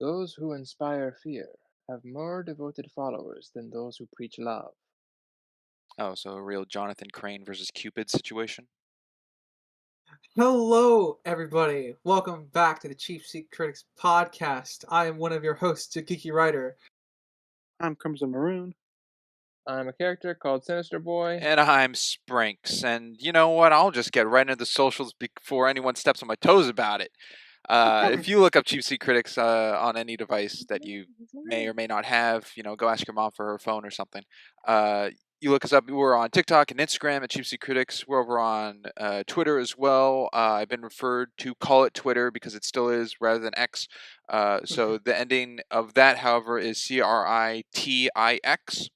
Those who inspire fear have more devoted followers than those who preach love. Oh, so a real Jonathan Crane versus Cupid situation? Hello, everybody. Welcome back to the Cheap Seat Critics podcast. I am one of your hosts, a geeky writer. I'm Crimson Maroon. I'm a character called Sinister Boy. And I'm Sprinks. And you know what? I'll just get right into the socials before anyone steps on my toes about it. If you look up Cheap Seat Critics on any device that you may or may not have, go ask your mom for her phone or something. You look us up. We're on TikTok and Instagram at Cheap Seat Critics. We're over on Twitter as well. I've been referred to call it Twitter because it still is rather than X. So the ending of that, however, is CRITIX.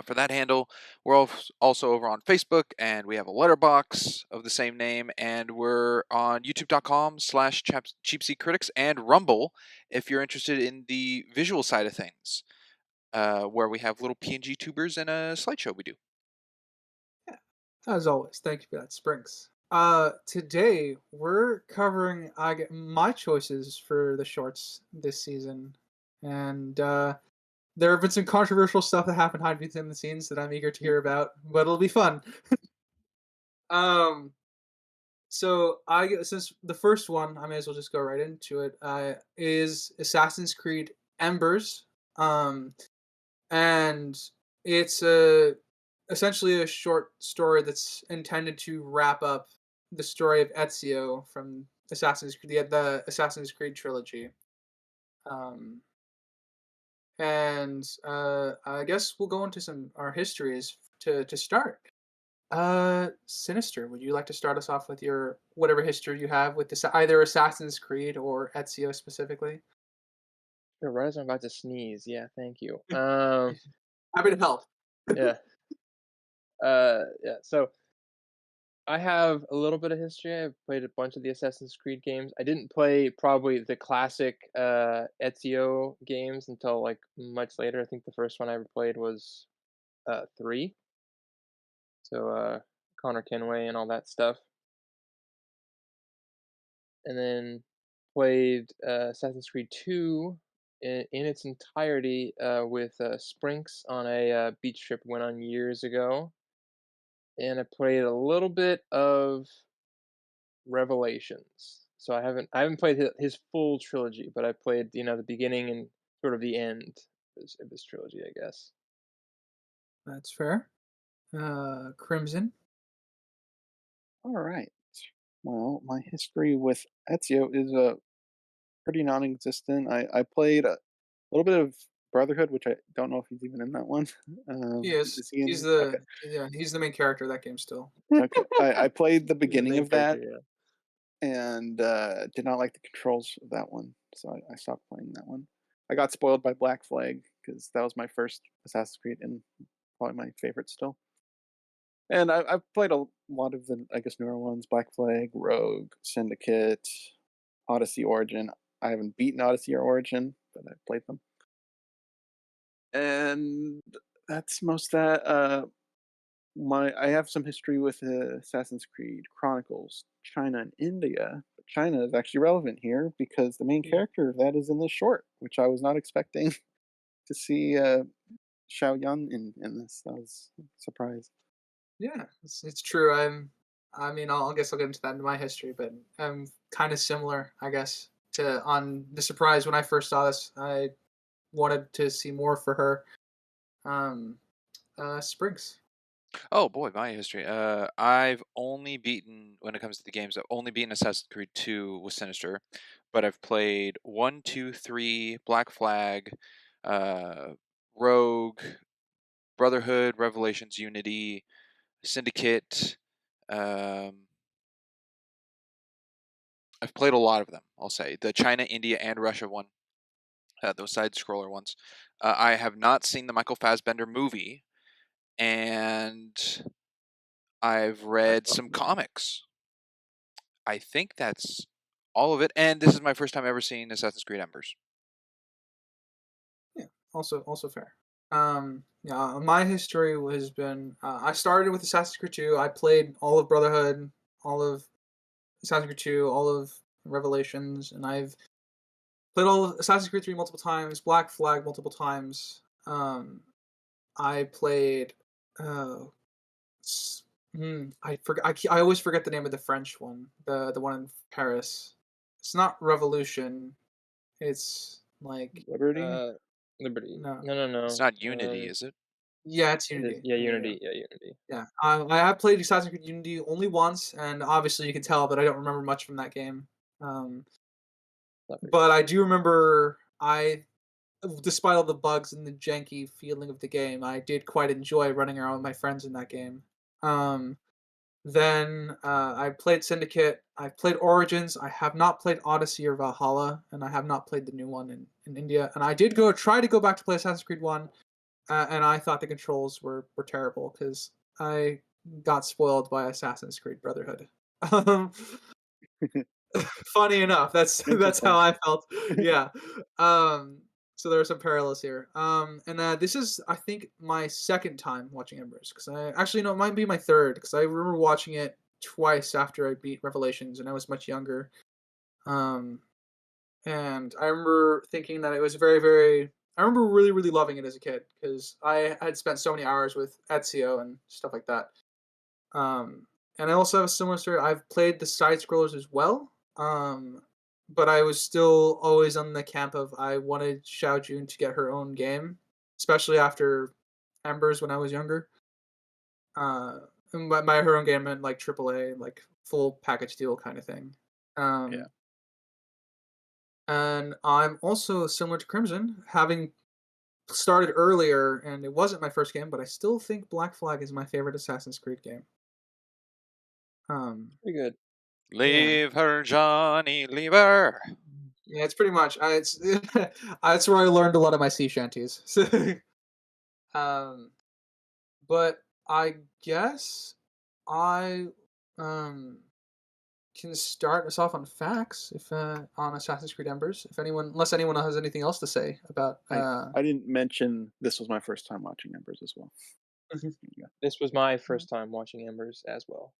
For that handle, we're also over on Facebook, and we have a letterbox of the same name, and we're on youtube.com/cheapseatcritics and Rumble if you're interested in the visual side of things, where we have little PNG tubers and a slideshow we do. As always, thank you for that, Sprinks. Today we're covering my choices for the shorts this season, and there have been some controversial stuff that happened behind the scenes that I'm eager to hear about, but it'll be fun. Um, since the first one, I may as well just go right into it. Is Assassin's Creed Embers. Um, and it's essentially a short story that's intended to wrap up the story of Ezio from Assassin's Creed, the Assassin's Creed trilogy. Um, and I guess we'll go into some our histories to start. Sinister, would you like to start us off with your whatever history you have with this, either Assassin's Creed or Ezio specifically? Sure, right as I'm about to sneeze. Yeah, thank you. Happy to help. Yeah. Yeah. So I have a little bit of history. I've played a bunch of the Assassin's Creed games. I didn't play probably the classic Ezio games until like much later. I think the first one I ever played was 3. So Connor Kenway and all that stuff. And then played Assassin's Creed 2 in its entirety with Sprinks on a beach trip we went on years ago. And I played a little bit of Revelations. So I haven't played his full trilogy, but I played the beginning and sort of the end of his trilogy, I guess. That's fair. Crimson. All right. Well, my history with Ezio is pretty non-existent. I played a little bit of Brotherhood, which I don't know if he's even in that one. He is. Is he in He's there? Okay. the Yeah. He's the main character of that game still. Okay. I played the He's the beginning main of that character, yeah. and did not like the controls of that one, so I stopped playing that one. I got spoiled by Black Flag because that was my first Assassin's Creed and probably my favorite still. And I've played a lot of the, I guess, newer ones: Black Flag, Rogue, Syndicate, Odyssey Origin. I haven't beaten Odyssey or Origin, but I've played them. And that's most of that. I have some history with Assassin's Creed Chronicles, China and India. But China is actually relevant here because the main character of that is in this short, which I was not expecting to see Xiao Yan in this. That was a surprise. Yeah, it's true. I mean, I guess I'll get into that in my history, but I'm kind of similar, I guess, to on the surprise when I first saw this. I wanted to see more for her. Um, Spriggs. Oh boy, my history. I've only beaten, when it comes to the games, I've only beaten Assassin's Creed 2 with Sinister, but I've played 1, 2, 3, Black Flag, uh, Rogue, Brotherhood, Revelations, Unity, Syndicate. Um, I've played a lot of them, I'll say. The China, India, and Russia one, those side scroller ones. I have not seen the Michael Fassbender movie, and I've read some comics. I think that's all of it. And this is my first time ever seeing Assassin's Creed Embers. Yeah, also fair. Yeah, my history has been. I started with Assassin's Creed 2. I played all of Brotherhood, all of Assassin's Creed 2, all of Revelations, and I've Played all Assassin's Creed 3 multiple times, Black Flag multiple times. I played. Uh, I forgot. I always forget the name of the French one. The one in Paris. It's not Revolution. It's like Liberty. Uh, Liberty. no. It's No. not Unity, is it? Yeah, it's It is, Unity. yeah, There you go. Unity. Yeah, Unity. Yeah, I have played Assassin's Creed Unity only once, and obviously you can tell that I don't remember much from that game. Um, Not very but I do remember despite all the bugs and the janky feeling of the game, I did quite enjoy running around with my friends in that game. Um, then I played Syndicate. I've played Origins. I have not played Odyssey or Valhalla, and I have not played the new one in India. And I did try to go back to play Assassin's Creed 1, and I thought the controls were terrible because I got spoiled by Assassin's Creed Brotherhood. Um, funny enough, that's how Interesting. I felt. Yeah. Um, so there are some parallels here. And this is, I think, my second time watching Embers because I actually no, it might be my third because I remember watching it twice after I beat Revelations, and I was much younger. Um, and I remember thinking that it was very, very. I remember really, really loving it as a kid because I had spent so many hours with Ezio and stuff like that. Um, and I also have a similar story. I've played the side scrollers as well, but I was still always on the camp of I wanted Xiao Jun to get her own game, especially after Embers when I was younger. And by her own game meant like AAA, like full package deal kind of thing. Yeah. And I'm also similar to Crimson, having started earlier, and it wasn't my first game, but I still think Black Flag is my favorite Assassin's Creed game. Pretty good. Leave her, Johnny, leave her. Yeah, it's pretty much. It's that's where I learned a lot of my sea shanties. um, but I guess I um can start us off on facts if on Assassin's Creed Embers. If anyone, unless anyone has anything else to say about. I didn't mention this was my first time watching Embers as well. This was my first time watching Embers as well.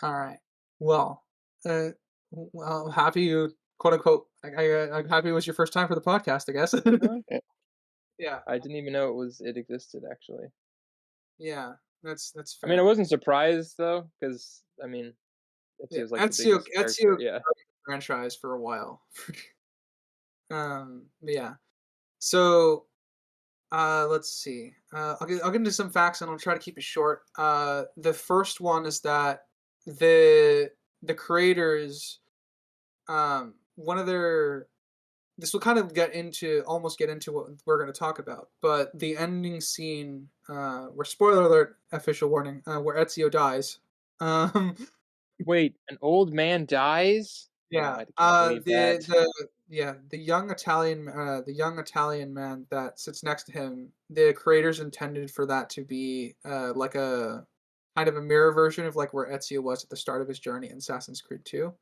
All right. Well, uh, well, happy you quote unquote. I'm happy it was your first time for the podcast. I guess. Eh, Yeah. I didn't even know it existed actually. Yeah. That's I fair. mean, I wasn't surprised though, because I mean, Yeah, Ezio's like the biggest character. Ezio Yeah. franchise for a while. But yeah. So, let's see. I'll get into some facts and I'll try to keep it short. The first one is that the creators, one of their this will kind of almost get into what we're going to talk about, but the ending scene, where spoiler alert, official warning, where Ezio dies. Um, Wait, an old man dies? No, Yeah. I can't believe that. The young Italian man that sits next to him. The creators intended for that to be like a kind of a mirror version of like where Ezio was at the start of his journey in Assassin's Creed 2.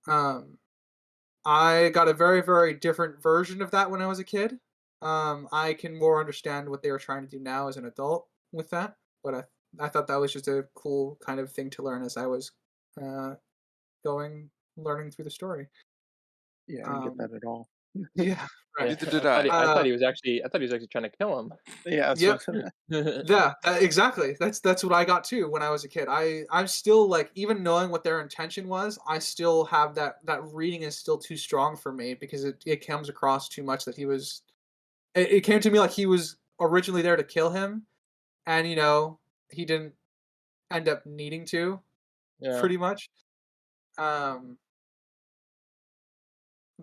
Um, I got a very very different version of that when I was a kid. I can more understand what they were trying to do now as an adult with that, but I thought that was just a cool kind of thing to learn as I was uh, learning through the story. Yeah, I didn't get Um, that at all. yeah, right. Neither did I I. thought he was actually trying to kill him. Yeah, that's Yep. what Yeah, exactly. That's what I got too when I was a kid. I'm still like, even knowing what their intention was, I still have that reading is still too strong for me because it comes across too much that he was. It came to me like he was originally there to kill him, and he didn't end up needing to, Yeah. pretty much. Um,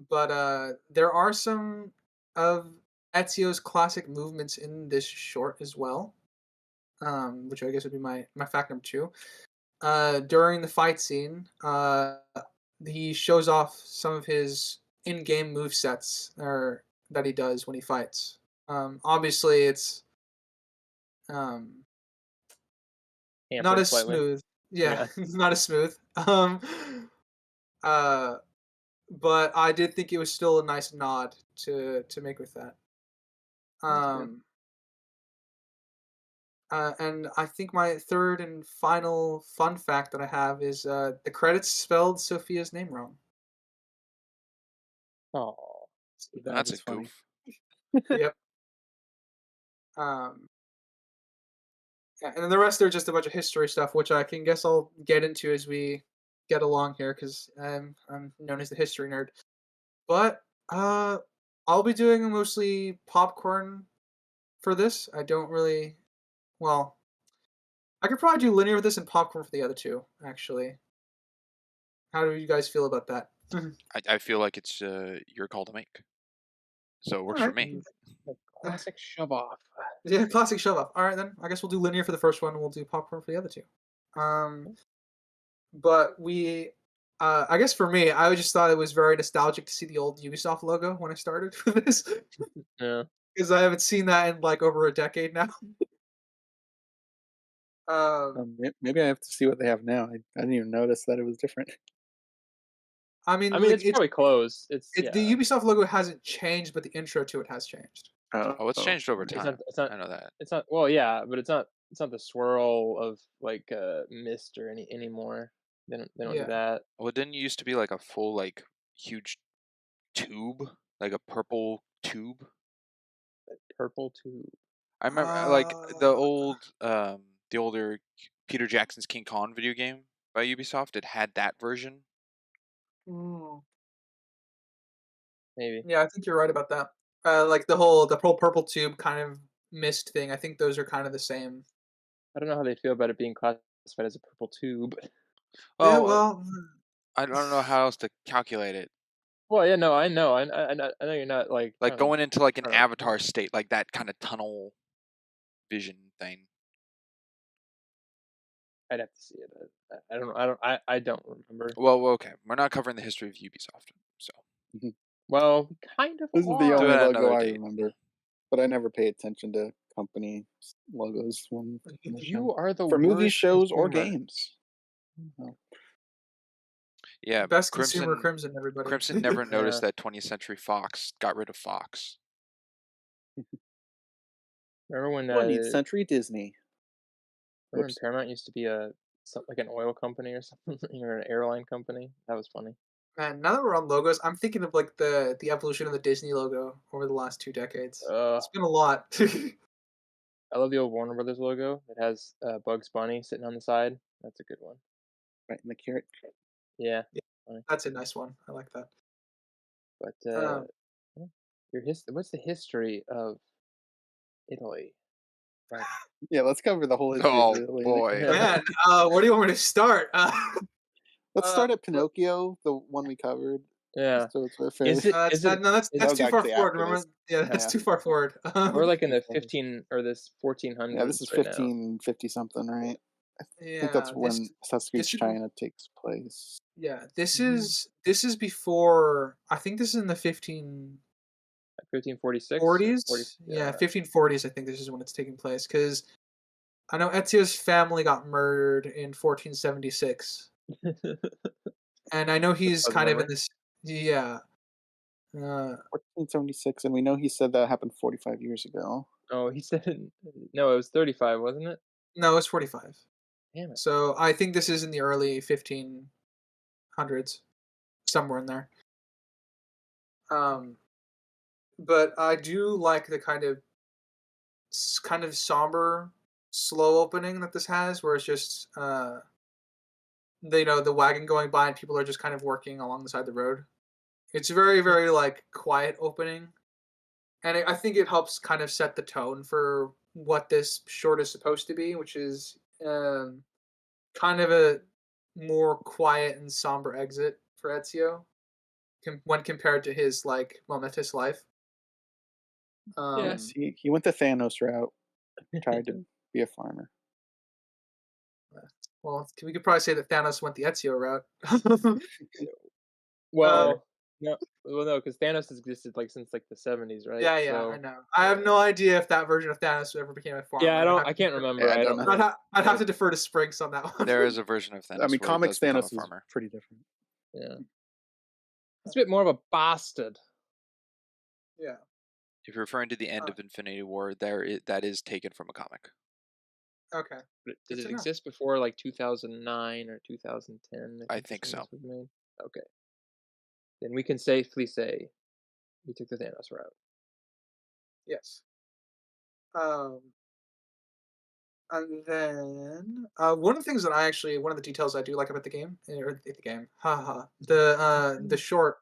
but there are some of Ezio's classic movements in this short as well, which I guess would be my fact number two. During the fight scene, he shows off some of his in-game move sets or that he does when he fights. Obviously, it's um, not Hampered as slightly. smooth. Yeah, Yeah. it's not as smooth. Uh, but I did think it was still a nice nod to make with that. That's good. And I think my third and final fun fact that I have is the credits spelled Sophia's name wrong. Oh, That's a is funny. goof. Yep. Yeah, and then the rest are just a bunch of history stuff, which I can guess I'll get into as we get along here, because I'm known as the history nerd. But I'll be doing mostly popcorn for this. I don't really. Well, I could probably do linear with this and popcorn for the other two. Actually, how do you guys feel about that? I feel like it's your call to make. So it All works for right. me. the classic shove off. Yeah, classic shove off. All right, then. I guess we'll do linear for the first one, and we'll do popcorn for the other two. But I guess for me, I just thought it was very nostalgic to see the old Ubisoft logo when I started with this, Yeah. because I haven't seen that in like over a decade now. Maybe I have to see what they have now. I didn't even notice that it was different. I mean, I mean, like it's probably close. It's the Ubisoft logo hasn't changed, but the intro to it has changed. Oh, it's changed over It's time. not. It's not. I know that. It's not. Well, yeah, but it's not. It's not the swirl of like mist or anymore. They don't do Yeah. that. Well, it didn't used to be like a full like huge tube, like a purple tube. Purple tube. I remember like the older Peter Jackson's King Kong video game by Ubisoft. It had that version. Mm, Maybe. yeah, I think you're right about that. Like the whole purple tube kind of mist thing. I think those are kind of the same. I don't know how they feel about it being classified as a purple tube. Yeah, Oh, well, I don't know how else to calculate it. Well, yeah, no, I know. I know you're not like Like going into like an trying to- avatar state, like that kind of tunnel vision thing. I'd have to see it. I don't. I don't remember. Well, okay, we're not covering the history of Ubisoft, so Well, we kind of This is the are. Do only it logo another I date. remember, but I never pay attention to company logos when You are the for movies, worst shows, or consumer. games. No. yeah, best consumer Crimson, everybody. Crimson never Yeah. noticed that 20th Century Fox got rid of Fox. Remember when 20th Century Disney. remember when Whoops. Paramount used to be like an oil company or something or an airline company? That was funny. Man, now that we're on logos, I'm thinking of like the evolution of the Disney logo over the last 2 decades. It's been a lot. I love the old Warner Brothers logo. It has Bugs Bunny sitting on the side. That's a good one. Right in the carrot. Yeah. Yeah. Funny. That's a nice one. I like that. But yeah, what's the history of Italy? Right. Yeah, let's cover the whole history Oh of Italy. boy, Man, where do you want me to start? Let's start at Pinocchio, the one we covered. Yeah. So it's our Is favorite. it? Is it? that's That was too far actually forward. after Remember? this. Yeah, that's Yeah. too far forward. We're like in the Forward. 15 or this 1400s. Yeah, this is right now. 1550 something, right? I yeah, think that's when Assassin's Creed this should- China takes place. Yeah, this is before. I think this is in the 1546. 40s. Yeah, 1540s. I think this is when it's taking place, because I know Ezio's family got murdered in 1476, and I know he's Fuzzy kind of in memory. this. Yeah. 1476, and we know he said that happened 45 years ago. Oh, he said no. It was 35, wasn't it? No, it's 45. Damn it. So I think this is in the early 1500s, somewhere in there. But I do like the kind of somber, slow opening that this has, where it's just the wagon going by and people are just kind of working along the side of the road. It's very, very like quiet opening, and I think it helps kind of set the tone for what this short is supposed to be, which is kind of a more quiet and somber exit for Ezio when compared to his like momentous life. Yes, he went the Thanos route, tried to be a farmer. Well, we could probably say that Thanos went the Ezio route. Well, no, because Thanos has existed like since like the 70s, right? Yeah, So, I know. I have no idea if that version of Thanos ever became a farmer. yeah, I can't remember. Yeah, I I don't don't know. know. I'd have to defer to Sprinks on that one. there is a version of Thanos. I mean, where he comics does become Thanos a is farmer. pretty different. Yeah. It's a bit more of a bastard. Yeah. If you're referring to the end of Infinity War, that is taken from a comic. Okay. Does Good it to know. exist before like 2009 or 2010? I think so. Was made? Okay. Then we can safely say You took the Thanos route. Yes. Um, and then one of the things that one of the details I do like about the game, or the game, haha, the short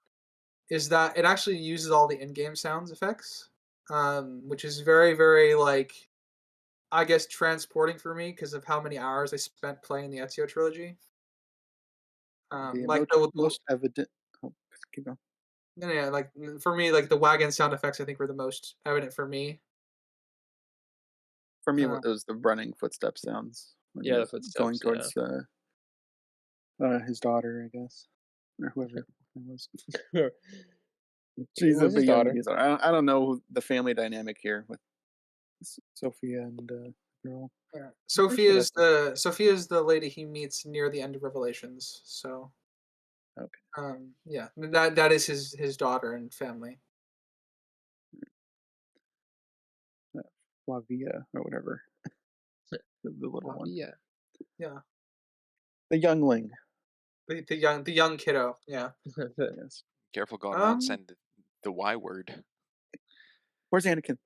is that it actually uses all the in-game sounds effects, which is very, very like I guess transporting for me because of how many hours I spent playing the Ezio trilogy. The Like most evident. Oh, keep going. yeah, like for me, like the wagon sound effects, I think were the most evident for me. For me, Uh, it was the running footstep sounds when he Yeah, the was going footsteps. Yeah. towards his daughter, I guess, or whoever it was. She's It was the his young. daughter. I don't know the family dynamic here with Sophia and girl. yeah. Pretty sure that's Sophia's the lady he meets near the end of Revelations. So okay. yeah, that is his daughter and family. Flavia or whatever, the little one, Yeah. Yeah, the youngling. the young kiddo. Yeah. Yes. Careful going around Um. saying the Y word. Where's Anakin?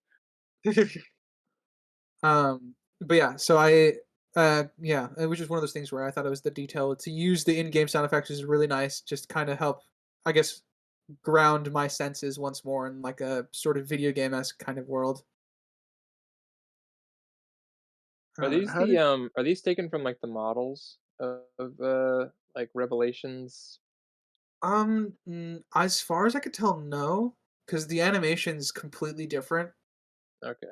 But yeah, so yeah, it was just one of those things where I thought it was the detail to use the in-game sound effects is really nice, just kind of help, I guess, ground my senses once more in like a sort of video game-esque kind of world. Are these How did are these taken from like the models of like Revelations? As far as I could tell, no, because the animation's completely different. Okay.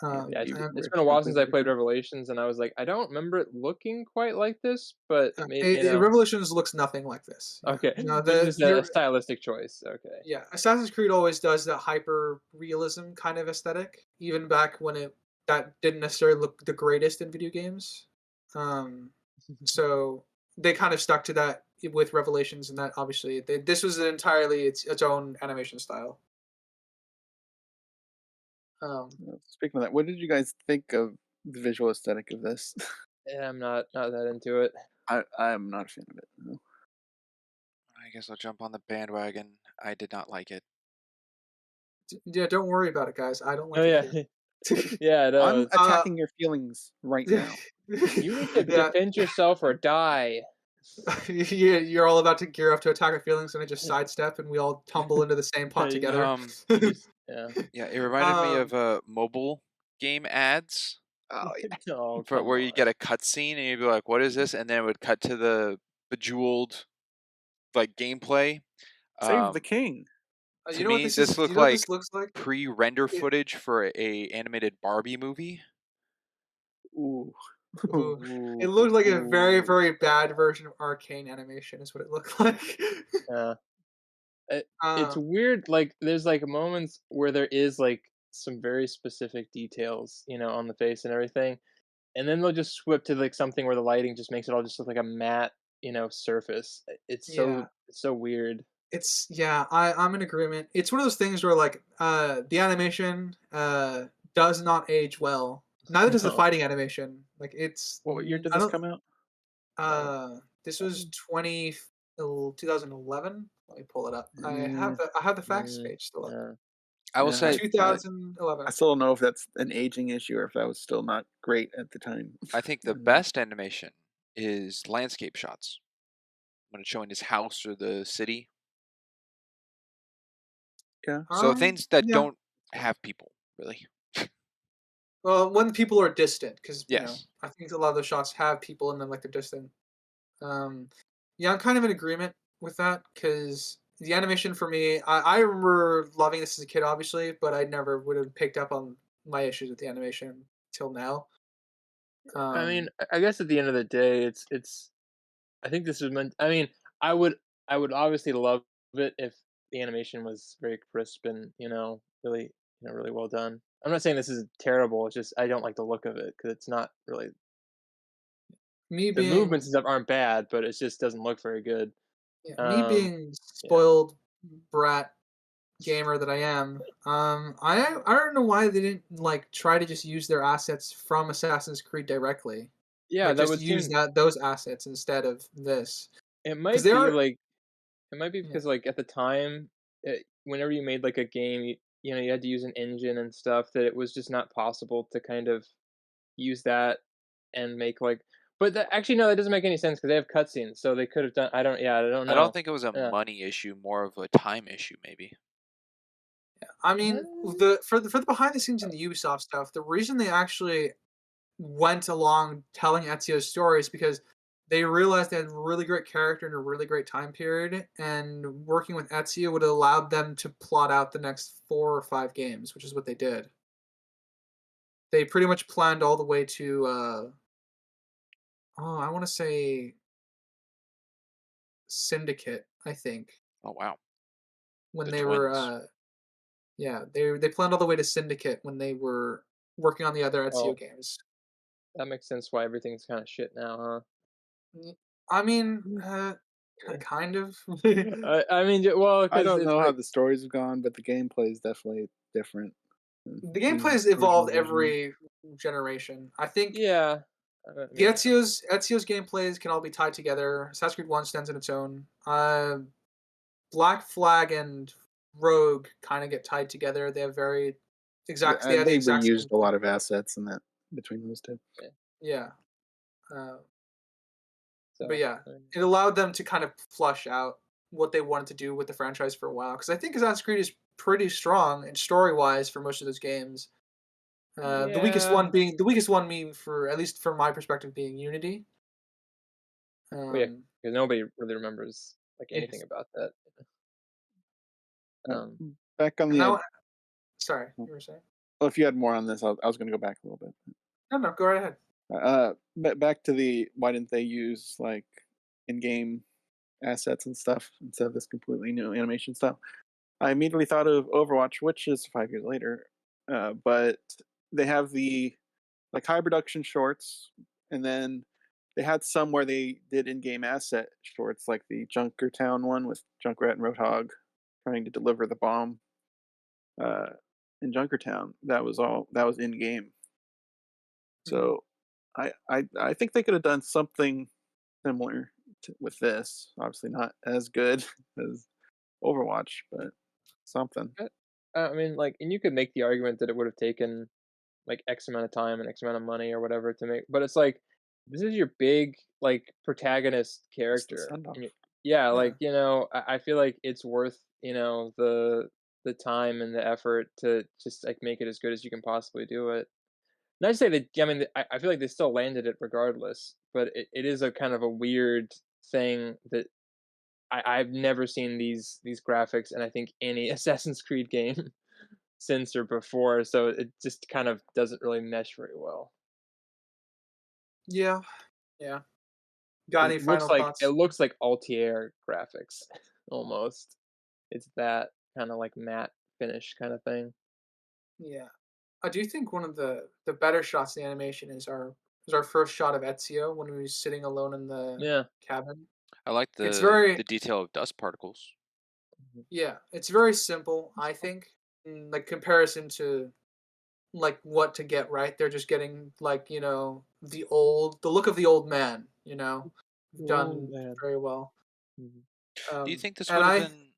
yeah, Yeah, it's were been a while since completely I played different? Revelations, and I was like, I don't remember it looking quite like this, but maybe Revelations looks nothing like this. Yeah, Okay, no, so it's just a the stylistic choice. Okay. yeah, Assassin's Creed always does that hyper realism kind of aesthetic, even back when that didn't necessarily look the greatest in video games. So they kind of stuck to that with Revelations, and that obviously this was entirely its own animation style. Speaking of that, what did you guys think of the visual aesthetic of this? Yeah, I'm not that into it. I'm not a fan of it. No. I guess I'll jump on the bandwagon. I did not like it. Yeah, don't worry about it, guys. I don't Oh like it yeah, either. yeah. No, I'm it's, attacking your feelings right now. you need to Yeah, defend yourself or die. you're all about to gear up to attack our feelings, and I just sidestep, and we all tumble into the same pot together. Yeah. Yeah, it reminded me um, of mobile game ads Oh yeah. Oh for come where you on. get a cutscene and you'd be like, "What is this?" And then it would cut to the bejeweled like gameplay. Save the Um, king. to you know what me, this this is? You looked know what this like looks like? pre-render It, footage for a animated Barbie movie. Ooh. ooh, it Ooh, looked like a very, ooh. very bad version of arcane animation. Is what it looked like. Yeah. It's um, weird. Like there's like moments where there is like some very specific details, on the face and everything, and then they'll just swip to like something where the lighting just makes it all just look like a matte, surface. yeah, It's so weird. I'm in agreement. It's one of those things where like the animation does not age well. Neither does the No. fighting animation. Like it's What year did I this don't come out? this was 2011. Let me pull it up. Mm, I have the facts Mm, page still up. yeah. I will yeah, say, 2011. I still don't know if that's an aging issue or if that was still not great at the time. I think the best animation is landscape shots when it's showing his house or the city. Yeah. So things that Yeah. don't have people really. Well, when people are distant, because Yes. I think a lot of those shots have people in them, like they're distant. Um, yeah, I'm kind of in agreement with that because the animation for me, I remember loving this as a kid, obviously, but I never would have picked up on my issues with the animation till now. I mean, Um, I guess at the end of the day, it's. I think this is meant. I mean, I would I would obviously love it if the animation was very crisp and really really well done. I'm not saying this is terrible. It's just I don't like the look of it because it's not really me the movements being and stuff aren't bad, but it just doesn't look very good. yeah, me Um, being yeah, spoiled brat gamer that I am, I don't know why they didn't like try to just use their assets from Assassin's Creed directly. yeah, Like that just would use seem. those assets instead of this It because might they be are like it might be yeah. because like at the time, whenever you made like a game, you had to use an engine and stuff that it was just not possible to kind of use that and make like. But that, actually, no, that doesn't make any sense because they have cutscenes, so they could have done. I don't. Yeah, I don't I don't know. think it was a Yeah. money issue, more of a time issue, maybe. I mean, Uh, for the behind the scenes in the Ubisoft stuff, the reason they actually went along telling Ezio's story is because they realized they had a really great character in a really great time period, and working with Ezio would have allowed them to plot out the next 4 or 5 games, which is what they did. They pretty much planned all the way to I want to say Syndicate, I think, Oh wow, when the they were twins. yeah, they planned all the way to Syndicate when they were working on the other Ezio oh, games. that makes sense. Why everything's kind of shit now, huh? Mm, I mean, kind of. The I mean, well, I because don't it's know how like, the stories have gone, but the gameplay is definitely different than gameplay the has original evolved version. every generation. I think yeah. I the mean, Ezio's gameplays can all be tied together. Assassin's Creed One stands on its own. Black Flag and Rogue kind of get tied together. They have they have the They exact reused same. a lot of assets in that between those two. yeah. Yeah. Uh, but So, yeah, it allowed them to kind of flush out what they wanted to do with the franchise for a while. Because I think Assassin's Creed is pretty strong and story wise for most of those games. yeah. The weakest one, me for at least from my perspective, being Unity. Well, yeah, Um, because nobody really remembers like anything yes, about that. Uh, Um, Back on and the now, sorry, well, you were saying? if you had more on this, I was going to go back a little bit. No, no, go right ahead. Back to the why didn't they use like in-game assets and stuff instead of this completely new animation style? I immediately thought of Overwatch, which is 5 years later, but they have the like high production shorts, and then they had some where they did in-game asset shorts, like the Junkertown one with Junkrat and Roadhog trying to deliver the bomb uh, in Junkertown. That was all. That was in-game. Mhm. So I think they could have done something similar with this. Obviously, not as good as Overwatch, but something. I mean, like, and you could make the argument that it would have taken like X amount of time and X amount of money or whatever to make, but it's like this is your big like protagonist It's the character, send and off. yeah, Yeah. like I feel like it's worth the time and the effort to just like make it as good as you can possibly do it. Not to say that I mean I feel like they still landed it regardless, but it is a kind of a weird thing that I've never seen these graphics in I think any Assassin's Creed game since or before, so it just kind of doesn't really mesh very well. Yeah. Yeah. Got 'Cause any final it thoughts? looks like Altair graphics almost. It's that kinda like matte finish kinda thing. Yeah. I do think one of the better shots in the animation is our first shot of Ezio when he was sitting alone in the Yeah. cabin. I like It's the very detail of dust particles. Mhm. Yeah, it's very simple, I think. Like comparison to like what to get right. They're just getting like, the look of the old man, Oh, done man. very well. Mhm. Do you think this And would have I been?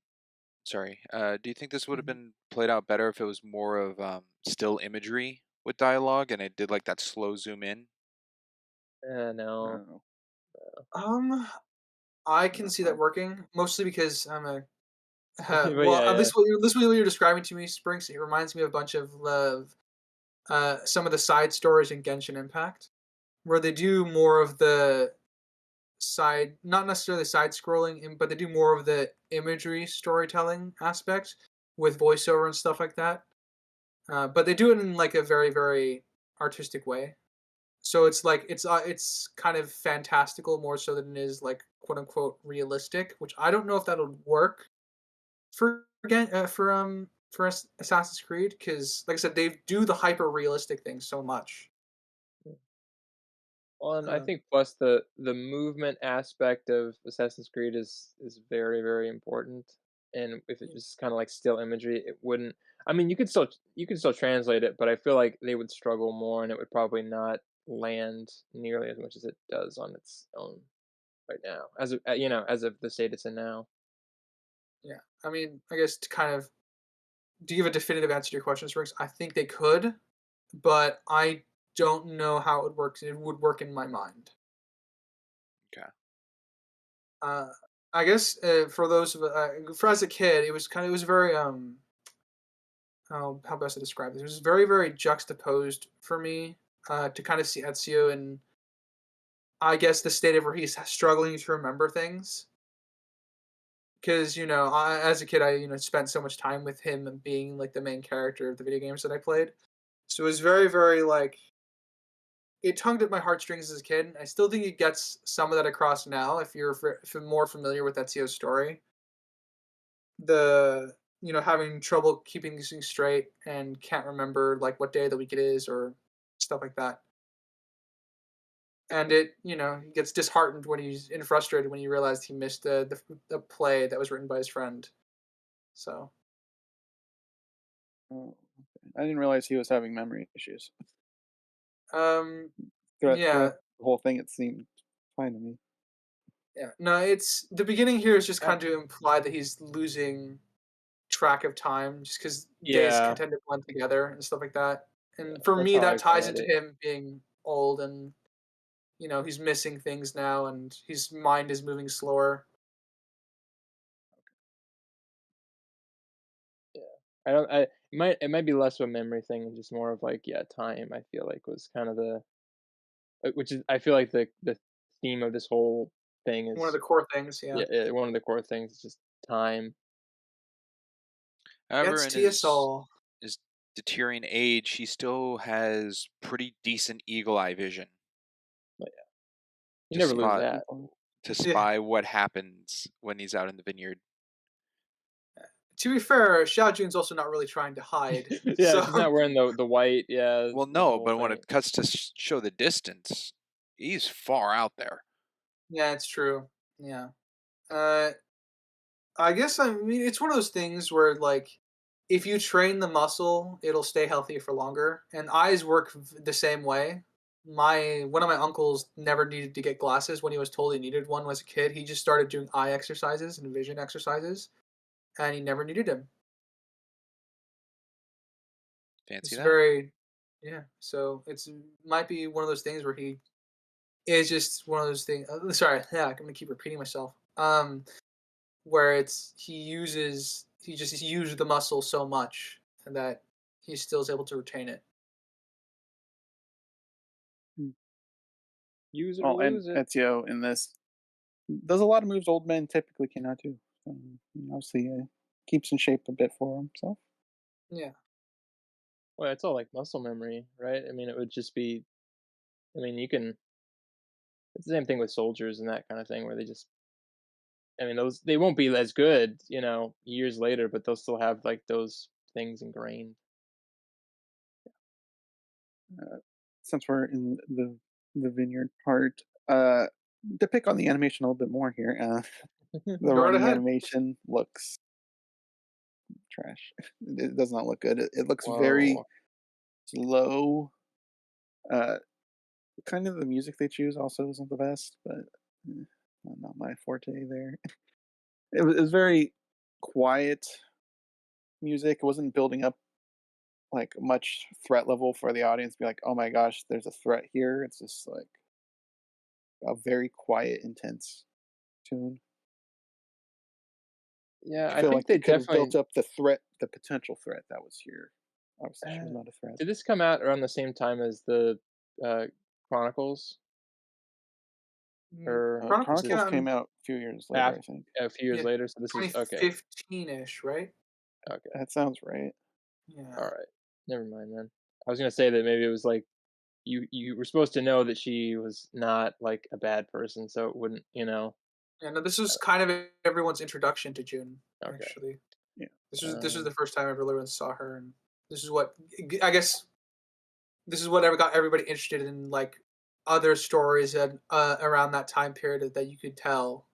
Sorry. Do you think this would have Mhm. been played out better if it was more of still imagery with dialogue and it did like that slow zoom in? I No. don't know. um I I'm can not see that fine. working mostly because I'm a But well, yeah, at yeah. least what you're describing to me, Springs, it reminds me of a bunch of some of the side stories in Genshin Impact, where they do more of the not necessarily side scrolling, but they do more of the imagery storytelling aspect with voiceover and stuff like that. But they do it in like a very, very artistic way. So it's like it's kind of fantastical more so than it is like quote unquote realistic, which I don't know if that'll work for Assassin's Creed because like I said they do the hyper realistic thing so much. Well, and I Um, think plus the movement aspect of Assassin's Creed is very, very important, and if it yeah. was kinda like still imagery, it wouldn't. I mean, you could still translate it, but I feel like they would struggle more, and it would probably not land nearly as much as it does on its own right now, as of the state it's in now. Yeah, I mean, I guess to kind of to give a definitive answer to your question, Springs, I think they could, but I don't know how it would work. It would work in my mind. Okay. Uh, I guess for those of for as a kid, it was very how best to describe this? It was very very juxtaposed for me to kind of see Ezio in I guess the state of where he's struggling to remember things. Because as a kid, I spent so much time with him and being like the main character of the video games that I played. So it was very very like it tugged at my heartstrings as a kid. I still think it gets some of that across now if you're more familiar with Ezio's story. The having trouble keeping these things straight and can't remember like what day of the week it is or stuff like that. And he gets disheartened when he's and frustrated when he realized he missed the play that was written by his friend. So Oh, okay. I didn't realize he was having memory issues. um Throughout yeah, the whole thing, it seemed fine to me. yeah. No, it's the beginning here is just Uh, kind of to imply that he's losing track of time just because days yeah, tend to blend together and stuff like that. yeah, And for that's me, how I that ties read into it. him being old and he's missing things now and his mind is moving slower. Yeah. I don't. It might be less of a memory thing and just more of like yeah, time. I feel like was kind of the which is I feel like the theme of this whole thing One of is the core things, yeah. yeah, yeah one of the core things is just time. However, Gets in to you soul. his deteriorating age, he still has pretty decent eagle eye vision But yeah, you to never lose spot that. Yeah. what happens when he's out in the vineyard. To be fair, Xiao Jun's also not really trying to hide. Yeah, So she's not wearing the white. Yeah, Well, the no, whole but when thing. it cuts to show the distance, he's far out there. yeah, it's true. Yeah. Uh I guess I mean it's one of those things where like if you train the muscle, it'll stay healthy for longer. And eyes work the same way. My one of my uncles never needed to get glasses when he was told he needed one as a kid. He just started doing eye exercises and vision exercises, and he never needed them. Fancy It's that. very, yeah. So it's might be one of those things where he is just one of those things. Sorry, yeah, I'm gonna keep repeating myself. Where he just used the muscle so much that he still is able to retain it. Mm. Use it or Oh, and lose it. Ezio in this does a lot of moves old men typically cannot do. So, obviously, keeps in shape a bit for himself. Yeah, Well, it's all like muscle memory, right? I mean, it would just be. I mean, you can. It's the same thing with soldiers and that kind of thing, where they just. I mean, those they won't be as good, years later, but they'll still have like those things ingrained. Uh, since we're in the vineyard part, uh, to pick on the animation a little bit more here, the go right running ahead. animation looks trash. It does not look good. It looks very Whoa. slow. Uh, kind of the music they choose also isn't the best, but not my forte there. It was very quiet music. It wasn't building up like much threat level for the audience to be like, oh my gosh, there's a threat here. It's just like a very quiet, intense tune. Yeah, I I feel think like they they could have built definitely. up the threat, the potential threat that was here. Obviously, she was Uh, not a threat. did this come out around the same time as the Chronicles, or is Chronicles came this Chronicles out came in out a few years later, half I think. a few years yeah later? So this is okay. 2015 ish, right? Okay. That sounds right. All Yeah. right. Never mind then. I was gonna say that maybe it was like you were supposed to know that she was not like a bad person, so it wouldn't. Yeah. No, this was kind of everyone's introduction to June. Okay. Actually, Yeah. this was Um, the first time everyone saw her, and this is what I guess this is what ever got everybody interested in like other stories and around that time period that you could tell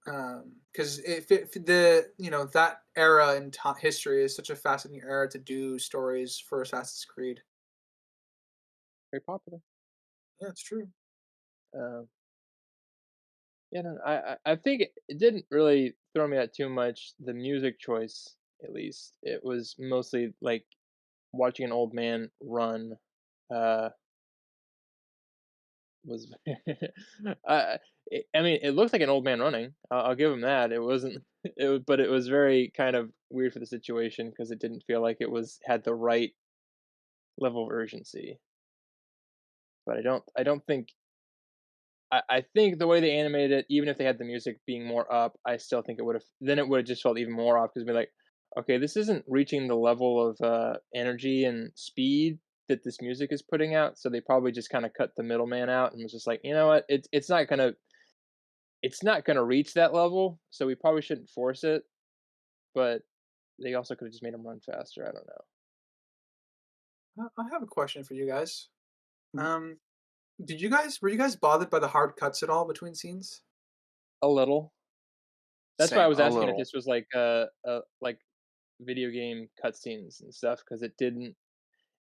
because if the that era in history is such a fascinating era to do stories for Assassin's Creed. very popular. Yeah, it's true. Um, yeah, no, I think it didn't really throw me out too much. The music choice at least. It was mostly like watching an old man run. Uh, was I I mean, it looked like an old man running. I'll give him that. It wasn't but it was very kind of weird for the situation because it didn't feel like it was had the right level of urgency. But I don't think I think the way they animated it, even if they had the music being more up, I still think it would have just felt even more off because be like, okay, this isn't reaching the level of energy and speed that this music is putting out. So they probably just kind of cut the middleman out and was just like, you know what, it's not gonna reach that level, so we probably shouldn't force it. But they also could have just made him run faster. I don't know. I have a question for you guys. Mhm. Um, were you guys bothered by the hard cuts at all between scenes? A little. That's why I Same, was a asking if little. this was like video game cutscenes and stuff because it didn't.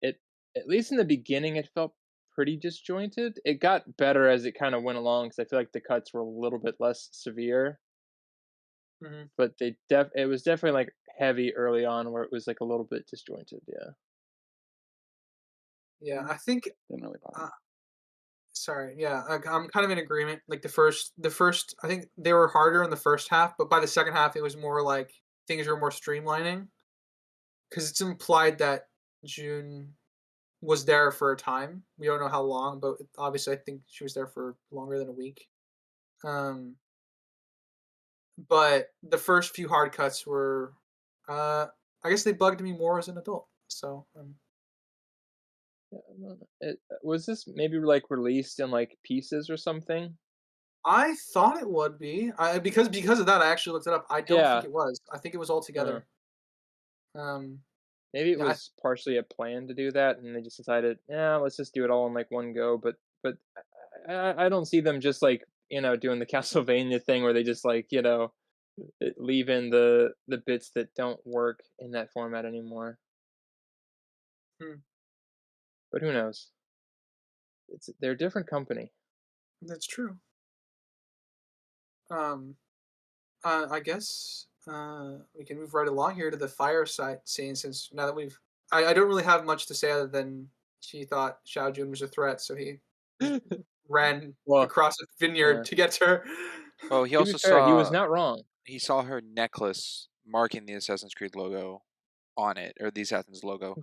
It At least in the beginning, it felt pretty disjointed. It got better as it kind of went along because I feel like the cuts were a little bit less severe. Hmm. But it was definitely like heavy early on where it was like a little bit disjointed. Yeah. Yeah, Mm, I think. Didn't really bother Uh, me. sorry, yeah, I'm kind of in agreement. Like the first, I think they were harder in the first half, but by the second half, it was more like things were more streamlining because it's implied that June was there for a time. We don't know how long, but obviously, I think she was there for longer than a week. Um, but the first few hard cuts were, uh, I guess they bugged me more as an adult. So, Yeah, I don't know. Was this maybe like released in like pieces or something? I thought it would be. Because of that, I actually looked it up. I don't think Yeah. it was. I think it was all Uh, together. Um, Maybe it yeah, was partially a plan to do that, and they just decided, yeah, let's just do it all in like one go. But I don't see them just like doing the Castlevania thing where they just like leave in the bits that don't work in that format anymore. hmm, But who knows? They're a different company. that's true. Um, I guess we can move right along here to the fireside scene since now that I don't really have much to say other than she thought Xiao Jun was a threat, so he ran Well, across a vineyard uh, to get to her. Well, he to be also fair, he was saw not wrong. he saw her necklace marking the Assassin's Creed logo on it, or the Assassin's logo,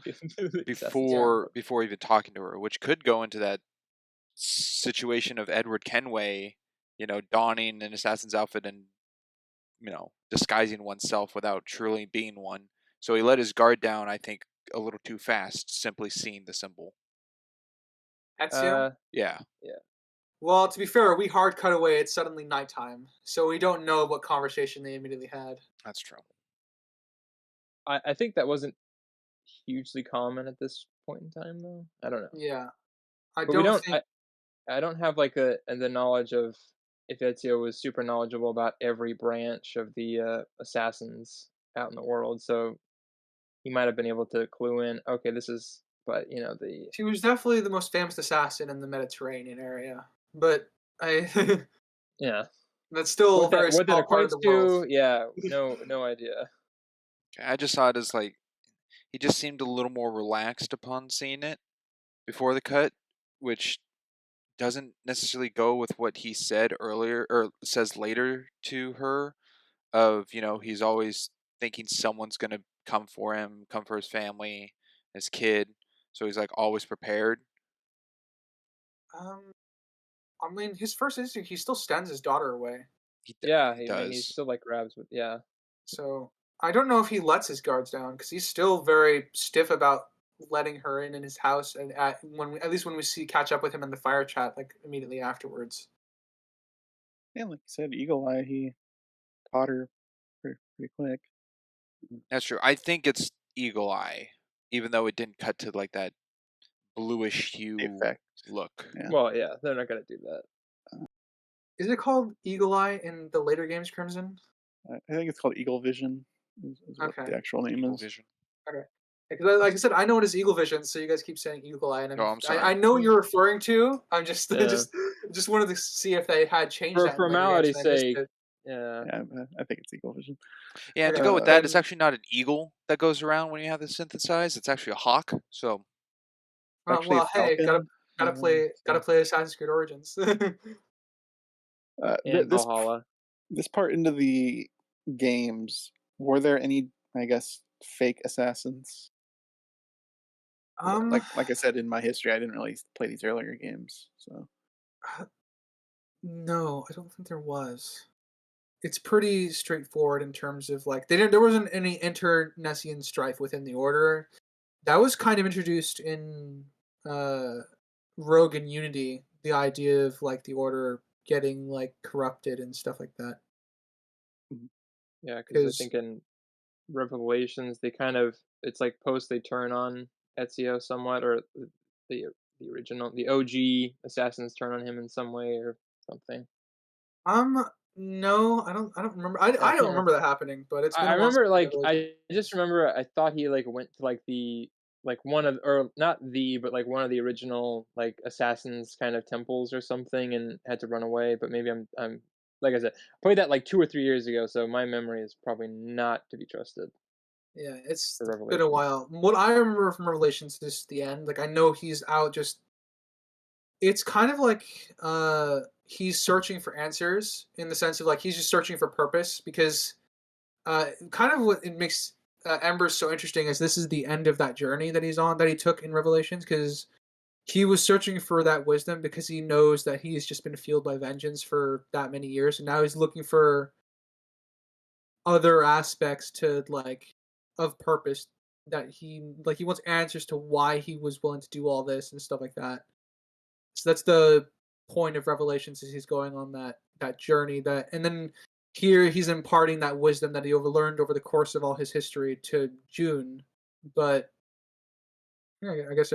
Assassin's Yeah. Creed. before even talking to her, which could go into that situation of Edward Kenway, donning an assassin's outfit and disguising oneself without truly being one. So he let his guard down, I think, a little too fast, simply seeing the symbol. Ezio? Uh, Yeah, yeah. Well, to be fair, we hard cut away. It's suddenly nighttime, so we don't know what conversation they immediately had. that's true. I think that wasn't hugely common at this point in time, though. I don't know, Yeah, I but we don't don't. think. I don't have like the knowledge of if Ezio was super knowledgeable about every branch of the assassins out in the world, so he might have been able to clue in. Okay, this is, but the She was definitely the most famous assassin in the Mediterranean area, but I yeah that's still a very what that small part of equates the world. to. Yeah, no idea. Okay, I just saw it as like he just seemed a little more relaxed upon seeing it before the cut, which doesn't necessarily go with what he said earlier or says later to her of, he's always thinking someone's going to come for him, come for his family, his kid. So he's like always prepared. Um, I mean, his first instinct, he still stands his daughter away. Yeah, He I mean, he does. still like grabs with yeah. So I don't know if he lets his guards down because he's still very stiff about letting her in his house, and at least when we see catch up with him in the fire chat, like immediately afterwards. Yeah, like you said, Eagle Eye, he caught her pretty quick. That's true. I think it's Eagle Eye, even though it didn't cut to like that bluish The hue effect. look. Yeah. Well, yeah, they're not gonna do that. Is it called Eagle Eye in the later games, Crimson? I think it's called Eagle Vision, is what Okay, the actual name Eagle is. Vision. okay. Because like I said, I know it is Eagle Vision, so you guys keep saying Eagle Eye, and Oh, I'm I sorry. know what you're referring to. I'm just Yeah. just wanted to see if they had changed For that in later games, formality's and I missed sake, it. Yeah. Yeah, I think it's Eagle Vision. Yeah, and to Yeah, go with that, it's and actually not an eagle that goes around when you have this synthesized. It's actually a hawk. So Actually, a well, hey, gotta Falcon. gotta play gotta So, play Assassin's Creed Origins. And this Valhalla. this part into the games, were there any, I guess, fake assassins? um, Like I said in my history, I didn't really play these earlier games, so no, I don't think there was. It's pretty straightforward in terms of like there wasn't any internecine strife within the order. That was kind of introduced in uh Rogue and Unity, the idea of like the order getting like corrupted and stuff like that. Mhm. Yeah, because I Because think in Revelations they kind of it's like post they turn on Ezio somewhat, or the the original the OG assassins turn on him in some way or something. no, I don't remember. I Yeah, I I don't can't remember. remember that happening, but it's been I a while since remember I played like Revelation. I just remember I thought he like went to like the like one of or not the but like one of the original like assassins kind of temples or something and had to run away. But maybe I'm like I said, I played that like 2 or 3 years ago, so my memory is probably not to be trusted Yeah, it's for been a Revelations. while. What I remember from Revelations is the end. Like I know he's out just it's kind of like he's searching for answers in the sense of like he's just searching for purpose because kind of what it makes Embers so interesting is this is the end of that journey that he's on that he took in Revelations because he was searching for that wisdom because he knows that he's just been fueled by vengeance for that many years and now he's looking for other aspects to like of purpose that he wants answers to why he was willing to do all this and stuff like that. So that's the point of Revelations is he's going on that journey that and then here he's imparting that wisdom that he overlearned over the course of all his history to June. But yeah, I guess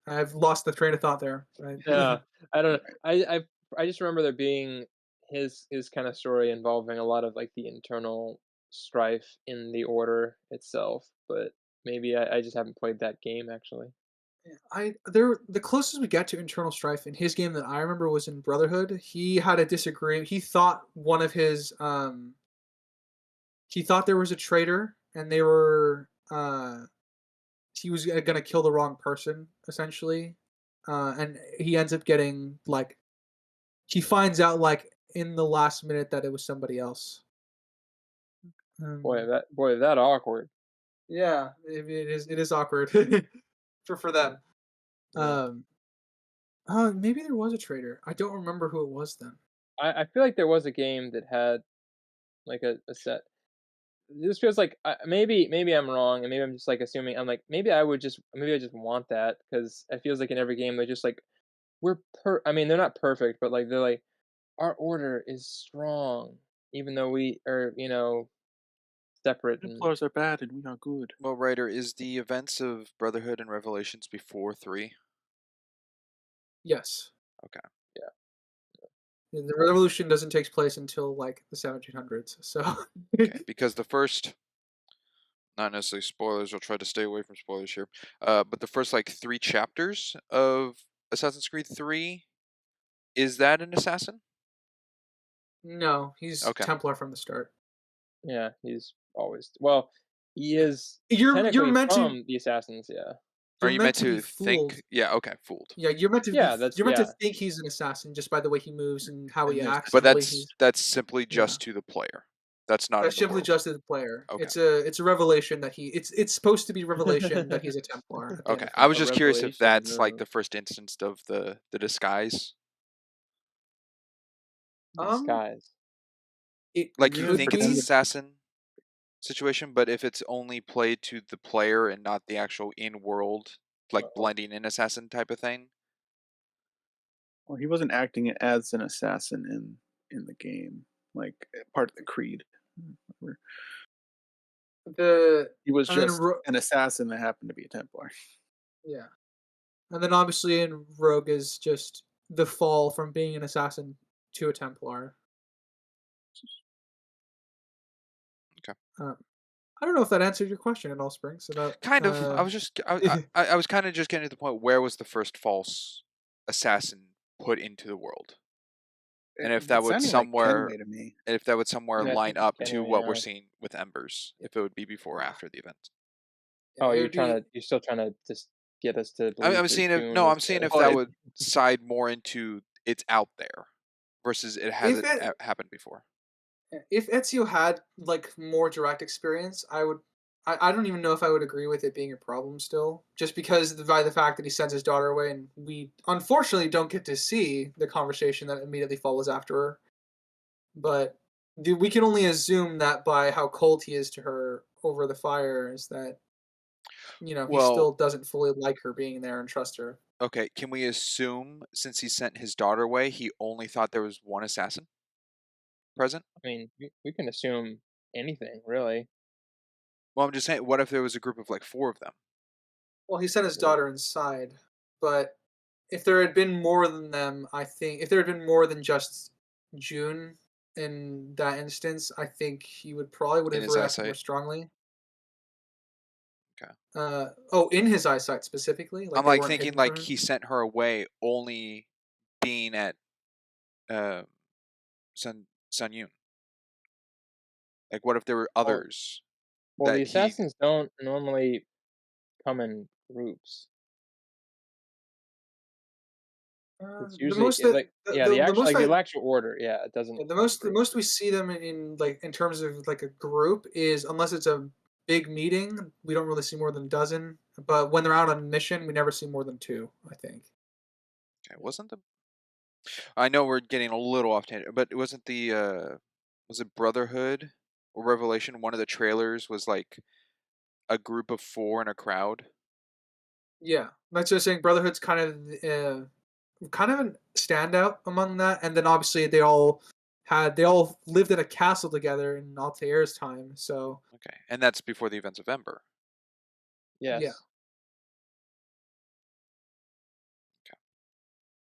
I've lost the train of thought there. Yeah, I don't know. right. I just remember there being his kind of story involving a lot of like the internal strife in the order itself, but maybe I just haven't played that game actually. Yeah, I there the closest we get to internal strife in his game that I remember was in Brotherhood. He had a disagreement. He thought one of his he thought there was a traitor and they were he was gonna kill the wrong person essentially, and he ends up getting like he finds out like in the last minute that it was somebody else. Um, Boy that awkward. yeah, it is awkward for Yeah. them. Yeah. Um, maybe there was a traitor. I don't remember who it was then. I feel like there was a game that had like a set. This feels like maybe I'm wrong, and maybe I'm just like assuming. I'm like maybe I just want that because it feels like in every game they're just like I mean they're not perfect, but like they're like our order is strong, even though we are separate and Templars are bad and we are good. well, writer, is the events of Brotherhood and Revelations before 3? Yes, Okay. yeah. the revolution doesn't take place until like the 1700s. So Okay. Because the first, not necessarily spoilers, I'll try to stay away from spoilers here. But the first like 3 chapters of Assassin's Creed 3, is that an assassin? no, he's Okay. Templar from the start. Yeah, he's always well. He Yeah. is You're technically meant to from the assassins. Yeah, Are you're you meant meant to be to fooled. think? Yeah. Okay. Fooled. Yeah, yeah. That's you're meant to yeah. think he's an assassin just by the way he moves and how he And there's acts But and the way that's he's that's simply yeah. just to the player. That's not in That's the simply world. just the player. Okay. It's a revelation that it's supposed to be revelation that he's a Templar at the end Okay. of I it. was A just curious if revelation. that's like No the first instance of the disguise. Um, disguise. it Like you yeah, could think it's an be. pretended. assassin situation, but if it's only played to the player and not the actual in-world, like Uh, blending in assassin type of thing. Well, he wasn't acting as an assassin in the game, like part of the creed. Whatever. The He was and then just an assassin that happened to be a Templar. yeah, and then obviously in Rogue is just the fall from being an assassin to a Templar. Okay. Um, I don't know if that answered your question at all, Springs. About Kind of. I was just I was kind of just getting to the point, where was the first false assassin put into the world? and if that It's would sounding like somewhere Kenway to me. Yeah, I line think up it's to Kenway, what we're yeah. seeing with Embers, if it would be before or after the event. Oh, It would be you're still trying to just get us to I'm, believe I'm that seeing if June no, is I'm seeing the if Well, that it, would side more into it's out there versus it if hasn't it, happened before. if Ezio had like more direct experience, I would. I don't even know if I would agree with it being a problem still, just because by the fact that he sends his daughter away, and we unfortunately don't get to see the conversation that immediately follows after her. But we can only assume that by how cold he is to her over the fire, is that he Well, still doesn't fully like her being there and trust her. okay, can we assume since he sent his daughter away, he only thought there was one assassin present? I mean, we can assume anything, really. Well, I'm just saying, what if there was a group of like 4 of them? Well, he sent his Well, daughter inside, but if there had been more than them, I think if there had been more than just June in that instance, I think he would In have his reacted more eyesight. strongly. Okay. In his eyesight specifically, like I'm they like weren't thinking hidden from like him. he sent her away only being at uh, Sun Yun. Like, what if there were well, others well, the that he? assassins don't normally come in groups. It's The usually most that like yeah, the the actual most like I the actual order. Yeah, it doesn't yeah, come in the groups. most we see them in like in terms of like a group is unless it's a big meeting, we don't really see more than a dozen. But when they're out on mission, we never see more than two. I think. Okay, wasn't the? I know we're getting a little off tangent, but it wasn't the. Was it Brotherhood or Revelation? One of the trailers was like a group of 4 in a crowd. Yeah, that's just saying. Brotherhood's kind of a standout among that, and then obviously they all lived in a castle together in Altair's time. So Okay, and that's before the events of Ember. yeah, Yes,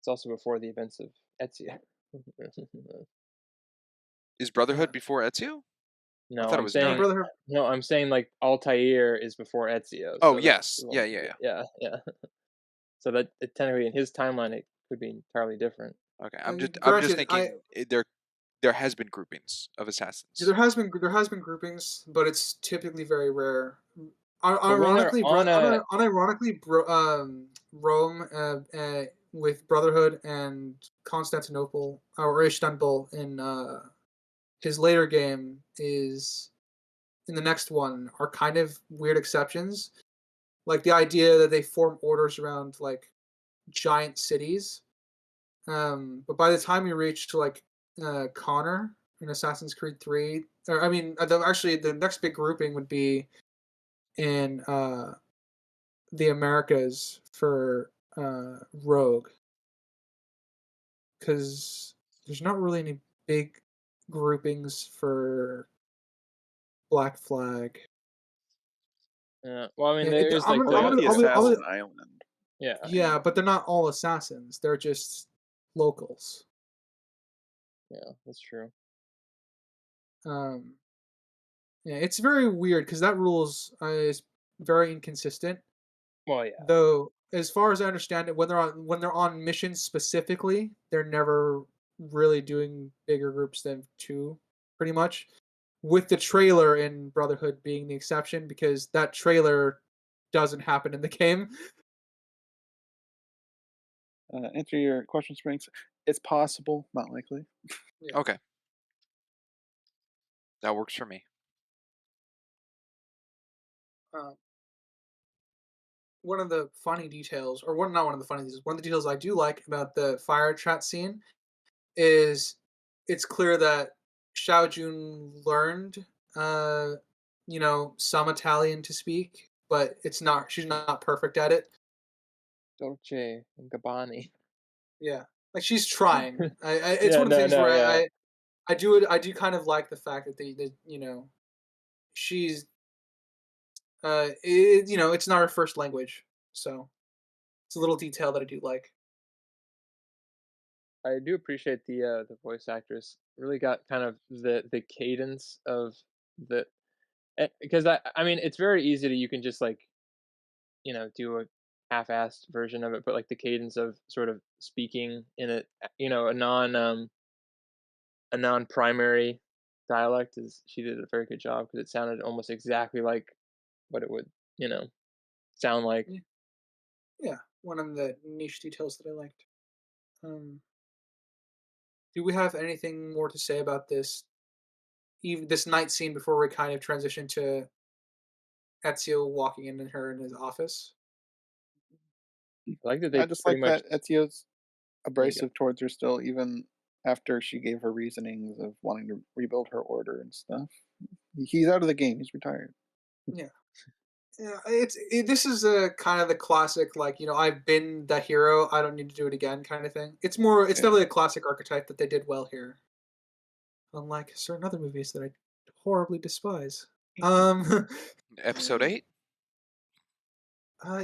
it's also before the events of Ezio. Is uh, Brotherhood before Ezio? I No, thought it I'm was no, not. saying Brotherhood. no, I'm saying like Altair is before Ezio, Oh so that's yes, well, yeah, yeah, yeah. yeah. So that technically in his timeline it could be entirely different. Okay, I'm just Granted, thinking there has been groupings of assassins. there has been groupings, but it's typically very rare. But when they're on a Unironically, Rome with Brotherhood and Constantinople or Istanbul in his later game is in the next one are kind of weird exceptions. Like the idea that they form orders around like giant cities. But by the time you reach to like Connor in Assassin's Creed 3, or I mean, actually the next big grouping would be in the Americas for Rogue, because there's not really any big groupings for Black Flag. well, I mean Yeah, there is like Or about the I'm Assassin gonna, Island. yeah, yeah, but they're not all assassins. They're just locals. yeah, that's true. Um, yeah, it's very weird because that rule is very inconsistent. Well, yeah. Though, as far as I understand it, when they're on missions specifically, they're never really doing bigger groups than two, pretty much. With the trailer in Brotherhood being the exception, because that trailer doesn't happen in the game. Answer your question, Springs. It's possible, not likely. Yeah. Okay, that works for me. Um, one of the funny details, or one not one of the funny details, one of the details I do like about the fire chat scene is it's clear that Xiao Jun learned, uh, some Italian to speak, but she's not perfect at it. Dolce and Gabbani. Yeah, like she's trying. It's Yeah, one of the no, things no, where yeah. I do kind of like the fact that she's it's not her first language, so it's a little detail that I do like. I do appreciate the voice actress. Really got kind of the cadence of the because I mean it's very easy to you can just like do a half-assed version of it, but like the cadence of sort of speaking in a a non a non-primary dialect is she did a very good job because it sounded almost exactly like what it would, sound like. Yeah, yeah, one of the niche details that I liked. Um, do we have anything more to say about this? Even this night scene before we kind of transition to Ezio walking in and her in his office. I like that I they just pretty like much. that Ezio's There you go. abrasive towards her still, even after she gave her reasonings of wanting to rebuild her order and stuff. He's out of the game. He's retired. Yeah. Yeah, this is a kind of the classic, like, I've been the hero, I don't need to do it again kind of thing. It's Yeah. definitely a classic archetype that they did well here, unlike certain other movies that I horribly despise. Um, Episode 8?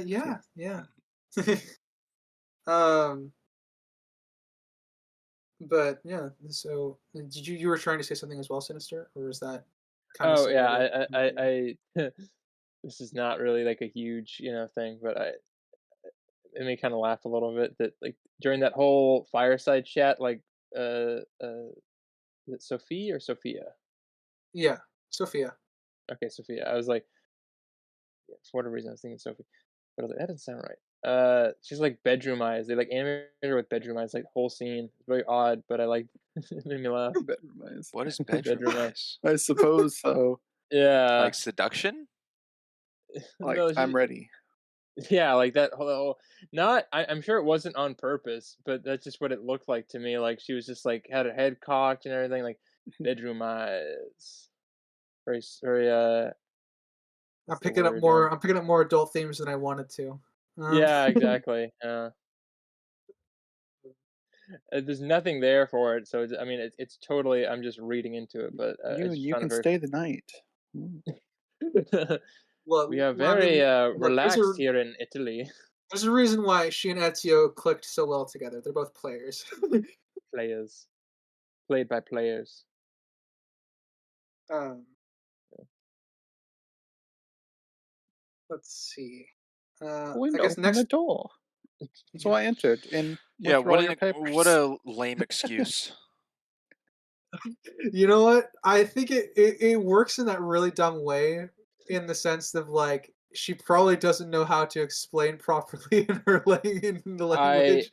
yeah, yeah. um, but yeah. So, did you were trying to say something as well, Sinister, or was that kind of Oh yeah, similar to? I this is not really like a huge thing, but it made me kind of laugh a little bit that like during that whole fireside chat, like is it Sophie or Sophia? Yeah, Sophia. Okay, Sophia. I was like, yeah, for whatever reason, I was thinking Sophie, but I was like, that doesn't sound right. She's like bedroom eyes. They like animated her with bedroom eyes, like whole scene. It's very odd, but I like it made me laugh. Bedroom eyes. What is bedroom Bedroom eyes. eyes? I suppose so. Yeah. Like seduction? Like, No, I'm ready. yeah, like that whole not I'm sure it wasn't on purpose, but that's just what it looked like to me. Like she was just like had her head cocked and everything, like bedroom eyes. Very what's the word? I'm picking up more adult themes than I wanted to. Um, Yeah, exactly. There's nothing there for it, so I mean, it's totally. I'm just reading into it, but I just You found it can very. stay the night. We well, are I very mean, look, relaxed here in Italy. there's a reason why she and Ezio clicked so well together. They're both players. Players played by players. um, let's see. I Window, guess open the next. door. So I entered and Yeah, went through all your what papers. a lame excuse. You know what? I think it works in that really dumb way, in the sense of like she probably doesn't know how to explain properly in in the I language.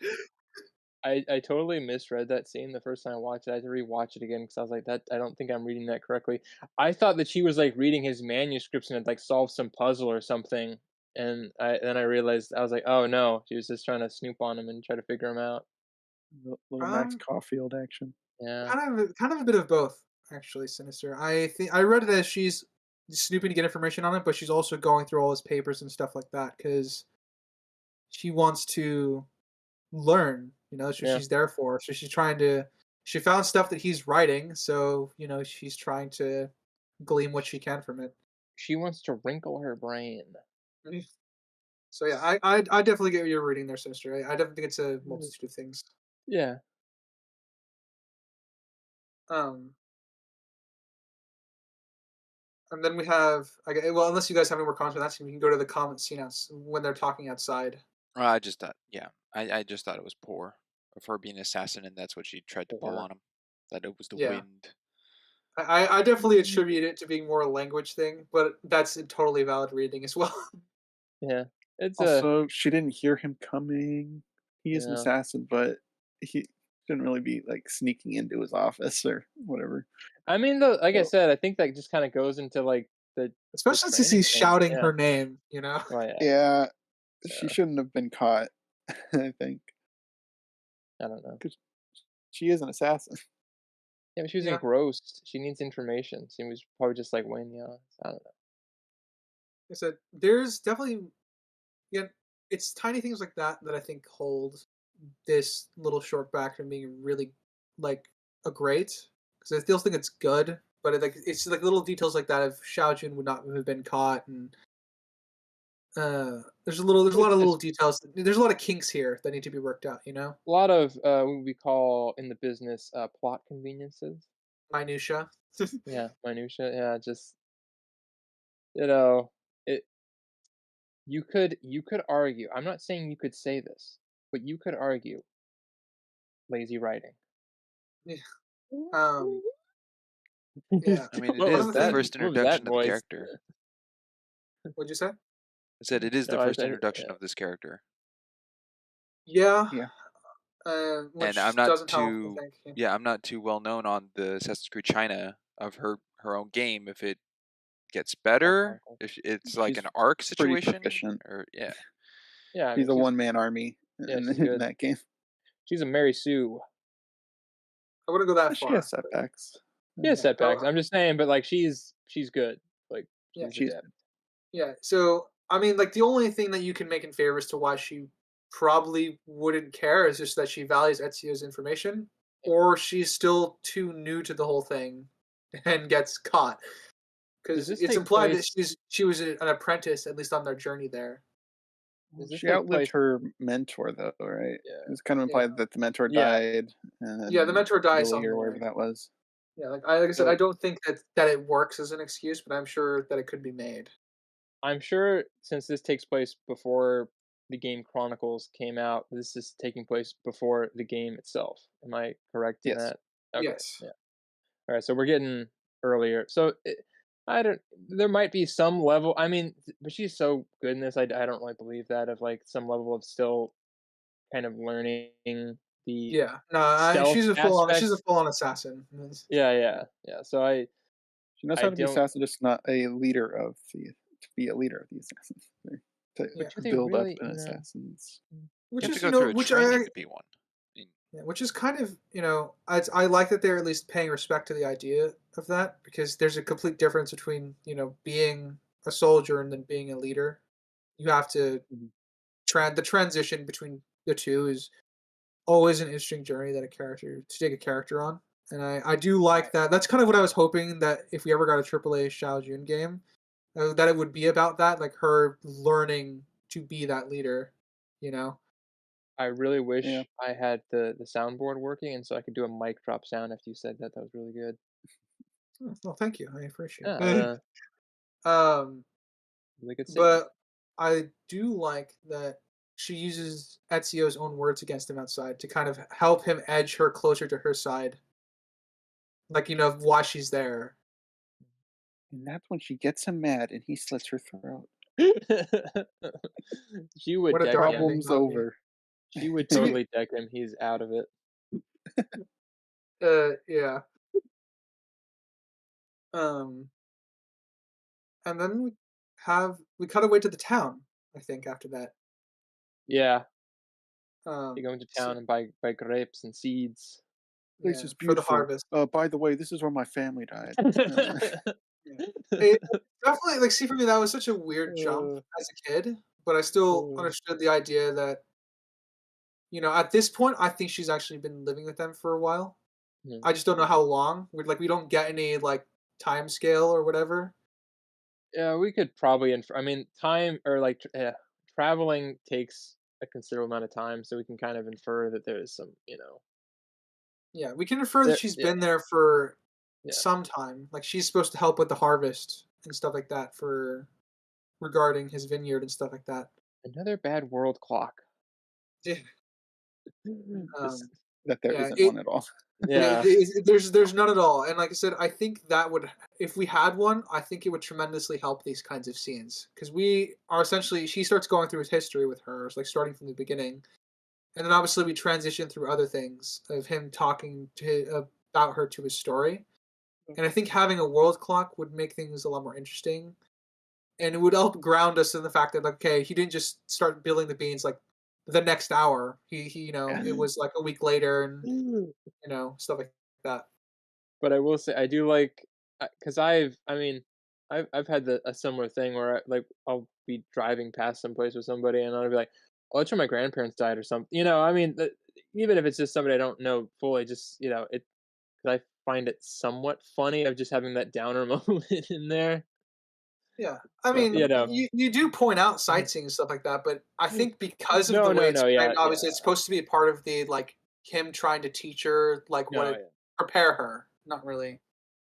I totally misread that scene the first time I watched it. I had to rewatch it again because I was like, that I don't think I'm reading that correctly. I thought that she was like reading his manuscripts and had like solved some puzzle or something. And then I realized I was like, oh no, she was just trying to snoop on him and try to figure him out. Little Max Um, Caulfield action. Yeah. kind of a bit of both, actually. Sinister. I think I read it as she's snooping to get information on it, but she's also going through all his papers and stuff like that because she wants to learn. That's what Yeah. she's there for. So she's trying to. She found stuff that he's writing, so she's trying to glean what she can from it. She wants to wrinkle her brain. Mhm. So yeah, I definitely get what you're reading there, Sinister. I definitely think it's a Mm. multitude of things. Yeah. Um, and then we have, well, unless you guys have any more comments on that scene, we can go to the comment scene when they're talking outside. I just thought, yeah, I just thought it was poor of her being an assassin, and that's what she tried to pull Yeah. on him. That it was the Yeah, wind. I definitely attribute it to being more a language thing, but that's a totally valid reading as well. Yeah. It's a Also, she didn't hear him coming. He is an yeah. assassin, but he shouldn't really be like sneaking into his office or whatever. I mean, though, like I So said, I think that just kind of goes into like the Especially since training he's thing. shouting Yeah. her name. Oh yeah. yeah, she So shouldn't have been caught. I think I don't know. because she is an assassin. Yeah, but she was Yeah, engrossed. She needs information. She was probably just like Wayne. Yeah. I don't know. I said there's definitely, yeah, it's tiny things like that that I think hold this little short back from being really like a great, because I still think it's good, but it's like little details like that of Xiaojun would not have been caught, and there's a lot of little It's details. There's a lot of kinks here that need to be worked out. a lot of what we call in the business plot conveniences. Minutia. Yeah, minutia. Yeah, just you know, it. You could argue. I'm not saying you could say this, but you could argue lazy writing. Yeah. Um, yeah. I mean, it What One is of was the the that? things. first What was that introduction of the voice? character. What'd you say? I said it is No, the first I introduction yeah. of this character, Yeah. Yeah. and I'm Which not doesn't help, I too think. Yeah. yeah, I'm not too well known on the Assassin's Creed China of her own game. If it gets better, Chronicles. if it's like She's an arc pretty situation, proficient. or yeah, Yeah, I She's mean, a one-man army yeah, she's in good. that game. She's a Mary Sue. I wouldn't go that She has far. setbacks. She has Yeah. setbacks. I'm just saying, but like she's good. Like Yeah. she's She's adept. Yeah. So I mean, like the only thing that you can make in favor as to why she probably wouldn't care is just that she values Ezio's information, or she's still too new to the whole thing and gets caught. Does Because this it's take implied that place? she was an apprentice, at least on their journey there. Does this She take outlived place? her mentor, though, right? Yeah. It was kind of Yeah. implied that the mentor Yeah. died, and Yeah, the then mentor dies Billy on or the whatever way. that was. Yeah, like I said, I So don't think that it works as an excuse, but I'm sure that it could be made. I'm sure since this takes place before the game Chronicles came out, this is taking place before the game itself. Am I correct in Yes. that? Okay. Yes. Yeah. All right. So we're getting earlier. So I don't. There might be some level. I mean, but she's so good in this. I don't really believe that of like some level of still kind of learning the Yeah. No, stealth she's a aspects. full on assassin. Yeah. Yeah. Yeah. So She knows I how to be don't. assassin, just not a leader of the to be a leader of the assassins. To Yeah. But do they build up really? an You know. assassins. you Which have to is, go through a which training to be one. I mean, yeah, which is kind of, I like that they're at least paying respect to the idea of that, because there's a complete difference between, being a soldier and then being a leader. You have to Mhm. the transition between the two is always an interesting journey that a character to take a character on. And I do like that. That's kind of what I was hoping, that if we ever got a AAA Xiao Jun game, that it would be about that, like her learning to be that leader, you know? I really Yeah. wish I had the soundboard working, and so I could do a mic drop sound after you said that. That was really good. Oh, well, thank you. I appreciate Yeah, it. um, really good signal. but I do like that she uses Ezio's own words against him outside to kind of help him edge her closer to her side. Like, why she's there. And that's when she gets him mad and he slits her throat. She would What a deck dark him. ending Problem's that would be. over. She would To be totally deck him. He's out of it. yeah. Um, and then we cut away to the town, I think, after that. Yeah, they Um, go into so, town and buy grapes and seeds. Place yeah, is for the beautiful. harvest. By the way, this is where my family died. Yeah. It definitely, like, see, for me, that was such a weird jump Uh, as a kid, but I still uh, understood the idea that, at this point, I think she's actually been living with them for a while. hmm. I just don't know how long. We don't get any, like, time scale or whatever. Yeah, we could probably I mean, time or like traveling takes a considerable amount of time, so we can kind of infer that there's some, Yeah, we can infer that there. she's Yeah, been there for yeah. some time. Like, she's supposed to help with the harvest and stuff like that for regarding his vineyard and stuff like that. Another bad world clock. Yeah. Just Um, that there yeah, isn't one at all. yeah. there's none at all. And like I said, I think that would, if we had one, I think it would tremendously help these kinds of scenes, because we are essentially, she starts going through his history with her, like starting from the beginning, and then obviously we transition through other things of him talking about her to his story. And I think having a world clock would make things a lot more interesting, and it would help ground us in the fact that, like, okay, he didn't just start billing the beans like the next hour. He it was like a week later, and stuff like that. But I will say I do like, because I mean, I've had a similar thing where like I'll be driving past some place with somebody and I'll be like, "Oh, that's where my grandparents died," or something. I mean, even if it's just somebody I don't know fully, just it, because I find it somewhat funny of just having that downer moment in there. Yeah, I But mean, you do point out sightseeing and stuff like that, but I think because of the no, way no, it's no, yeah, framed, yeah, obviously it's supposed to be a part of the, like, him trying to teach her, like, what no, it yeah, prepare her, not really.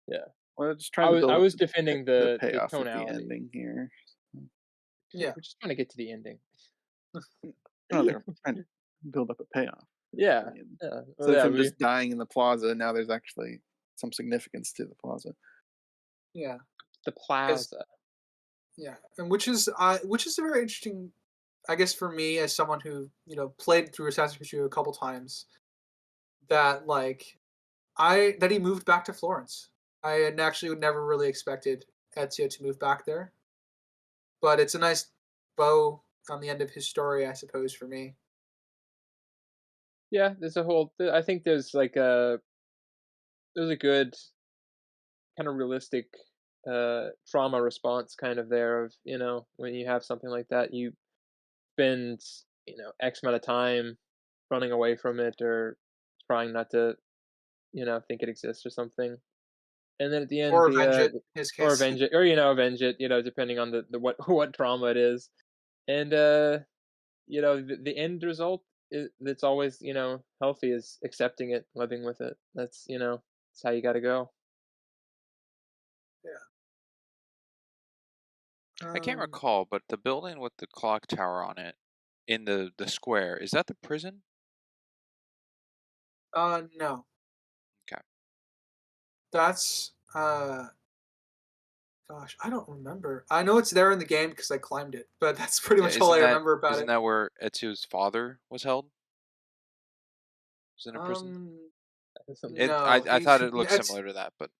yeah. We're just trying to I build up was defending the the payoff of the tonality. ending here. Yeah, We're just trying to get to the ending. No, they're trying to build up a payoff. Yeah. And Yeah. so Well, yeah. from just dying in the plaza, now there's actually some significance to the plaza. Yeah, The 'cause plaza. yeah, and which is a very interesting, I guess, for me as someone who played through Assassin's Creed 2 a couple times. That that he moved back to Florence. I had actually never really expected Ezio to move back there, but it's a nice bow on the end of his story, I suppose, for me. Yeah. There's a whole. I think there's a good kind of realistic trauma response kind of there of when you have something like that you spend x amount of time running away from it or trying not to think it exists or something, and then at the end Or avenge it, in his or case. avenge it, or avenge it, depending on the what what trauma it is. And the end result that's always healthy is accepting it, living with it. That's how you got to go. Yeah. I can't Um. recall, but the building with the clock tower on it in the square, is that the prison? No. Okay. That's Gosh, I don't remember. I know it's there in the game because I climbed it, but that's pretty Yeah, much all I remember about isn't it. that where Ezio's father was held? Was in a prison? Um. I No, I thought it looked It's similar to that, but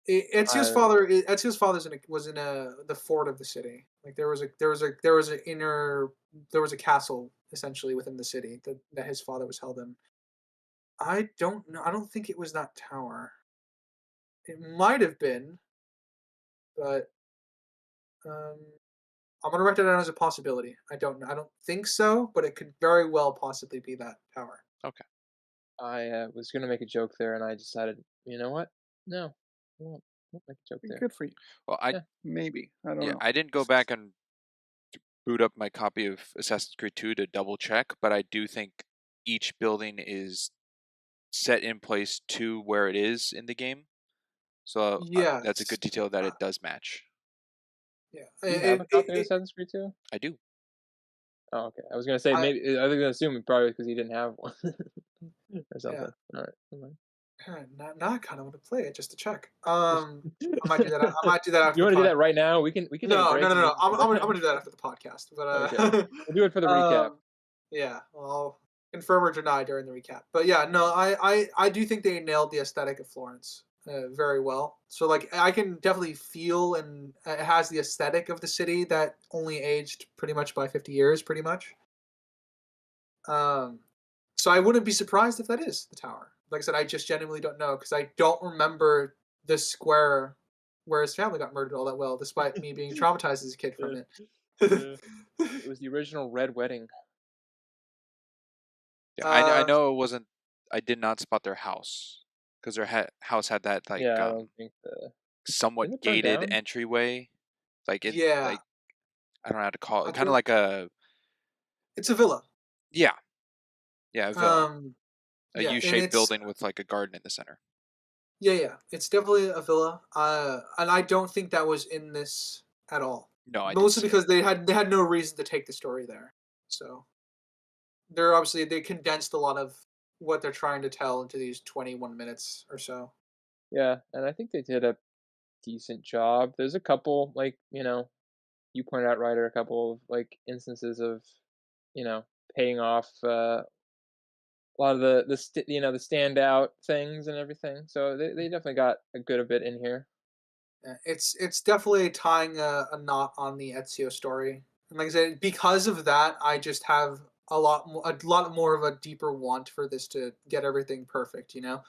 Ezio's I father. Ezio's father's was in the fort of the city. Like there was a castle essentially within the city that his father was held in. I don't know. I don't think it was that tower. It might have been, but um, I'm gonna write that down as a possibility. I don't know. I don't think so, but it could very well possibly be that tower. okay. was gonna make a joke there, and I decided, you know what? No, I won't make a joke there. Good for you. Well, I Yeah. Maybe. I don't yeah, know. I didn't go back and boot up my copy of Assassin's Creed 2 to double check, but I do think each building is set in place to where it is in the game. So that's a Yes. good detail that Uh, it does match. yeah. You have a copy of Assassin's Creed 2? I do. Oh, okay. I was gonna say I maybe I was gonna assume it probably because you didn't have one or yeah. something. All right. Never mind. Now I kind of want to play it just to check. I might do that. I might do that after You the want to do podcast. that right now? We can take a No, no, break no, and you no. can I'm, do I'm, gonna, I'm that. gonna do that after the podcast. But Okay. We'll do it for the recap. yeah, I'll confirm or deny during the recap. But yeah, no, I do think they nailed the aesthetic of Florence very well. So like, I can definitely feel, and it has the aesthetic of the city that only aged pretty much by 50 years, pretty much. Um, so I wouldn't be surprised if that is the tower. Like I said, I just genuinely don't know because I don't remember the square where his family got murdered all that well, despite me being traumatized as a kid from Yeah, it. yeah. It was the original Red Wedding. Yeah, I uh, know it wasn't. I did not spot their house because their house had that Yeah, I don't think didn't somewhat it burn gated down? entryway. yeah, Like I don't know how to call I it. Kind of think like a it's a villa. yeah, yeah, a villa, Um, a yeah, and U-shaped building with like a garden in the center. yeah, it's definitely a villa. And I don't think that was in this at all. No, I didn't Mostly see it. because they had no reason to take the story there. So they condensed a lot of what they're trying to tell into these 21 minutes or so. Yeah, and I think they did a decent job. There's a couple, you pointed out, Ryder, a couple of instances of, paying off a lot of the standout things and everything. So they definitely got a good bit in here. Yeah, it's definitely tying a knot on the Ezio story, and like I said, because of that, I just have a lot more of a deeper want for this to get everything perfect. You know?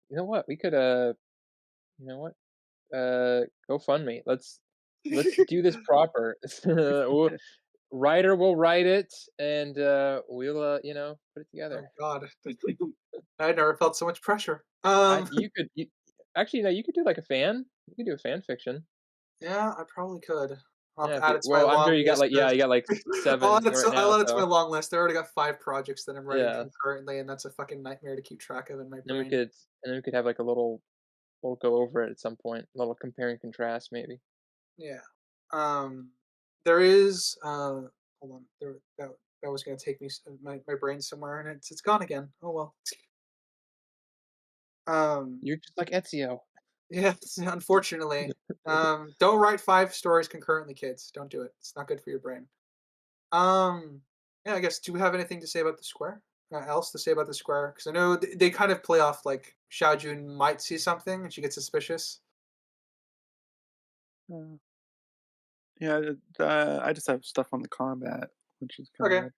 You know what? We could you know what? GoFundMe. Let's do this proper. Writer will write it, and we'll put it together. Oh God, I never felt so much pressure. Actually, no, you could do like a fan. You could do a fan fiction. Yeah, I probably could. I'll have Yeah. to add it to my Well, I'm sure long you got list. you got like seven right I'll now. add it to my So long list. I already got 5 projects that I'm writing yeah, concurrently, and that's a fucking nightmare to keep track of in my then we brain. could have like a little. We'll go over it at some point. A little compare and contrast, maybe. Yeah. There is hold on. that was gonna take me my brain somewhere, and it's gone again. Oh well. You're just like Ezio. Yeah, unfortunately. Don't write 5 stories concurrently, kids. Don't do it. It's not good for your brain. Um, yeah, I guess. Do we have anything to say about the square? Else to say about the square? Because I know they kind of play off like Xiao Jun might see something and she gets suspicious. Uh, yeah, I just have stuff on the combat, which is kind Okay. of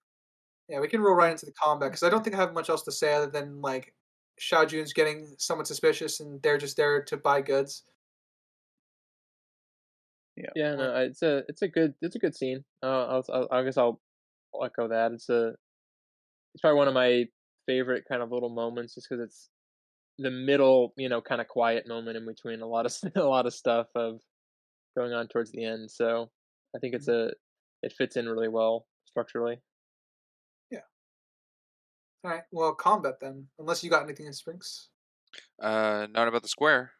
Yeah, we can roll right into the combat because I don't think I have much else to say other than like Xiao Jun's getting somewhat suspicious and they're just there to buy goods. yeah. Yeah, no, it's a good scene. I guess I'll echo that. It's probably one of my favorite kind of little moments, just because it's the middle, kind of quiet moment in between a lot of a lot of stuff of going on towards the end. So I think Mhm. it fits in really well structurally. Yeah. All right. Well, combat then. Unless you got anything in Sprinks. Not about the square.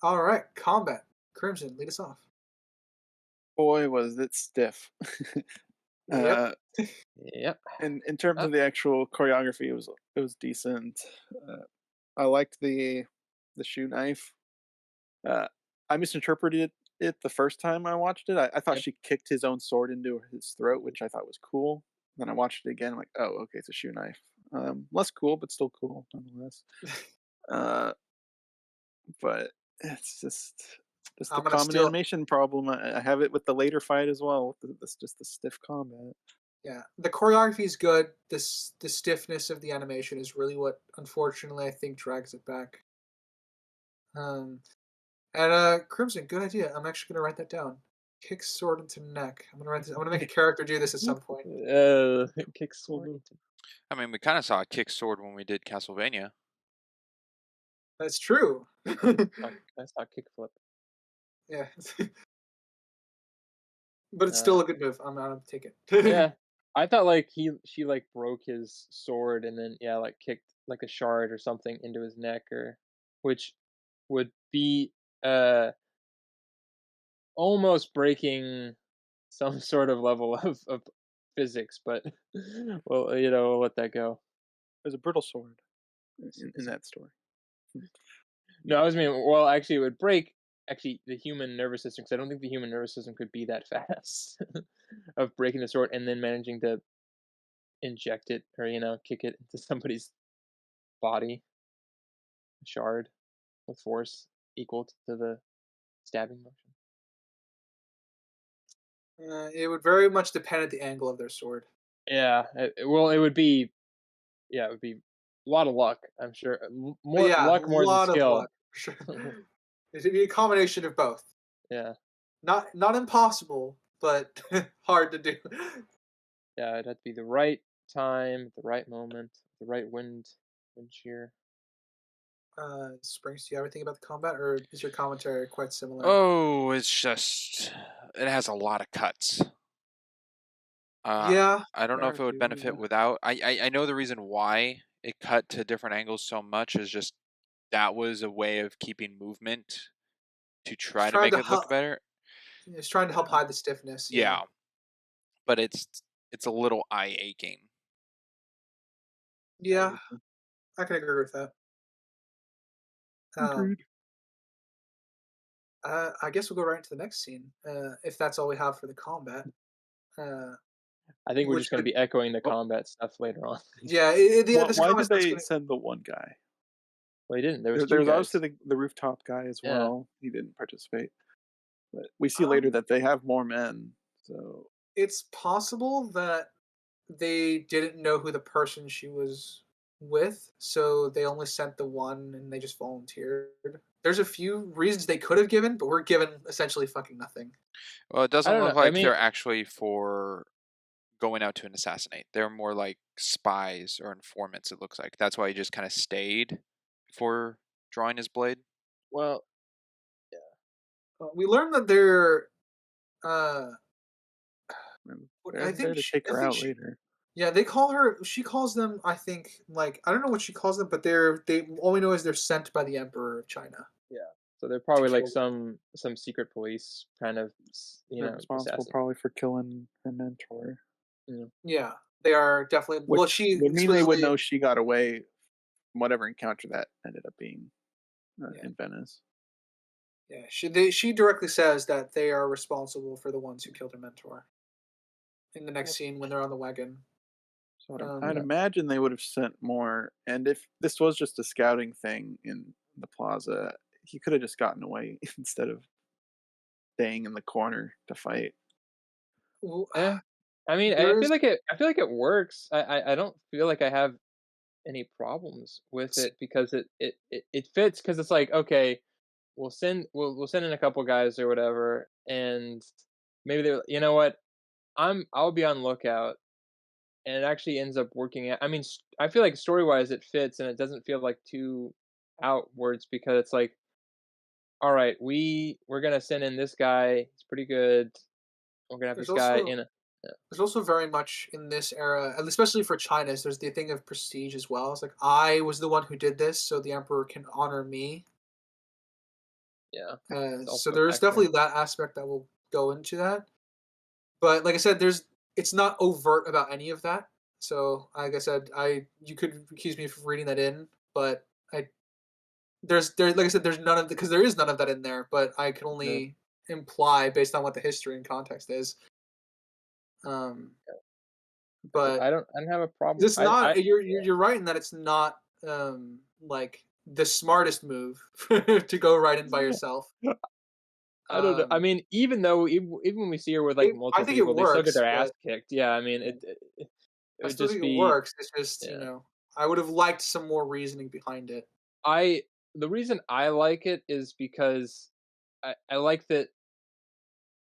All right, combat. Crimson, lead us off. Boy, was it stiff. Yep. Yep. In terms Uh, of the actual choreography, it was decent. I liked the shoe knife. Uh, I misinterpreted it the first time I watched it. I thought yep. she kicked his own sword into his throat, which I thought was cool. Then I watched it again, I'm like, oh, okay, it's a shoe knife. Less cool, but still cool nonetheless. Uh, but it's just the I'm gonna common steal. animation problem. I have it with the later fight as well. This just the stiff combat. Yeah, the choreography is good. The stiffness of the animation is really what, unfortunately, I think drags it back. Um, and Crimson, good idea. I'm actually gonna write that down. Kick sword into neck. I'm gonna write this. I'm gonna make a character do this at some point. Kick sword. I mean, we kind of saw a kick sword when we did Castlevania. That's true. I saw kickflip. Yeah, but it's still Uh, a good move. I'm gonna take it. yeah, I thought like she like broke his sword and then like kicked like a shard or something into his neck, or which would be uh almost breaking some sort of level of physics, but well, we'll let that go. There's a brittle sword in that story. No, I was mean, well, actually, it would break actually the human nervous system, because I don't think the human nervous system could be that fast of breaking the sword and then managing to inject it or kick it into somebody's body, shard with force equal to the stabbing motion. It would very much depend on the angle of their sword. Yeah, well, it would be it would be a lot of luck, I'm sure. More Yeah, a luck more than lot of skill. luck for sure. It'd be a combination of both. Yeah, Not impossible, but hard to do. yeah, it'd have to be the right time, the right moment, the right wind shear. Springs, do you have anything about the combat, or is your commentary quite similar? Oh, it's just it has a lot of cuts. Yeah, I don't know there if it would do. benefit without. I know the reason why it cut to different angles so much is just that was a way of keeping movement to It's try to trying make to it look help. better. It's trying to help Yeah, hide the stiffness. Yeah. Yeah, but it's a little eye aching. I Yeah, would say. I can agree with that. Um, Agreed. I guess we'll go right into the next scene, if that's all we have for the combat. Uh, I think we're which just going to could, be echoing the Well, combat stuff later on. yeah, this why combat did stuff's they gonna. send the one guy? Well, he didn't. There was two There's guys. obviously the rooftop guy as Yeah. well. He didn't participate, but we see later Um, that they have more men. So it's possible that they didn't know who the person she was with, so they only sent the one and they just volunteered. There's a few reasons they could have given, but we're given essentially fucking nothing. Well, it I doesn't don't know. look I like mean, they're actually for going out to assassinate. They're more like spies or informants. It looks like that's why he just kind of stayed before drawing his blade. well, We learned that they're. Uh, and I they're there think. to take I her think out she. later. Yeah, they call her. She calls them. I think like I don't know what she calls them, but they all we know is they're sent by the Emperor of China yeah. So they're to probably like kill them. some secret police kind of They're responsible assassin. probably for killing her mentor. You know. Yeah, They are definitely well. Which She would mean they would explicitly, know she got away from whatever encounter that ended up being yeah, in Venice. yeah. She directly says that they are responsible for the ones who killed her mentor in the next Well, scene when they're on the wagon. So I'd Um, yeah. imagine they would have sent more. And if this was just a scouting thing in the plaza, he could have just gotten away instead of staying in the corner to fight. well, Eh, I mean, there's I feel like it works. I don't feel like I have any problems with see, it because it fits because it's like, okay, we'll send in a couple guys or whatever, and maybe they're, you know what, I'll be on lookout, and it actually ends up working out. I mean, I feel like story wise it fits, and it doesn't feel like too outwards because it's like, all right, we're gonna send in this guy. He's pretty good. We're gonna have there's this guy also in a there's also very much in this era, and especially for China, is there's the thing of prestige as well. It's like I was the one who did this, so the emperor can honor me. yeah. It's So also a there is factor. definitely that aspect that will go into that. But like I said, it's not overt about any of that. So like I said, I you could accuse me of reading that in, but I there like I said, there's none of because there is none of that in there. But I can Yeah. only imply based on what the history and context is. Um, but I don't have a problem. it's not I you're right in that it's not like the smartest move to go right in by yourself. I don't know. I Um, mean, even though even when we see her with like I multiple think it people, they still get works, their ass but kicked. Yeah, I mean, it I would still just think it be works. It's just, yeah. I would have liked some more reasoning behind it. I The reason I like it is because I like that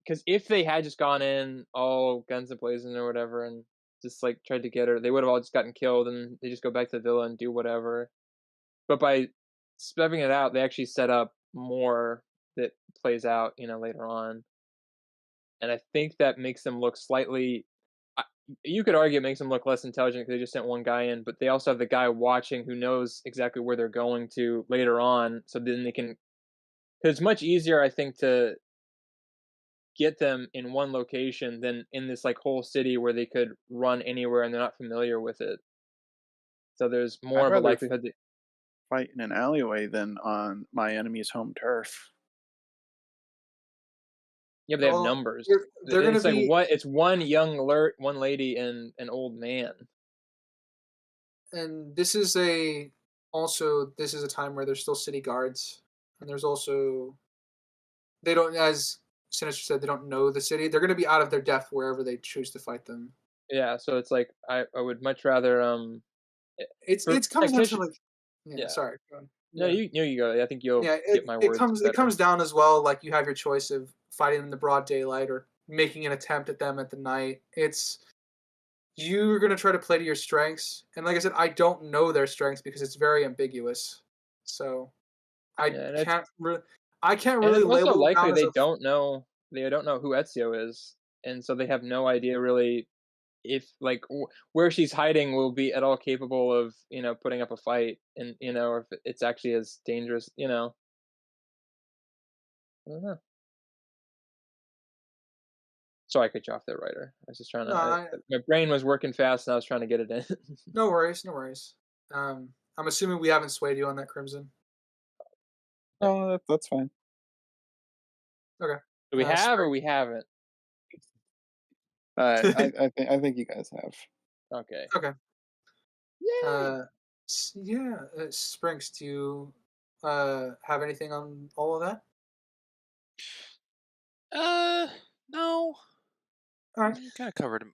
because if they had just gone in all guns a blazing or whatever and just like tried to get her, they would have all just gotten killed and they just go back to the villa and do whatever. But by stepping it out, they actually set up more that plays out, later on. And I think that makes them look slightly. I- You could argue it makes them look less intelligent because they just sent one guy in, but they also have the guy watching who knows exactly where they're going to later on, so then they can. Because it's much easier, I think, to get them in one location than in this like whole city where they could run anywhere and they're not familiar with it. So there's more I'd of a rather likelihood that fight in an alleyway than on my enemy's home turf. yeah, but they have Well, numbers. they're going to It's like be, what it's one young alert, one lady, and an old man. and this is a time where there's still city guards, and there's also, they don't, as Sinister said, they don't know the city. They're going to be out of their depth wherever they choose to fight them. Yeah, so it's like I would much rather eh, for It comes down to tactician. like, yeah, Yeah, sorry. Go on. no, Yeah. you go. I think you'll Yeah, get my it words comes better. down as well. Like you have your choice of fighting in the broad daylight or making an attempt at them at the night. It's you're gonna try to play to your strengths, and like I said, I don't know their strengths because it's very ambiguous. So I Yeah, can't and really it's also label them likely down as a they don't know who Ezio is, and so they have no idea really if like where she's hiding will be at all capable of putting up a fight, and or if it's actually as dangerous. I don't know. Sorry, I cut you off there, writer. I was just trying to. no, My brain was working fast, and I was trying to get it in. no worries, no worries. I'm assuming we haven't swayed you on that Crimson. Yeah. Oh, that's fine. Okay. Do we have or Spring. we haven't? I think you guys have. Okay. Okay. Yay! Uh, yeah, Sprinks, do you have anything on all of that? No, All right. you kind of covered him.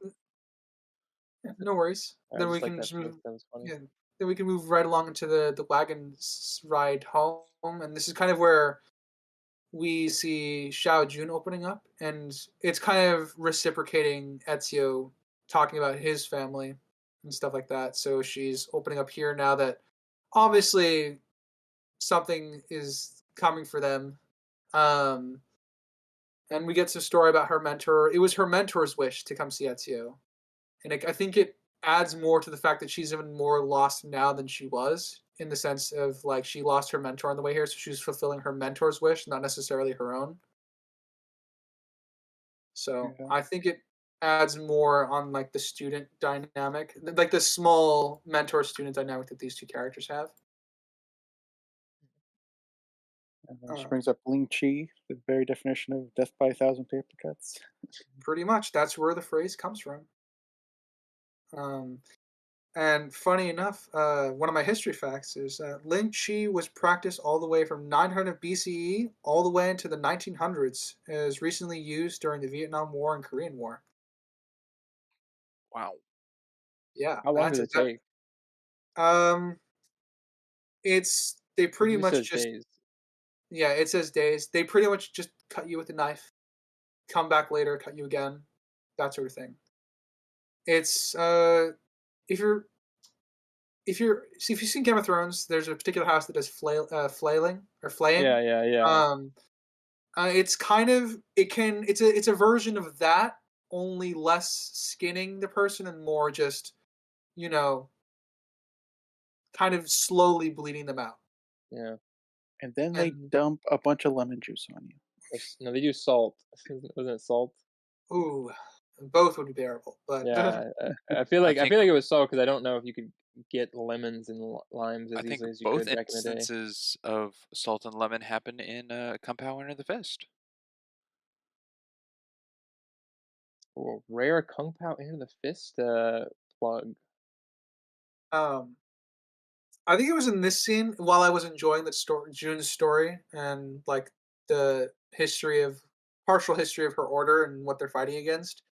Yeah, no worries. I Then we just like can that just joke. move. That was funny. Yeah, then we can move right along into the wagon ride home, and this is kind of where we see Xiao Jun opening up, and it's kind of reciprocating Ezio talking about his family and stuff like that. So she's opening up here now that obviously something is coming for them. Um, and we get some story about her mentor. It was her mentor's wish to come see Ezio, and I think it adds more to the fact that she's even more lost now than she was, in the sense of like she lost her mentor on the way here, so she's fulfilling her mentor's wish, not necessarily her own. So Okay. I think adds more on like the student dynamic, like the small mentor student dynamic that these two characters have. She Uh, brings up Ling Chi, the very definition of death by a thousand paper cuts. Pretty much, that's where the phrase comes from. Um, and funny enough, one of my history facts is that Ling Chi was practiced all the way from 900 BCE all the way into the 1900s. It was recently used during the Vietnam War and Korean War. Wow. Yeah, How long that's does it. it take? Um, it's they It pretty just much says just days. yeah, it says days. They pretty much just cut you with a knife, come back later, cut you again, that sort of thing. It's if you're see if you've seen Game of Thrones, there's a particular house that does flailing or flaying. Yeah, yeah, yeah. Um, it's kind of it's a version of that, only less skinning the person and more just you know kind of slowly bleeding them out. Yeah. And then they And dump a bunch of lemon juice on you. No, they use salt. Wasn't it salt? ooh, both would be bearable, but Yeah, I I think feel like it was salt because I don't know if you could get lemons and limes I as think easily as you both could back in the day. instances of salt and lemon happen in Compound Winter the Fist. Oh, rare Kung Pao into the fist plug. um, I think it was in this scene while I was enjoying the story, June's story, and like the history of partial history of her order and what they're fighting against.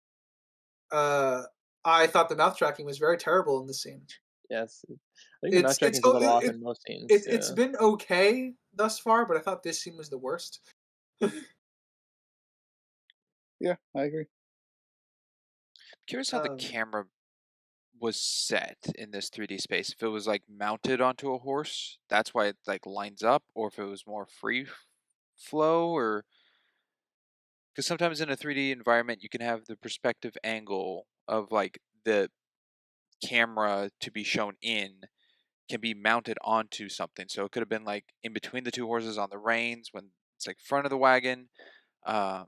Uh, I thought the mouth tracking was very terrible in this scene. Yes, I think the mouth It's tracking is a little off it, in most scenes. it's Yeah. been okay thus far, but I thought this scene was the worst. Yeah, I agree. Curious how the Um, camera was set in this 3D space. If it was like mounted onto a horse, that's why it like lines up, or if it was more free flow, or because sometimes in a 3D environment you can have the perspective angle of like the camera to be shown in can be mounted onto something. So it could have been like in between the two horses on the reins when it's like front of the wagon. Um,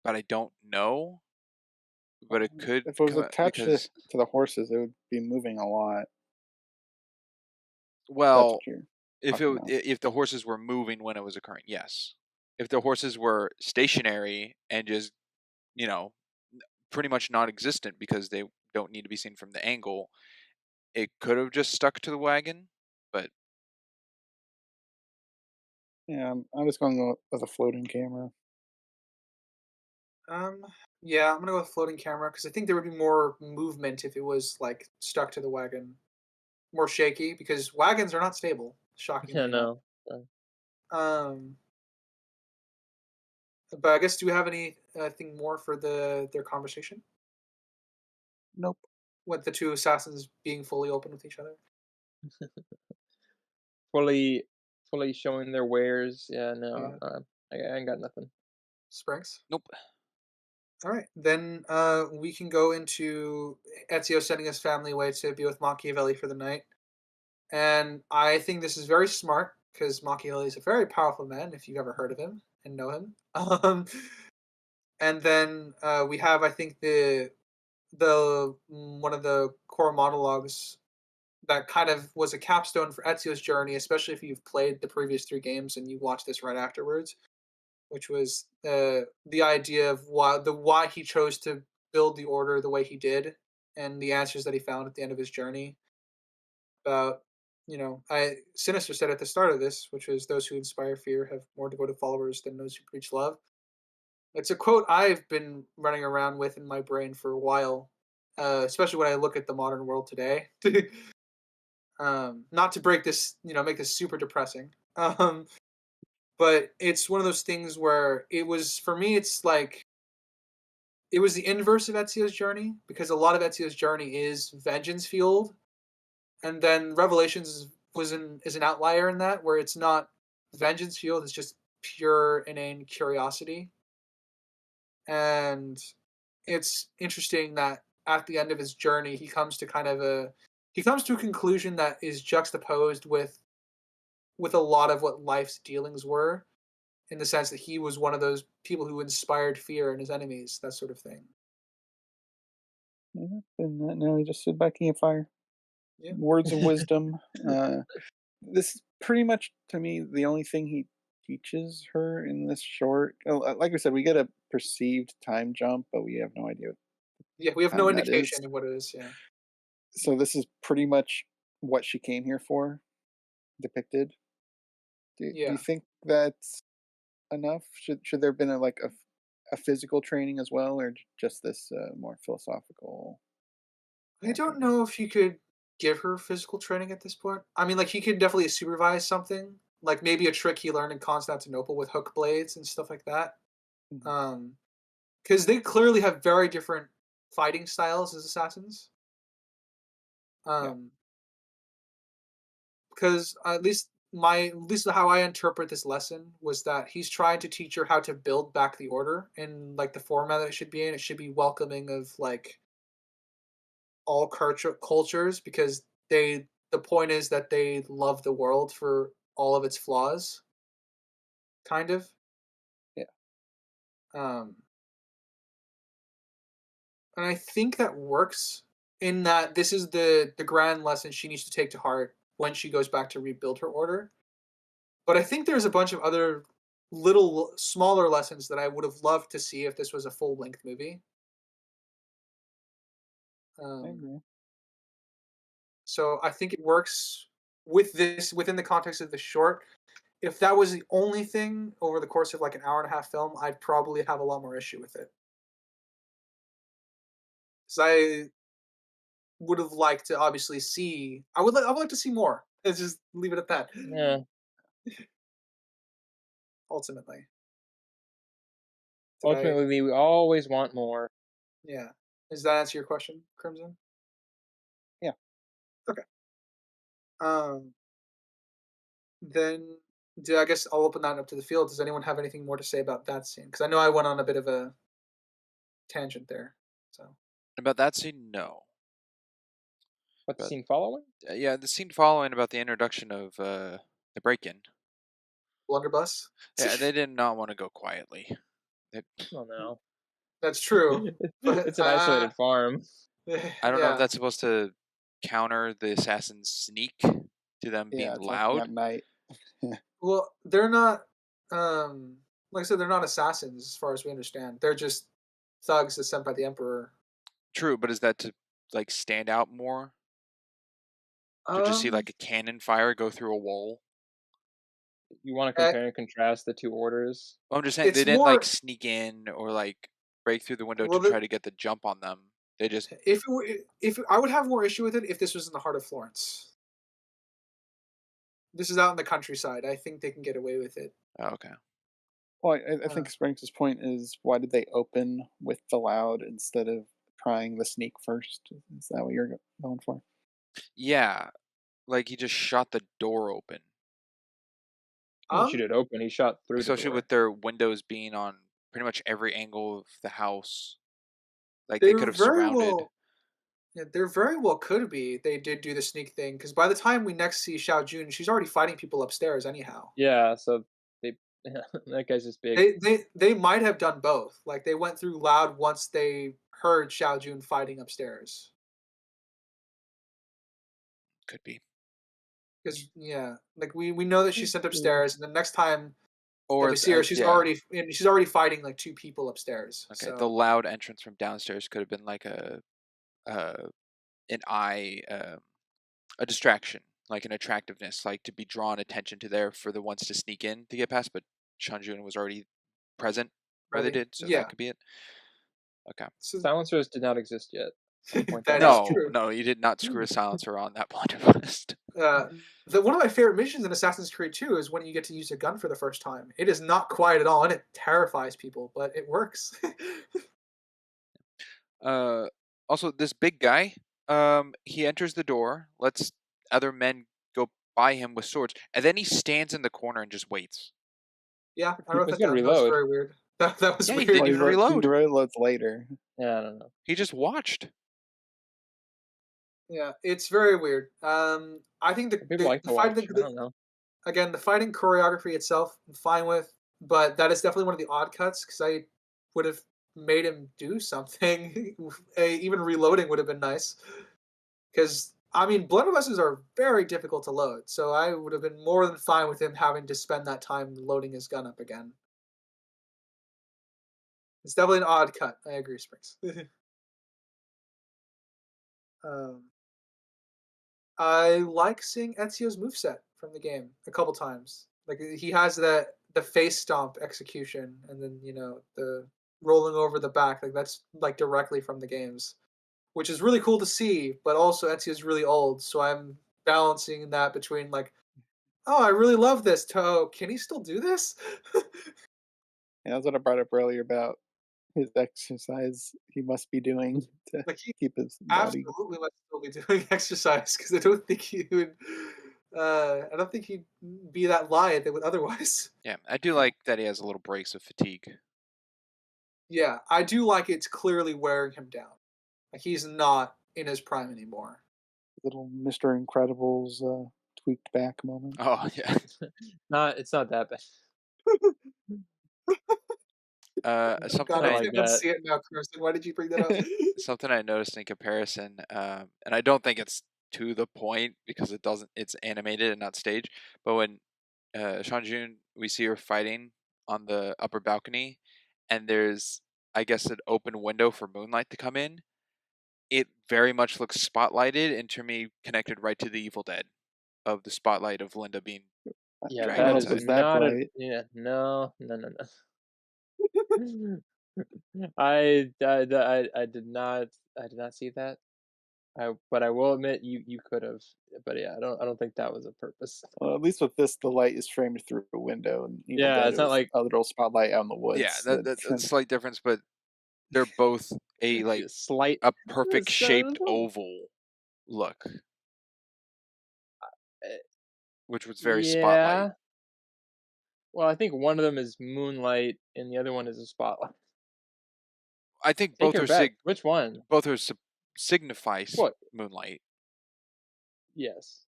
but I don't know. But it could If it was come attached because to the horses, it would be moving a lot. That's well, what you're if talking about. if the horses were moving when it was occurring, yes. If the horses were stationary and just you know pretty much non-existent because they don't need to be seen from the angle, it could have just stuck to the wagon. But Yeah, I'm just going with a floating camera. um, yeah, I'm gonna go with floating camera because I think there would be more movement if it was like stuck to the wagon, more shaky because wagons are not stable. Yeah, Shockingly enough. no. Um, but I guess do we have any thing more for their conversation Nope. with the two assassins being fully open with each other? fully fully showing their wares. Yeah, no. Uh, I ain't got nothing. Sprinks. nope. All right, then we can go into Ezio sending his family away to be with Machiavelli for the night, and I think this is very smart because Machiavelli is a very powerful man. If you've ever heard of him and know him, and then we have I think the one of the core monologues that kind of was a capstone for Ezio's journey, especially if you've played the previous three games and you watch this right afterwards, which was the idea of why he chose to build the order the way he did, and the answers that he found at the end of his journey. About I Sinister said at the start of this, which was those who inspire fear have more devoted followers than those who preach love. It's a quote I've been running around with in my brain for a while, especially when I look at the modern world today. Not to break this, make this super depressing. But it's one of those things where it was for me. It's like it was the inverse of Ezio's journey because a lot of Ezio's journey is vengeance fueled, and then Revelations is an outlier in that where it's not vengeance fueled. It's just pure inane curiosity, and it's interesting that at the end of his journey he comes to a conclusion that is juxtaposed with a lot of what life's dealings were, in the sense that he was one of those people who inspired fear in his enemies, that sort of thing. Yeah, and now he just stood by campfire. Yeah. Words of wisdom. Uh, this is pretty much to me the only thing he teaches her in this short. Like I said, we get a perceived time jump, but we have no idea what Yeah, we have no time that is. indication of what it is. Yeah. So this is pretty much what she came here for, depicted. Do you Yeah. think that's enough? Should there have been a physical training as well, or just this more philosophical I don't training? know if you could give her physical training at this point. I mean, like he could definitely supervise something, like maybe a trick he learned in Constantinople with hook blades and stuff like that. Mhm. Um, because they clearly have very different fighting styles as assassins. Yeah, Um, because at least how I interpret this lesson was that he's trying to teach her how to build back the order in like the format that it should be in. It should be welcoming of like all cultures because the point is that they love the world for all of its flaws, kind of. yeah, Um, and I think that works in that this is the grand lesson she needs to take to heart when she goes back to rebuild her order. But I think there's a bunch of other little smaller lessons that I would have loved to see if this was a full length movie. I Um, agree. so I think it works with this within the context of the short. If that was the only thing over the course of like an hour and a half film, I'd probably have a lot more issue with it. Because I would have liked to obviously see. I would like to see more. Let's just leave it at that. Yeah. Ultimately, did I? Ultimately, we always want more. Yeah. Does that answer your question, Crimson? Yeah. Okay. Um. Then, I guess I'll open that up to the field. Does anyone have anything more to say about that scene? Because I know I went on a bit of a tangent there. So, About that scene, no. What the But scene following? yeah, the scene following about the introduction of the break-in. blunderbuss. Yeah, they did not want to go quietly. They, Oh no. That's true, but It's an isolated farm. I don't know if yeah, that's supposed to counter the assassin's sneak to them being Yeah, attacking loud. at night. well, they're not. Like I said, they're not assassins as far as we understand. They're just thugs that's sent by the emperor. True, but is that to like stand out more? To just see Um, like a cannon fire go through a wall? You want to eh, compare and contrast the two orders? Well, I'm just saying they it's didn't like more. sneak in or like break through the window to Well, try to get the jump on them. They just if I would have more issue with it if this was in the heart of Florence. This is out in the countryside. I think they can get away with it. oh, okay. Well, I Uh, think Sprinks' point is why did they open with the loud instead of trying the sneak first? Is that what you're going for? Yeah, like he just shot the door open, He didn't shoot it open. He shot through the especially door. with their windows being on pretty much every angle of the house. Like they they could were have very surrounded. well. Yeah, there very well could be. They did do the sneak thing because by the time we next see Xiao Jun, she's already fighting people upstairs anyhow. Yeah, so they that guy's just big. They might have done both. Like they went through loud once they heard Xiao Jun fighting upstairs. Could be. Because yeah, like we know that she's sent upstairs, and the next time that Or we see her, yeah. she's already fighting like two people upstairs. Okay, the So loud entrance from downstairs could have been like uh an eye a distraction, like an attractiveness, like to be drawn attention to there for the ones to sneak in to get past, but Chunjun was already present where they ready, did, so that yeah. could be it. Okay. So Silencers did not exist yet. I'll point that that is out. No, true. no, you did not screw a silencer on that blunderbuss. Uh, one of my favorite missions in Assassin's Creed 2 is when you get to use a gun for the first time. It is not quiet at all, and it terrifies people, but it works. Uh, also, this big guy, he enters the door, lets other men go by him with swords, and then he stands in the corner and just waits. Yeah, I wrote He's that gonna down. That was reload. very weird. That was Yeah, he weird. didn't Well, even he reload. reloads later. Yeah, I don't know. He just watched. Yeah, it's very weird. I think People like the to watch. fighting I don't know. again the fighting choreography itself I'm fine with, but that is definitely one of the odd cuts because I would have made him do something. Even reloading would have been nice. Because, I mean, blunderbusses are very difficult to load, so I would have been more than fine with him having to spend that time loading his gun up again. It's definitely an odd cut. I agree, Springs. um, I like seeing Ezio's moveset from the game a couple times. Like he has the face stomp execution, and then the rolling over the back. Like that's like directly from the games, which is really cool to see. But also Ezio's really old, so I'm balancing that between like, oh, I really love this. Oh, can he still do this? And that's what I brought up earlier about his exercise he must be doing to Like he keep his body. absolutely must still be doing exercise because I don't think he would. I don't think he'd be that lithe that would otherwise. Yeah, I do like that he has a little breaks of fatigue. Yeah, I do like it's clearly wearing him down. Like he's not in his prime anymore. Little Mr. Incredible's tweaked back moment. Oh yeah. It's not that bad. Something God, I I I like can't that. see it now, Kirsten. Why did you bring that up? something I noticed in comparison, and I don't think it's to the point because it's animated and not staged. But when Shanjun, we see her fighting on the upper balcony, and there's, I guess, an open window for moonlight to come in. It very much looks spotlighted, and to me, connected right to the Evil Dead of the spotlight of Linda being Yeah, dragged I don't that know is if it outside. was that not a bright. yeah. No, no, no, no. I did not see that. But I will admit you could have. But yeah, I don't think that was a purpose. Well, at least with this, the light is framed through a window, and Evil Yeah, Dead, it's it not was like a little spotlight out in the Yeah, woods. that's a slight difference, but they're both a slight. a perfect shaped Uh, oval look, which was very spotlight. yeah. Well, I think one of them is moonlight and the other one is a spotlight. I think Take both your are bet. Which one? signify What? moonlight. Yes.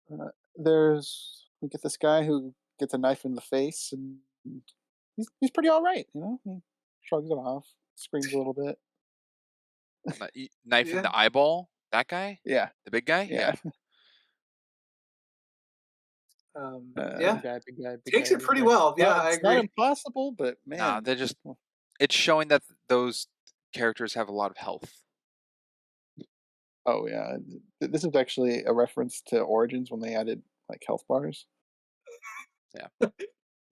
We get this guy who gets a knife in the face, and he's pretty all right. He shrugs it off, screams a little bit. Knife in Yeah. the eyeball. That guy, Yeah, the big guy. yeah. Yeah. Big guy, big Takes guy, it big pretty guy. well. Yeah, I It's not agree. impossible, but Nah, man, they're just. It's showing that those characters have a lot of health. oh yeah, this is actually a reference to Origins when they added like health bars.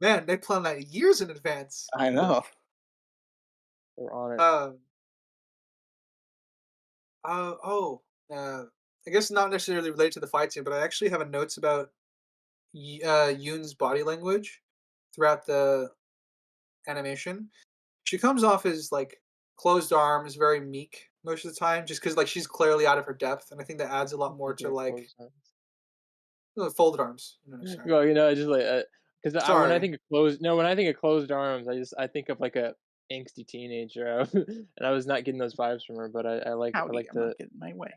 Man, they plan that years in advance. I know. We're on it. Um. Oh. I guess not necessarily related to the fight scene, but I actually have a notes about Yoon's body language throughout the animation. She comes off as like closed arms, very meek most of the time, just because like she's clearly out of her depth, and I think that adds a lot more to Your like clothes on. folded arms. Sorry. Well, I just like because when I Sorry. think of when I think of closed arms, I think of like a angsty teenager, and I was not getting those vibes from her. But I Howdy, like I'm the not getting my way.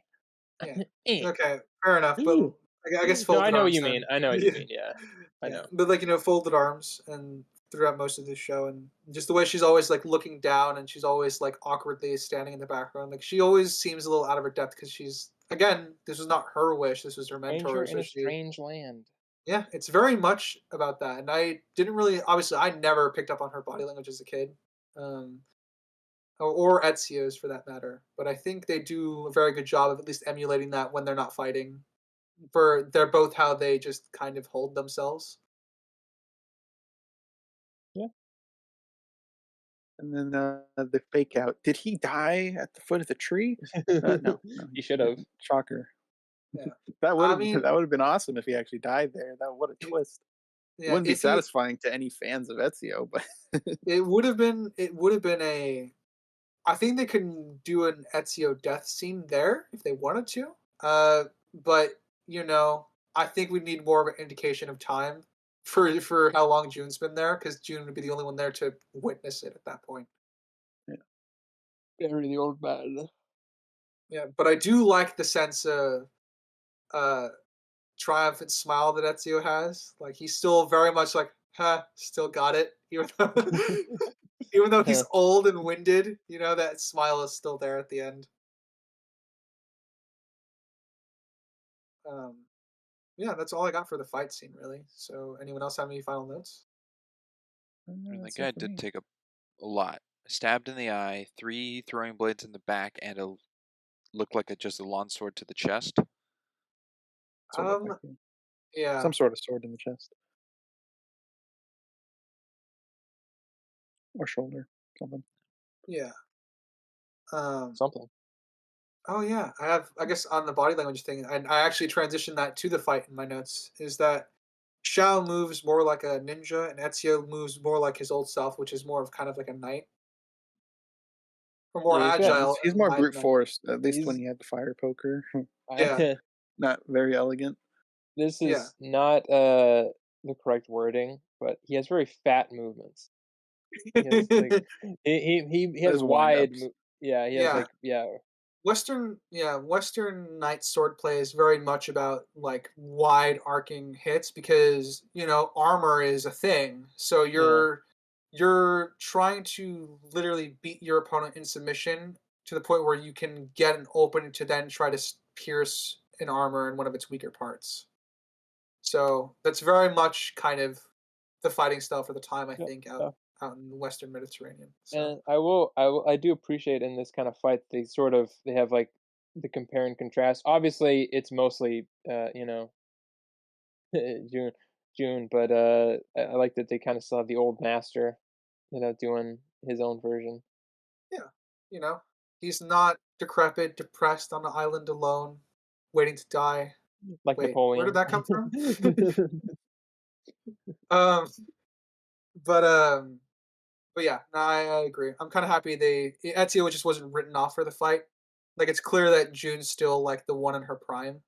Yeah. eh. Okay. Fair enough. But I guess No, I folded know what arms you mean. then. I know what you Yeah. mean. Yeah, I Yeah. know. But like folded arms and throughout most of the show, and just the way she's always like looking down, and she's always like awkwardly standing in the background. Like she always seems a little out of her depth because she's again, this was not her wish. This was her Stranger mentor. in So a she strange land. Yeah, it's very much about that, and I didn't really obviously, I never picked up on her body language as a kid, um, or Ezio's for that matter, but I think they do a very good job of at least emulating that when they're not fighting, for they're both how they just kind of hold themselves. Yeah. And then the fake out. Did he die at the foot of the tree? No, You he should have. didn't. Shocker. Yeah. That would I have mean, that would have been awesome if he actually died there. That what a y twist. It yeah, wouldn't be if he satisfying to any fans of Ezio, but it would have been a I think they could do an Ezio death scene there if they wanted to. But I think we need more of an indication of time for how long June's been there, because June would be the only one there to witness it at that point. Bury the old man. Yeah, but I do like the sense of uh, triumphant smile that Ezio has. Like he's still very much like, huh, still got it. even though even though he's Huh. old and winded. That smile is still there at the end. Um, yeah, that's all I got for the fight scene, really. So, anyone else have any final notes? The That's guy it for did me. take a lot. Stabbed in the eye, 3 throwing blades in the back, and looked like just a lawn sword to the chest. That's what it looked Um, like. Yeah. yeah, Some sort of sword in the chest or shoulder, something. yeah. Um, Something. oh yeah, I guess on the body language thing, I actually transitioned that to the fight in my notes. Is that Shao moves more like a ninja, and Ezio moves more like his old self, which is more of kind of like a knight, or more Yeah, he's got. Yeah, agile he's and more lithe brute knight. force. At least when He's. he had the fire poker, Yeah, not very elegant. This yeah. is not the correct wording, but he has very fat movements. He has like he has Those wide. wind-ups. Yeah, he has Yeah, like yeah. Western knight swordplay is very much about like wide arcing hits because armor is a thing. So Yeah. you're trying to literally beat your opponent in submission to the point where you can get an opening to then try to pierce an armor in one of its weaker parts. So that's very much kind of the fighting style for the time, I Yeah. think, Yeah. out in the Western Mediterranean. So And I do appreciate in this kind of fight they have like the compare and contrast. Obviously, it's mostly June, but I like that they kind of still have the old master, doing his own version, yeah, you know, he's not decrepit, depressed on the island alone, waiting to die. like Wait, where did Napoleon. that come from? um, but but yeah, no, I agree. I'm kind of happy Ezio just wasn't written off for the fight. Like it's clear that June's still like the one in her prime,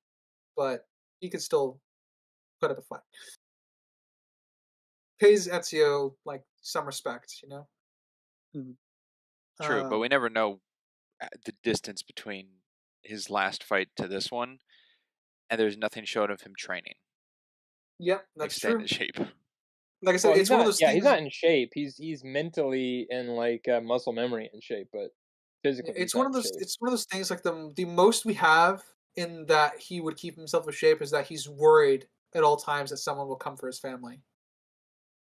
but he could still put up a fight. Pays Ezio like some respect. Mhm. True, but we Um, never know the distance between his last fight to this one, and there's nothing shown of him training, yeah, like that's staying in true. shape. Like I said, Well, he's it's one of not. those Yeah, he's things. not in shape. He's mentally and like muscle memory in shape, but physically he's not in shape. It's one of those things like the most we have in that he would keep himself in shape is that he's worried at all times that someone will come for his family.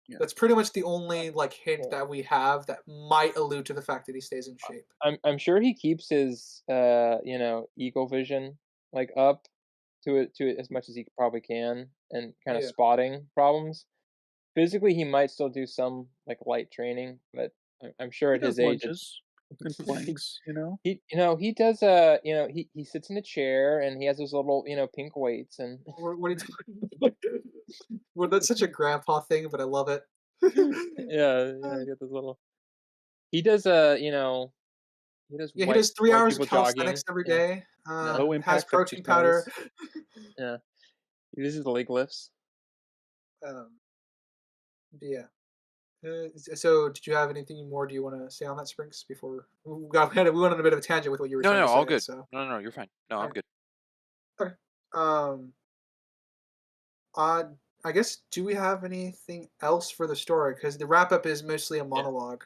Yeah. That's pretty much the only like hint Yeah. that we have that might allude to the fact that he stays in shape. I'm sure he keeps his eagle vision like up to it as much as he probably can and kind of Yeah. spotting problems. Physically, he might still do some like light training, but I'm sure He at his does age it's lunges and he planks. he does he sits in a chair and he has those little pink weights and What are you talking about? Well, that's such a grandpa thing, but I love it. yeah, he got those little he does he does Yeah, he does three white hours of people jogging. calisthenics every Yeah, day. yeah, Low Has impact protein powder. exercise. yeah. He uses leg lifts. um, but yeah. So, did you have anything more? Do you want to say on that, Sprinks? Before we went on a bit of a tangent with what you were No, trying no, to all say. good. So, No, you're fine. No, I'm alright, good. okay. Um, uh, I guess do we have anything else for the story? Because the wrap up is mostly a Yeah. monologue,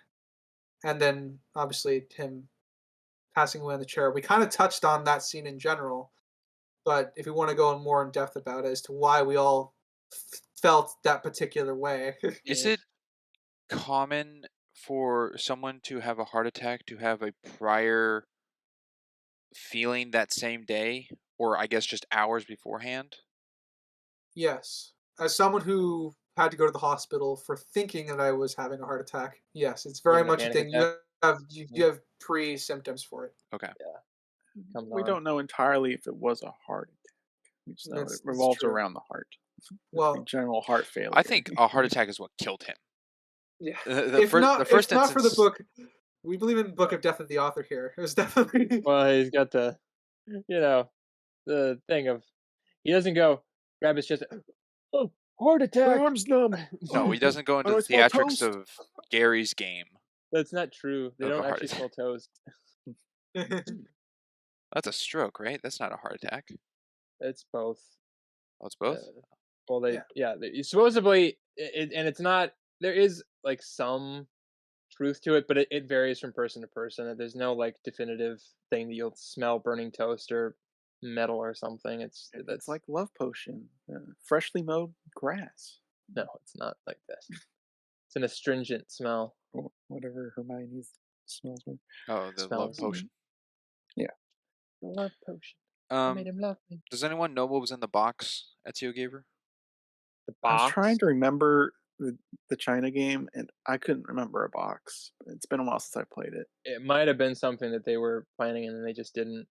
and then obviously him passing away in the chair. We kind of touched on that scene in general, but if we want to go in more in depth about it as to why we all felt that particular way. Is Yeah. it common for someone to have a heart attack to have a prior feeling that same day, or I guess just hours beforehand? Yes. As someone who had to go to the hospital for thinking that I was having a heart attack, yes, it's very Having a much a panic thing. attack. You Yeah, have pre symptoms for it. Okay. comes We on. don't know entirely if it was a heart attack. We just know it It's revolves true. around the heart. It's a Well, general heart failure. I think a heart attack is what killed him. yeah. The If first not for the instance. book, we believe in Book of Death of the Author here. It was definitely Well, he's got the thing of he doesn't go grab his chest. Oh, heart My attack. arm's numb. No, he doesn't go into How do the I smell theatrics toast? of Gary's game That's not true. They of a don't heart actually attack. smell toast. That's a stroke, right? That's not a heart attack. It's both. Oh, it's Uh, both? well, yeah. supposedly and it's not. There is like some truth to it, but it varies from person to person. There's no like definitive thing that you'll smell burning toast or metal or something. It's It's that's like Love Potion, freshly mowed grass, no, it's not like this. It's an astringent smell. or whatever Hermione's smells were. Oh, the love Smells. potion. Yeah. The love potion. I made Um, him love me. does anyone know what was in the box Ezio gave her? The I was box. trying to remember the China game, and I couldn't remember a box. It's been a while since I played it. It might have been something that they were planning and then they just didn't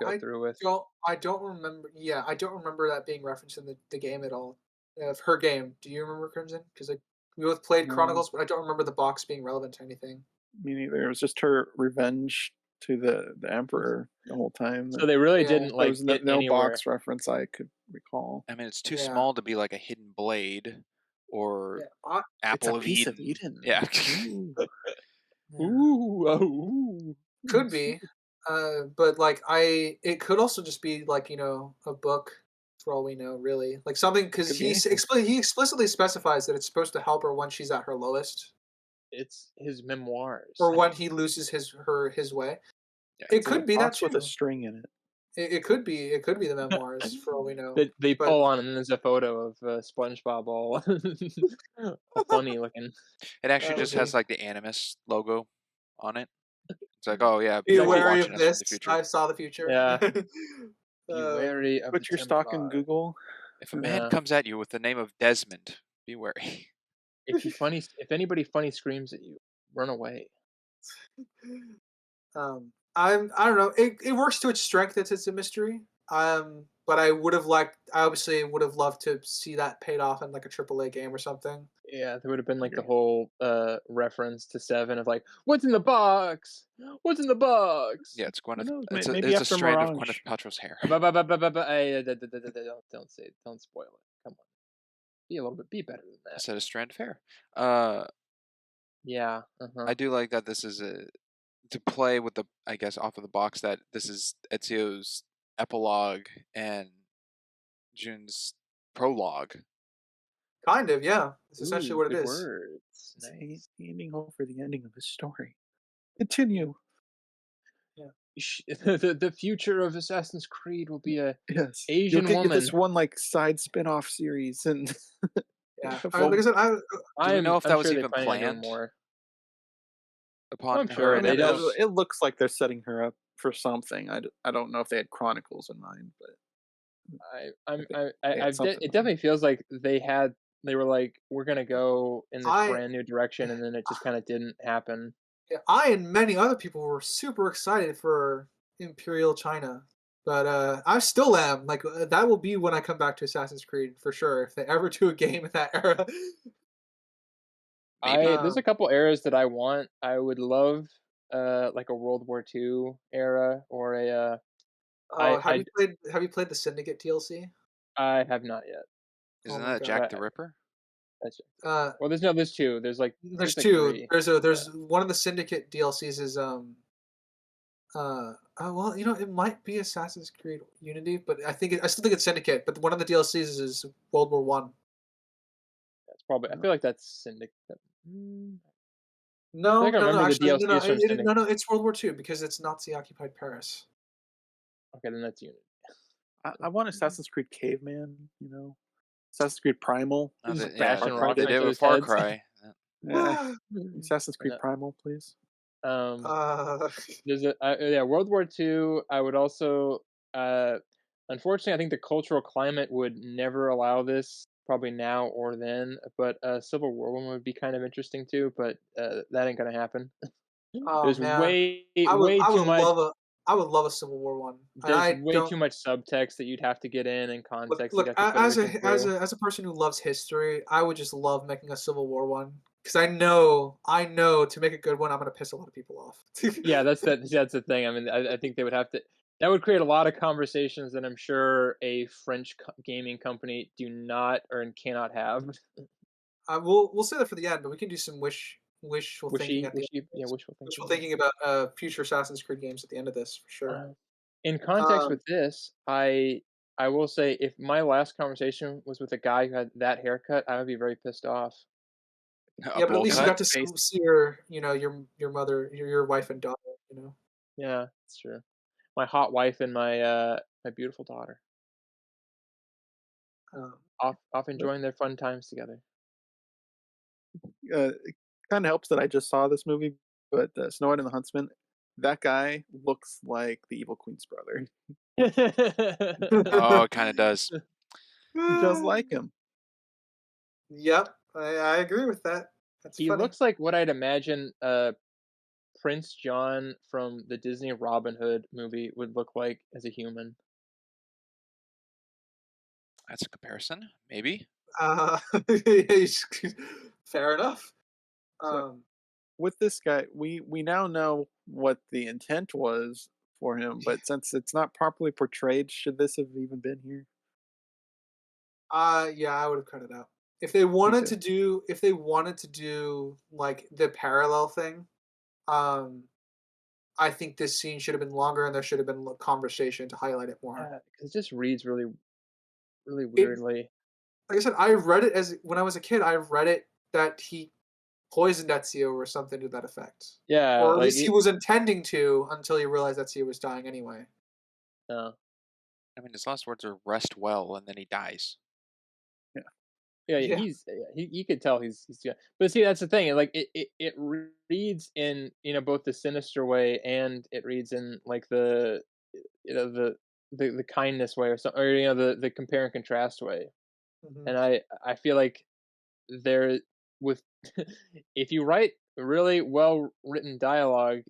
go I through with. I don't remember. Yeah, I don't remember that being referenced in the game at all. Of her game, do you remember Crimson? Because we both played No. Chronicles, but I don't remember the box being relevant to anything. Me neither. It was just her revenge to the Emperor the whole time. So they really Yeah. didn't There like was get no anywhere. box reference I could recall. I mean, it's too Yeah. small to be like a hidden blade or Yeah, apple It's a piece of of Eden. Eden. Yeah. Ooh. yeah. Ooh, oh, ooh. Could be, but like it could also just be like a book for all we know, really, like something because Could be anything. he explicitly specifies that it's supposed to help her when she's at her lowest It's his memoirs. or when he loses his way. Yeah, It It's a could be that box too. with a string in it. It could be the memoirs for all we know. They But pull on and then there's a photo of SpongeBob all funny looking. It actually That would just has be- like the Animus logo on it. It's like, oh yeah, be people wary watching of us from this. the future. I saw the future. Yeah. Be Um, wary of Put the your stock in Templar. Google. If a man Yeah. comes at you with the name of Desmond, be wary. If anybody funny screams at you, run away. I don't know. It works to its strength. It's a mystery. But I obviously would have loved to see that paid off in like a AAA game or something. Yeah, there would have been like the Agree. whole reference to Seven of like, what's in the box? What's in the box? Yeah, it's Who Gwyneth. knows? It's Maybe a after strand of Mirage. Gwyneth Paltrow's hair. Don't say it. Don't spoil it. Come on. Be better than I that. said a strand of hair. Yeah. Uh-huh. I do like that this is to play with the, I guess, off of the box, that this is Ezio's epilogue and June's prologue. Kind of, yeah. It's essentially Ooh, what it good is. words. It's Nice. aiming for the ending of his story. Continue. The future of Assassin's Creed will be a Yes. Asian You'll get woman. this one like side spin-off series and Yeah. have Like I said, Do we know if that I'm was sure they even plan on doing planned more. upon I'm her sure I and they mean, don't. Embers? it looks like they're setting her up for something. I don't know if they had Chronicles in mind, but they had something It in mind. definitely feels like they were like, we're gonna go in this I brand new direction, and then it just kind of didn't happen. I and many other people were super excited for Imperial China. But I still am. Like that will be when I come back to Assassin's Creed for sure. If they ever do a game in that era. Maybe. There's a couple eras that I want. I would love like a World War II era or a Oh, I have you played the Syndicate DLC? I have not yet. Oh Isn't my that god. Jack the Ripper? That's Uh, well, there's two. there's There's like two. three. There's one of the Syndicate DLCs is well, it might be Assassin's Creed Unity, but I still think it's Syndicate. But one of the DLCs is World War One. That's probably. I feel like that's Syndicate. No, I think I no, no. remember the Actually, no, no, DLCs from Syndicate. no. It's World War Two because it's Nazi occupied Paris. Okay, then that's Unity. I want Assassin's Creed Caveman. Assassin's Creed Primal. Oh, Just yeah, bashing they rocks did into with his Far heads. Cry. Yeah. Assassin's Creed No. Primal, please. There's World War II. I would also, unfortunately, I think the cultural climate would never allow this, probably now or then. But Civil War one would be kind of interesting too. But that ain't gonna happen. Oh There's man, way I too much. I would love a Civil War one. And There's I way don't too much subtext that you'd have to get in and context you'd look have to put as everything through. a person who loves history. I would just love making a Civil War one because I know to make a good one, I'm gonna piss a lot of people off. Yeah, that's the thing. I mean, I think they would have to. That would create a lot of conversations that I'm sure a French gaming company do not or and cannot have. We'll say that for the end, but we can do some wishful thinking at the end. Wishful Wishful thinking. thinking about future Assassin's Creed games at the end of this for sure. In context Um, with this, I will say if my last conversation was with a guy who had that haircut, I would be very pissed off. A Yeah, but at bowl least you cut. got to Face. see your mother, your wife and daughter. You know. Yeah, it's true. My hot wife and my beautiful daughter Um, off But enjoying their fun times together. it kind of helps that I just saw this movie, but Snow White and the Huntsman, that guy looks like the Evil Queen's brother, Oh, it kind of does. just like him. yep, I agree with that. That's He funny. looks like what I'd imagine Prince John from the Disney Robin Hood movie would look like as a human. That's a comparison, maybe. Uh, fair enough. So Um, with this guy, we now know what the intent was for him, but since it's not properly portrayed, should this have even been here? yeah, I would have cut it out. Me too. If they wanted to do like the parallel thing, um, I think this scene should have been longer and there should have been a conversation to highlight it more. Yeah, 'cause it just reads really It, weirdly. like I said, I read it as when I was a kid. I read it that he poisoned Ezio or something to that effect, Yeah, or at like least he was intending to until he realized Ezio was dying anyway. uh, I mean, his last words are "rest well," and then he dies. Yeah. yeah, Yeah. he's he you could tell he's yeah. But see, that's the thing. Like it reads in both the sinister way and it reads in like the the kindness way or something, or the compare and contrast way. Hmm. And I feel like there with if you write really well written dialogue,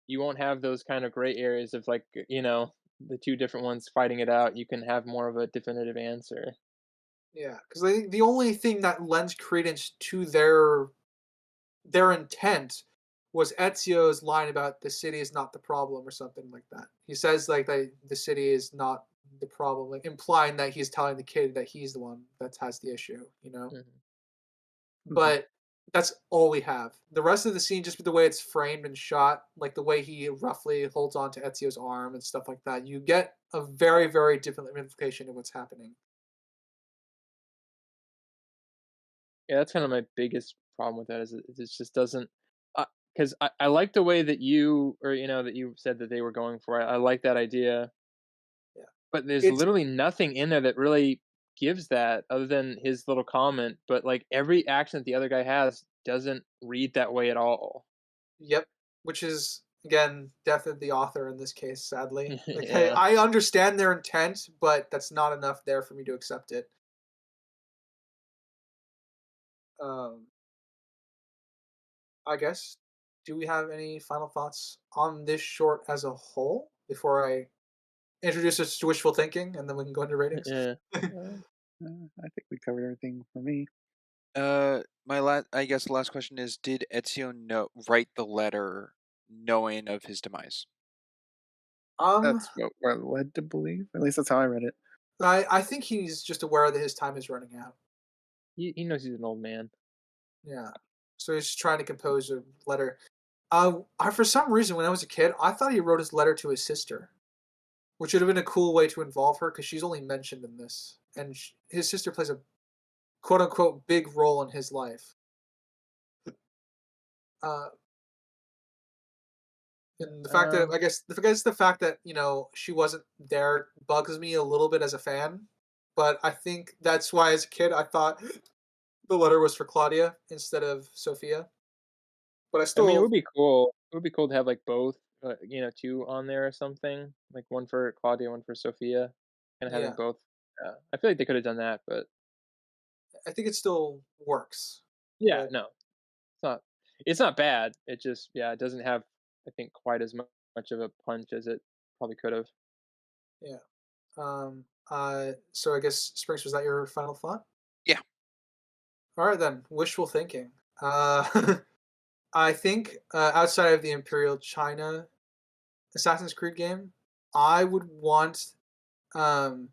you won't have those kind of gray areas of like the two different ones fighting it out. You can have more of a definitive answer. Yeah, because I think the only thing that lends credence to their intent was Ezio's line about the city is not the problem or something like that. He says like that the city is not the problem, like implying that he's telling the kid that he's the one that has the issue, you know? Mhm. Mhm. But that's all we have. The rest of the scene, just with the way it's framed and shot, like the way he roughly holds on to Ezio's arm and stuff like that, you get a very, very different implication of what's happening. Yeah, that's kind of my biggest problem with that is it just doesn't. Because I like the way that you or that you said that they were going for it. I like that idea, Yeah. but there's It's literally nothing in there that really gives that other than his little comment. But like every action that the other guy has doesn't read that way at all. Yep, which is again definitely the author in this case, sadly. Like Yeah. I understand their intent, but that's not enough there for me to accept it. Um, I guess. Do we have any final thoughts on this short as a whole before I introduce us to wishful thinking and then we can go into ratings? Yeah. I think we covered everything for me. I guess the last question is: did Ezio write the letter knowing of his demise? um, That's what we're led to believe. At least that's how I read it. I think he's just aware that his time is running out. He knows he's an old man. Yeah, so he's trying to compose a letter. For some reason, when I was a kid, I thought he wrote his letter to his sister, which would have been a cool way to involve her because she's only mentioned in this, and his sister plays a quote unquote big role in his life. Uh, and the fact that Um, I guess the fact that she wasn't there bugs me a little bit as a fan, but I think that's why as a kid I thought the letter was for Claudia instead of Sophia. But I I mean, it would still, be cool. It would be cool to have like both, two on there or something. Like one for Claudia, one for Sophia, and having yeah, both. I feel like they could have done that, but I think it still works. yeah, But no, not. It's not bad. It just it doesn't have I think quite as much of a punch as it probably could have. yeah. So I guess Springs, was that your final thought? Yeah. All right then, wishful thinking. I think outside of the Imperial China Assassin's Creed game, I would want um,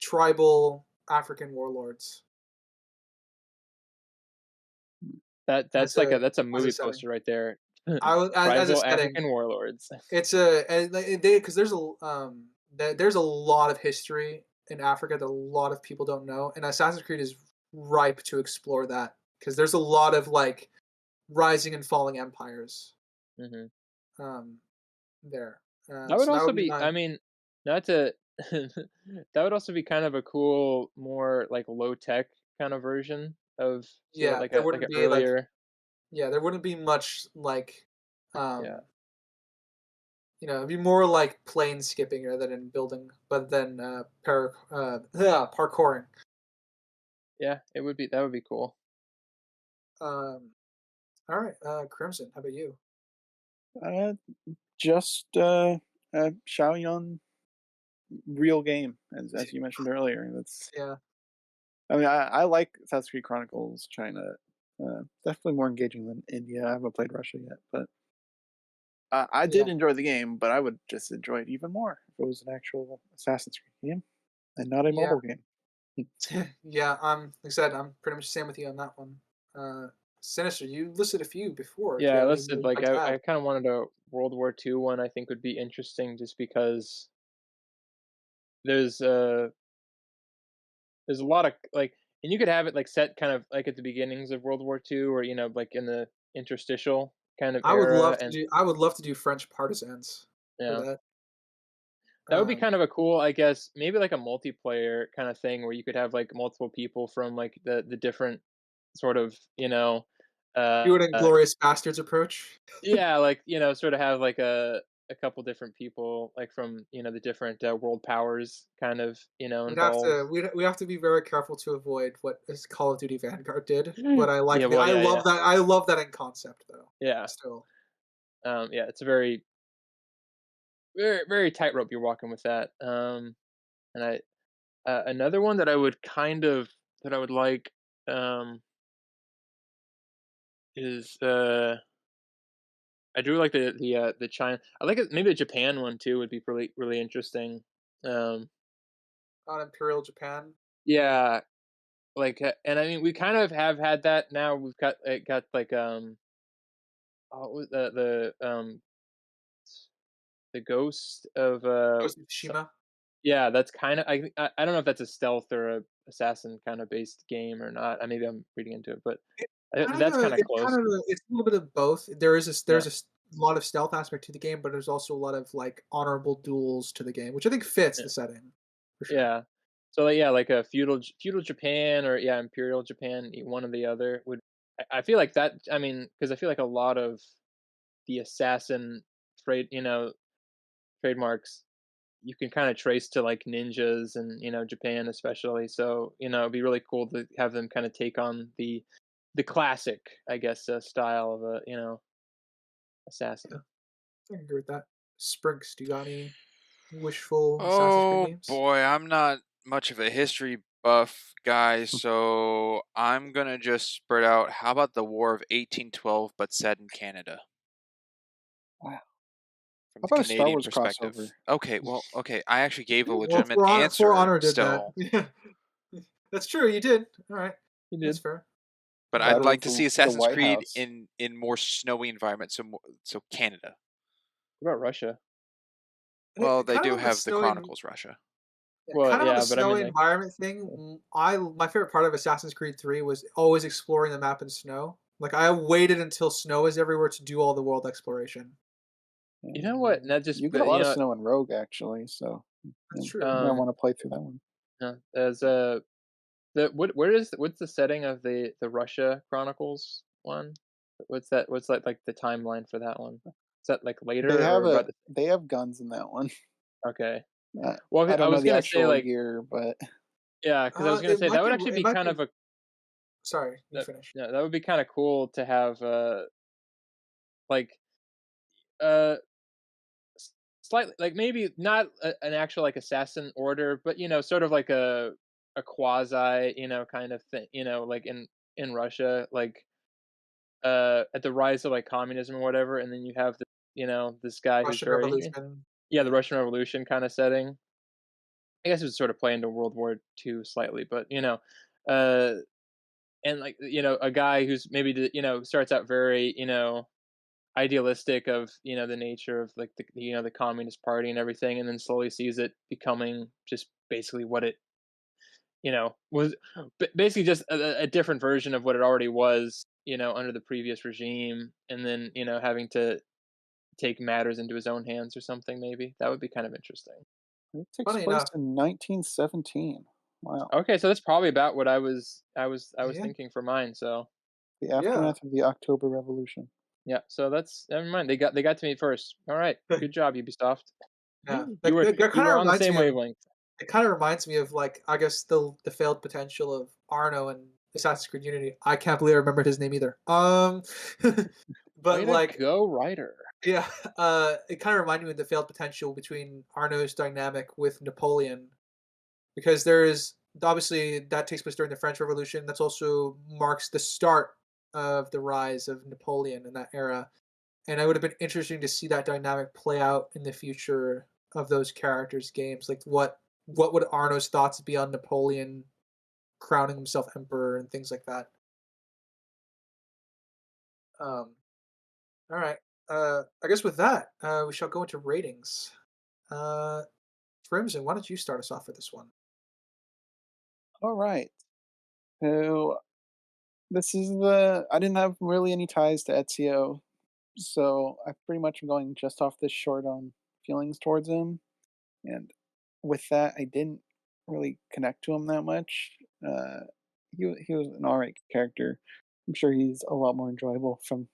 tribal African warlords That's like that's a as a movie setting. poster right there. As a Tribal setting. African warlords. It's because there's a lot of history in Africa that a lot of people don't know, and Assassin's Creed is ripe to explore that because there's a lot of like rising and falling empires Mhm. um, there. That would So that also would be be, nice. I mean, not to that would also be kind of a cool, more, like, low tech kind of version of sort of Yeah, there like wouldn't a be like earlier. yeah, there wouldn't be much like Yeah. um, it'd be more like plane skipping rather than building, but then parkouring. Yeah, it would be, that would be cool. Um, all right, Crimson, how about you? Uh, just Xiaoyang real game, as you mentioned earlier. That's Yeah, I mean, I like Assassin's Creed Chronicles China. Definitely more engaging than India. I haven't played Russia yet, but I yeah, did enjoy the game. But I would just enjoy it even more if it was an actual Assassin's Creed game and not a yeah, mobile game. yeah. Like I said, I'm pretty much the same with you on that one. Sinister, you listed a few before. Do you Yeah, have any more listed, you'd like, like to add? I kinda wanted a World War II one, I think would be interesting just because there's, uh there's a lot of, like, and you could have it, like, set kind of, like, at the beginnings of World War II, or, like, in the interstitial kind of era, and I would love to do French partisans for yeah. that. That would be Um, kind of a cool, I guess, maybe like a multiplayer kind of thing where you could have, like, multiple people from, like, the different sort of, do uh, an Inglorious Bastards approach. yeah, like, sort of have, like, a couple different people, like, from, the different, world powers kind of, involved. We have to be very careful to avoid what this Call of Duty Vanguard did, but Yeah, well, I yeah, love yeah, that I love that in concept though. yeah, Still. yeah, it's a very, very, very tightrope you're walking with that, and another one that I would kind of, that I would like, um, is, I do like the China. I like it. Maybe the Japan one too would be really, really interesting. Um, On Imperial Japan. yeah, like, and I mean, we kind of have had that now. We've got like, the ghost of, Ghost of Tsushima. yeah, that's kind of, I don't know if that's a stealth or a assassin kind of based game or not. Maybe I'm reading into it, but that's kind of close. It's a little bit of both. Yeah, Lot of stealth aspect to the game, but there's also a lot of like honorable duels to the game, which I think fits yeah, the setting for sure. yeah. So, like, yeah, like a feudal Japan, or, yeah, imperial Japan, one or the other would. I feel like that. I mean, because I feel like a lot of the assassin trade, trademarks, you can kind of trace to, like, ninjas and, Japan especially. So, it'd be really cool to have them kind of take on the classic, I guess, style of a, Yeah, assassin. I can agree with that. Sprinks, do you got any wishful Assassin's Creed Oh games? boy, I'm not much of a history buff guy, so I'm gonna just spread out. How about the War of 1812, but set in Canada Wow. How from the about a Star Canadian Wars crossover? perspective? Okay, well, okay, I actually gave a Well, legitimate For answer Honor did that. still, Yeah, that's true. You did. All right, He that's did. fair. but I'd Battle like of to see the Assassin's White Creed House. in more snowy environments, so Canada. What about Russia? Well, they Kind of do on the have the snowy, Chronicles Russia. yeah, Well, kind of on the yeah, but I mean, snowy like, environment thing. I my favorite part of Assassin's Creed 3 was always exploring the map in snow. Like I waited until snow is everywhere to do all the world exploration. you know what? And Not just, you get a but, lot of snow in Rogue, actually, so That's you true. might um, want to play through that one. as what's the setting of the Russia Chronicles one? What's that? What's, like the timeline for that one? Is that, like, later or about the? They have guns in that one. Okay. I Well, I don't know was the gonna say, actual like, year, but yeah, because I was gonna say that would actually It be might kind be. of a, Sorry, you that, finish. yeah, that would be kind of cool to have, like, uh slightly, like, maybe not an actual, like, assassin order, but, sort of like a quasi, kind of thing, like in Russia, like, at the rise of, like, communism or whatever, and then you have this guy who's Russian very, Revolution. yeah, the Yeah. Russian Revolution kind of setting. I guess it would sort of play into World War II slightly, but, uh, and, like, a guy who's maybe starts out very, idealistic of, the nature of, like, the Communist Party and everything, and then slowly sees it becoming just basically what it was basically just a different version of what it already was, under the previous regime, and then having to take matters into his own hands or something. Maybe that would be kind of interesting. It takes Funny place enough, in 1917. Wow. Okay, so that's probably about what I was yeah, thinking for mine. So The yeah, aftermath of the October Revolution. yeah, so that's never mind. They got to me first. All right, good job, Ubisoft. yeah. You were That you kind of were on the reminds same me of wavelength. it kind of reminds me of like I guess the failed potential of Arno and Assassin's Creed Unity. I can't believe I remembered his name either. Way But to like go, Ryder. yeah, it kind of reminded me of the failed potential between Arno's dynamic with Napoleon because there is obviously that takes place during the French Revolution. That's also marks the start of the rise of Napoleon in that era, and it would have been interesting to see that dynamic play out in the future of those characters' games. Like what would Arno's thoughts be on Napoleon crowning himself emperor and things like that? Um, all right. I guess with that, we shall go into ratings. Uh, Crimson, why don't you start us off for this one? All right. So this is the. I didn't have really any ties to Ezio, so I pretty much am going just off this short on feelings towards him, and with that, I didn't really connect to him that much. Uh, he was an alright character. I'm sure he's a lot more enjoyable from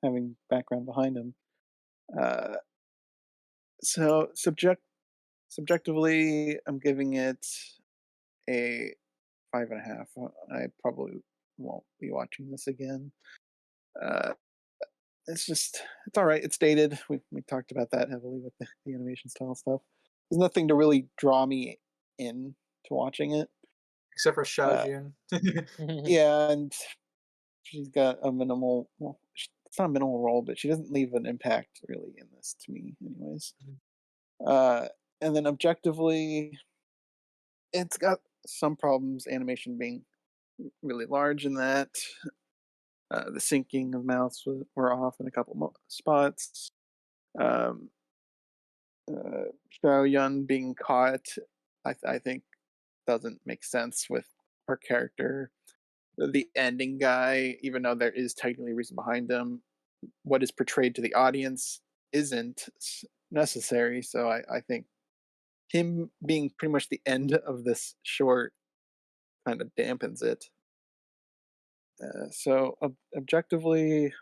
having background behind him. Uh, so subjectively, I'm giving it a 5.5. I probably won't be watching this again. Uh, it's all right. It's dated. We talked about that heavily with the animation style stuff. There's nothing to really draw me in to watching it. Except for Xiao Uh, Jun. yeah, and she's got a minimal. Well, it's not a minimal role, but she doesn't leave an impact really in this to me, anyways. Uh, and then objectively, it's got some problems. Animation being really large in that. The syncing of mouths were off in a couple spots. Um, Xiao Yun being caught, I think, doesn't make sense with her character. The ending guy, even though there is technically reason behind him, what is portrayed to the audience isn't necessary. So I think him being pretty much the end of this short kind of dampens it. So objectively,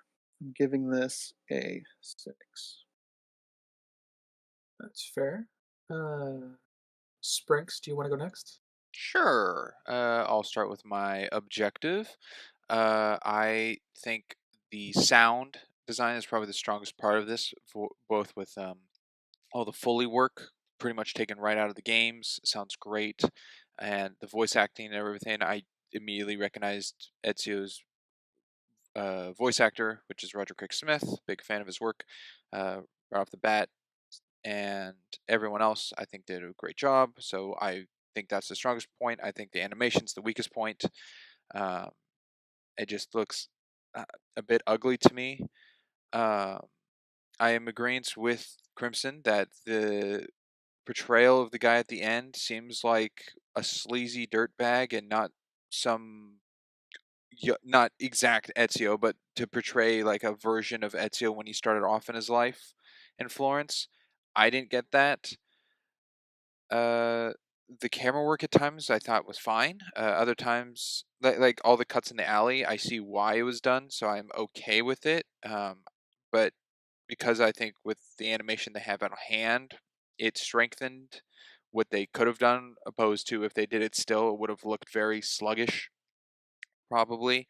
I'm giving this a 6. That's fair. Sprinks, do you want to go next? Sure. I'll start with my objective. I think the sound design is probably the strongest part of this, both with all the Foley work pretty much taken right out of the games. Sounds great. And the voice acting and everything, I immediately recognized Ezio's voice actor, which is Roger Craig Smith. Big fan of his work right off the bat. And everyone else, I think, did a great job. So I think that's the strongest point. I think the animation's the weakest point. Um, it just looks a bit ugly to me. Um, I am agreeing with Crimson that the portrayal of the guy at the end seems like a sleazy dirtbag and not some not exact Ezio, but to portray like a version of Ezio when he started off in his life in Florence. I didn't get that. Uh, the camera work at times I thought was fine. Other times, like all the cuts in the alley, I see why it was done, so I'm okay with it. But because I think with the animation they have on hand, it strengthened what they could have done, opposed to if they did it still, it would have looked very sluggish, probably.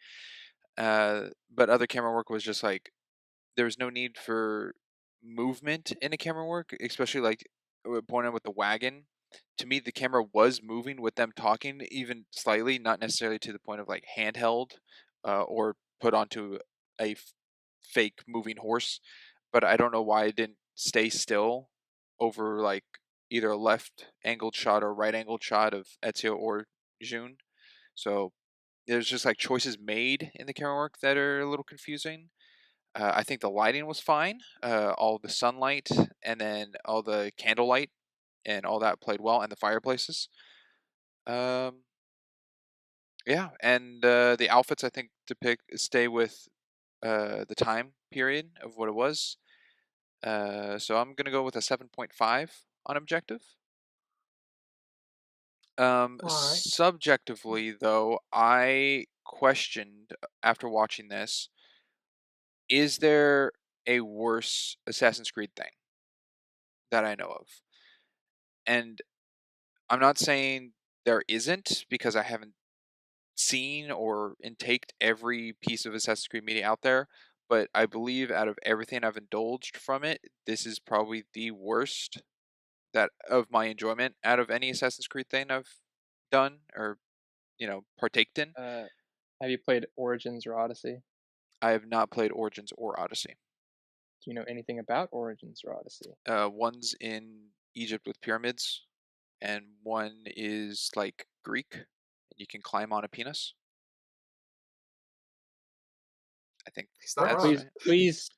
But other camera work was just like there was no need for movement in a camera work, especially like pointing with the wagon. To me, the camera was moving with them talking, even slightly, not necessarily to the point of like handheld or put onto a fake moving horse. But I don't know why it didn't stay still over like either a left angled shot or right angled shot of Ezio or June. So there's just like choices made in the camera work that are a little confusing. I think the lighting was fine. All the sunlight and then all the candlelight and all that played well, and the fireplaces. Yeah, and the outfits I think stay with the time period of what it was. So I'm gonna go with a 7.5 on objective. All right. Subjectively though, I questioned after watching this: is there a worse Assassin's Creed thing that I know of? And I'm not saying there isn't, because I haven't seen or intaked every piece of Assassin's Creed media out there, but I believe out of everything I've indulged from it, this is probably the worst that of my enjoyment out of any Assassin's Creed thing I've done or partaked in. Have you played Origins or Odyssey? I have not played Origins or Odyssey. Do you know anything about Origins or Odyssey? One's in Egypt with pyramids, and one is like Greek, and you can climb on a penis. I think He's not that's wrong. right.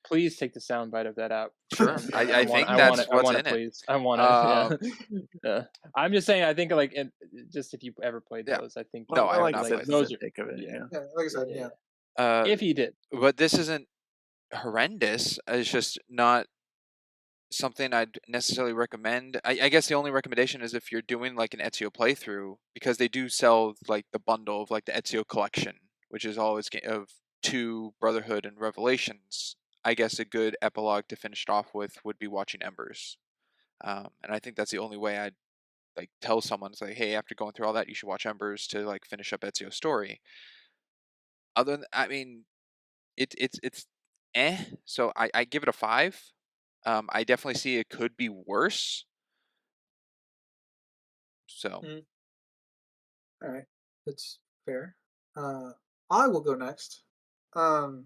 Please take the soundbite of that out. Sure, I think that's what's in it. Please. I want it. Yeah. Um, Yeah. I'm just saying. I think like just if you ever played Yeah. those, I think No, I have like not the played those are sake of it. Yeah. Yeah, like I said, yeah. If you did, But this isn't horrendous. It's just not something I'd necessarily recommend. I guess the only recommendation is if you're doing like an Ezio playthrough, because they do sell like the bundle of like the Ezio collection, which is always of 2 Brotherhood and Revelations. I guess a good epilogue to finish it off with would be watching Embers. And I think that's the only way I'd like tell someone, it's like, hey, after going through all that, you should watch Embers to like finish up Ezio's story. Other than, I mean, it's so I give it a 5. I definitely see it could be worse. So All right, that's fair. I will go next. Um,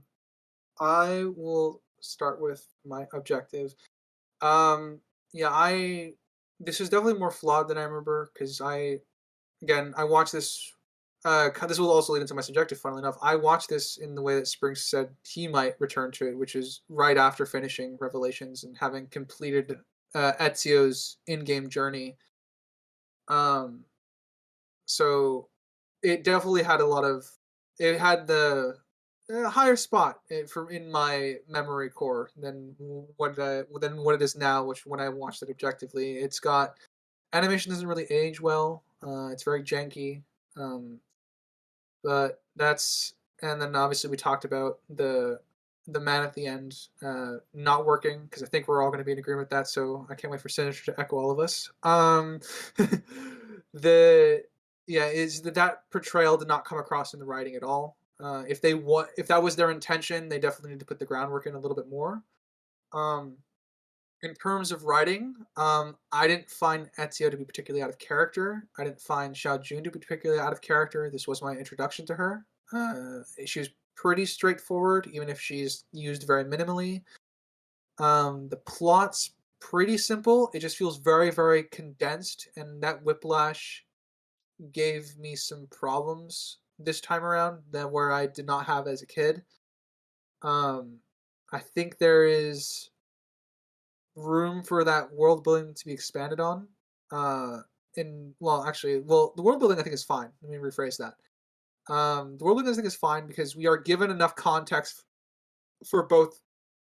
I will start with my objective. Um, yeah, I this is definitely more flawed than I remember because I watched this. This will also lead into my subjective. Funnily enough, I watched this in the way that Springs said he might return to it, which is right after finishing Revelations and having completed Ezio's in-game journey. Um, so it definitely had a lot of. It had the higher spot from in my memory core than what it is now. Which when I watched it objectively, it's got animation doesn't really age well. It's very janky. Um, but that's and then obviously we talked about the man at the end not working because I think we're all going to be in agreement with that. So I can't wait for Sinister to echo all of us. The yeah is that portrayal did not come across in the writing at all. If that was their intention, they definitely need to put the groundwork in a little bit more. Um, in terms of writing, I didn't find Ezio to be particularly out of character. I didn't find Xiao Jun to be particularly out of character. This was my introduction to her. She was pretty straightforward, even if she's used very minimally. The plot's pretty simple. It just feels very, very condensed, and that whiplash gave me some problems this time around that where I did not have as a kid. Um, I think there is room for that world building to be expanded on. The world building I think is fine. Let me rephrase that. The world building I think is fine because we are given enough context for both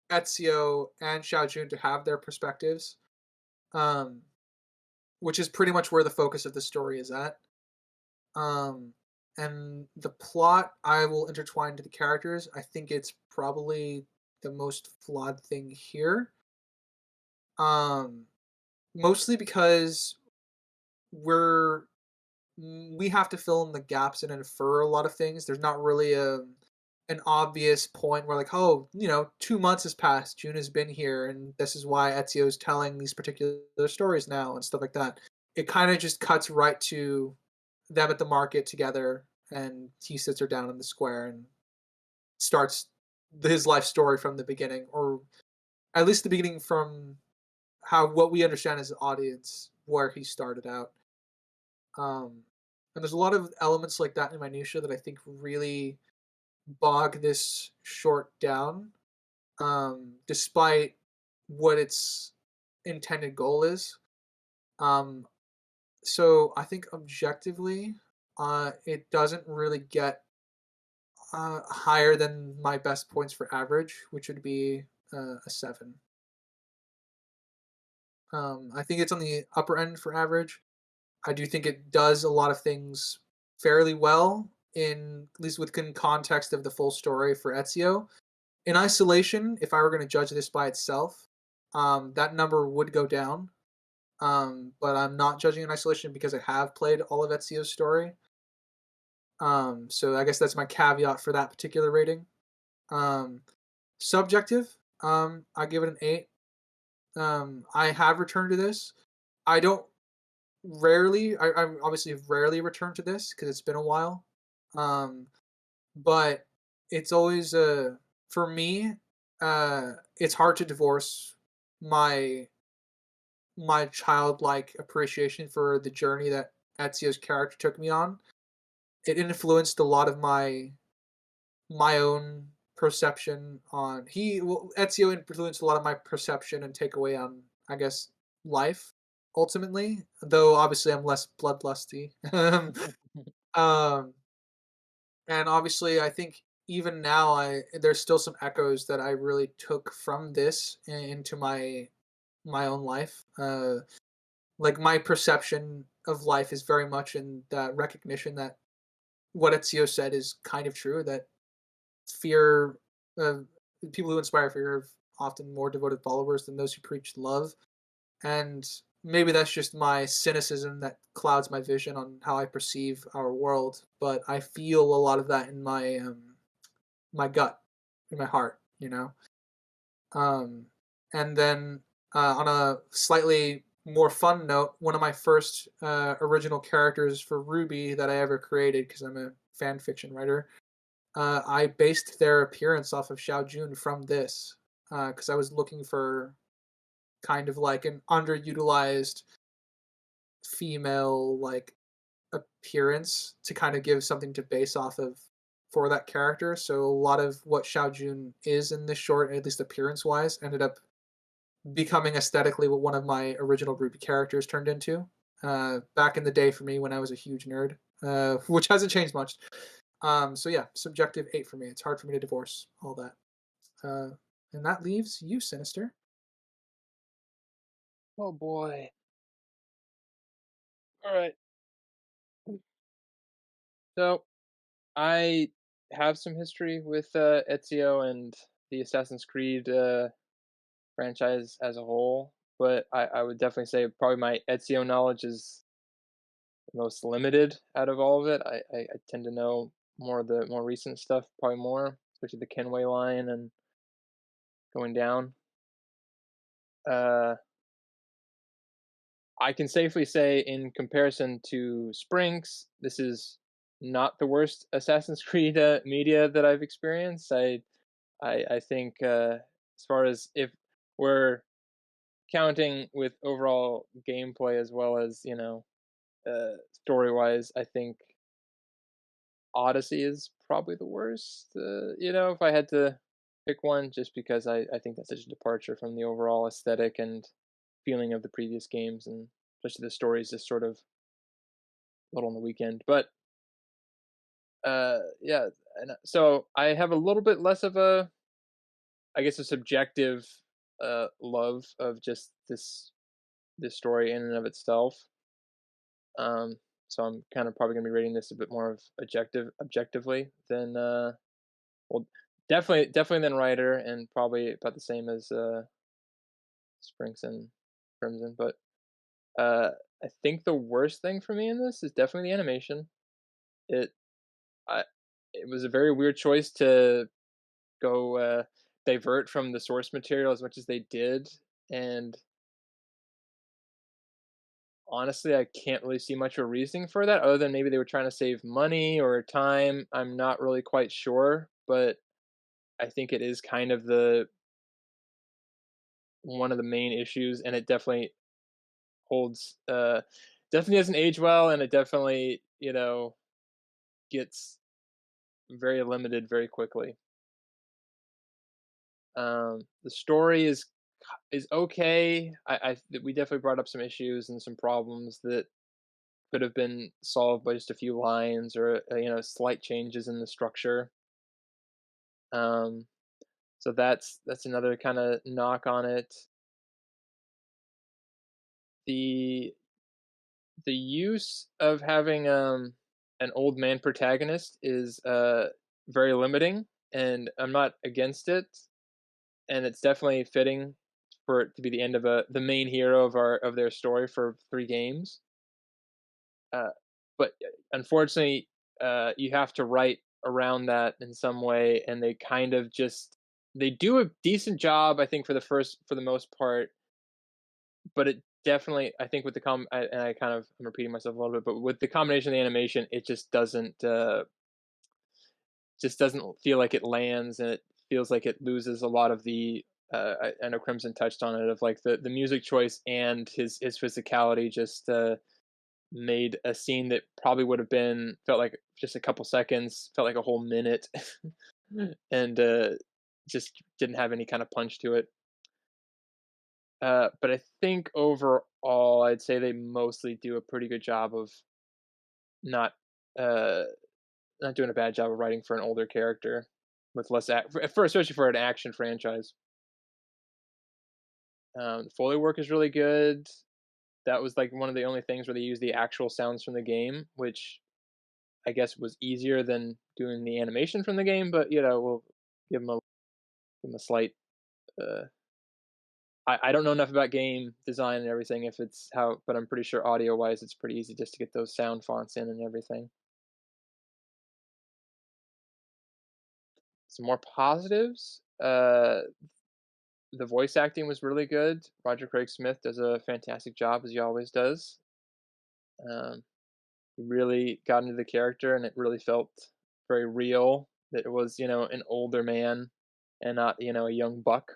Ezio and Xiao Jun to have their perspectives, um, which is pretty much where the focus of the story is at. Um, and the plot I will intertwine to the characters. I think it's probably the most flawed thing here. Um, Mostly because we're we have to fill in the gaps and infer a lot of things. There's not really an obvious point where like, oh, 2 months has passed, June has been here, and this is why Ezio's telling these particular stories now and stuff like that. It kind of just cuts right to them at the market together, and he sits her down in the square and starts his life story from the beginning, or at least the beginning from what we understand as an audience where he started out. And there's a lot of elements like that in minutia that I think really bog this short down, despite what its intended goal is. Um, So I think objectively, it doesn't really get higher than my best points for average, which would be a 7. I think it's on the upper end for average. I do think it does a lot of things fairly well, in at least within context of the full story for Ezio. In isolation, if I were going to judge this by itself, that number would go down. But I'm not judging in isolation because I have played all of Ezio's story. So I guess that's my caveat for that particular rating. Um, Subjective, I give it an 8. I have returned to this. I don't rarely. I'm obviously rarely return to this because it's been a while. Um, but it's always for me. It's hard to divorce my childlike appreciation for the journey that Ezio's character took me on. It influenced a lot of my own perception on Ezio influenced a lot of my perception and takeaway on, I guess, life ultimately. Though obviously I'm less bloodlusty. um, and obviously I think even now I there's still some echoes that I really took from this into my own life. Like my perception of life is very much in that recognition that what Ezio said is kind of true. That fear, uh, people who inspire fear have often more devoted followers than those who preach love. And maybe that's just my cynicism that clouds my vision on how I perceive our world. But I feel a lot of that in my gut, in my heart, you know. Um, and then on a slightly more fun note, one of my first original characters for Ruby that I ever created, because I'm a fan fiction writer, I based their appearance off of Xiao Jun from this, because I was looking for kind of like an underutilized female like appearance to kind of give something to base off of for that character. So a lot of what Xiao Jun is in this short, at least appearance wise, ended up becoming aesthetically what one of my original Ruby characters turned into. Back in the day for me when I was a huge nerd, which hasn't changed much. So yeah, subjective 8 for me. It's hard for me to divorce all that. And that leaves you, Sinister. Oh boy. All right. So I have some history with Ezio and the Assassin's Creed franchise as a whole, but I would definitely say probably my Ezio knowledge is the most limited out of all of it. I tend to know more of the more recent stuff, probably more, especially the Kenway line and going down. Uh, I can safely say, in comparison to Sprinks, this is not the worst Assassin's Creed media that I've experienced. I think as far as if we're counting with overall gameplay as well as story wise, I think Odyssey is probably the worst. If I had to pick one, just because I think that's such a departure from the overall aesthetic and feeling of the previous games, and especially the story is just sort of a little on the weekend. But yeah, and so I have a little bit less of a, I guess, a subjective love of just this story in and of itself. Um, so I'm kind of probably gonna be rating this a bit more of objectively than well, definitely than Ryder, and probably about the same as Sprinks and Crimson. But uh, I think the worst thing for me in this is definitely the animation. It I it was a very weird choice to go divert from the source material as much as they did, and honestly, I can't really see much of a reasoning for that, other than maybe they were trying to save money or time. I'm not really quite sure, but I think it is kind of the one of the main issues, and it definitely holds definitely doesn't age well, and it definitely gets very limited very quickly. The story is okay. We definitely brought up some issues and some problems that could have been solved by just a few lines or slight changes in the structure. Um, so that's another kind of knock on it. The the use of having an old man protagonist is very limiting, and I'm not against it, and it's definitely fitting for it to be the end of the main hero of their story for 3 games. Uh, but unfortunately, you have to write around that in some way, and they kind of just they do a decent job, I think, for the most part. But it definitely, I think, with and I kind of I'm repeating myself a little bit, but with the combination of the animation, it just doesn't feel like it lands, and it feels like it loses a lot of the. I know Crimson touched on it, of like the music choice and his physicality just made a scene that probably would have been felt like just a couple seconds, felt like a whole minute, and just didn't have any kind of punch to it. But I think overall, I'd say they mostly do a pretty good job of not uh, not doing a bad job of writing for an older character with less especially for an action franchise. The Foley work is really good. That was like one of the only things where they used the actual sounds from the game, which I guess was easier than doing the animation from the game. But we'll give them a slight. Uh, I don't know enough about game design and everything, if it's how, but I'm pretty sure audio wise, it's pretty easy just to get those sound fonts in and everything. Some more positives. The voice acting was really good. Roger Craig Smith does a fantastic job, as he always does. He really got into the character, and it really felt very real that it was, an older man and not, a young buck.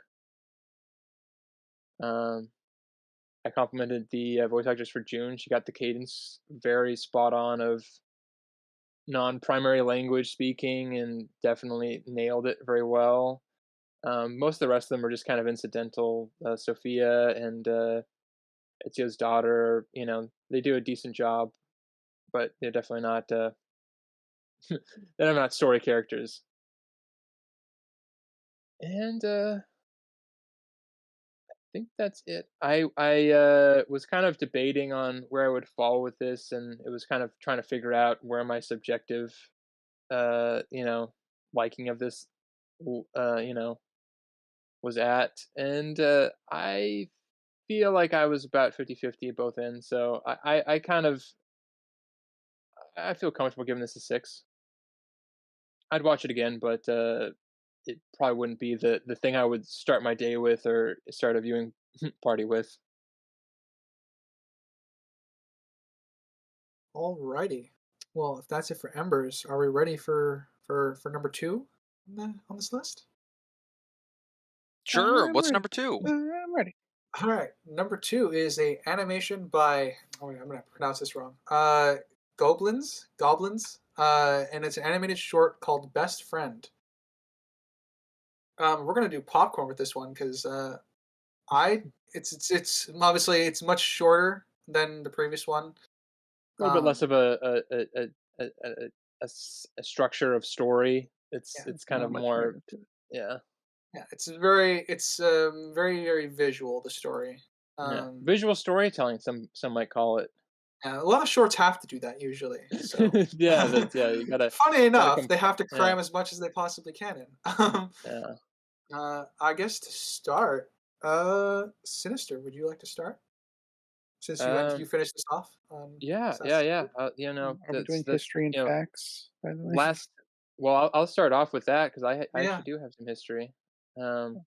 I complimented the voice actress for June. She got the cadence very spot on of non-primary language speaking, and definitely nailed it very well. Most of the rest of them are just kind of incidental. Sophia and Ezio's daughter, they do a decent job, but they're definitely not. They're not story characters. And I think that's it. I was kind of debating on where I would fall with this, and it was kind of trying to figure out where my subjective, liking of this, was at, and I feel like I was about 50-50 at both ends. So I kind of I feel comfortable giving this a 6. I'd watch it again, but it probably wouldn't be the thing I would start my day with or start a viewing party with. Alrighty. Well, if that's it for Embers, are we ready for number 2 on this list? Sure. I'm What's ready. number 2? I'm ready. All right, number 2 is a animation by. Oh, wait, I'm gonna pronounce this wrong. Goblins. And it's an animated short called Best Friend. We're gonna do popcorn with this one because it's obviously it's much shorter than the previous one. A little bit less of a structure of story. Yeah, It's kind of Not much more, narrative to it. yeah. yeah, it's very visual, the story. Yeah, visual storytelling. Some might call it. Yeah, a lot of shorts have to do that usually. So Yeah, you gotta funny enough, come. they have to Yeah, cram as much as they possibly can in. yeah. I guess to start, Sinister, would you like to start? Since you Um, finished this off. yeah, Assassin's yeah. Creed? Are we doing history and facts, by the way? last. Well, I'll start off with that because I Yeah. actually do have some history. Um,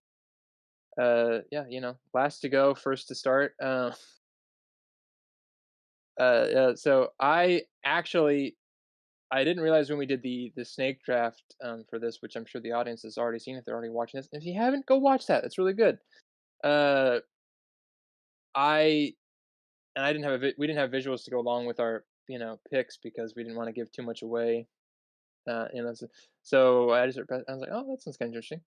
yeah, last to go, first to start. So I didn't realize when we did the snake draft for this, which I'm sure the audience has already seen if they're already watching this. If you haven't, go watch that. It's really good. Uh, I and I didn't have we didn't have visuals to go along with our picks because we didn't want to give too much away. So I was like, oh, that sounds kind of interesting.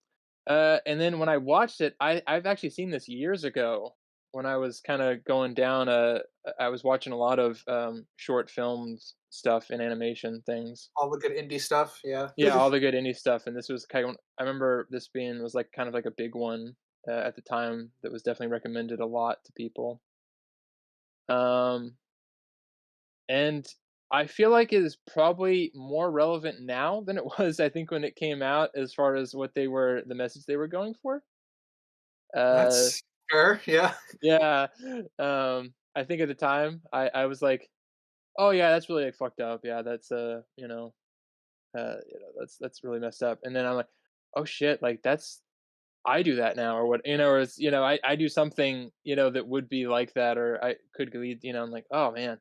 And then when I watched it, I've actually seen this years ago when I was kind of going down, I was watching a lot of short films stuff and animation things. All the good indie stuff. Yeah. Yeah, all the good indie stuff, and this was kind of. I remember this being was like kind of like a big one at the time that was definitely recommended a lot to people. Um, and I feel like it is probably more relevant now than it was, I think, when it came out, as far as what they were, the message they were going for. Uh, That's fair. Yeah. yeah. I think at the time, I was like, oh yeah, that's really like fucked up. Yeah, that's that's really messed up. And then I'm like, oh shit, like that's I do that now, or what, or it's, I do something, that would be like that, or I could lead, I'm like, oh man.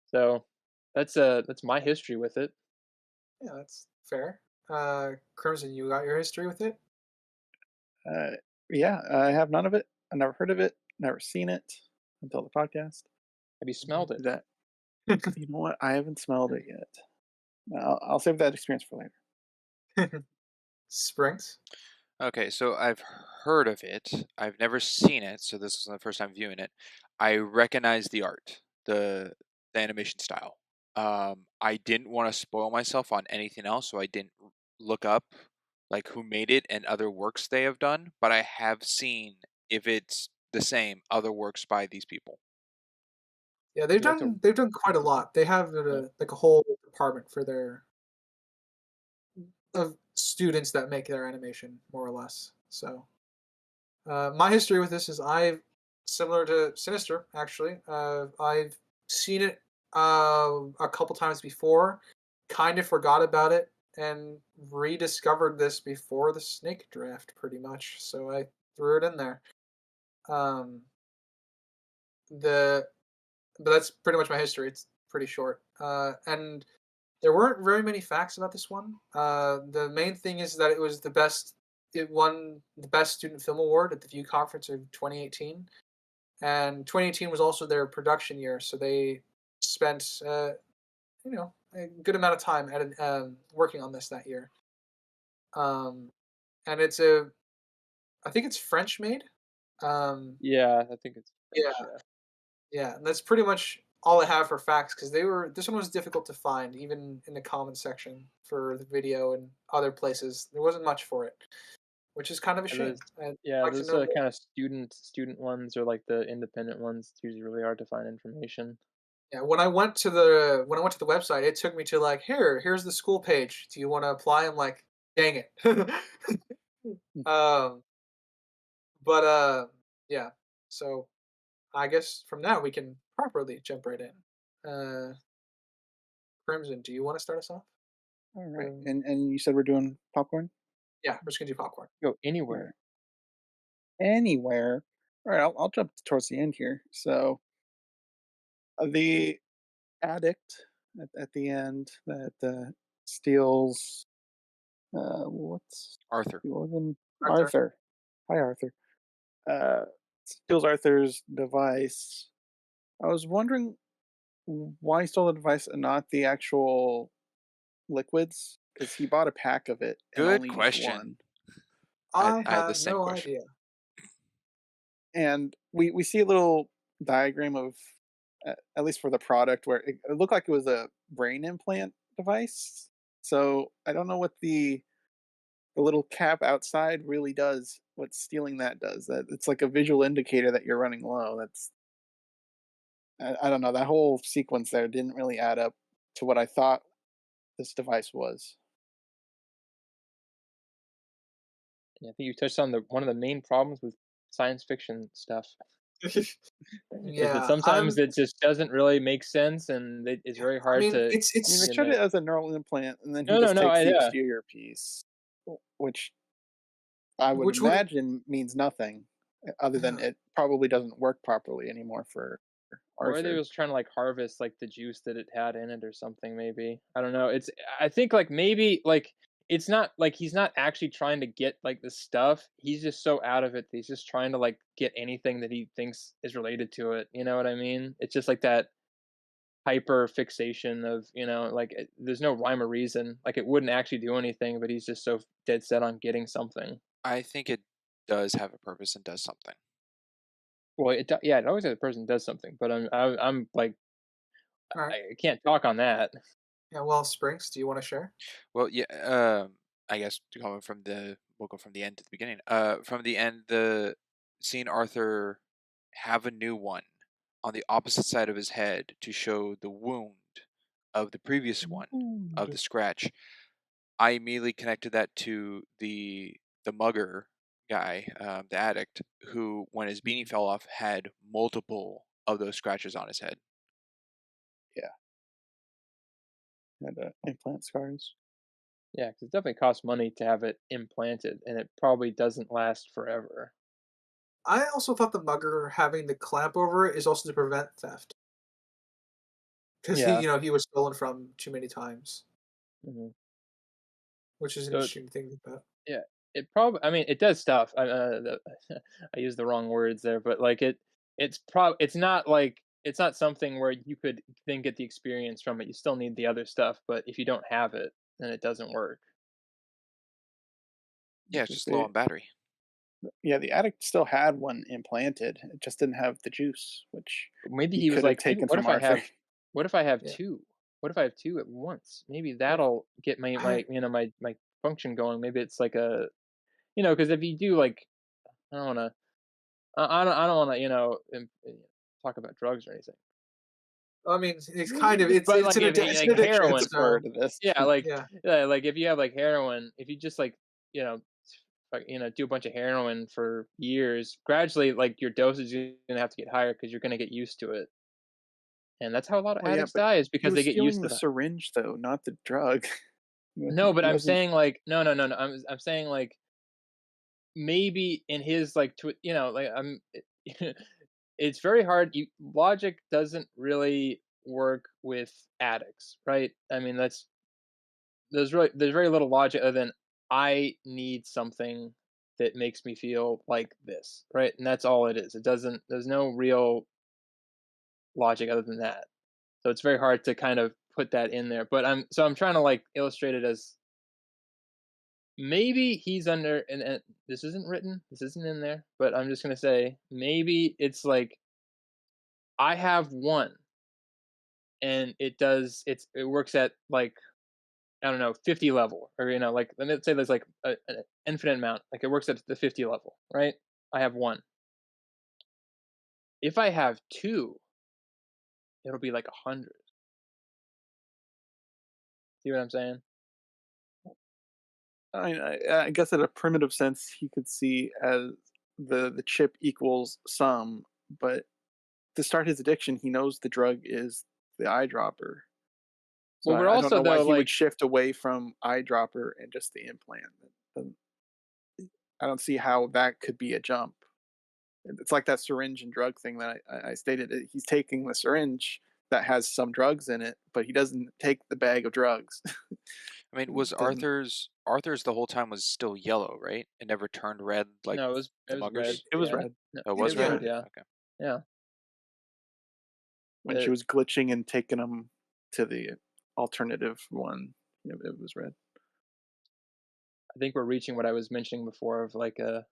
So that's my history with it. Yeah, that's fair. Crimson, you got your history with it? Uh, yeah, I have none of it. I never heard of it. Never seen it until the podcast. Have you smelled it? That you know what? I haven't smelled it yet. I'll save that experience for later. Springs? Okay, so I've heard of it. I've never seen it, so this is the first time viewing it. I recognize the art, the animation style. I didn't want to spoil myself on anything else, so I didn't look up like who made it and other works they have done, but I have seen, if it's the same, other works by these people. Yeah, Would you like to? they've done quite a lot. They have Yeah. like a whole department for their of students that make their animation, more or less. So, my history with this is I've similar to Sinister actually. I've seen it a couple times before, kind of forgot about it, and rediscovered this before the Snake Draft, pretty much. So I threw it in there. Um, the but that's pretty much my history. It's pretty short. And there weren't very many facts about this one. The main thing is that it was the best. It won the best student film award at the View Conference of 2018, and 2018 was also their production year, so they spent a good amount of time working on this that year. Um, and I think it's French made. Um, Yeah, I think it's yeah, French. Yeah. Yeah, and that's pretty much all I have for facts because this one was difficult to find, even in the comment section for the video and other places. There wasn't much for it, which is kind of a And shame. I'd like to those know are more. kind of student ones, or like the independent ones. It's usually really hard to find information. Yeah, when I went to the website, it took me to like here's the school page. Do you want to apply? I'm like, dang it. um, but yeah. So I guess from now we can properly jump right in. Crimson, do you want to start us off? All right, Um, and you said we're doing popcorn. yeah, we're just gonna do popcorn. Go All right. anywhere. Anywhere. All right, I'll jump towards the end here. So the addict at the end that steals what's Arthur. Arthur. Arthur. Hi, Arthur. Uh, steals Arthur's device. I was wondering why he stole the device and not the actual liquids, because he bought a pack of it and Good only used question. one. I I had the have same no question. idea. And we see a little diagram of at least for the product where it looked like it was a brain implant device. So I don't know what the little cap outside really does. What stealing that does. That it's like a visual indicator that you're running low. That's I don't know. That whole sequence there didn't really add up to what I thought this device was. Yeah, I think you touched on the one of the main problems with science fiction stuff is that Yeah, sometimes it just doesn't really make sense, and it's yeah. very I hard mean, to I mean, they it's you showed know. it as a neural implant, and then he No, no, just no. takes the Yeah. exterior piece, which I would which would imagine means nothing, other than yeah. it probably doesn't work properly anymore for Or they Arthur. was trying to like harvest like the juice that it had in it or something. Maybe I don't know. I think like maybe like it's not like he's not actually trying to get like the stuff. He's just so out of it that he's just trying to like get anything that he thinks is related to it. You know what I mean? It's just like that hyper fixation of like there's no rhyme or reason. Like it wouldn't actually do anything, but he's just so dead set on getting something. I think it does have a purpose and does something. Well, it always has a person does something, but I'm like All right. I can't talk on that. Yeah. Well, Springs, do you want to share? Well, yeah. I guess going from we'll go from the end to the beginning. From the end, seeing Arthur have a new one on the opposite side of his head to show the wound of the previous one of the scratch. I immediately connected that to the mugger guy, the addict, who when his beanie fell off had multiple of those scratches on his head. And implant scars. Yeah, because it definitely costs money to have it implanted, and it probably doesn't last forever. I also thought the mugger having the clamp over it is also to prevent theft because Yeah. he was stolen from too many times, Mhm. which is an So interesting thing about. yeah, it probably. I mean, it does stuff. I used the wrong words there, but like it's not like it's not something where you could then get the experience from it. You still need the other stuff, but if you don't have it, then it doesn't work. Yeah, it's Because just low on battery. the addict still had one implanted. It just didn't have the juice, which Maybe he he was could have like, maybe, taken from Arthur. what if I have Yeah. two? What if I have two at once? Maybe Well, that'll get I my function going. Maybe it's like because if you do like I don't wanna I don't wanna talk about drugs or anything. I mean, it's kind of But it's like an if it's like an addiction. heroin, Transfer So to this. yeah, yeah. like if you have like heroin, if you just you know do a bunch of heroin for years, gradually like your dosage is gonna have to get higher because you're gonna get used to it, and that's how a lot of Well, yeah, addicts but die is he because they was get used stealing to the that. syringe, though, not the drug. No, but He I'm wasn't. saying like no. I'm saying like maybe in his like like it's very hard. Logic doesn't really work with addicts, right? I mean, there's very little logic other than I need something that makes me feel like this, right? And that's all it is. It doesn't. There's no real logic other than that. So it's very hard to kind of put that in there. But I'm trying to like illustrate it as maybe he's under and this isn't written. This isn't in there. But I'm just gonna say maybe it's like I have one and it works at like I don't know 50 level or like let's say there's like an infinite amount like it works at the 50 level, right? I have one. If I have two, it'll be like 100. See what I'm saying? I guess at a primitive sense, he could see as the chip equals some, but to start his addiction, he knows the drug is the eyedropper. So Well, we're I don't also know why though he would like shift away from eyedropper and just the implant. Doesn't- I don't see how that could be a jump. It's like that syringe and drug thing that I stated. He's taking the syringe that has some drugs in it, but he doesn't take the bag of drugs. I mean, was Doesn't. Arthur's the whole time was still yellow, right? It never turned red like no, it the was red. muggers. It was Yeah, red. no, Oh, it it was was red. red. Yeah. Yeah, Okay. yeah. When she It, was glitching and taking him to the alternative one, it was red. I think we're reaching what I was mentioning before of like the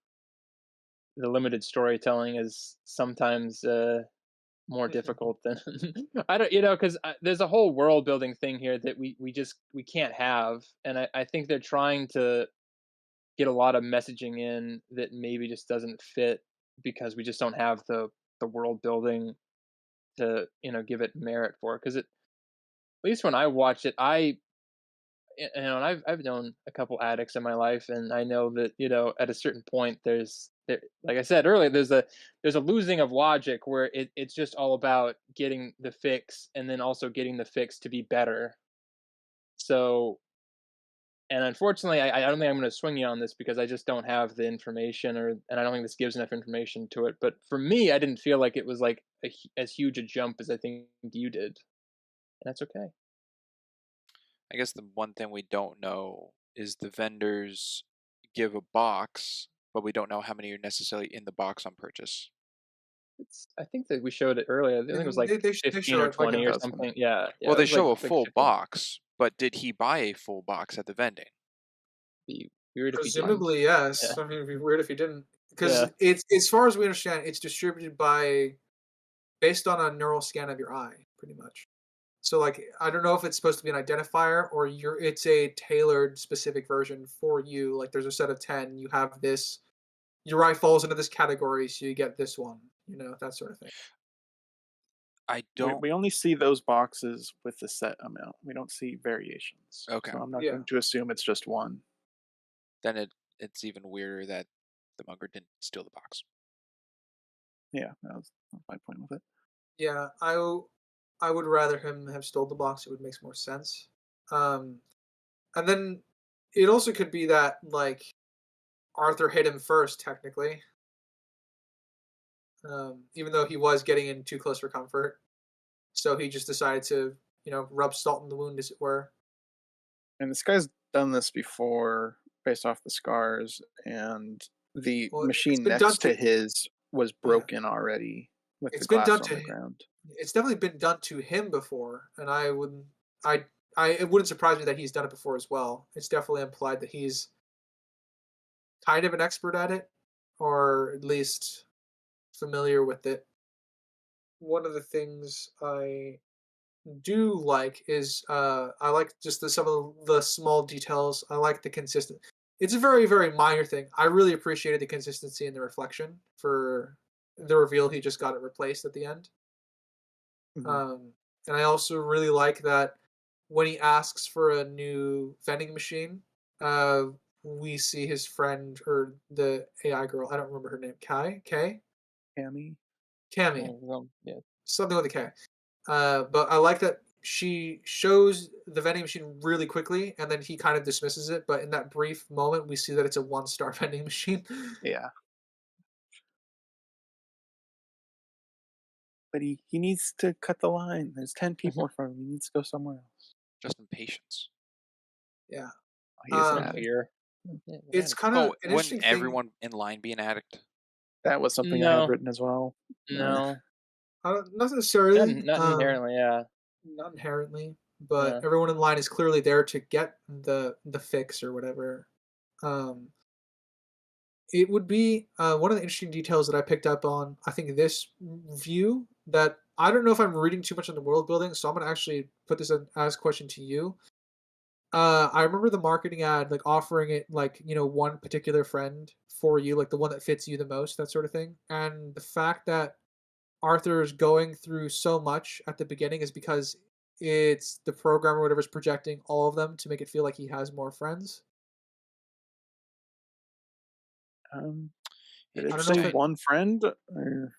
limited storytelling is sometimes more difficult than I don't because there's a whole world building thing here that we can't have, and I think they're trying to get a lot of messaging in that maybe just doesn't fit because we just don't have the world building to give it merit for because at least when I watched it and I've known a couple addicts in my life, and I know that at a certain point like I said earlier, there's a losing of logic where it's just all about getting the fix and then also getting the fix to be better. So, and unfortunately, I don't think I'm going to swing you on this because I just don't have the information, and I don't think this gives enough information to it. But for me, I didn't feel like it was like as huge a jump as I think you did, and that's okay. I guess the one thing we don't know is the vendors give a box, but we don't know how many are necessarily in the box on purchase. I think that we showed it earlier. I think it was like They 15 show or it like 20 or 1,000. something. Yeah, Well, it they was like show a like full 15. box, but did he buy a full box at the vending? Be weird if he didn't. presumably Yeah. yes. I mean, it'd be weird if he didn't. because Yeah. it's as far as we understand, it's distributed based on a neural scan of your eye, pretty much. So like I don't know if it's supposed to be an identifier or it's a tailored specific version for you. Like there's a set of 10, you have this, your eye falls into this category, so you get this one. That sort of thing. I We, don't. we only see those boxes with the set amount. We don't see variations. Okay. So I'm not Yeah. going to assume it's just one. Then it's even weirder that the mugger didn't steal the box. Yeah, that's my point with it. Yeah, I would rather him have stole the box. It would make more sense. And then it also could be that like Arthur hit him first, technically. Even though he was getting in too close for comfort, so he just decided to, rub salt in the wound, as it were. And this guy's done this before based off the scars, and the Well, it's machine been done next to his was Yeah. broken already with the It's been glass done on to the ground. It's definitely been done to him before, and it wouldn't surprise me that he's done it before as well. It's definitely implied that he's kind of an expert at it, or at least familiar with it. One of the things I do like is I like just some of the small details. I like the consistent. It's a very, very minor thing. I really appreciated the consistency in the reflection for the reveal. He just got it replaced at the end. Mhm. And I also really like that when he asks for a new vending machine, we see his friend or the AI girl. I don't remember her name. Kay, Cammy? Cammy, Yeah. something with a K. But I like that she shows the vending machine really quickly, and then he kind of dismisses it. But in that brief moment, we see that it's a 1-star vending machine. Yeah. But he needs to cut the line. There's 10 people in front of him. He needs to go somewhere else. Just impatience. Yeah. Oh, he is an Um, addict. Fear. it's kind of Oh, an wouldn't interesting thing. everyone in line be an addict? That was something I had written as well. No. Not Not, necessarily. not inherently, yeah. Not inherently, but Yeah. everyone in line is clearly there to get the fix or whatever. Um, it would be one of the interesting details that I picked up on. I think this view that I don't know if I'm reading too much on the world building, so I'm gonna actually put this as a question to you. I remember the marketing ad like offering it like one particular friend for you, like the one that fits you the most, that sort of thing. And the fact that Arthur's going through so much at the beginning is because it's the program or whatever's projecting all of them to make it feel like he has more friends. Did I it don't know if say it. one friend? Or...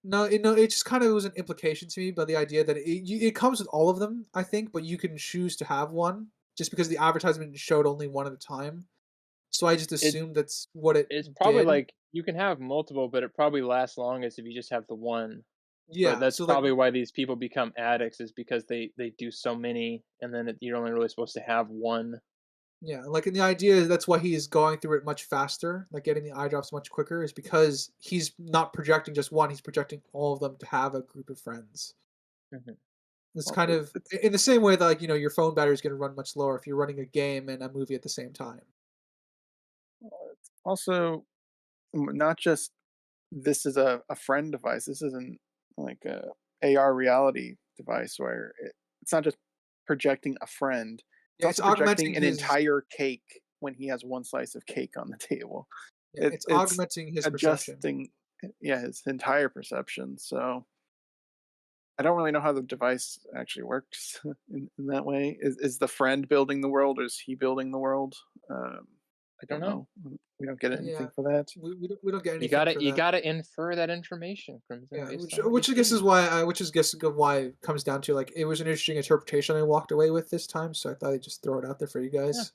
No, it just kind of was an implication to me, but the idea that it comes with all of them, I think, but you can choose to have one just because the advertisement showed only one at a time. So I just It assumed that's what it it's probably did. like you can have multiple, but it probably lasts longest if you just have the one. But Yeah, that's so like probably why these people become addicts is because they do so many, and then you're only really supposed to have one. yeah, like and the idea is that's why he is going through it much faster, like getting the eye drops much quicker, is because he's not projecting just one; he's projecting all of them to have a group of friends. Mhm. It's Well, kind of in the same way that like your phone battery is going to run much lower if you're running a game and a movie at the same time. it's also not just this is a friend device. This isn't like a AR reality device where it's not just projecting a friend. It's Yeah, it's also augmenting projecting an his entire cake when he has one slice of cake on the table. yeah, it's It's augmenting his perception. adjusting, yeah, his entire perception. So I don't really know how the device actually works in that way. Is the friend building the world, or is he building the world? I don't don't know. know. We don't get Yeah, anything for that. we don't get You anything gotta for you that. gotta infer that information from Yeah, based which on what you which I guess is see. why it comes down to like it was an interesting interpretation I walked away with this time, so I thought I'd just throw it out there for you Yeah. guys.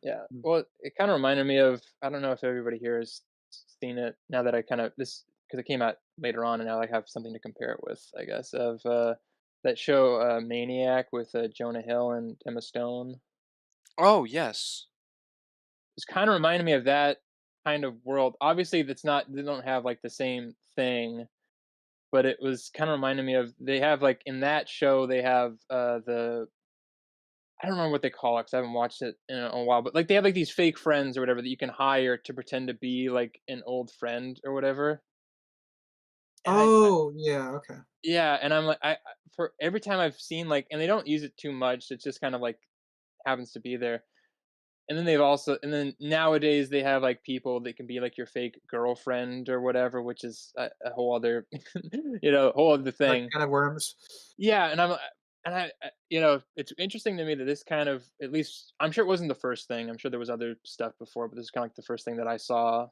Yeah. Mm. Well, it kind of reminded me of I don't know if everybody here has seen it now that I kind of this because it came out later on and now I have something to compare it with, I guess, of that show Maniac with Jonah Hill and Emma Stone. Oh yes. It's kind of reminded me of that kind of world. Obviously, that's not they don't have like the same thing, but it was kind of reminding me of they have like in that show they have the I don't remember what they call it 'cause I haven't watched it in a while, but, like, they have, like, these fake friends or whatever that you can hire to pretend to be, like, an old friend or whatever, and I Oh, yeah, okay. yeah, and I'm like, for every time I've seen, like, and they don't use it too much, it just kind of, like, happens to be there, and then and then nowadays they have, like, people that can be, like, your fake girlfriend or whatever, which is a whole other whole other Like, thing. kind of worms. Yeah, and it's interesting to me that this kind of, at least I'm sure it wasn't the first thing. I'm sure there was other stuff before, but this is kind of like the first thing that I saw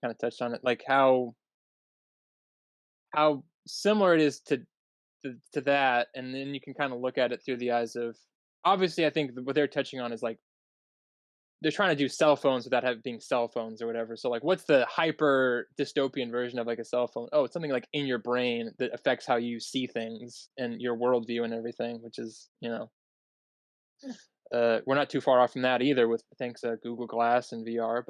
kind of touched on it, like how similar it is to that, and then you can kind of look at it through the eyes of, obviously I think what they're touching on is like they're trying to do cell phones without having being cell phones or whatever. So like, what's the hyper dystopian version of like a cell phone? Oh, it's something like in your brain that affects how you see things and your worldview and everything, which is we're not too far off from that either with thanks Google Glass and VR,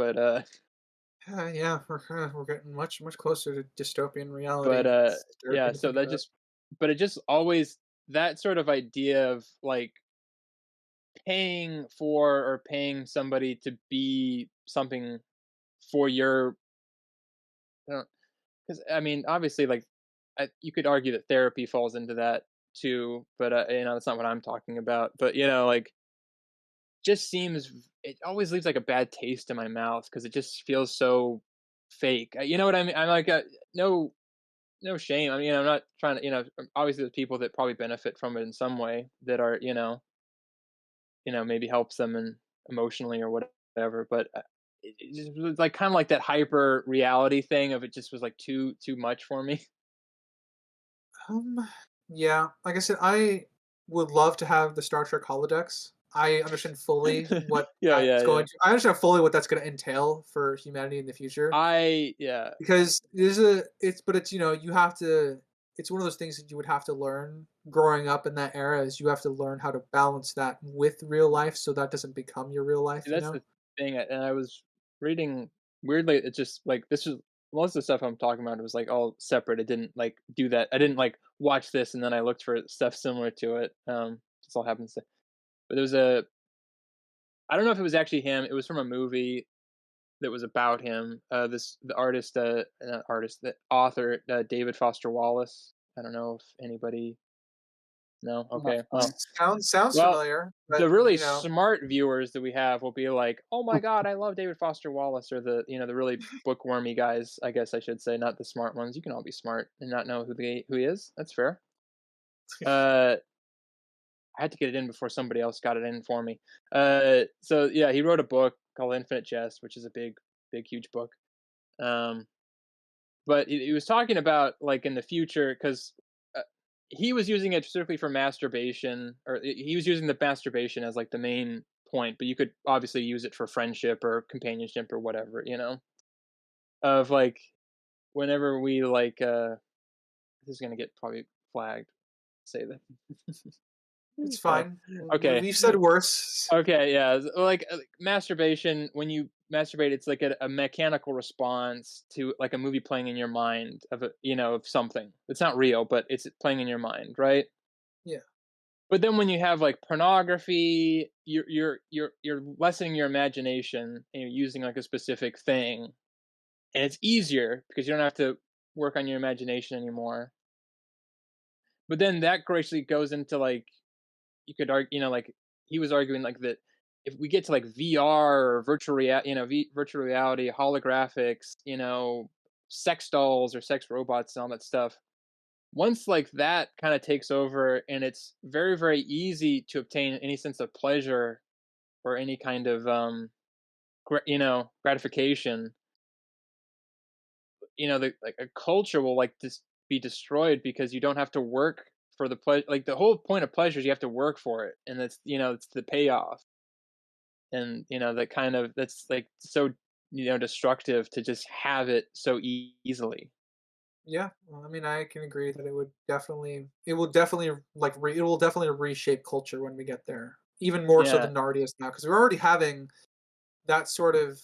Yeah, we're getting much much closer to dystopian but reality. It's yeah. disturbing to So think that about. just, but it just always, that sort of idea of like paying for or paying somebody to be something for your, because I mean, obviously, like you could argue that therapy falls into that too, but that's not what I'm talking about. But like, just seems, it always leaves like a bad taste in my mouth because it just feels so fake. You know what I mean? I'm like, no, no shame. I mean, I'm not trying to, obviously there's people that probably benefit from it in some way that are, maybe helps them and emotionally or whatever. But it just was like kind of like that hyper reality thing of, it just was like too much for me. Um, yeah, like I said, I would love to have the Star Trek holodecks. I understand fully what Yeah, yeah, that's yeah. going to. I understand fully what that's going to entail for humanity in the future. Yeah, Because it's you have to. It's one of those things that you would have to learn growing up in that era. Is you have to learn how to balance that with real life, so that doesn't become your real life. see, that's the thing. And I was reading, weirdly, it's just like this is most of the stuff I'm talking about. It was like all separate. It didn't like do that. I didn't like watch this and then I looked for stuff similar to it. Just all happens to. But there was a. I don't know if it was actually him. It was from a movie that was about him. The artist, not artist, the author, David Foster Wallace. I don't know if anybody. No, Not okay. familiar. Sounds Well, familiar, but the really smart viewers that we have will be like, "Oh my god, I love David Foster Wallace," or the really bookwormy guys, I guess I should say, not the smart ones. You can all be smart and not know who he is. That's fair. Uh, I had to get it in before somebody else got it in for me. So yeah, he wrote a book called Infinite Jest, which is a big, huge book. Um, but he was talking about like in the future because uh, he was using it strictly for masturbation, or he was using the masturbation as like the main point, but you could obviously use it for friendship or companionship or whatever, of like whenever we like this is gonna get probably flagged, say that. it's uh, fine. okay. We've said worse. Okay, yeah, like masturbation. When you masturbate, it's like a mechanical response to like a movie playing in your mind of of something. It's not real, but it's playing in your mind, right? Yeah. But then when you have like pornography, you're lessening your imagination and you're using like a specific thing, and it's easier because you don't have to work on your imagination anymore. But then that actually goes into like, you could argue, like he was arguing like that if we get to like VR or virtual reality, holographics, sex dolls or sex robots and all that stuff. Once like that kind of takes over, and it's very very easy to obtain any sense of pleasure or any kind of gratification. Like a culture will like just be destroyed because you don't have to work for the pleasure. Like the whole point of pleasure is you have to work for it, and that's it's the payoff. And that kind of, that's like so destructive to just have it so easily. Yeah, well, I mean, I can agree that it will definitely it will definitely reshape culture when we get there, even more so Yeah, than it already is now, because we're already having that sort of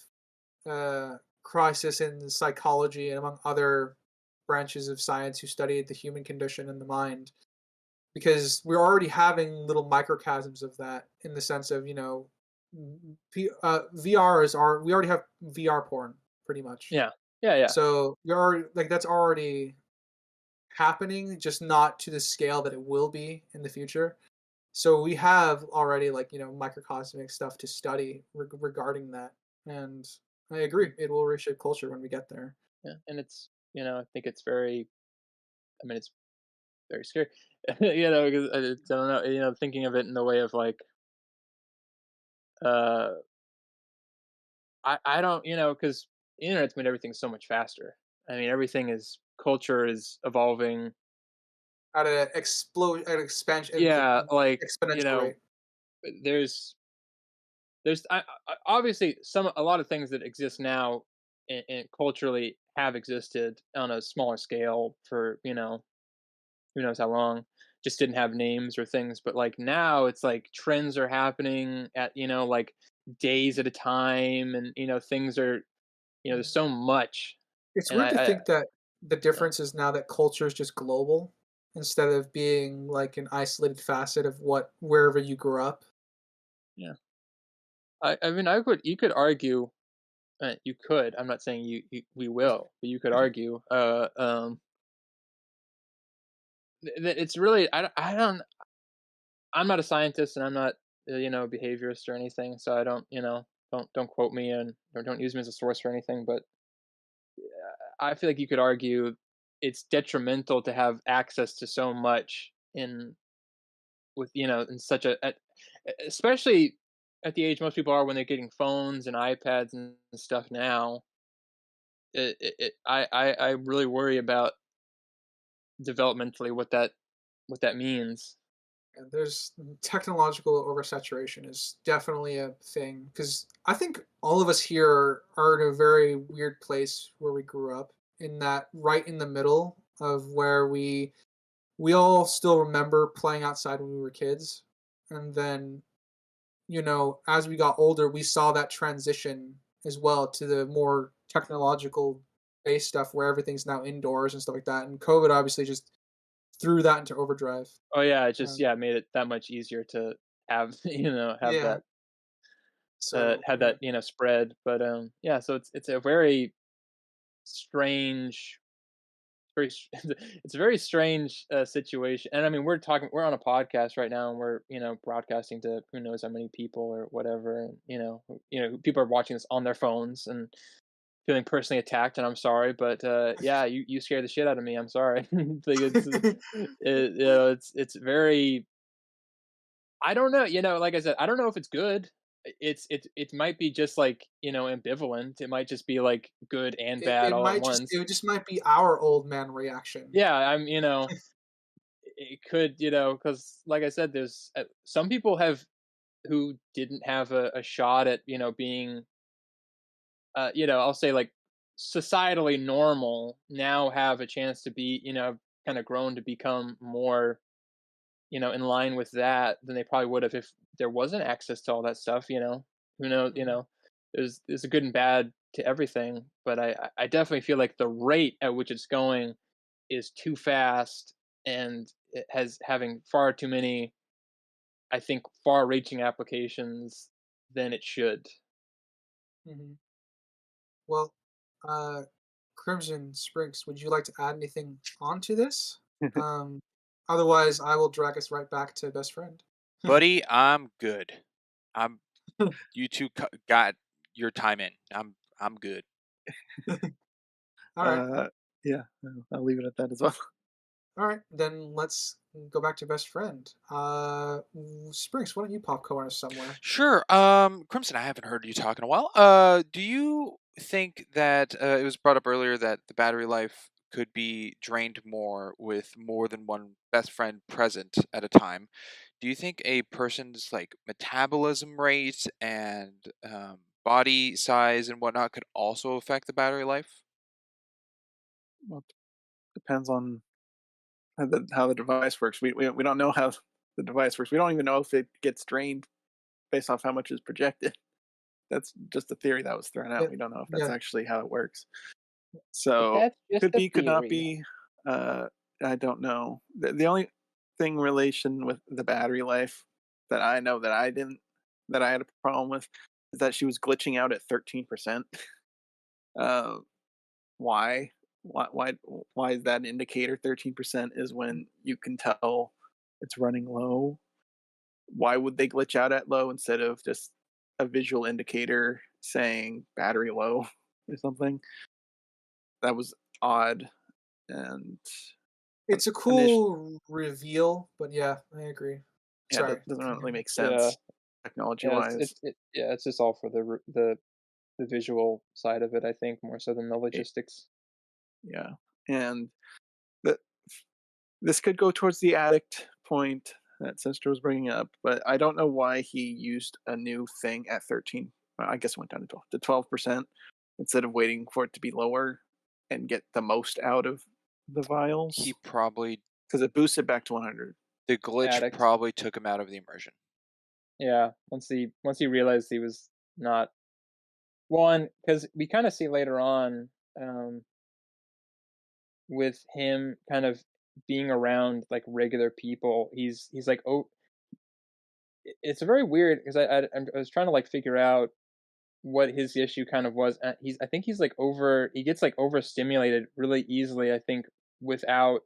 crisis in psychology and among other branches of science who study the human condition and the mind, because we're already having little microcosms of that in the sense of we already have VR porn pretty much. Yeah. Yeah, yeah. So you're already like that's already happening, just not to the scale that it will be in the future. So we have already like microcosmic stuff to study regarding that, and I agree it will reshape culture when we get there. Yeah, and it's I think it's very. I mean, it's very scary. Because I don't know. Thinking of it in the way of like, uh, I don't because the internet's made everything so much faster. I mean, everything is culture is evolving. At a explode at expansion Yeah, like exponential rate. there's obviously a lot of things that exist now and culturally have existed on a smaller scale for who knows how long, just didn't have names or things. But like now it's like trends are happening at like days at a time, and things are there's Mhm. so much. It's And weird to I think that the yeah, difference is now that culture is just global instead of being like an isolated facet of what wherever you grew up. yeah. I mean, you could argue, you could, I'm not saying we will, but you could argue that it's really I don't I'm not a scientist, and I'm not a behaviorist or anything, so I don't don't quote me, and or don't use me as a source or anything. But I feel like you could argue it's detrimental to have access to so much in with in such especially at the age most people are when they're getting phones and iPads and stuff now. I really worry about developmentally what that means. And there's technological oversaturation is definitely a thing because I think all of us here are in a very weird place where we grew up in that right in the middle of where we all still remember playing outside when we were kids, and then as we got older, we saw that transition as well to the more technological based stuff where everything's now indoors and stuff like that. And COVID obviously just threw that into overdrive. Oh yeah, it just Um, made it that much easier to have have yeah. that So had yeah. that spread. But yeah, so it's a very strange, very it's a very strange situation. And I mean, we're on a podcast right now, and we're broadcasting to who knows how many people or whatever, and people are watching this on their phones and feeling personally attacked. And I'm sorry, but yeah, you scare the shit out of me. I'm sorry. Like it's very. I don't know. Like I said, I don't know if it's good. It might be just like ambivalent. It might just be like good and bad all at once. It just might be our old man reaction. Yeah, it could because like I said, there's some people have who didn't have a shot at being I'll say like societally normal now have a chance to be kind of grown to become more in line with that than they probably would have if there wasn't access to all that stuff. Who knows? Mhm, There's a good and bad to everything, but I definitely feel like the rate at which it's going is too fast, and it has having far too many, I think, far-reaching applications than it should. mhm. Well, uh, Crimson Springs, would you like to add anything onto this? Um, Otherwise, I will drag us right back to best friend. Buddy, I'm good. I'm you two got your time in. I'm good. All right. Yeah, I'll leave it at that as well. All right, then let's go back to best friend. Springs, why don't you popcorn us somewhere? Sure. Crimson, I haven't heard you talk in a while. Do you think that it was brought up earlier that the battery life could be drained more with more than one best friend present at a time? Do you think a person's like metabolism rate and body size and whatnot could also affect the battery life? Well, it depends on how the device works. We don't know how the device works. We don't even know if it gets drained based off how much is projected. That's just a theory that was thrown Yeah, out. We don't know if that's yeah. actually how it works. But So that's just could a be, could not theory. be. Uh, I don't know. The only thing relation with the battery life that I know that I had a problem with is that she was glitching out at 13%. Uh, why? Why? Why is that an indicator? 13% is when you can tell it's running low. Why would they glitch out at low instead of just a visual indicator saying battery low or something? That was odd, and It's a initially, cool reveal, but yeah, I agree. yeah, Sorry. that doesn't really make Yeah, sense technology yeah, wise. yeah, it's just all for the visual side of it, I think, more so than the logistics. Yeah, and the, this could go towards the addict point that Sister was bringing up, but I don't know why he used a new thing at 13. Well, I guess it went down to 12% instead of waiting for it to be lower and get the most out of the He vials probably because it boosts it back to 100. the glitch Addict. probably took him out of the immersion. Yeah, once he realized he was not one, because we kind of see later on, um, with him kind of being around like regular people, he's like, oh, it's very weird because I was trying to like figure out what his issue kind of was. I think he's like he gets like overstimulated really easily. I think without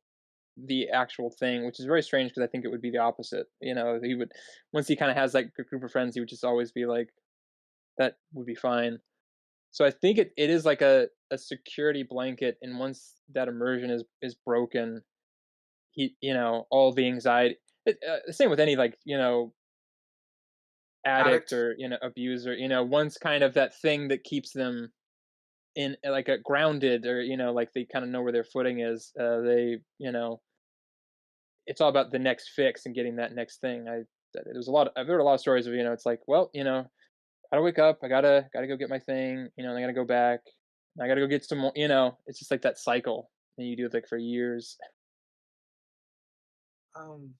the actual thing, which is very strange because I think it would be the opposite. He would once he kind of has like a group of friends, he would just always be like that would be fine. So I think it is like a security blanket, and once that immersion is broken, all the anxiety. Same with any like addict Addict. or abuser. Once kind of that thing that keeps them in like a grounded or like they kind of know where their footing is. They it's all about the next fix and getting that next thing. There's a lot. I've heard a lot of stories of it's like well gotta wake up. I gotta go get my thing. And I gotta go back. I gotta go get some more. It's just like that cycle, and you do it like for years. Um,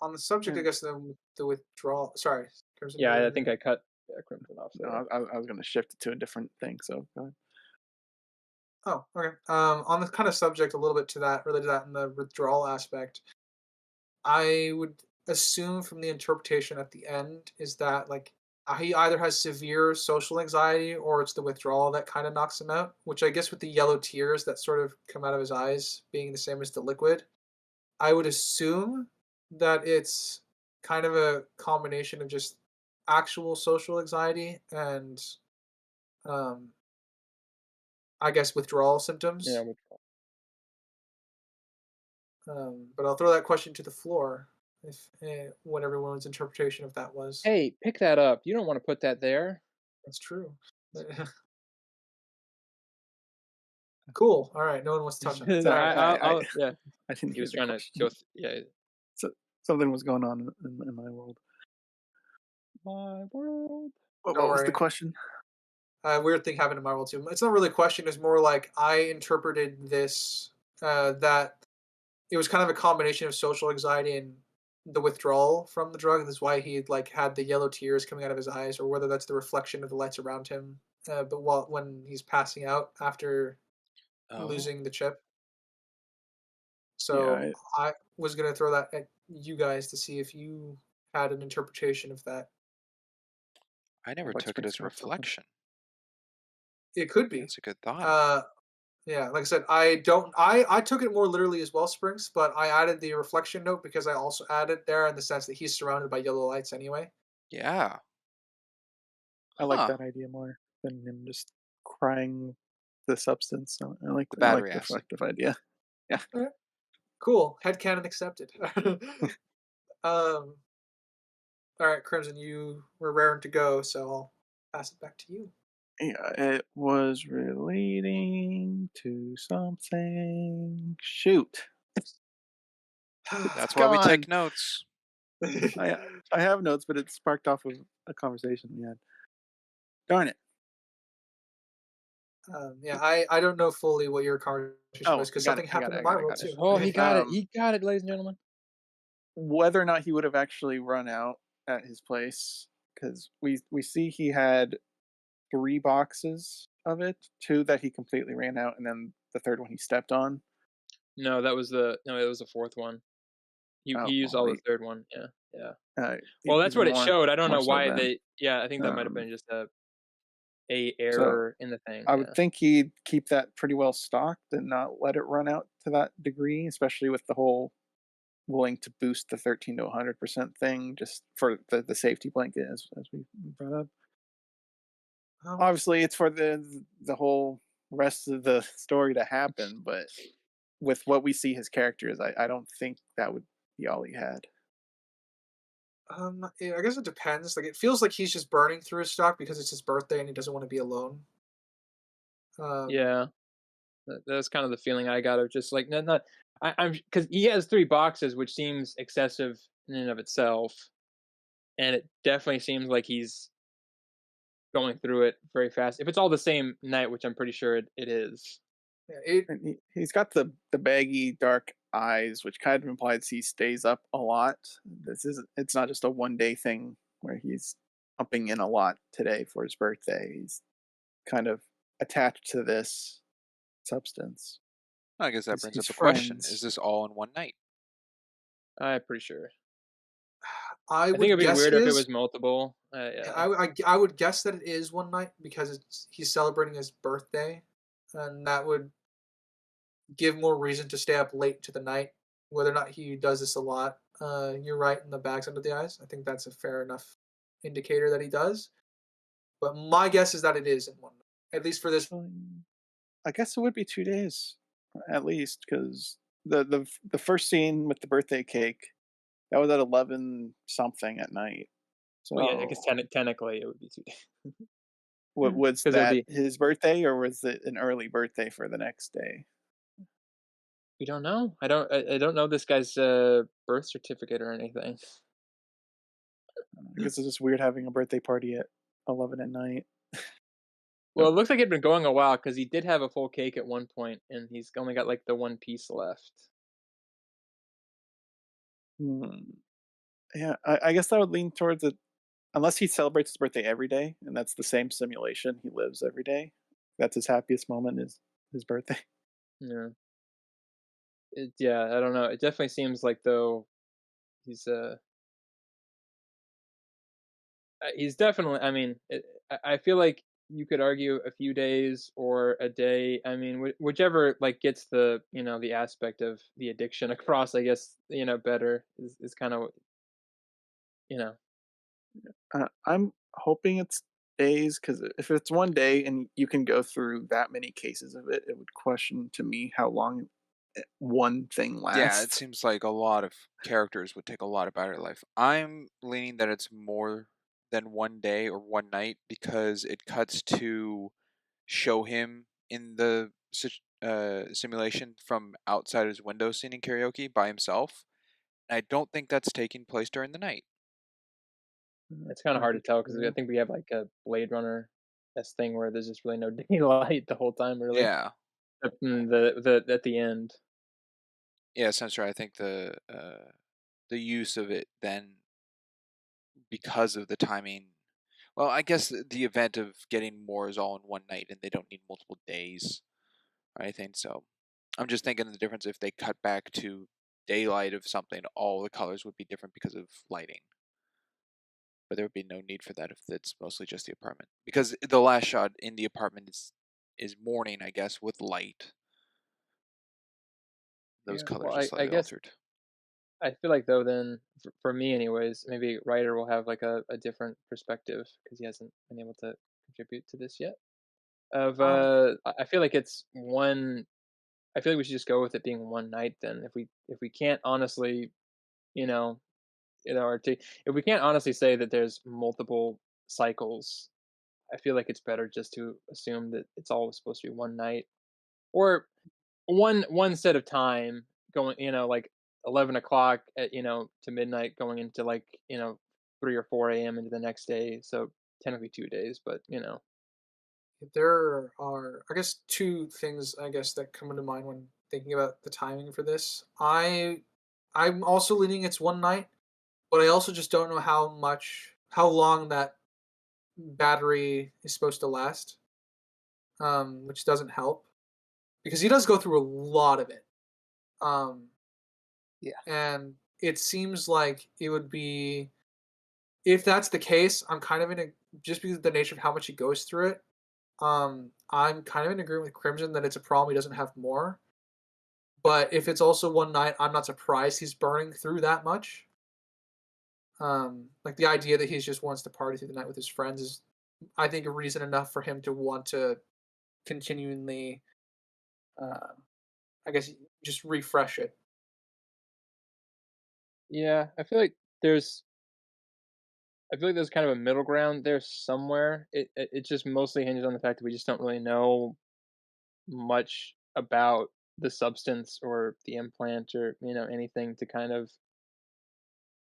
on the subject, I And guess the withdrawal. Sorry, Crimson. You Yeah, were I think gonna. I cut Crimson off no, there. I was going to shift it to a different thing. So go ahead. Oh, okay. On the kind of subject, a little bit to that, related to that, in the withdrawal aspect, I would assume from the interpretation at the end is that like he either has severe social anxiety or it's the withdrawal that kind of knocks him out. Which I guess with the yellow tears that sort of come out of his eyes being the same as the liquid, I would assume that it's kind of a combination of just actual social anxiety and um, I guess withdrawal Yeah. symptoms. But I'll throw that question to the floor, if what everyone's interpretation of that was. Hey, pick that up. You don't want to put that there. That's true. Cool. All right. No one wants to touch on it. No, Sorry, I'll yeah. I didn't He hear was the trying to go. question. Yeah. So, something was going on in my world. My world. Don't What was the worry. question? Weird thing happened to Marvel too. It's not really a question. It's more like I interpreted this that it was kind of a combination of social anxiety and the withdrawal from the drug. That's why he like had the yellow tears coming out of his eyes, or whether that's the reflection of the lights around him. But when he's passing out after Oh, losing the chip. Yeah, So I was gonna throw that at you guys to see if you had an interpretation of that. I never like took it Spring as Spell something. reflection. It could be. That's a good thought. Uh, yeah, like I said, I don't. I took it more literally as well, Springs, but I added the reflection note because I also added there in the sense that he's surrounded by yellow lights anyway. Yeah. I like Huh. that idea more than him just crying the substance. The I like battery the acid. reflective idea. Yeah. Alright, cool. Headcanon accepted. All right, Crimson, you were raring to go, so I'll pass it back to you. Yeah, it was relating to something. Shoot. That's why we Gone. take notes. I I have notes, but it sparked off of a conversation we had. Darn it. Yeah, I don't know fully what your conversation Oh, was because something I got happened it. in I my got it. I world got it. too. Oh, he got it. Um, He got it, ladies and gentlemen. whether or not he would have actually run out at his place, because we see he had 3 boxes of it, 2 that he completely ran out, and then the third one he stepped on. No, it was the fourth one. He Oh, used all the wait. third one. Yeah, yeah. Uh, Well, that's even what it more, showed. I don't more know so why then. they. Yeah, I think that might have Um, been just a so error in the thing. I would Yeah. think he'd keep that pretty well stocked and not let it run out to that degree, especially with the whole willing to boost the 13 to 100% thing just for the safety blanket, as we brought up. Um, Obviously, it's for the whole rest of the story to happen, but with what we see his character is, I don't think that would be all he had. yeah, I guess it depends. Like, it feels like he's just burning through his stock because it's his birthday and he doesn't want to be alone. Um, Yeah, that's kind of the feeling I got of just like not. I'm because he has 3 boxes, which seems excessive in and of itself, and it definitely seems like he's going through it very fast. If it's all the same night, which I'm pretty sure it is. yeah, it And he's got the baggy dark eyes, which kind of implies he stays up a lot. It's not just a 1 day thing where he's pumping in a lot today for his birthday. He's kind of attached to this substance. I guess that brings He's up a question: Is friends. this all in one night? I'm pretty sure. I I think would it'd be guess it weird if it is. was multiple. Yeah, Yeah, I would guess that it is one night because he's celebrating his birthday, and that would give more reason to stay up late to the night. Whether or not he does this a lot, you're right in the bags under the eyes. I think that's a fair enough indicator that he does. But my guess is that it is in one night, at least for this. I guess it would be 2 days at least, because the first scene with the birthday cake that was at 11 something at night. well, yeah. I guess So technically it would be 2 days what was because it would that be. his birthday or was it an early birthday for the next day? We don't know. I don't know this guy's birth certificate or anything. I guess it's just weird having a birthday party at 11 at night. Well, it looks like it'd been going a while because he did have a full cake at one point, and he's only got like the one piece left. Hmm. Yeah, I guess I would lean towards it unless he celebrates his birthday every day, and that's the same simulation he lives every day. That's his happiest moment is his birthday. Yeah. Yeah, I don't know. It definitely seems like though he's he's definitely. I mean, I feel like you could argue a few days or a day. I mean, whichever like gets the the aspect of the addiction across. I guess better is kind of you know I'm hoping it's days because if it's 1 day and you can go through that many cases of it, it would question to me how long one thing Yeah, it lasts. seems like a lot of characters would take a lot of battery life. I'm leaning that it's more than 1 day or one night because it cuts to show him in the simulation from outside his window singing karaoke by himself. I don't think that's taking place during the night. it's kind of hard to tell because I think we have like a Blade Runner thing where there's just really no daylight the whole time, really. Yeah, Except in the at the end. yeah, essentially, I think the use of it then because of the timing. Well, I guess the event of getting more is all in one night, and they don't need multiple days or anything. So, I'm just thinking the difference if they cut back to daylight of something, all the colors would be different because of lighting. But there would be no need for that if it's mostly just the apartment. Because the last shot in the apartment is morning, I guess, with light. Those Yeah. colors Well, are I slightly guess altered. I feel like though then for me anyways, maybe Ryder will have like a different perspective because he hasn't been able to contribute to this yet. Of Um, I feel like it's one. I feel like we should just go with it being one night then. If we can't honestly, you know, or if we can't honestly say that there's multiple cycles, I feel like it's better just to assume that it's always supposed to be one night or one set of time going, like 11 o'clock at to midnight going into like 3 or 4 a.m. into the next day. So technically 2 days, but there are, I guess, two things I guess that come into mind when thinking about the timing for this. I'm also leaning it's one night, but I also just don't know how long that battery is supposed to last, which doesn't help because he does go through a lot of it. Um, Yeah. and it seems like it would be, if that's the case, I'm kind of in a, just because of the nature of how much he goes through it, I'm kind of in agreement with Crimson that it's a problem he doesn't have more. But if it's also one night, I'm not surprised he's burning through that much. Like the idea that he just wants to party through the night with his friends is, I think, a reason enough for him to want to continually, uh, I guess, just refresh it. Yeah, I feel like there's kind of a middle ground there somewhere. It just mostly hinges on the fact that we just don't really know much about the substance or the implant or anything to kind of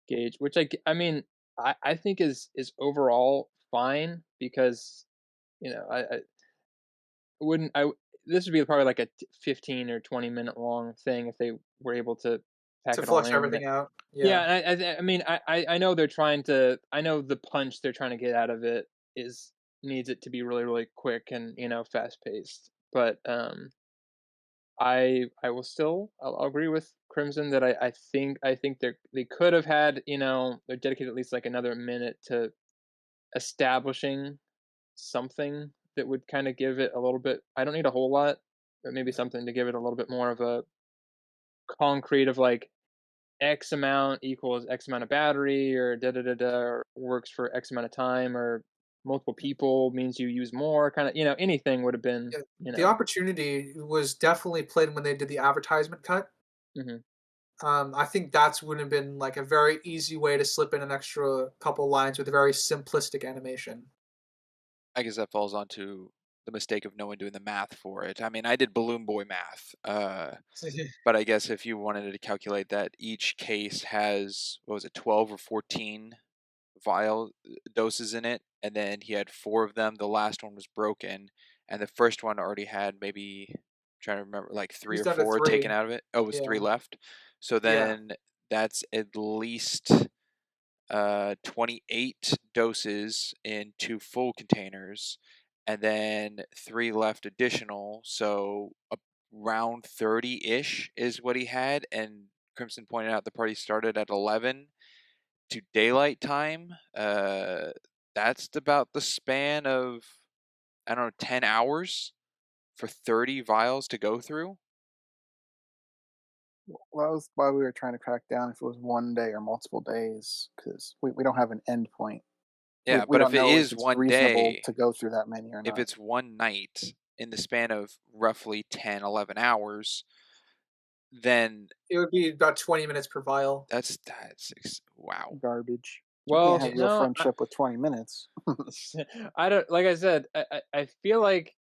gauge. Which I mean I think is overall fine because I wouldn't I w- this would be probably like a 15 or 20-minute long thing if they were able to pack To it all flush in. everything out. Yeah, Yeah. I mean, I know they're trying to. I know the punch they're trying to get out of it is needs it to be really really quick and fast paced. But I will still I'll agree with Crimson that I think they could have had they're dedicated at least like another minute to establishing something that would kind of give it a little bit. I don't need a whole lot, but maybe something to give it a little bit more of a concrete of like X amount equals X amount of battery or da da da da or works for X amount of time or multiple people means you use more kind of anything would have been Yeah. The opportunity was definitely played when they did the advertisement cut. hmm I think that's would have been like a very easy way to slip in an extra couple lines with a very simplistic animation. I guess that falls onto the mistake of no one doing the math for it. I mean, I did Balloon Boy math, but I guess if you wanted to calculate that each case has, what was it, 12 or 14 vial doses in it, and then he had 4 of them. The last one was broken, and the first one already had maybe, I'm trying to remember, like 3 He's or down to 4 taken 3. out of it. Oh, it was 3 Yeah. left. So Yeah. then that's at least 28 doses in 2 full containers, and then 3 left additional. So around 30-ish is what he had. And Crimson pointed out the party started at 11 to daylight time. That's about the span of, I don't know, 10 hours for 30 vials to go through. Well, that was why we were trying to crack down if it was one day or multiple days, because we don't have an end point. We Yeah, we but if don't it know if is it's one reasonable day, to go through that many or if not. it's one night in the span of roughly 10, 11 hours, then It would be about 20 minutes per vial. wow. Garbage. You can't well have real no friendship with 20 minutes. I don't like I said I feel like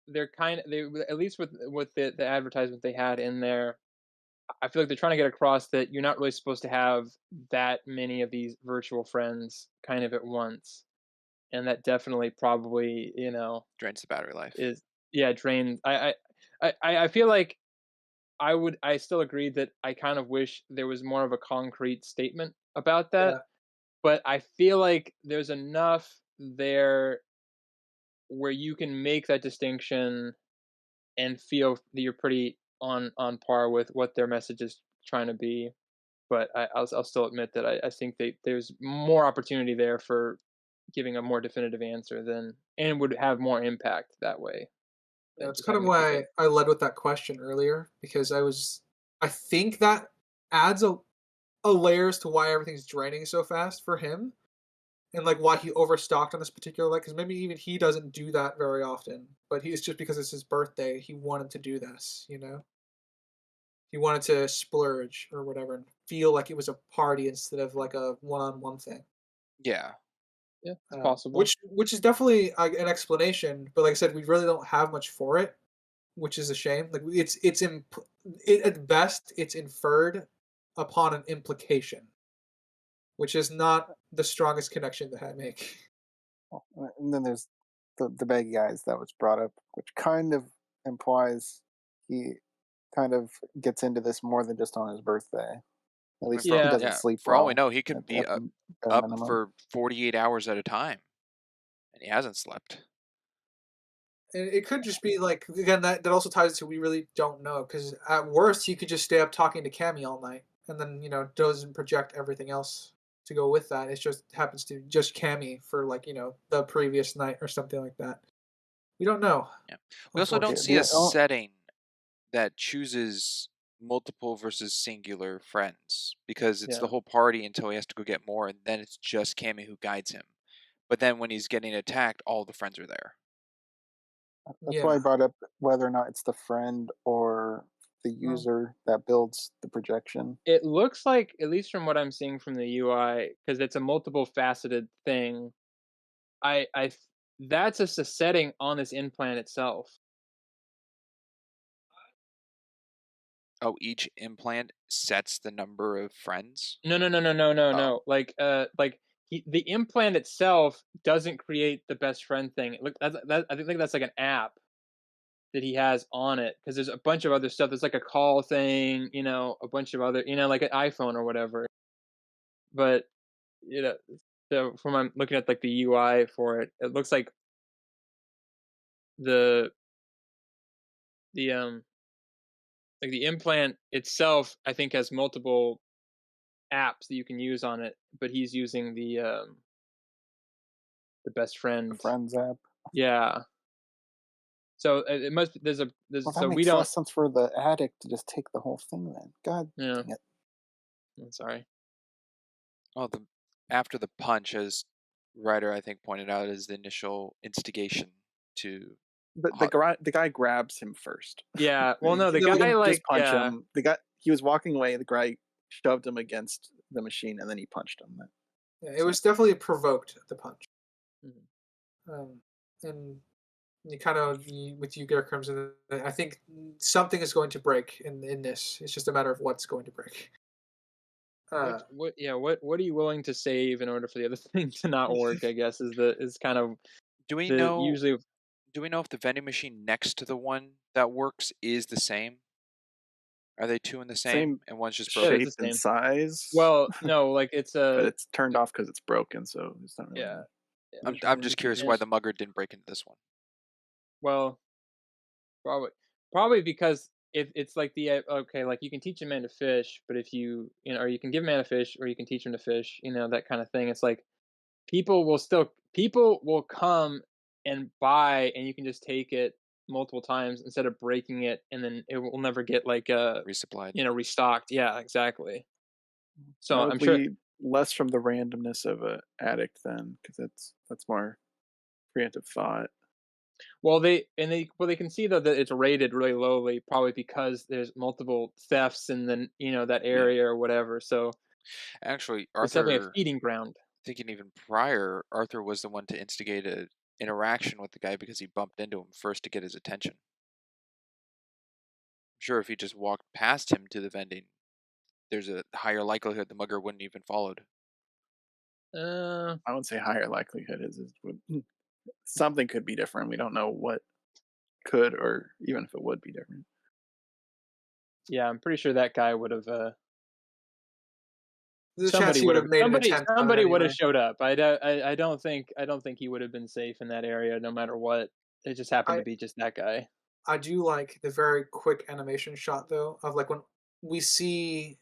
they're they at least with the advertisement they had in there. I feel like they're trying to get across that you're not really supposed to have that many of these virtual friends kind of at once, and that definitely probably Drains the battery life. is drained. I feel like I still agree that I kind of wish there was more of a concrete statement about that, Yeah. but I feel like there's enough there where you can make that distinction and feel that you're pretty on par with what their message is trying to be. But I'll still admit that I think there's more opportunity there for giving a more definitive answer than and would have more impact that way Yeah, than that's just kind of having it be why vague. I led with that question earlier, because I think that adds a layers to why everything's draining so fast for him, and like why he overstocked on this particular, like, because maybe even he doesn't do that very often, but he's just because it's his birthday, he wanted to do this, he wanted to splurge or whatever and feel like it was a party instead of like a one-on-one thing. Yeah. Yeah, it's possible. Which is definitely an explanation, but like I said, we really don't have much for it, which is a shame. Like at best it's inferred upon an implication, which is not the strongest connection that I make. And then there's the baggy eyes that was brought up, which kind of implies he kind of gets into this more than just on his birthday. At And least he Yeah, doesn't yeah, sleep for all we well know, he could be at the bare up minimum. for 48 hours at a time, and he hasn't slept. And it could just be like, again, that also ties to we really don't know, because at worst he could just stay up talking to Cammy all night and then doesn't project everything else to go with that. It just happens to just Cammy for like the previous night or something like that. We don't know. Yeah. We also don't see Unfortunately. a setting that chooses multiple versus singular friends because it's the Yeah. whole party until he has to go get more, and then it's just Cammy who guides him. But then when he's getting attacked, all the friends are there. That's why I Yeah. brought up whether or not it's the friend or the Well, user that builds the projection. It looks like, at least from what I'm seeing from the UI, because it's a multiple faceted thing. That's just a setting on this implant itself. Oh, each implant sets the number of friends? No, no, no, no, no, no, Oh. no. Like the implant itself doesn't create the best friend thing. Look, I think that's like an app that he has on it because there's a bunch of other stuff. There's like a call thing, a bunch of other, like an iPhone or whatever. But you know, so from I'm looking at like the UI for it, it looks like the the like the implant itself, I think, has multiple apps that you can use on it, but he's using the best The friend. Friends app. Yeah. So it must Well, there's that so we makes don't. less sense for the addict to just take the whole thing then. God Yeah. dang it. I'm sorry. Oh, after the punch, as writer I think pointed out, is the initial instigation to. But the guy grabs him first. Yeah. Well, no, the He guy didn't just like punch yeah. him. He was walking away. The guy shoved him against the machine, and then he punched him. Yeah, it was definitely provoked, the punch. Mhm. And you kind of with you, Garrett Crimson, I think something is going to break in this. It's just a matter of what's going to break. What are you willing to save in order for the other thing to not work? I guess is kind of Do we the know? usually. Do we know if the vending machine next to the one that works is the same? Are they two in the same, Same and one's just Yeah, broken? it's shape the and same. size. Well, no, like it's but a it's turned off because it's broken, so it's not really yeah, yeah. I'm visual just curious why And the indication. mugger didn't break into this one. well, probably probably because if it's like okay, like you can teach a man to fish, but if or you can give a man a fish, or you can teach him to fish, that kind of thing. It's like people will come and buy, and you can just take it multiple times instead of breaking it, and then it will never get like Resupplied. restocked. Yeah, exactly. So That I'm would sure. lead less from the randomness of a addict then, because that's more preemptive thought. Well, they can see though that it's rated really lowly, probably because there's multiple thefts in that Yeah. area or whatever. So Actually, it's definitely a Arthur, feeding ground. thinking even prior, Arthur was the one to instigate an interaction with the guy because he bumped into him first to get his attention. I'm sure if he just walked past him to the vending, there's a higher likelihood the mugger wouldn't even followed. Uh, I would say higher likelihood something could be different. We don't know what could, or even if it would be different. yeah, I'm pretty sure that guy would have. There's a chance he would have made an attempt on it Somebody would have anyway. showed up. I don't think he would have been safe in that area, no matter what. It just happened I to be just that guy. I do like the very quick animation shot though of like when we see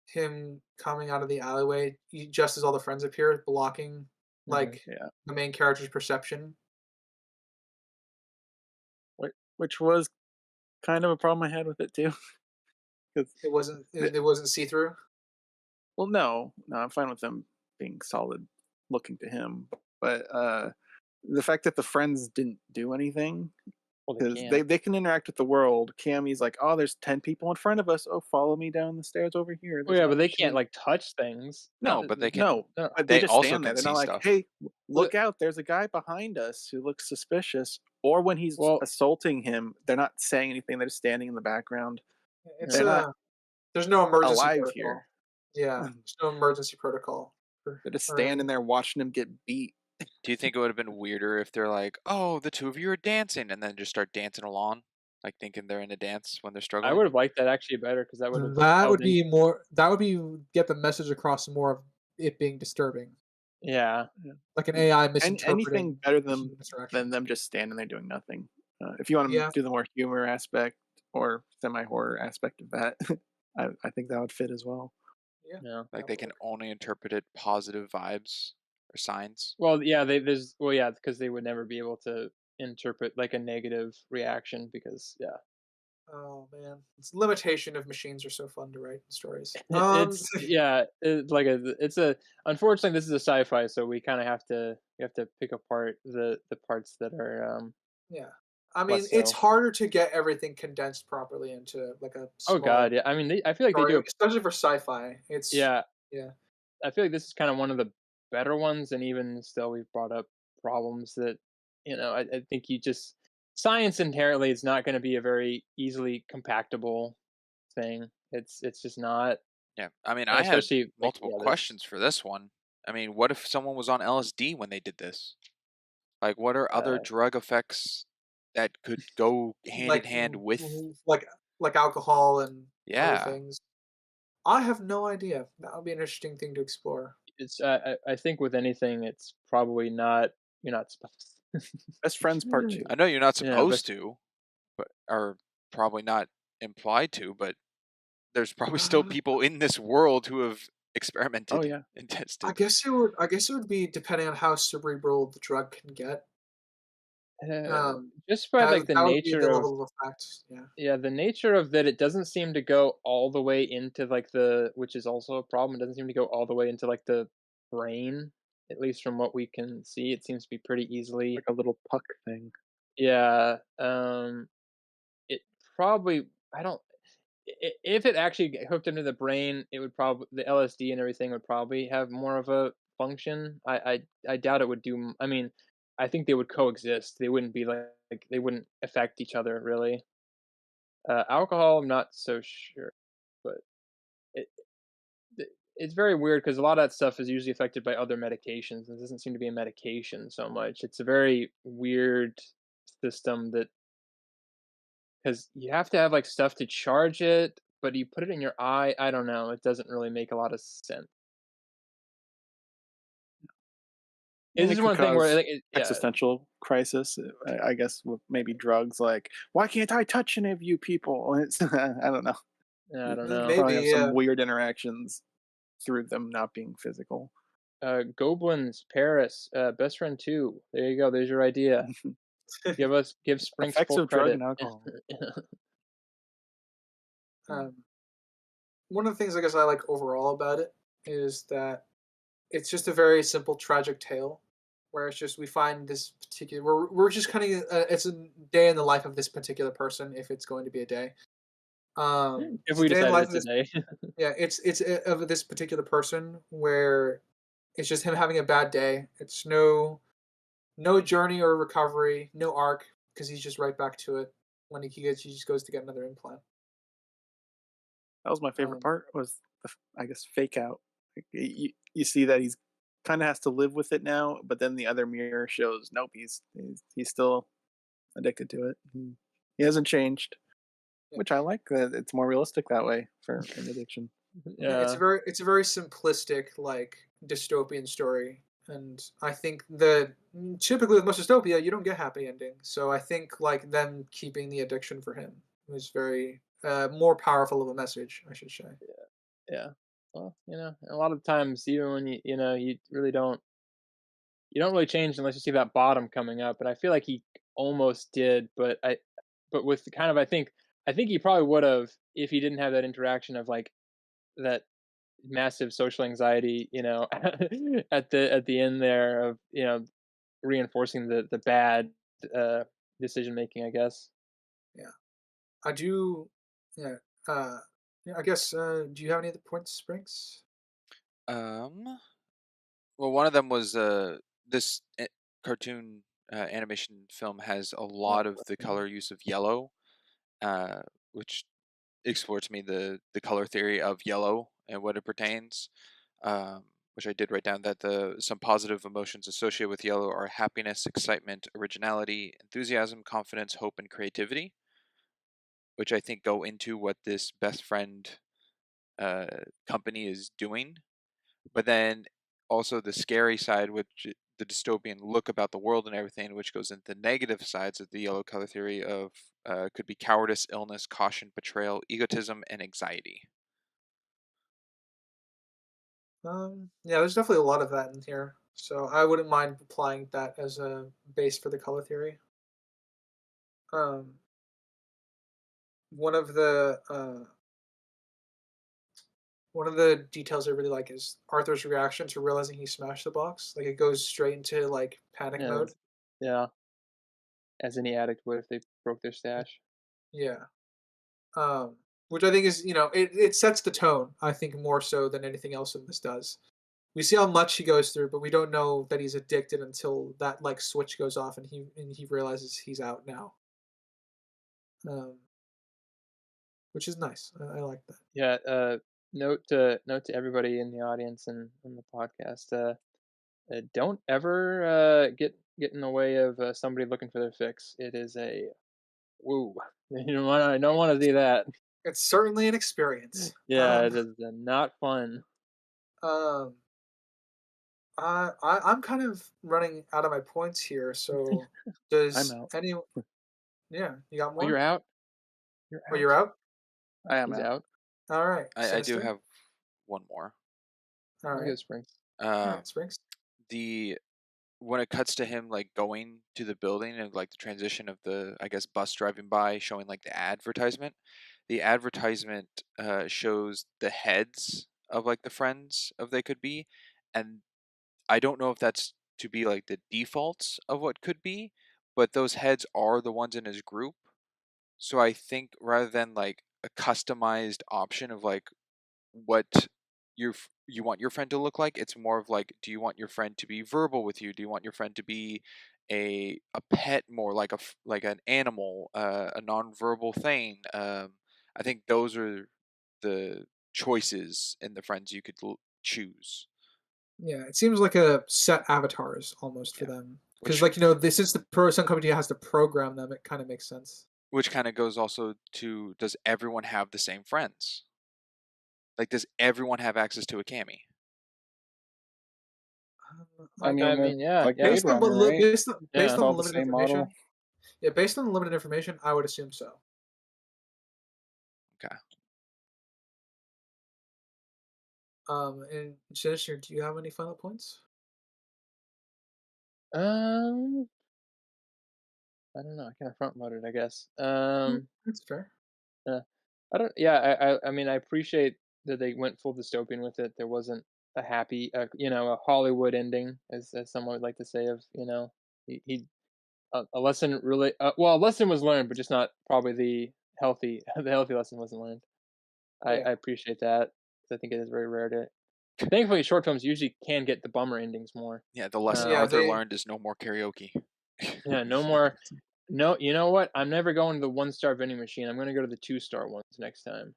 him coming out of the alleyway, just as all the friends appear, blocking Mhm. like Yeah. the main character's perception. Which was kind of a problem I had with it too. 'Cause It wasn't see through. well, no, I'm fine with them being solid looking to him, but the fact that the friends didn't do anything, Well, they because can't. they can interact with the world. Cammy's like, oh, there's 10 people in front of us. Oh, follow me down the stairs over here. Well, There's yeah, another but they can't machine. like touch things. No, but they can. No, No. but they They just also stand there. can They're see not like, stuff. hey, Well, look out, there's a guy behind us who looks suspicious. Or when he's well, assaulting him, they're not saying anything. They're just standing in the background. It's They're not there's no emergency alive protocol. here. Yeah, there's no emergency protocol They're just or standing anything. there watching him get beat. Do you think it would have been weirder if they're like, "Oh, the two of you are dancing," and then just start dancing along, like thinking they're in a dance when they're I struggling? would have liked that actually better because that would have That held would in. be more. That would be get the message across more of it being disturbing, Yeah. like an AI Anything misinterpreting better the human interaction. than them just standing there doing nothing. If you want to Yeah, do the more humor aspect or semi horror aspect of that, I think that would fit as well. Yeah, Yeah. Like that they would can work. only interpret it positive vibes or signs. Well, yeah, yeah, because they would never be able to interpret like a negative reaction because yeah. Oh man, it's the limitation of machines are so fun to write stories. It's yeah, it's a unfortunately this is a sci-fi, so we have to pick apart the parts that are Yeah. I mean, less it's so. harder to get everything condensed properly into like a Oh god, small yeah. I mean, I feel like they do story, a especially for sci-fi. It's yeah. yeah. I feel like this is kind of one of the better ones, and even still, we've brought up problems that I think you just science inherently is not going to be a very easily compactable thing. It's just not, Yeah, I mean, and I had especially like multiple yeah, this questions for this one. I mean, what if someone was on LSD when they did this? Like, what are other uh, drug effects that could go hand in Like hand with? like alcohol and other Yeah, things. I have no idea. That would be an interesting thing to explore. it's I think with anything, it's probably not you're not supposed. Best Friends Part 2. I know you're not Yeah, but supposed to, but or probably not implied to, but there's probably still Uh, people in this world who have Oh experimented yeah. and I tested. guess it would. I guess it would be depending on how cerebral the drug can get. uh, Um, just by like the that would be the nature of level of effect. Yeah. yeah, the nature of that, it doesn't seem to go all the way into like which is also a problem. It doesn't seem to go all the way into like the brain, at least from what we can see. It seems to be pretty easily. Like a little puck thing. Yeah, it probably. I don't. If it actually hooked into the brain, it would probably the LSD and everything would probably have more of a function. I doubt it would do. I mean, I think they would coexist. They wouldn't be like they wouldn't affect each other really. Alcohol, I'm not so sure, but it, it's very weird because a lot of that stuff is usually affected by other medications. And it doesn't seem to be a medication so much. It's a very weird system that because you have to have like stuff to charge it, but you put it in your eye. I don't know. It doesn't really make a lot of sense. And It's it just could one thing where cause like yeah, existential crisis. I guess with maybe drugs. Like, why can't I touch any of you people? It's, I don't know. I don't know. Probably Maybe. have some Yeah. weird interactions through them not being physical. Goblins, Paris, Best Friend 2. There you go. There's your idea. Give Sprinks Effects full of drug credit. and alcohol. um, One of the things I guess I like overall about it is that it's just a very simple tragic tale where it's just we find this particular we're just kind of it's a day in the life of this particular person if it's going to be a day. If It's a we day in the decided life of it's a this day. yeah it's of this particular person where it's just him having a bad day. It's no journey or recovery, no arc because he's just right back to it when he just goes to get another implant. That was my favorite Um, part. Was I guess fake out. Like, you see that he's kind of has to live with it now, but then the other mirror shows nope, he's still addicted to it. He hasn't changed, yeah. which I like. That it's more realistic that way for an addiction. Yeah, Yeah. it's a very simplistic like dystopian story, and I think that typically with most dystopia you don't get happy ending. So I think like them keeping the addiction for him was very more powerful of a message, I should say. Yeah. Well, a lot of times, even when you really you don't really change unless you see that bottom coming up. And I feel like he almost did, but with the kind of, I think he probably would have if he didn't have that interaction of like that massive social anxiety, at the end there of, reinforcing the bad, uh, decision making, I guess. Yeah, I do. Yeah, yeah. I guess. Do you have any other points, Springs? Um, well, one of them was this cartoon animation film has a lot of the color use of yellow, uh, which explores to me the color theory of yellow and what it pertains. Which I did write down that some positive emotions associated with yellow are happiness, excitement, originality, enthusiasm, confidence, hope, and creativity, which I think go into what this best friend uh, company is doing. But then also the scary side, which the dystopian look about the world and everything, which goes into negative sides of the yellow color theory of could be cowardice, illness, caution, betrayal, egotism, and anxiety. Yeah, there's definitely a lot of that in here, so I wouldn't mind applying that as a base for the color theory. Um, one of the one of the details I really like is Arthur's reaction to realizing he smashed the box. Like it goes straight into like panic Yeah, mode. yeah. As any addict would if they broke their stash. Yeah. Which I think is, it sets the tone, I think, more so than anything else in this does. We see how much he goes through, but we don't know that he's addicted until that like switch goes off and he realizes he's out now. Um, which is nice. I like that. Yeah. Note to everybody in the audience and on the podcast. Don't ever get in the way of somebody looking for their fix. It is a woo. I don't want to see that. It's certainly an experience. Yeah, it is not fun. Um, I'm kind of running out of my points here. So I'm does out. any? Yeah, you got Oh, you're more? out. You're Oh, out. you're out. I am He's out. out. All right, I do Sinister. have one more. All I'll right, go Springs. all Um, right, Springs. the when it cuts to him like going to the building and like the transition of the I guess bus driving by showing like the advertisement. The advertisement shows the heads of like the friends of they could be, and I don't know if that's to be like the defaults of what could be, but those heads are the ones in his group. So I think rather than like a customized option of like what you want your friend to look like, it's more of like, do you want your friend to be verbal with you? Do you want your friend to be a pet, more like like an animal, a nonverbal thing? I think those are the choices in the friends you could choose. Yeah, it seems like a set avatars almost for Yeah, them. Because, which like, this is the person company has to program them. It kind of makes sense. which kind of goes also to, does everyone have the same friends? Like, does everyone have access to a cami? I Like, I mean, mean, it's yeah, like yeah, Blade Runner, right? based yeah. It's on the all the limited same model. information, yeah, based on the limited information, I would assume so. Okay. And Sinister, do you have any final points? Um, I don't know. I kind of front loaded, I guess. That's fair. Yeah. I don't. Yeah, I mean, I appreciate that they went full dystopian with it. There wasn't a happy, a Hollywood ending, as someone would like to say. Of he a lesson really. Well, a lesson was learned, but just not probably the healthy the healthy lesson wasn't learned. I Yeah. appreciate that 'cause I think it is very rare to. Thankfully, short films usually can get the bummer endings more. Yeah, the lesson Yeah, Arthur they. learned is no more karaoke. Yeah, no more. No, you know what? I'm never going to the 1-star vending machine. I'm gonna go to the 2-star ones next time.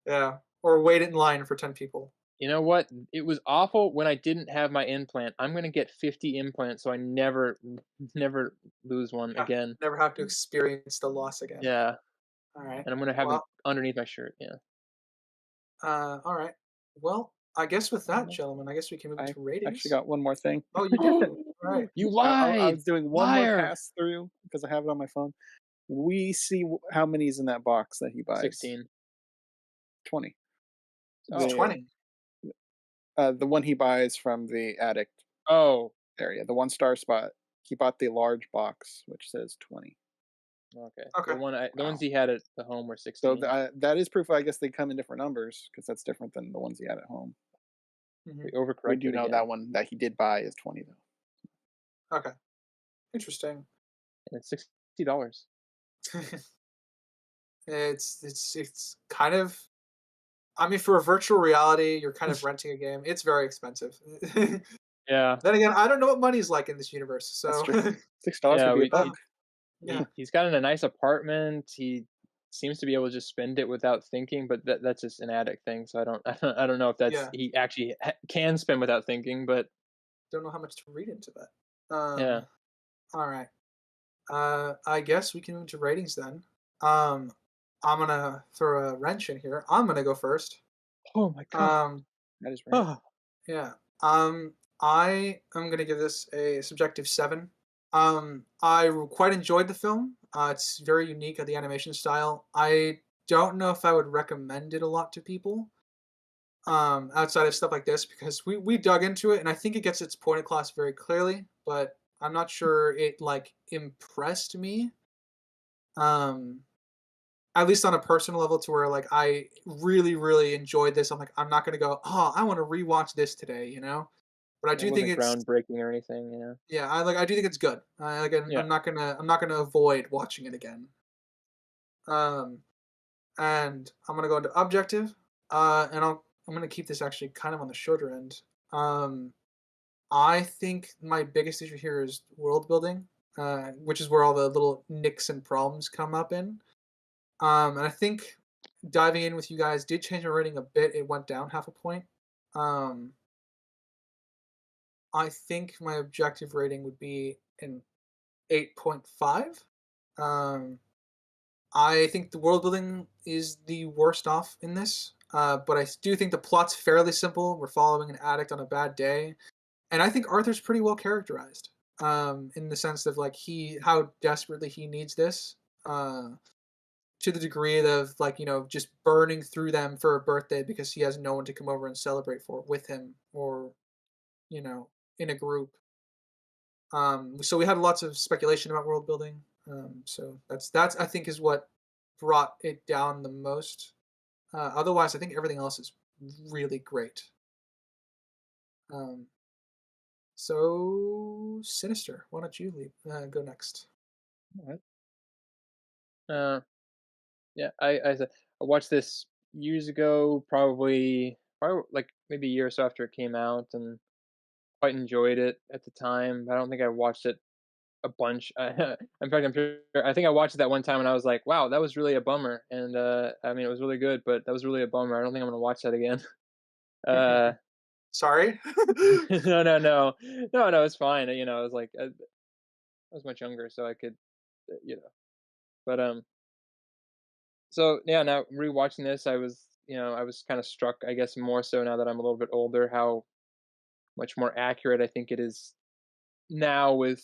Yeah. Or wait in line for 10 people. You know what? It was awful when I didn't have my implant. I'm gonna get 50 implants so I never lose one Yeah. again. Never have to experience the loss again. Yeah, All right. and I'm gonna have them Well, underneath my shirt. Yeah. all right. Well, I guess with that, Almost. gentlemen, I guess we can move I into actually ratings. got one more thing. Oh, you do? All right. You I lied, was doing one more liar. pass through because I have it on my phone. We see how many's in that box that he buys. 16. 20. It's Oh. 20. The one he buys from the addict Oh. area, the 1-star spot. He bought the large box, which says 20. Okay. Okay. The ones Wow. he had at the home were So 16. that is proof. I guess they come in different numbers because that's different than the ones he had at home. Mhm. We We overcorrected do know again. that one that he did buy is 20 though. Okay. Interesting. And it's $60. It's kind of. I mean, for a virtual reality, you're kind of renting a game. It's very expensive. Yeah. Then again, I don't know what money's like in this universe. That's So, true. $6 Yeah, would be a we buck. yeah, he's got in a nice apartment. He seems to be able to just spend it without thinking, but that's just an addict thing. So I don't know if that's yeah. he actually can spend without thinking, but Don't know how much to read into that. yeah. All right. I guess we can move to ratings then. Um, I'm gonna throw a wrench in here. I'm gonna go first. Oh my god. Um, That is right. Oh, yeah. I am gonna give this a subjective 7. I quite enjoyed the film. It's very unique at the animation style. I don't know if I would recommend it a lot to people. outside of stuff like this, because we dug into it and I think it gets its point across very clearly, but I'm not sure it like impressed me. Um, at least on a personal level, to where like I really really enjoyed this. I'm like, I'm not gonna go, oh, I want to rewatch this today, you know. But I It do think wasn't it's, groundbreaking or anything, you know? yeah, I do think it's good. I like Yeah. I'm not gonna avoid watching it again. Um, and I'm gonna go into objective. And I'm gonna keep this actually kind of on the shorter end. Um, I think my biggest issue here is world building, which is where all the little nicks and problems come up in. And I think diving in with you guys did change my rating a bit. It went down half a point. Um, I think my objective rating would be an 8.5. Um, I think the world building is the worst off in this, but I do think the plot's fairly simple. We're following an addict on a bad day, and I think Arthur's pretty well characterized, in the sense of like how desperately he needs this, to the degree of like, just burning through them for a birthday because he has no one to come over and celebrate for with him, or you know in a group. So we had lots of speculation about world building. So that's I think is what brought it down the most. Otherwise, I think everything else is really great. Um, so Sinister, why don't you go next? Alright. Uh, yeah, I watched this years ago, probably like maybe a year or so after it came out, and quite enjoyed it at the time. I don't think I watched it a bunch. In fact, I'm sure I think I watched it that one time and I was like, "Wow, that was really a bummer." And I mean, it was really good, but that was really a bummer. I don't think I'm gonna watch that again. Uh, Sorry. no, no, no, no, no. It's fine. I was like, I was much younger, so I could, you know. But so yeah, now rewatching this, I was kind of struck, I guess, more so now that I'm a little bit older, how much more accurate I think it is now with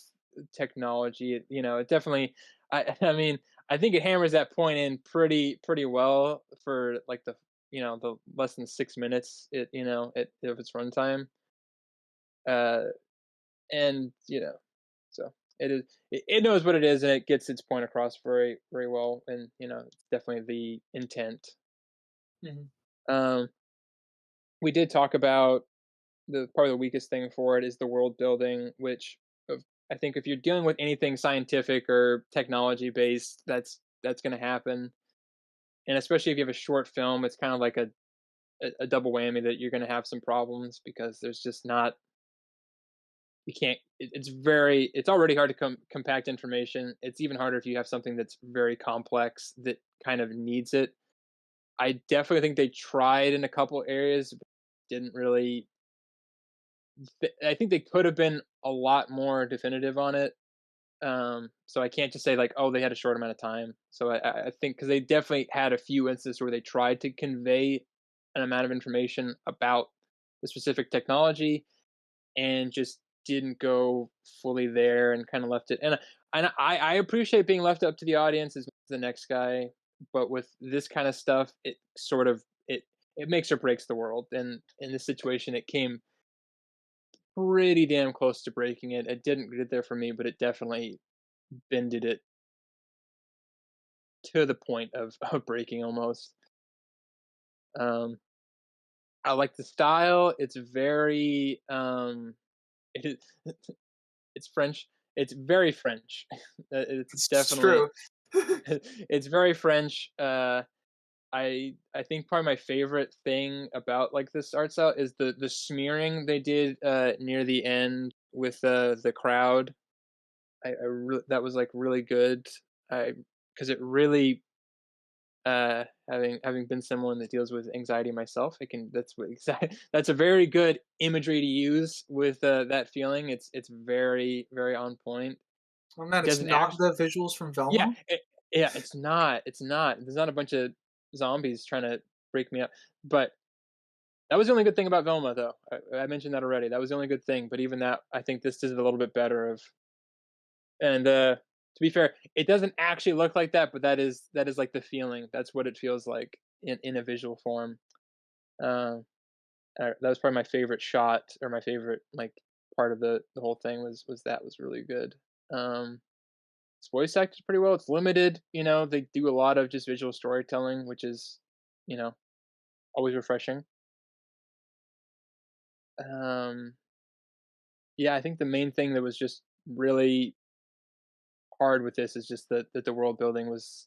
technology. It definitely. I mean, I think it hammers that point in pretty well for like the less than 6 minutes of its runtime. Uh, and so it knows what it is and it gets its point across very very well, and it's definitely the intent. Mhm. Um, we did talk about the probably the weakest thing for it is the world building, which I think if you're dealing with anything scientific or technology based, that's going to happen. And especially if you have a short film, it's kind of like a double whammy that you're going to have some problems because there's just not you can't it's already hard to compact information. It's even harder if you have something that's very complex that kind of needs it. I definitely think they tried in a couple areas, but didn't really. I think they could have been a lot more definitive on it. So I can't just say like, oh, they had a short amount of time. So I think because they definitely had a few instances where they tried to convey an amount of information about the specific technology and just didn't go fully there and kind of left it. And I appreciate being left up to the audience as the next guy, but with this kind of stuff, it sort of it makes or breaks the world. And in this situation, it came pretty damn close to breaking it. It didn't get there for me, but it definitely bended it to the point of breaking almost. Um, I like the style. It's very it is, it's French. It's very French. It's It's definitely true. it's very French. I think probably my favorite thing about like this art style is the smearing they did near the end with the crowd. That was like really good. I because it really having been someone that deals with anxiety myself, I can that's what exactly that's a very good imagery to use with that feeling. It's very very on point. Oh man, It it's doesn't not actually, the visuals from yeah, Velma. yeah, it's not. There's not a bunch of zombies trying to break me up, but that was the only good thing about Velma, though. I mentioned that already. That was the only good thing, but even that, I think this does it a little bit better. And to be fair, it doesn't actually look like that, but that is like the feeling. That's what it feels like in a visual form. That was probably my favorite shot, or my favorite like part of the whole thing was that was really good. It's voice acted pretty well. It's limited, they do a lot of just visual storytelling, which is, you know, always refreshing. Um, yeah, I think the main thing that was just really hard with this is just that the world building was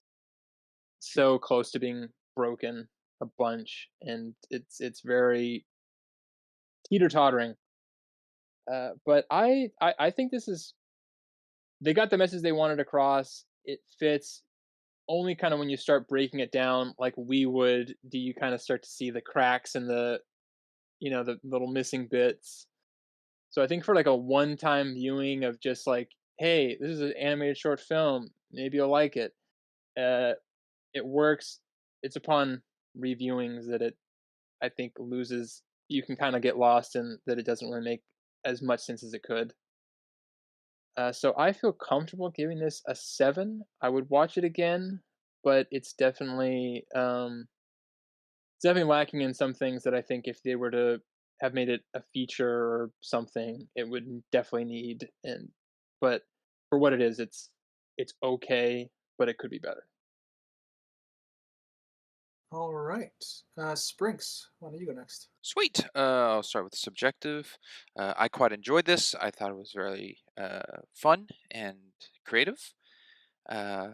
so close to being broken a bunch, and it's very teeter tottering. But I think this is they got the message they wanted across. It fits only kind of when you start breaking it down like we would. Do you kind of start to see the cracks and the little missing bits? So I think for like a one-time viewing of just like, hey, this is an animated short film, maybe you'll like it. Uh, it works. It's upon reviewings that it, I think, loses. You can kind of get lost in that. It doesn't really make as much sense as it could. So I feel comfortable giving this a 7. I would watch it again, but it's definitely lacking in some things that I think if they were to have made it a feature or something, it would definitely need. But for what it is, it's okay, but it could be better. All right. Sprinks, why don't you go next? Sweet. I'll start with the subjective. I quite enjoyed this. I thought it was very fun and creative. Uh,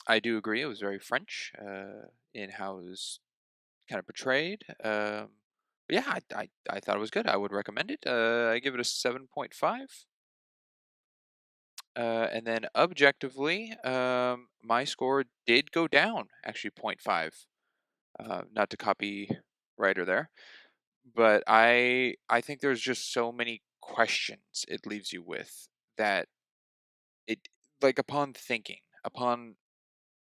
I do agree. It was very French in how it was kind of portrayed. But yeah, I thought it was good. I would recommend it. I give it a 7.5. And then objectively, my score did go down, actually 0.5. Not to copy writer there, but I think there's just so many questions it leaves you with that it like upon thinking, upon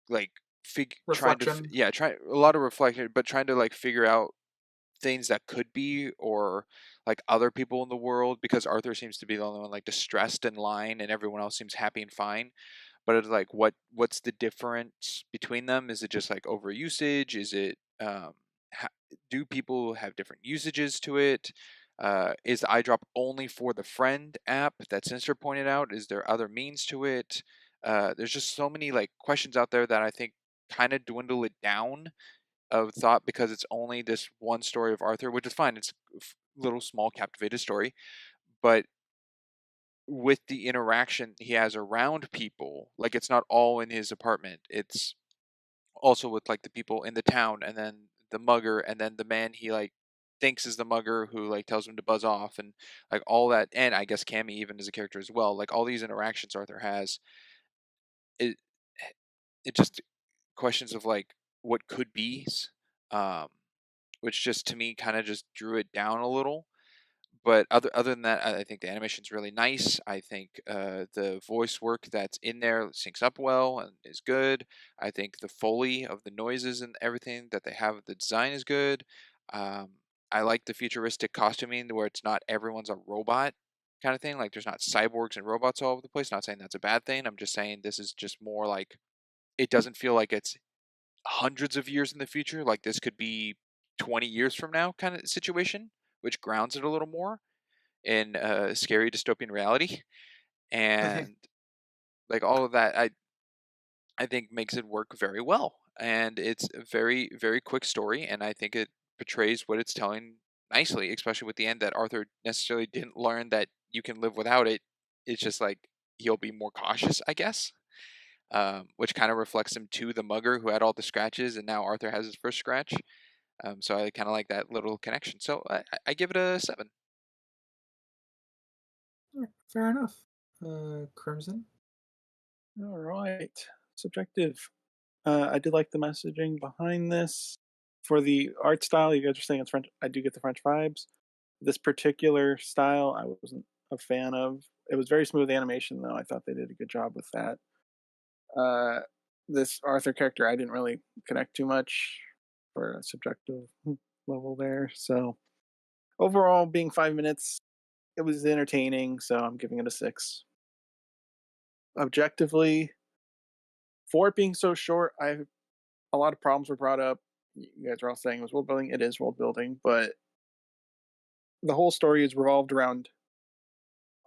like trying to Reflection. yeah, try a lot of reflection, but trying to like figure out things that could be, or like other people in the world, because Arthur seems to be the only one like distressed in line and everyone else seems happy and fine. But it's like what's the difference between them? Is it just like overusage? Is it ha- do people have different usages to it? Is the iDrop only for the friend app that Sinister pointed out? Is there other means to it? There's just so many like questions out there that I think kind of dwindle it down of thought, because it's only this one story of Arthur, which is fine. It's a little small captivated story, but with the interaction he has around people, like it's not all in his apartment. It's also with like the people in the town, and then the mugger, and then the man he like thinks is the mugger who like tells him to buzz off, and like all that. And I guess Cammy even as a character as well. Like all these interactions Arthur has, it it just questions of like what could be, um, which just to me kind of just drew it down a little. But other than that, I think the animation's really nice. I think the voice work that's in there syncs up well and is good. I think the foley of the noises and everything that they have, the design is good. Um, I like the futuristic costuming where it's not everyone's a robot kind of thing. Like there's not cyborgs and robots all over the place. Not saying that's a bad thing. I'm just saying this is just more like it doesn't feel like it's hundreds of years in the future. Like this could be 20 years from now kind of situation, which grounds it a little more in scary dystopian reality. And like all of that, I think makes it work very well. And it's a very, very quick story, and I think it portrays what it's telling nicely, especially with the end that Arthur necessarily didn't learn that you can live without it. It's just like he'll be more cautious, I guess. Which kind of reflects him to the mugger who had all the scratches, and now Arthur has his first scratch. So I kind of like that little connection. So I give it a 7. Alright, fair enough. Crimson. All right. Subjective. I did like the messaging behind this. For the art style, you guys are saying it's French. I do get the French vibes. This particular style, I wasn't a fan of. It was very smooth animation, though. I thought they did a good job with that. Uh, this Arthur character, I didn't really connect too much for a subjective level there. So overall, being 5 minutes, it was entertaining. So I'm giving it a 6. Objectively, for it being so short, a lot of problems were brought up. You guys are all saying it was world building. It is world building, but the whole story is revolved around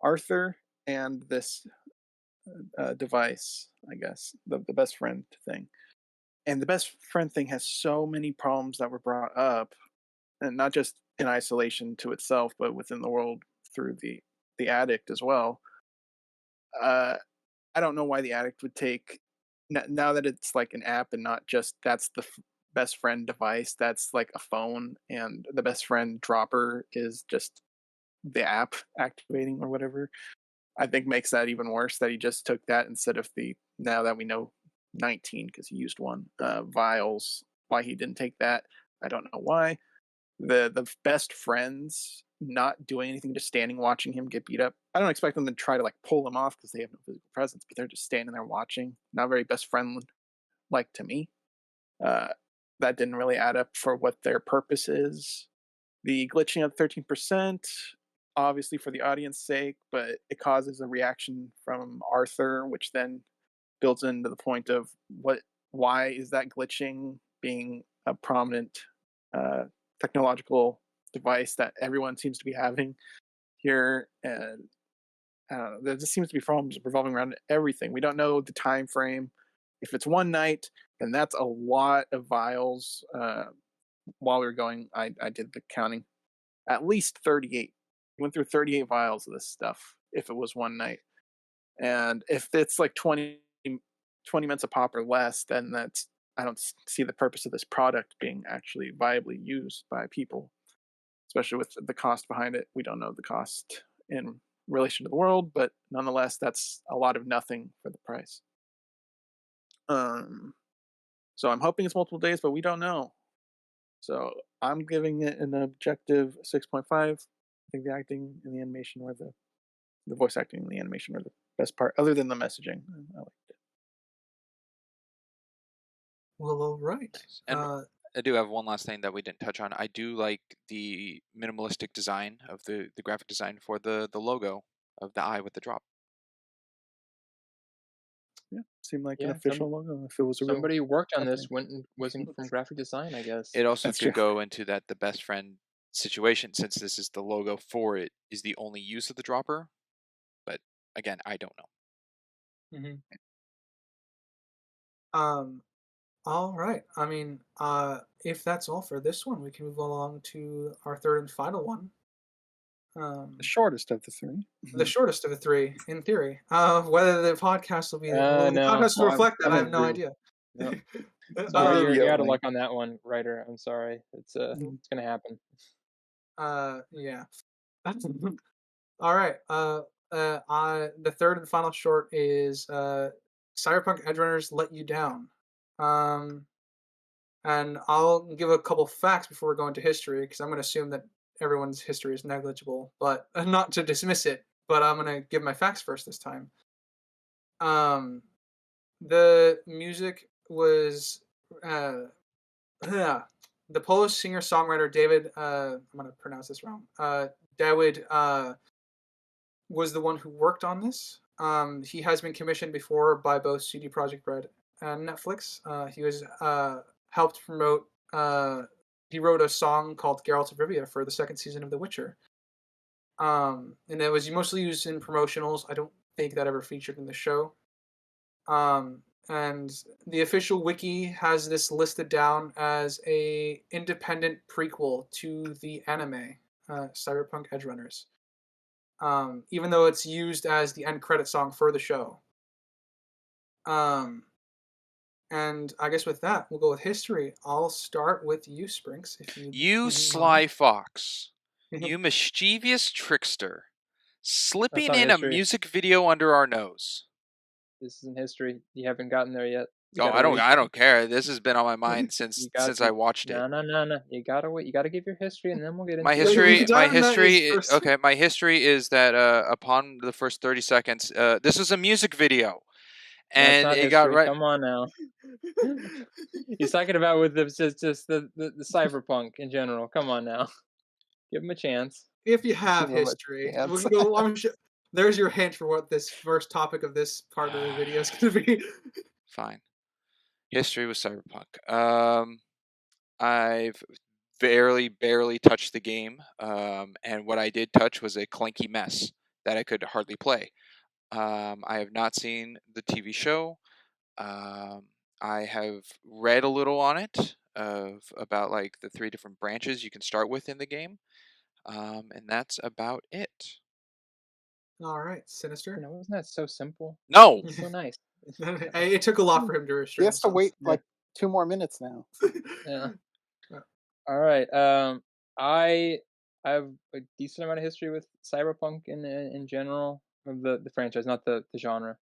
Arthur and this device, I guess, the best friend thing. And the best friend thing has so many problems that were brought up, and not just in isolation to itself, but within the world through the addict as well. Uh, I don't know why the addict would take now that it's like an app and not just that's the best friend device. That's like a phone, and the best friend dropper is just the app activating or whatever. I think makes that even worse that he just took that instead of the now that we know 19 because he used one vials. Why he didn't take that, I don't know why. The best friends not doing anything, just standing watching him get beat up. I don't expect them to try to like pull him off because they have no physical presence, but they're just standing there watching. Not very best friend like to me. Uh, that didn't really add up for what their purpose is. The glitching at 13%, obviously for the audience sake, but it causes a reaction from Arthur, which then builds into the point of why is that glitching being a prominent technological device that everyone seems to be having here, and I don't know, there just seems to be problems revolving around everything. We don't know the time frame. If it's one night, then that's a lot of vials. While we were going, I did the counting. At least 38. We went through 38 vials of this stuff if it was one night. And if it's like 20 minutes a pop or less, then I don't see the purpose of this product being actually viably used by people, especially with the cost behind it. We don't know the cost in relation to the world, but nonetheless, that's a lot of nothing for the price. So I'm hoping it's multiple days, but we don't know. So I'm giving it an objective 6.5. I think the acting and the animation were the voice acting and the animation were the best part, other than the messaging. I liked it. Well, all right. And I do have one last thing that we didn't touch on. I do like the minimalistic design of the graphic design for the logo of the eye with the drop. Yeah, seemed like an Yeah, official logo. If it was a real somebody who worked on this company. wasn't from graphic design, I guess. It also That's could true. go into that the best friend situation, since this is the logo for it, is the only use of the dropper. But again, I don't know. Mm-hmm. All right. I mean, if that's all for this one, we can move along to our third and final one. The shortest of the three. The shortest of the three, in theory. Whether the podcast will be the No. podcast will Well, reflect that, I I have no agree. idea. No. The Sorry, you're video out of link. luck on that one, writer. I'm sorry. It's gonna happen. Yeah. All right. The third and final short is Cyberpunk Edgerunners Let You Down. And I'll give a couple facts before we go into history, because I'm going to assume that everyone's history is negligible, but not to dismiss it. But I'm going to give my facts first this time. The music was the Polish singer-songwriter David. I'm going to pronounce this wrong. David was the one who worked on this. He has been commissioned before by both CD Projekt Red and Netflix. He was helped promote. He wrote a song called "Geralt of Rivia" for the second season of The Witcher, and it was mostly used in promotionals. I don't think that ever featured in the show. And the official wiki has this listed down as a independent prequel to the anime Cyberpunk Edgerunners. Even though it's used as the end credit song for the show. And I guess with that, we'll go with history. I'll start with you, Sprinks. If You sly fox, you mischievous trickster, slipping not in a history. music video under our nose. This isn't history. You haven't gotten there yet. You Oh, gotta wait. I don't care. This has been on my mind since I watched it. No. You gotta wait. You gotta give your history, and then we'll get into My it. history. My history is that upon the first 30 seconds, this is a music video, That's and not it history. got right. Come on now. He's talking about with just the cyberpunk in general. Come on now. Give him a chance. If you have Give him a history, chance. we can go, I'm sure, there's your hint for what this first topic of this part of the video is going to be. Fine. History with cyberpunk. barely touched the game, and what I did touch was a clunky mess that I could hardly play. I have not seen the TV show. Um, I have read a little on it about like the 3 different branches you can start with in the game, and that's about it. All right, You Sinister. know, wasn't that so simple? No, It's so nice. It took a lot for him to He restrain has to himself. wait Yeah. like 2 more minutes now. Yeah. Yeah. All right. I have a decent amount of history with cyberpunk in general, of the franchise, not the genre.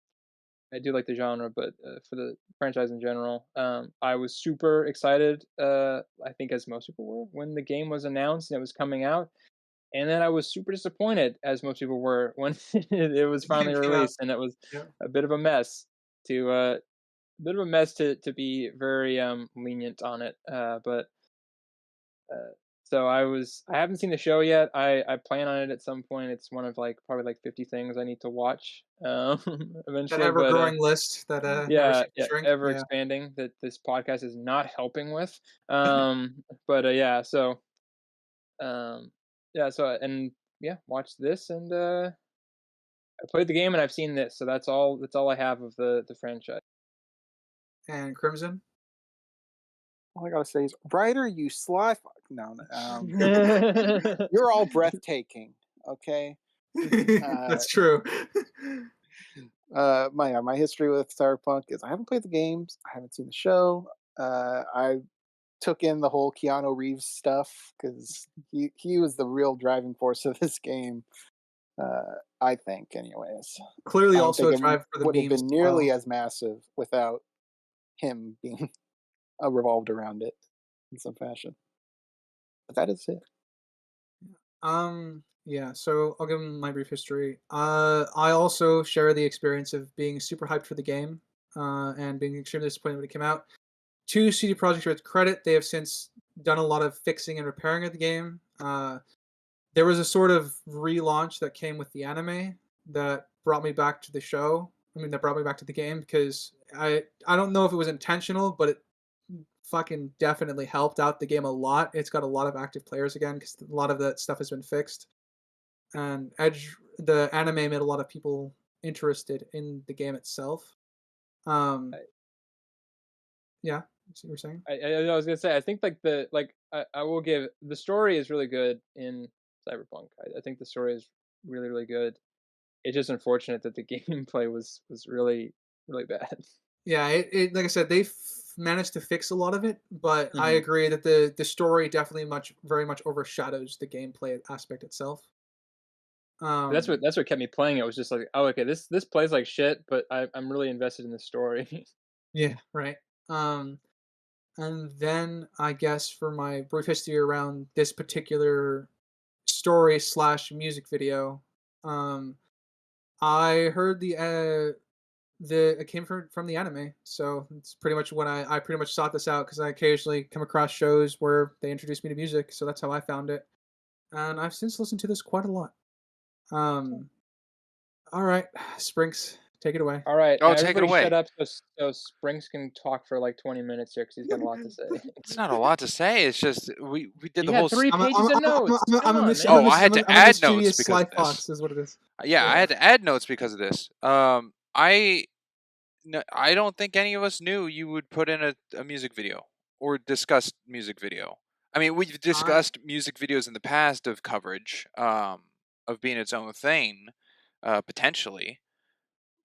I do like the genre, but for the franchise in general, I was super excited. I think as most people were when the game was announced and it was coming out, and then I was super disappointed, as most people were, when it was finally It came out. released, and it was Yeah. a bit of a mess. To be very lenient on it. But so I haven't seen the show yet. I plan on it at some point. It's one of like probably like 50 things I need to watch That eventually. But ever-growing list that never yeah, seems to yeah, shrink. ever Yeah. expanding that this podcast is not helping with. But yeah, so yeah, so and yeah, watch this, and I played the game and I've seen this, so that's all. That's all I have of the franchise. And Crimson. All I gotta say is, Ryder, you sly fuck. No, you're all breathtaking. Okay. That's true. My history with Cyberpunk is I haven't played the games. I haven't seen the show. I took in the whole Keanu Reeves stuff because he was the real driving force of this game. I think, anyways. Clearly, I don't also think a it drive for the would have memes been as nearly well. as massive without him being revolved around it in some fashion. But that is it. Yeah, so I'll give him my brief history. I also share the experience of being super hyped for the game, and being extremely disappointed when it came out. To CD Projekt Red's credit, they have since done a lot of fixing and repairing of the game. There was a sort of relaunch that came with the anime that brought me back to the show. I mean, that brought me back to the game because I don't know if it was intentional, but it fucking definitely helped out the game a lot. It's got a lot of active players again because a lot of that stuff has been fixed. And the anime made a lot of people interested in the game itself. Um, yeah, see what you're saying? I was gonna say I think like I will give the story is really good in Cyberpunk. I think the story is really good. It's just unfortunate that the gameplay was really bad. Yeah, it like I said, they managed to fix a lot of it, but I Hmm. agree that the story definitely very much overshadows the gameplay aspect itself. Um, That's what kept me playing it. Was just like, oh, okay, this plays like shit, but I'm really invested in the story. yeah, right. Um, and then I guess for my brief history around this particular story slash music video, um, I heard the it came from the anime, so it's pretty much when I pretty much sought this out because I occasionally come across shows where they introduce me to music, so that's how I found it, and I've since listened to this quite a lot. Um, all right, Sprinks, take it away. All right, oh, take it everybody, shut away. up so Springs can talk for like 20 minutes here because he's got a lot to say. It's not a lot to say. It's just we did You the whole. had 3 pages of notes. Come on, Oh, man. I had to I'm a add notes mischievous because sly of this. fox, is what it is. Yeah, I Yeah. had to add notes because of this. I don't think any of us knew you would put in a music video or discuss music video. I mean, we've I discussed music videos in the past of coverage, of being its own thing, potentially.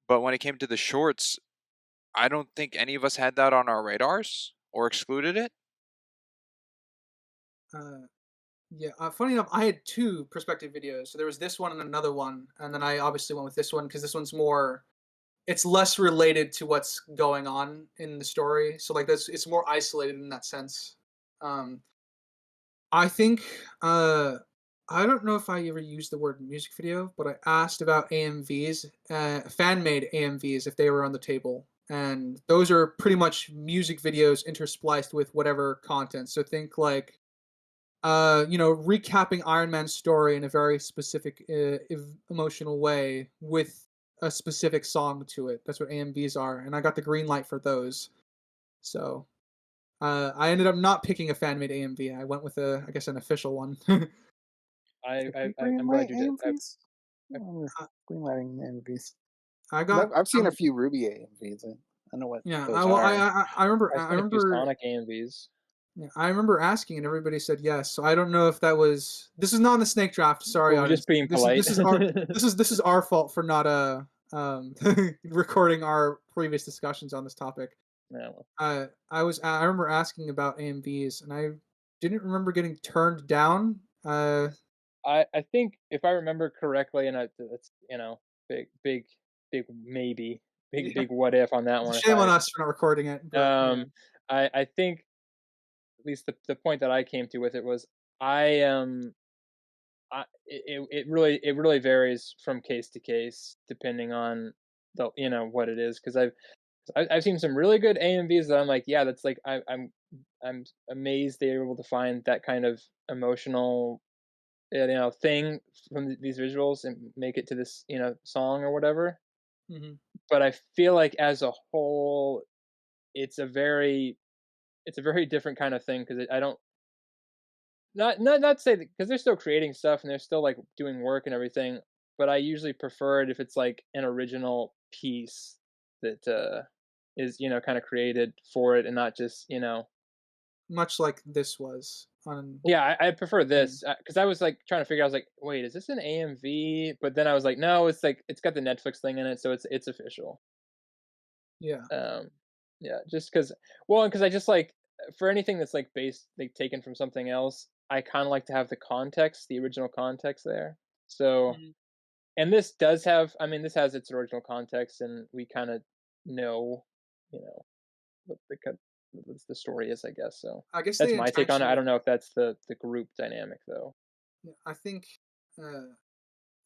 But when it came to the shorts, I don't think any of us had that on our radars or excluded it. uh, yeah. Funny enough, I had two perspective videos. So there was this one and another one, and then I obviously went with this one because this one's more. It's less related to what's going on in the story. So like that's it's more isolated in that sense. Um, I think I don't know if I ever used the word music video, but I asked about AMVs, fan made AMVs, if they were on the table. And those are pretty much music videos interspliced with whatever content. So think like, recapping Iron Man's story in a very specific, emotional way with a specific song to it. That's what AMVs are. And I got the green light for those. So I ended up not picking a fan-made AMV. I went with I guess, an official one. Did we I'm greenlight glad you did. AMVs? I We're greenlighting AMVs. I 'Cause got, I've seen a few Ruby AMVs. I know what yeah. those are. I remember, I've seen a few Sonic AMVs. yeah, I remember asking, and everybody said yes. So I don't know if that was. This is not in the snake draft. Sorry, We're audience. just being polite. This is our fault for not recording our previous discussions on this topic. Yeah, well, I remember asking about AMVs, and I didn't remember getting turned down. I think if I remember correctly, and that's big maybe Yeah, big what if on that one. If shame on us for not recording it, but yeah. I think at least the point that I came to with it was I it really varies from case to case depending on the what it is because I've seen some really good AMVs that I'm like, yeah, that's like I'm amazed they're able to find that kind of emotional thing from these visuals and make it to this song or whatever. Hmm. But I feel like as a whole, it's a very different kind of thing because I don't not to say because they're still creating stuff and they're still like doing work and everything. But I usually prefer it if it's like an original piece that is kind of created for it and not just Much like this was on. yeah, I prefer Yeah. this because I was like trying to figure out. I was like, wait, is this an AMV? But then I was like, no, it's like it's got the Netflix thing in it, so it's official. Yeah. Yeah, just because I just like for anything that's like based like taken from something else, I kind of like to have the context, the original context there. So, Mhm. and this does have, I mean, this has its original context, and we kind of know, you know, what what the story is, I guess. So I guess that's they my take on it. I intentionally. don't know if that's the group dynamic though. Yeah, I think.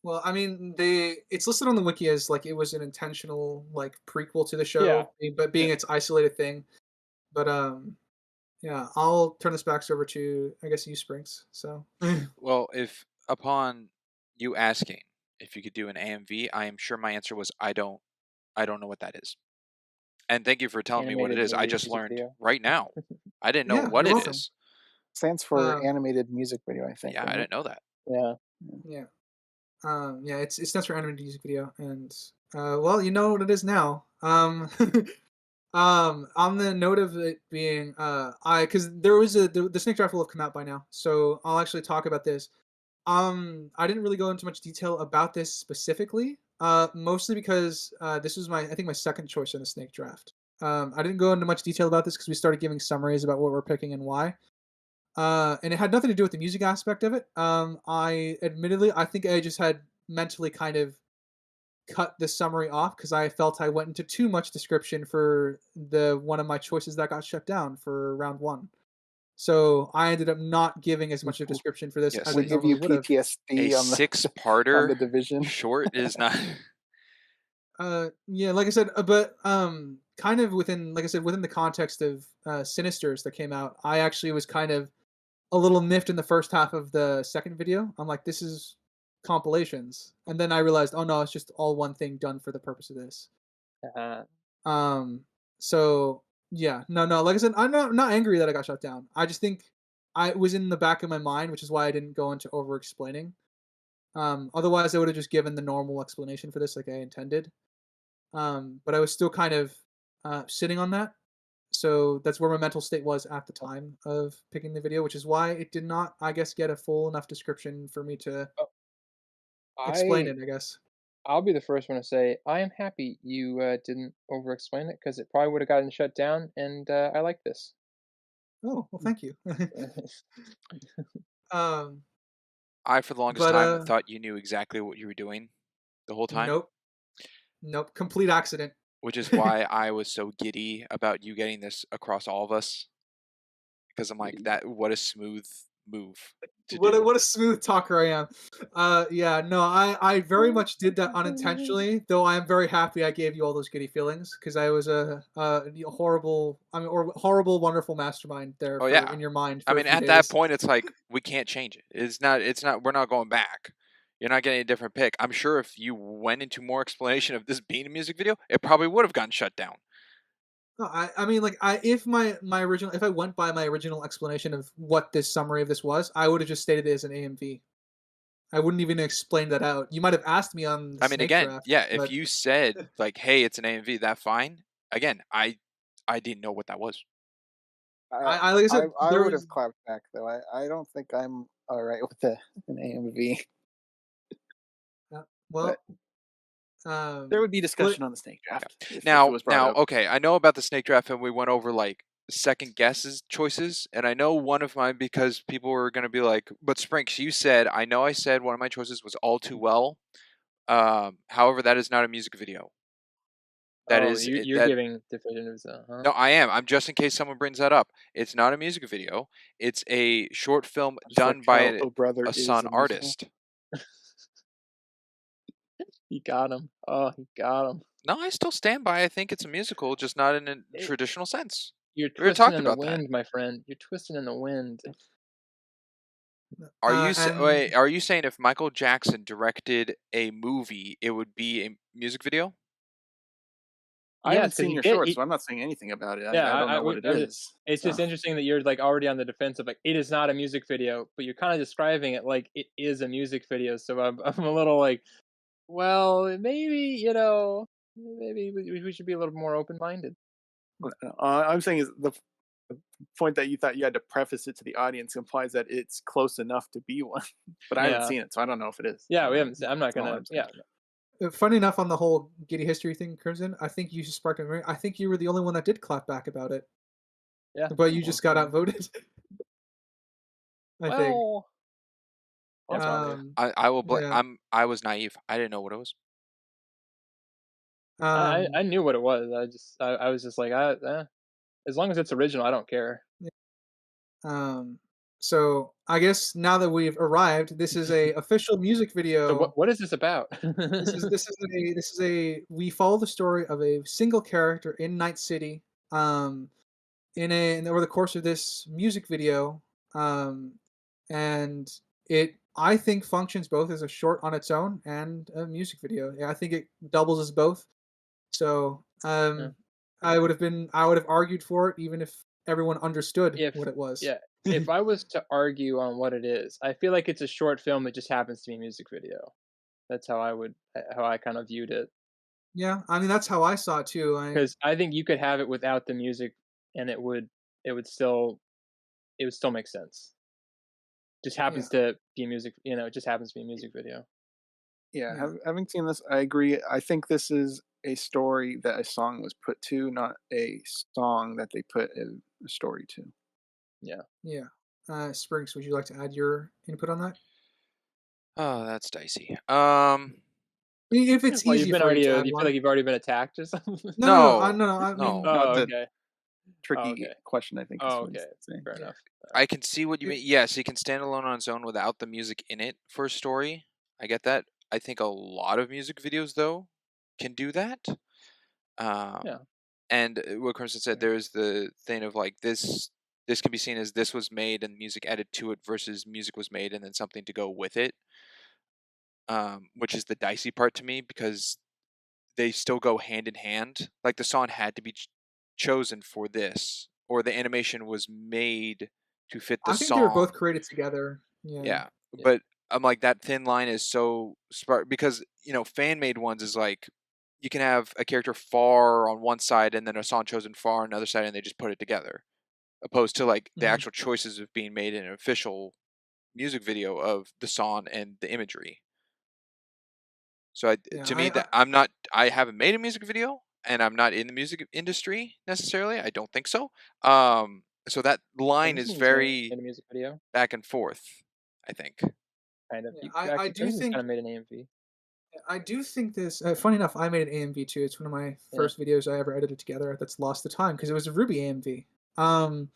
Well, I mean, it's listed on the wiki as like it was an intentional like prequel to the Yeah, show, but being yeah. its isolated thing. But yeah, I'll turn this back over to I guess you, Springs. So Well, if upon you asking if you could do an AMV, I am sure my answer was I don't know what that is. And thank you for telling me what it Animated is. I just music learned video. right now. I didn't know yeah, what you're it welcome. is. Stands for Um, animated music video, I think, Yeah, I right? didn't know that. Yeah. yeah, yeah, it stands for animated music video, and well, you know what it is now. On the note of it being, because there was the Snake Draft will have come out by now, so I'll actually talk about this. I didn't really go into much detail about this specifically, mostly because this was I think my second choice in the Snake Draft. I didn't go into much detail about this because we started giving summaries about what we're picking and why. And it had nothing to do with the music aspect of it. I think I just had mentally kind of cut the summary off because I felt I went into too much description for the one of my choices that got shut down for round one. So I ended up not giving as much of description for this Yes. as I We give you normally would have. A PTSD on the on the six-parter division. short is not. Yeah, like I said, but kind of within, like I said, within the context of Sinisters that came out, I actually was kind of a little miffed in the first half of the second video. I'm like, this is compilations, and then I realized, oh no, it's just all one thing done for the purpose of this. Uh, Um, so yeah, no, like I said, I'm not angry that I got shut down. I just think I was in the back of my mind, which is why I didn't go into over explaining. Otherwise, I would have just given the normal explanation for this, like I intended. But I was still kind of sitting on that. So that's where my mental state was at the time of picking the video, which is why it did not, I guess, get a full enough description for me to explain I it, I guess. I'll be the first one to say I am happy you didn't over-explain it because it probably would have gotten shut down, and I like this. Oh, well, thank you. um, I, for the longest but time, thought you knew exactly what you were doing the whole time, nope, nope, complete accident. which is why I was so giddy about you getting this across all of us. Because I'm like, that. What a smooth move to do. What a smooth talker I am. Yeah, no, I very much did that unintentionally. Though I am very happy I gave you all those giddy feelings because I was a horrible, I mean, or horrible, wonderful mastermind there Oh for yeah. in your mind I for a mean, few at that days. point, it's like we can't change it. It's not. We're not going back. You're not getting a different pick. I'm sure if you went into more explanation of this being a music video, it probably would have gotten shut down. No, I mean, like, if if I went by my original explanation of what this summary of this was, I would have just stated it as an AMV. I wouldn't even explain that out. You might have asked me on the I mean, snake again, draft, yeah, if but you said like, "Hey, it's an AMV," that fine. Again, I didn't know what that was. I like I said, I there would have was clapped back though. I don't think I'm all right with an AMV, but well, there um, would be but discussion on the snake Yeah. draft if it Now, was brought now, up. okay, I know about the snake draft, and we went over like second guesses choices, and I know one of mine because people were gonna be like, "But Sprinks, you said I know I said one of my choices was All Too Well. However, that is not a music video. That Oh, is you're that. giving definitives, huh? No, I am. I'm just in case someone brings that up. It's not a music video. It's a short film Just like done by how Oh Brother a is son a musical. artist. He got him. Oh, he got him. No, I still stand by. I think it's a musical, just not in a It, traditional sense. you're We already twisting talked in the about that. wind, my friend. You're twisting in the wind. and Wait, are you saying if Michael Jackson directed a movie, it would be a music video? I Yes, haven't because seen he your did. short, so I'm not saying anything about it. Yeah, I don't know what it I'm just. is. It's So just interesting that you're like already on the defense of like it is not a music video, but you're kind of describing it like it is a music video. So I'm a little like, well, maybe maybe we should be a little more open minded. I'm saying is the point that you thought you had to preface it to the audience implies that it's close enough to be one, but I haven't Yeah, seen it, so I don't know if it is. yeah, So we haven't. I'm not that's all gonna. I'm saying. Yeah, funny enough, on the whole Giddy history thing, Crimson, I think you sparked a memory. I think you were the only one that did clap back about it, yeah. but you Oh, just got outvoted. I think. Well, that's fine. Um, I will. yeah. I was naive. I didn't know what it was. Um, I knew what it was. I was just like, as long as it's original, I don't care. Um, so I guess now that we've arrived, this is a official music So video. what is this about? We follow the story of a single character in Night City. And over the course of this music video, um, and it I think functions both as a short on its own and a music video. Yeah, I think it doubles as both. So Yeah. I would have argued for it even if everyone understood If what it was. yeah, if I was to argue on what it is, I feel like it's a short film that just happens to be a music video. That's how I kind of viewed it. Yeah, I mean that's how I saw it too. Because I think you could have it without the music, and it would still make sense. Just Yeah, happens to be music, it just happens to be a music video. Yeah, yeah, having seen this, I agree. I think this is a story that a song was put to, not a song that they put a story to. Yeah. yeah. Springs, would you like to add your input on that? Oh, that's dicey. If it's Well, you've easy been for you already, to add you feel one. like you've already been attacked or something? No. I No. mean, No, Oh, it's a okay. Oh, tricky okay. question, I think is Oh, what he's okay. saying. Fair yeah. enough. I can see what you It, mean. Yes, it can stand alone on its own without the music in it for a story. I get that. I think a lot of music videos though can do that. Um, Yeah. and what Crimson said, Yeah. there's the thing of like this. This can be seen as this was made and music added to it versus music was made and then something to go with it. Which is the dicey part to me because they still go hand in hand. Like the song had to be chosen for this, or the animation was made to fit the I think they were both song. created together. Yeah. Yeah, Yeah. but I'm like that thin line is so spark because fan made ones is like you can have a character far on one side and then a song chosen far on another side and they just put it together, opposed to like the Mhm. actual choices of being made in an official music video of the song and the imagery. So Yeah. to me, that I haven't made a music video, and I'm not in the music industry necessarily. I don't think so. So that line is Crimson's made very a music video, back and forth. I think. kind of. Yeah. You actually, Do Crimson's think kinda made an AMV. I do think this. Funny enough, I made an AMV too. It's one of my Yeah. first videos I ever edited together. That's lost to time because it was a Ruby AMV. Um.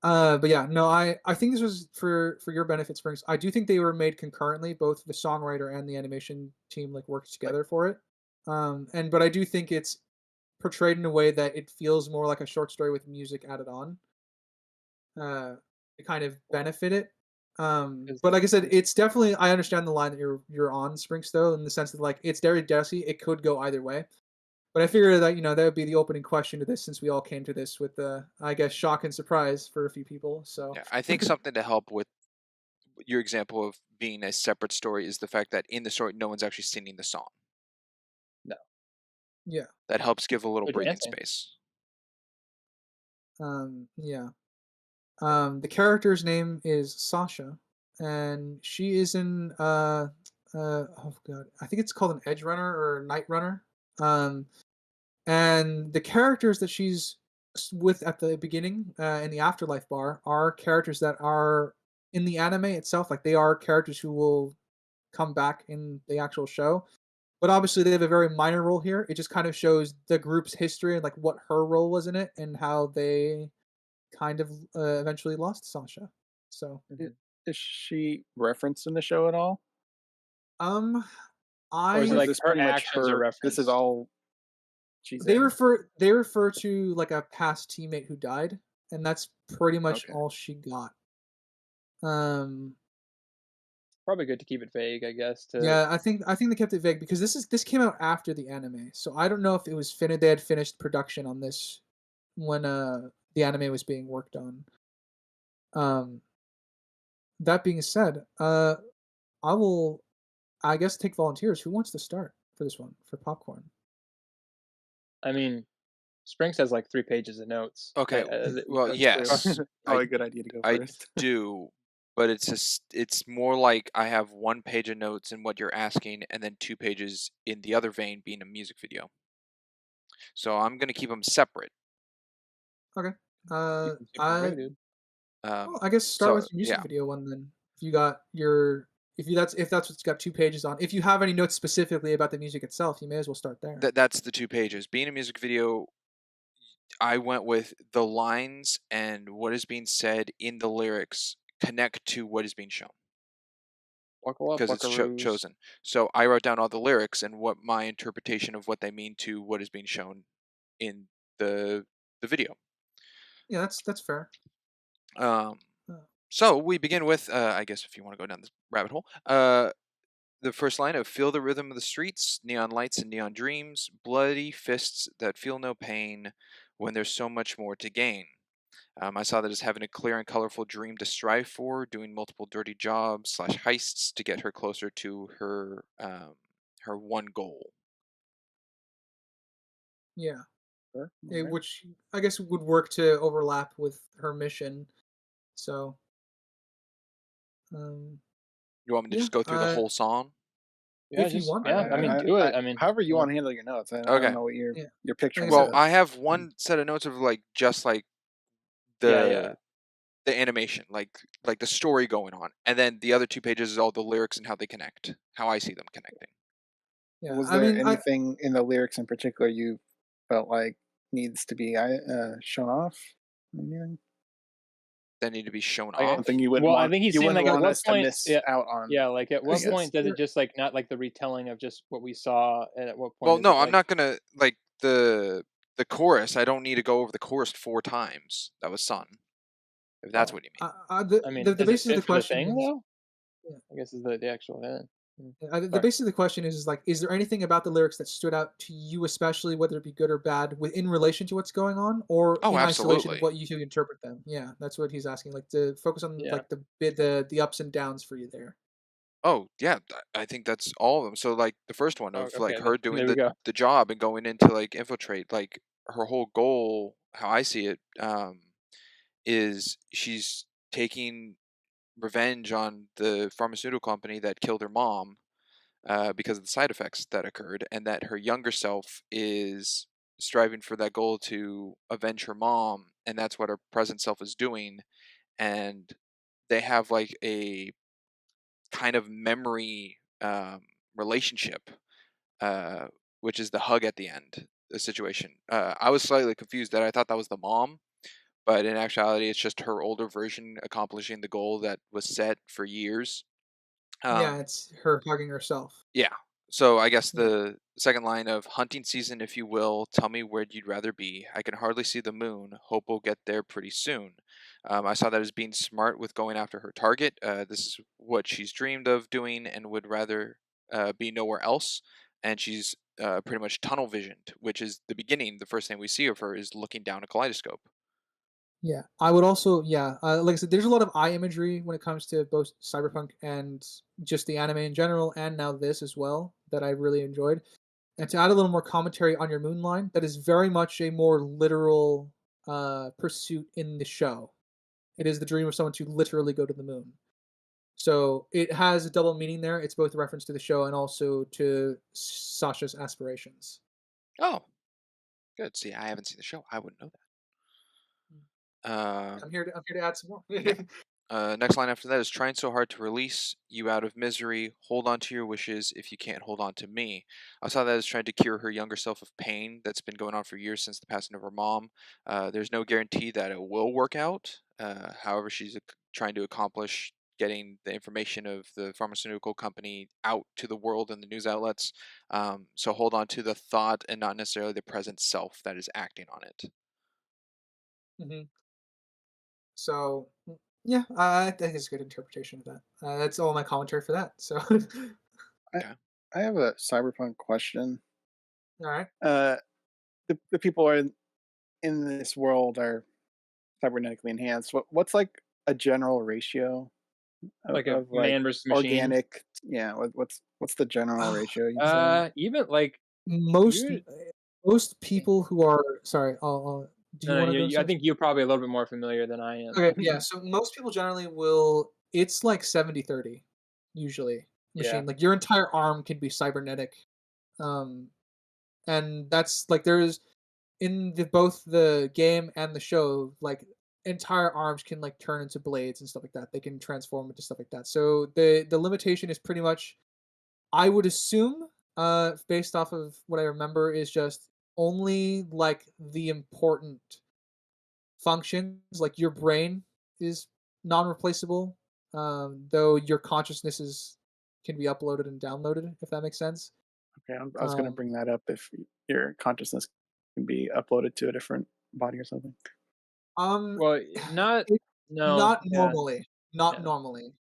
But yeah, no, I think this was for your benefit, Springs. I do think they were made concurrently. Both the songwriter and the animation team like worked together for it. But I do think it's portrayed in a way that it feels more like a short story with music added on. Uh, to kind of benefit it. 'Cause But like I said, it's definitely I understand the line that you're on, Springs, though, in the sense that like it's very dicey. It could go either way. But I figured that that would be the opening question to this, since we all came to this with I guess shock and surprise for a few people. So Yeah, I think something to help with your example of being a separate story is the fact that in the story no one's actually singing the song. No. yeah, That helps give a little They're breathing dancing. space. yeah. The character's name is Sasha, and she is in oh god, I think it's called an Edge Runner or Night Runner. Um, and the characters that she's with at the beginning in the Afterlife bar are characters that are in the anime itself. Like, they are characters who will come back in the actual show. But obviously, they have a very minor role here. It just kind of shows the group's history and like what her role was in it and how they kind of eventually lost Sasha. So, I- Mhm. Is she referenced in the show at all? um, Or is it Or is I like this her pretty much actions are her? This is referenced? all she's they in. refer to like a past teammate who died, and that's pretty much Okay. all she got. Um, Probably good to keep it vague, I guess. To yeah, I think they kept it vague because this came out after the anime, so I don't know if it was finished. They had finished production on this when the anime was being worked on. Um, that being said, I will, I guess, take volunteers. Who wants to start for this one for popcorn? I mean, Spring says like 3 pages of notes. Okay, That we well, go through. yes, Probably a good idea to go I first. do, but it's more like I have 1 page of notes in what you're asking, and then 2 pages in the other vein being a music video. So I'm gonna keep them separate. Okay. You can keep it vague, dude. Well, I guess start So with your music yeah, video one then. If you got your, if that's what's got 2 pages on. If you have any notes specifically about the music itself, you may as well start there. that's the 2 pages. Being a music video, I went with the lines and what is being said in the lyrics connect to what is being shown Buckle up, because it's buckaroos. chosen. So I wrote down all the lyrics and what my interpretation of what they mean to what is being shown in the video. Yeah, that's fair. Um, Uh, so we begin with, I guess if you want to go down this rabbit hole, the first line of "Feel the rhythm of the streets, neon lights and neon dreams, bloody fists that feel no pain when there's so much more to gain." I saw that as having a clear and colorful dream to strive for, doing multiple dirty jobs slash heists to get her closer to her one goal. yeah, Sure. Okay. which I guess would work to overlap with her mission. So, um, You want me to yeah, just go through the whole song? Yeah, if you just want, yeah. I mean, do it. I mean, however you yeah. want to handle your notes. I don't Okay. know what yeah, you're like I picturing. Well, said, I have one set of notes of like just like Yeah, yeah. the animation, like the story going on, and then the other 2 pages is all the lyrics and how they connect, how I see them connecting. yeah. Was I there mean, anything in the lyrics in particular you felt like needs to be shown off? Anything? They need to be shown Like, off. Something you wouldn't well, I want think he's saying like at want what us to point, miss yeah, out on. yeah, like at I what because guess. point does it there, just like not like the retelling of just what we saw, and at what point Well, is it no, I'm like, not gonna like the chorus. I don't need to go over the chorus 4 times. That was sung. If that's oh, what you mean. I the mean, the does it basis of fit the for the question thing is, though? yeah. I guess is the actual The Sorry. basis of the question is like, is there anything about the lyrics that stood out to you, especially whether it be good or bad, in relation to what's going on, or Oh, in isolation of absolutely. what you interpret them? Yeah, that's what he's asking. Like, to focus on Yeah. like the ups and downs for you there. Oh, yeah. I think that's all of them. So like the first one Oh, of like okay. her doing There we go. the job and going into like infiltrate, like her whole goal, how I see it, is she's taking revenge on the pharmaceutical company that killed her mom because of the side effects that occurred, and that her younger self is striving for that goal to avenge her mom, and that's what her present self is doing. And they have like a kind of memory relationship, uh, which is the hug at the end. The situation. I was slightly confused that I thought that was the mom, but in actuality, it's just her older version accomplishing the goal that was set for years. Yeah, Um, it's her hugging herself. Yeah. So I guess Yeah, the second line of hunting season, if you will, tell me where you'd rather be. I can hardly see the moon. Hope we'll get there pretty soon. I saw that as being smart with going after her target. This is what she's dreamed of doing and would rather be nowhere else. And she's pretty much tunnel visioned, which is the beginning. The first thing we see of her is looking down a kaleidoscope. Yeah, I would also, yeah, like I said, there's a lot of eye imagery when it comes to both Cyberpunk and just the anime in general, and now this as well, that I really enjoyed. And to add a little more commentary on your moon line, that is very much a more literal pursuit in the show. It is the dream of someone to literally go to the moon. So it has a double meaning there. It's both a reference to the show and also to Sasha's aspirations. Oh, good. See, I haven't seen the show. I wouldn't know that. I'm here to add some more. Yeah. Next line after that is trying so hard to release you out of misery. Hold on to your wishes if you can't hold on to me. I saw that as trying to cure her younger self of pain that's been going on for years since the passing of her mom. There's no guarantee that it will work out. However, she's trying to accomplish getting the information of the pharmaceutical company out to the world and the news outlets. So hold on to the thought and not necessarily the present self that is acting on it. hmm So yeah, I think it's a good interpretation of that. That's all my commentary for that. So all I Okay. I have a cyberpunk question. right. Uh, the people are in this world are cybernetically enhanced. What's like a general ratio Like a of like man versus machine. organic? Yeah, what's the general ratio you'd say? Even like Most you. most people who are sorry, do you No, want to go I some? think you're probably a little bit more familiar than I am. Okay, yeah. So most people generally will. It's like 70-30 usually. Yeah. Machine, like your entire arm can be cybernetic, um, and that's like there's in both the game and the show, like entire arms can like turn into blades and stuff like that. They can transform into stuff like that. So the limitation is pretty much, I would assume, based off of what I remember, is just only like the important functions, like your brain is non-replaceable, though your consciousness can be uploaded and downloaded, if that makes sense. Okay, I was going to Um, bring that up if your consciousness can be uploaded to a different body or something. um, Well, not. it, No. not Yeah. normally, not Yeah. normally.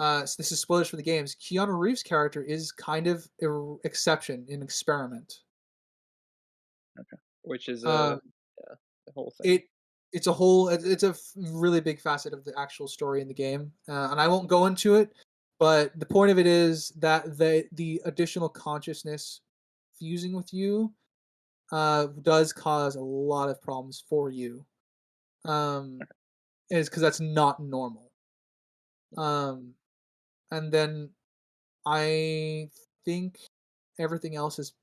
So this is spoilers for the games. Keanu Reeves' character is kind of an exception, an experiment. Which is Um, yeah, the whole thing. it it's a whole it's a really big facet of the actual story in the game, and I won't go into it. But the point of it is that the additional consciousness fusing with you does cause a lot of problems for you. Um, is because that's not normal. Um, and then I think everything else has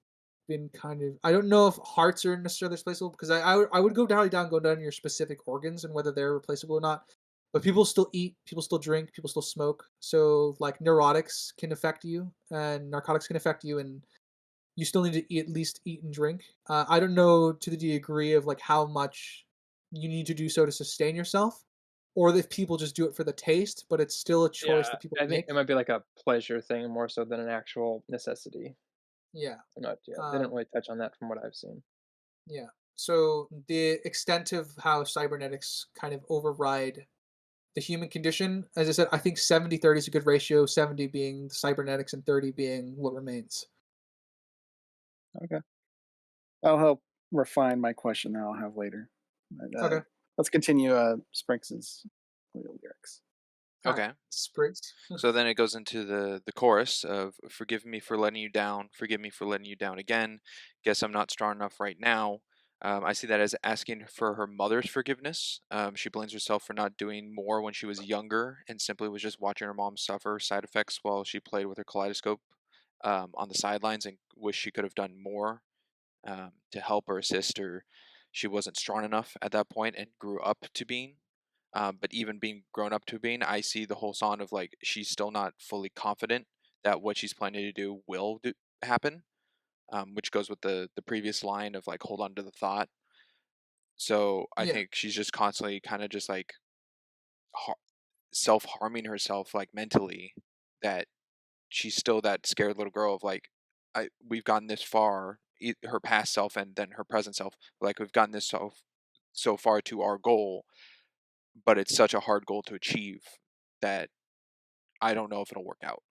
been kind of. I don't know if hearts are necessarily replaceable because I would go down your specific organs and whether they're replaceable or not. But people still eat, people still drink, people still smoke. So like neurotics can affect you, and narcotics can affect you, and you still need to at least eat and drink. I don't know to the degree of like how much you need to do so to sustain yourself, or if people just do it for the taste. But it's still a choice Yeah, that people I think it make. might be like a pleasure thing more so than an actual necessity. Yeah. I'm not. Yeah, they didn't Um, really touch on that from what I've seen. Yeah. So the extent of how cybernetics kind of override the human condition, as I said, I think 70-30 is a good ratio, 70 being cybernetics and 30 being what remains. Okay, that'll help refine my question that I'll have later. But, Okay. let's continue. Sprinks's lyrics. All right. Okay. Sprigs. So then it goes into the chorus of "Forgive me for letting you down. Forgive me for letting you down again. Guess I'm not strong enough right now." I see that as asking for her mother's forgiveness. She blames herself for not doing more when she was younger and simply was just watching her mom suffer side effects while she played with her kaleidoscope on the sidelines and wish she could have done more to help or assist her. She wasn't strong enough at that point and grew up to being. But even being grown up to being, I see the whole song of like she's still not fully confident that what she's planning to do will happen, which goes with the previous line of like hold on to the thought. So I Yeah. think she's just constantly kind of just like har- self harming herself like mentally, that she's still that scared little girl of like we've gotten this far, her past self and then her present self, like we've gotten this so far to our goal, but it's such a hard goal to achieve that I don't know if it'll work out.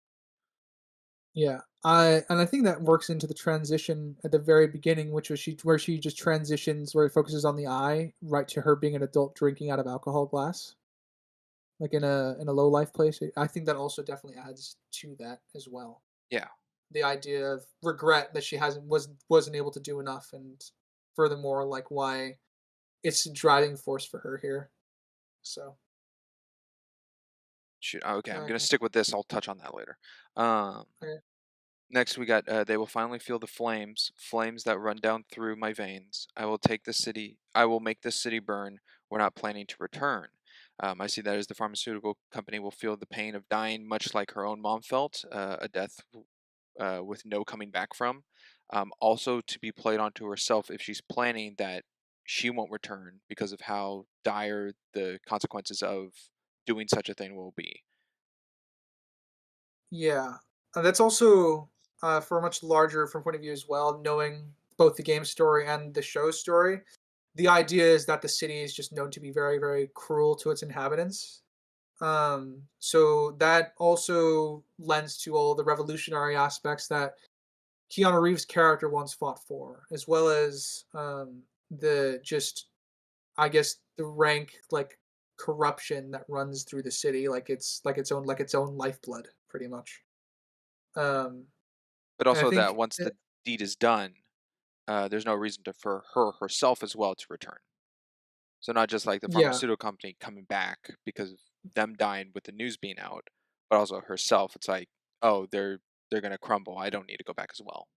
Yeah. I think that works into the transition at the very beginning, which was where she just transitions where it focuses on the eye, right to her being an adult drinking out of alcohol glass, like in a low life place. I think that also definitely adds to that as well. Yeah. The idea of regret that she wasn't able to do enough, and furthermore, like why it's a driving force for her here. So Shoot. Okay, I'm gonna okay, stick with this. I'll touch on that later. Um, okay. Next, we got they will finally feel the flames, flames that run down through my veins. I will take the city. I will make the city burn. We're not planning to return. I see that as the pharmaceutical company will feel the pain of dying, much like her own mom felt, a death with no coming back from. Also, to be played onto herself if she's planning that she won't return because of how dire the consequences of doing such a thing will be. Yeah, that's also for a much larger from point of view as well. Knowing both the game story and the show story, the idea is that the city is just known to be very, very cruel to its inhabitants. So that also lends to all the revolutionary aspects that Keanu Reeves' character once fought for, as well as the just, I guess, the rank like corruption that runs through the city, like its own lifeblood, pretty much. Um, But and I also that think, once the deed is done, there's no reason for her herself as well to return. So not just like the yeah, pharmaceutical company coming back because of them dying with the news being out, but also herself. It's like, oh, they're gonna crumble. I don't need to go back as well.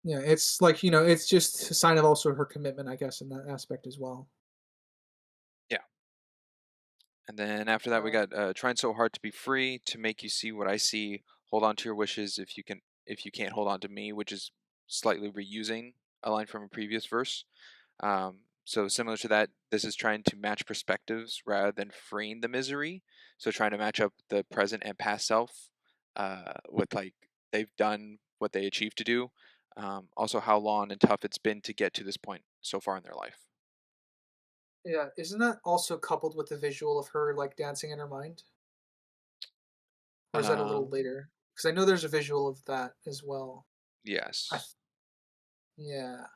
yeah, it's like it's just a sign of also her commitment, I guess, in that aspect as well. Yeah. And then after that, we Uh, got trying so hard to be free to make you see what I see. Hold on to your wishes if you can't hold on to me, which is slightly reusing a line from a previous verse. So similar to that, this is trying to match perspectives rather than freeing the misery. So trying to match up the present and past self with like they've done what they achieved to do. Also, how long and tough it's been to get to this point so far in their life. yeah, isn't that also coupled with the visual of her like dancing in her mind, or is that a little Um, later? Because I know there's a visual of that as well. I, yes, th- yeah,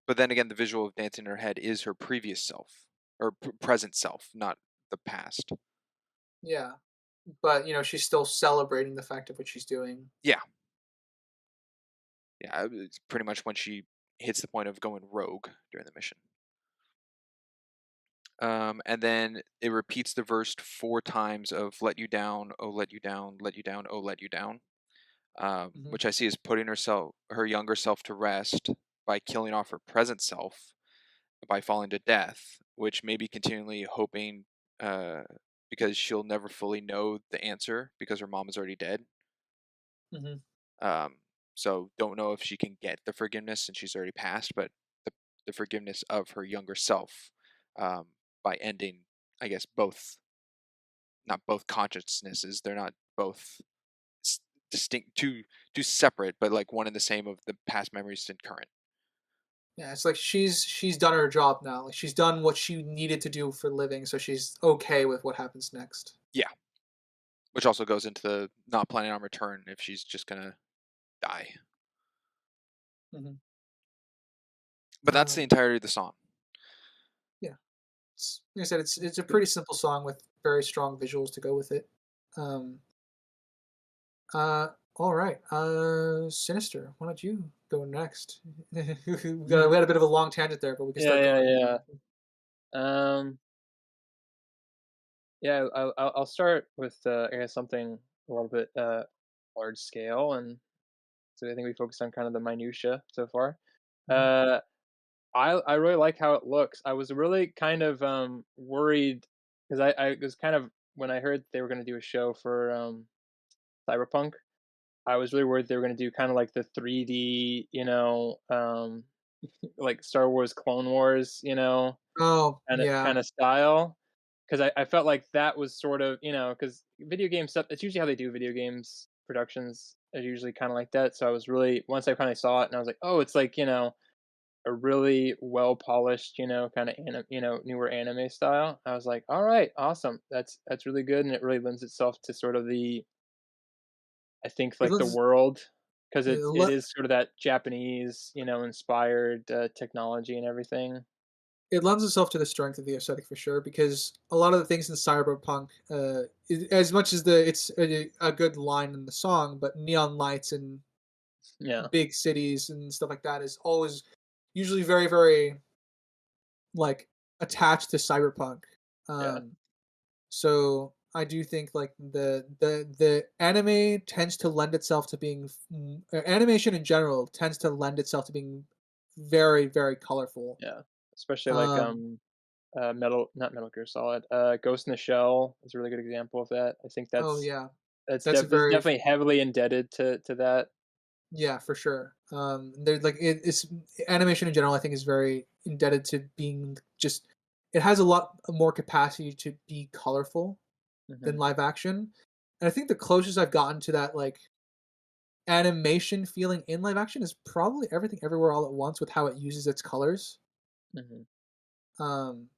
but then again, the visual of dancing in her head is her previous self or present self, not the past. yeah, but she's still celebrating the fact of what she's doing. Yeah, yeah, it's pretty much when she hits the point of going rogue during the mission. And then it repeats the verse 4 times of "let you down, oh let you down, let you down, oh let you down," Hmm. which I see as putting her younger self, to rest by killing off her present self by falling to death, which may be continually hoping uh, because she'll never fully know the answer because her mom is already dead. Hmm. Um, so don't know if she can get the forgiveness since she's already passed, but the, the forgiveness of her younger self um, by ending, I guess, not both consciousnesses. They're not both distinct, two separate, but like one and the same of the past memories and current. Yeah, it's like she's done her job now. Like she's done what she needed to do for living, so she's okay with what happens next. Yeah, which also goes into the not planning on return if she's just gonna die. Hmm. But that's the Um, entirety of the song. yeah, like I said, it's a pretty simple song with very strong visuals to go with it. Um, all right. Sinister. Why don't you go next? We had a bit of a long tangent there, but we can Yeah, start yeah, going. yeah. Um, yeah, I'll start with I guess something a little bit large scale, and so I think we focused on kind of the minutia so far. Mhm, Uh, I really like how it looks. I was really kind of worried because I was kind of when I heard they were going to do a show for Cyberpunk. I was really worried they were going to do kind of like the 3D, like Star Wars Clone Wars, oh, kind of yeah. style. Because I felt like that was sort of because video game stuff. It's usually how they do video games productions. Are usually kind of like that. So I was really once I kind of saw it and I was like, oh, it's like a really well polished, kind of newer anime style. I was like, all right, awesome. That's really good, and it really lends itself to sort of I think It like the lends world, because it it le- is sort of that Japanese, inspired technology and everything. it lends itself to the strength of the aesthetic for sure, because a lot of the things in cyberpunk, as much as it's a good line in the song, but neon lights and Yeah, big cities and stuff like that is always usually very, very like attached to cyberpunk. yeah, So I do think like the anime tends to lend itself to being animation in general tends to lend itself to being very, very colorful. yeah. Especially like Um, not Metal Gear Solid. Ghost in the Shell is a really good example of that. I think oh yeah, that's a this is very definitely heavily indebted to that. yeah, for sure. They're like it's animation in general. I think is very indebted to being just. It has a lot more capacity to be colorful than Hmm. live action, and I think the closest I've gotten to that like animation feeling in live action is probably Everything Everywhere All at Once with how it uses its colors. Hmm. Um,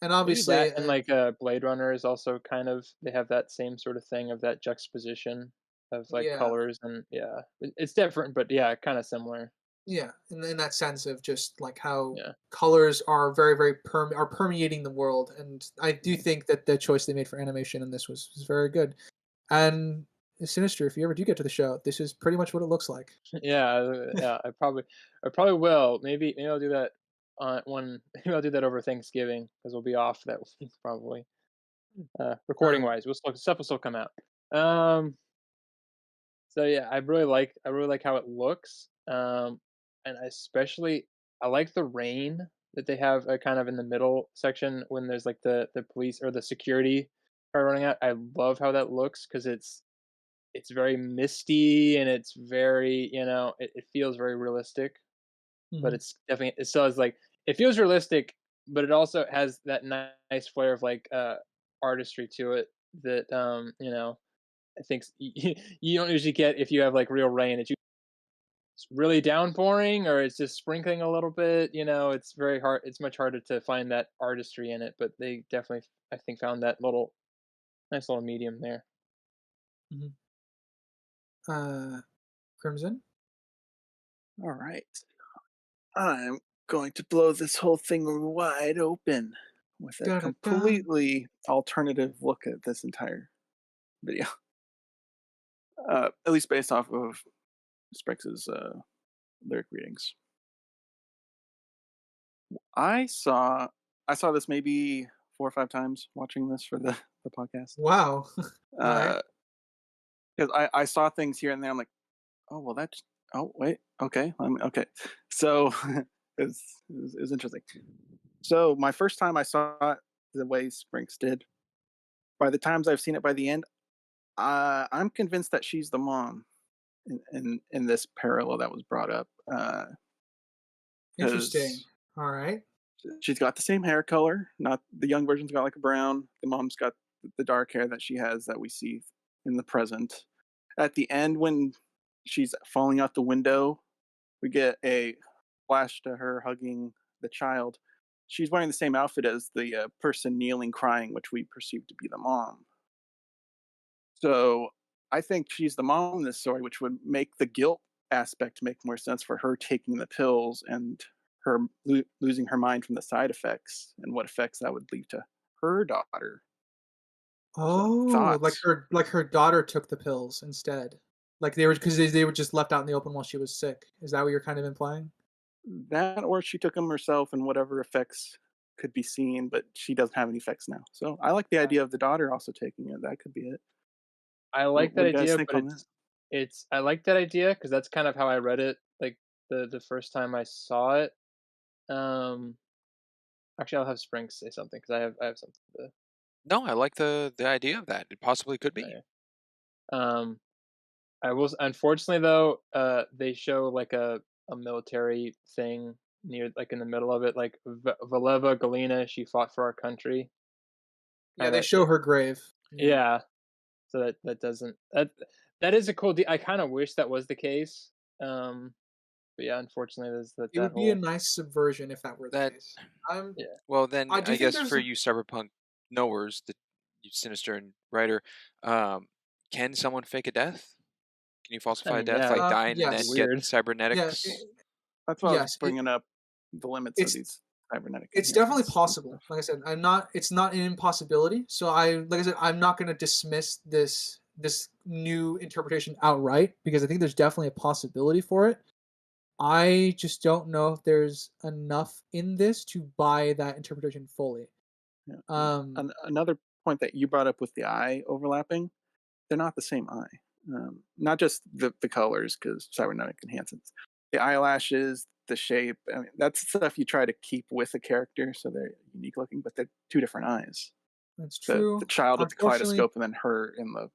and Maybe that obviously, and like Blade Runner is also kind of they have that same sort of thing of that juxtaposition of like yeah, colors and yeah, it's different, but yeah, kind of similar. yeah, in that sense of just like how Yeah, colors are very, very are permeating the world, and I do yeah, think that the choice they made for animation in this was very good. And Sinister, if you ever do get to the show, this is pretty much what it looks like. yeah, yeah. I probably will. Maybe I'll do that on one. Maybe I'll do that over Thanksgiving because we'll be off that week probably. Recording Uh, wise, stuff will still come out. Um, so yeah, I really like how it looks. And I like the rain that they have kind of in the middle section when there's like the police or the security car running out. I love how that looks because it's very misty and it's very it feels very realistic, but mhm. it's definitely it still has like it feels realistic, but it also has that nice flair of like artistry to it that I think you don't usually get if you have like real rain. It's really downpouring or it's just sprinkling a little bit. It's very hard. It's much harder to find that artistry in it, but they definitely I think found that little nice little medium there. Mhm. Uh, Crimson? All right. I'm going to blow this whole thing wide open with a Da-da-da. completely alternative look at this entire video. At least based off of Sprix's lyric readings. I saw I saw this maybe 4 or 5 times watching this for the podcast. Wow. Alright. Because I saw things here and there. I'm like, oh well, that's oh wait, okay, okay. So it was interesting. So my first time I saw it the way Sprinks did. By the times I've seen it by the end, I'm convinced that she's the mom in this parallel that was brought up. Interesting. Because Alright. she's got the same hair color. Not the young version's got like a brown. The mom's got the dark hair that she has that we see in the present. At the end, when she's falling out the window, we get a flash to her hugging the child. She's wearing the same outfit as the person kneeling crying, which we perceive to be the mom. So I think she's the mom in this story, which would make the guilt aspect make more sense for her taking the pills and her losing her mind from the side effects and what effects that would leave to her daughter. So Oh, thoughts like her daughter took the pills instead. Like they were because they were just left out in the open while she was sick. Is that what you're kind of implying? that, or she took them herself and whatever effects could be seen, but she doesn't have any effects now. So I like the Yeah. idea of the daughter also taking it. That could be it. I What, like what that do you guys idea, think but on that? it's I like that idea because that's kind of how I read it, like the first time I saw it. Um, Actually, I'll have Springs say something because I have something to No, I like the idea of that. It possibly could be. say. Um, I will. Unfortunately, though, they show like a military thing near, like in the middle of it, like Valeva Galina. She fought for our country. Yeah, Kind they of. show her grave. Yeah. Yeah. So that doesn't that is a cool. I kind of wish that was the case. Um, but yeah, unfortunately, there's It that would be a whole nice subversion if that were the That case. Um, yeah. well, then I do I think guess there's for a you cyberpunk knowers, the you Sinister and writer, um, can someone fake a death? Can you falsify mean, death, yeah, like dying and it'd be then Yes. get weird. Yeah. cybernetics? That's why I was Yes. bringing up the limits of It's these cybernetic it's definitely enhancements and possible. stuff. Like I said, it's not an impossibility. So like I said, I'm not going to dismiss this new interpretation outright because I think there's definitely a possibility for it. I just don't know if there's enough in this to buy that interpretation fully. Yeah. Um, Another point that you brought up with the eye overlapping, they're not the same eye. Not just the colors, because cybernetic enhancements, the eyelashes, the shape. I mean, that's stuff you try to keep with a character so they're unique looking, but they're two different eyes. that's The true. child with the Unfortunately, kaleidoscope, and then her in the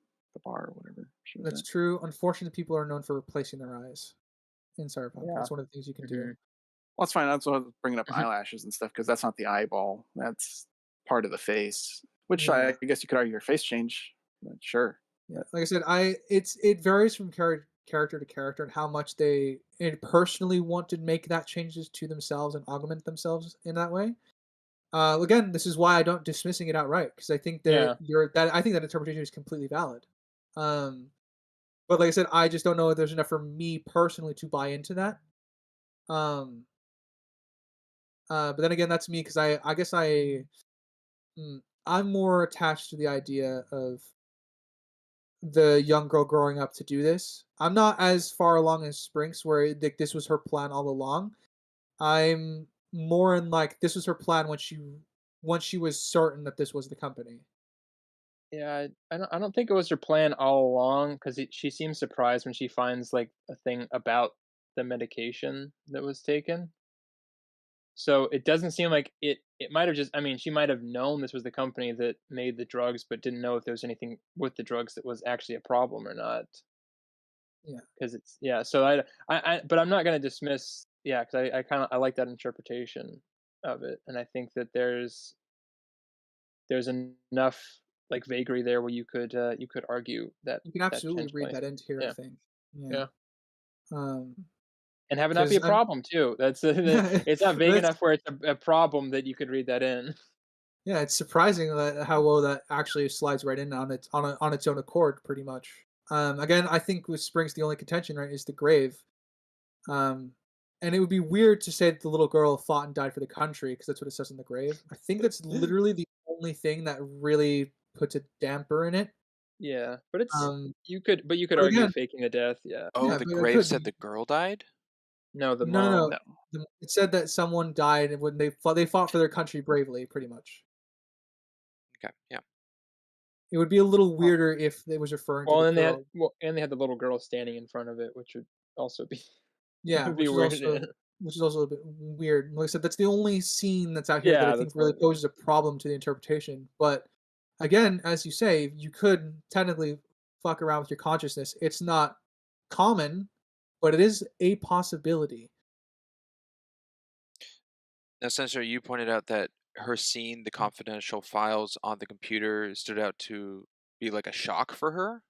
bar or whatever she was that's at. true. Unfortunately, people are known for replacing their eyes in Cyberpunk. Yeah. That's one of the things you can do. Mhm. Well, that's fine. That's why I was bringing up Mhm. eyelashes and stuff because that's not the eyeball. That's part of the face. Which Yeah. I guess you could argue your face change. But sure. Yeah, like I said, it varies from character to character and how much they personally want to make that changes to themselves and augment themselves in that way. Again, this is why I don't dismissing it outright because I think Yeah. I think that interpretation is completely valid. Um, but like I said, I just don't know if there's enough for me personally to buy into that. Um, but then again, that's me because I guess I'm more attached to the idea of the young girl growing up to do this. I'm not as far along as Sprinks, where like this was her plan all along. I'm more in like this was her plan when she was certain that this was the company. Yeah, I don't think it was her plan all along because she seems surprised when she finds, like, a thing about the medication that was taken. So, it doesn't seem like it might have just I mean, she might have known this was the company that made the drugs, but didn't know if there was anything with the drugs that was actually a problem or not. Yeah, Because it's yeah, so but I'm not gonna dismiss yeah, because I like that interpretation of it, and I think that there's enough, like, vagary there where you could argue that you can that absolutely changed read place. that into here. I Yeah, think. Yeah. yeah, Um. and have it not be Because a I'm. problem too. That's Yeah. it's not vague That's enough where it's a problem that you could read that in. yeah. It's surprising that how well that actually slides right in on on its own accord, pretty much. Again, I think with Springs, the only contention right is the grave. Um, and it would be weird to say that the little girl fought and died for the country because that's what it says in the grave. I think that's literally the only thing that really puts a damper in it. Yeah, but it's Um, you could but argue again, faking a death, yeah. Oh, yeah, the but it grave could said be. the girl died? No, the No, no, mom. no. No. It said that someone died when they fought for their country bravely, pretty much. Okay, yeah. It would be a little Well weirder if it was referring to well, the and girl. they had the little girl standing in front of it, which would also be Yeah, would be weird, yeah. which is also a bit weird. Like I said, that's the only scene that's out here that I Yeah, think that's really what poses a problem to the interpretation. But again, as you say, you could technically fuck around with your consciousness. It's not common, but it is a possibility. Now, Sensor, you pointed out that her seeing the confidential files on the computer stood out to be like a shock for her?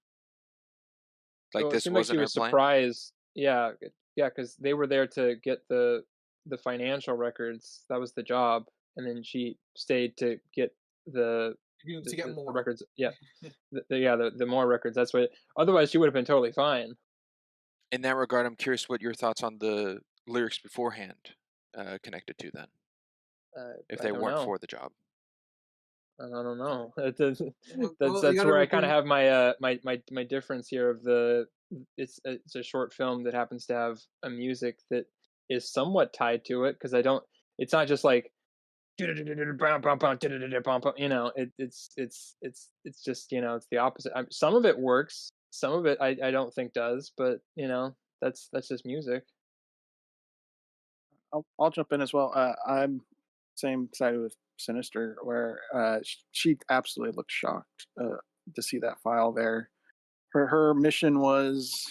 Like Well, it this seemed like she wasn't her was plan? surprised. Yeah, yeah, because they were there to get the financial records. That was the job, and then she stayed to get the To get the more. records. Yeah, the more records. That's what. Otherwise, she would have been totally fine. In that regard, I'm curious what your thoughts on the lyrics beforehand connected to then, if I they don't weren't know. for the job. I don't know. You That's got to where I kind of remember. have my difference here of the it's a short film that happens to have a music that is somewhat tied to it because I don't it's not just like you know it's just it's the opposite. Some of it works, some of it I don't think does, but that's just music. I'll jump in as well. I'm same side with Sinister, where she absolutely looked shocked to see that file there. Her mission was,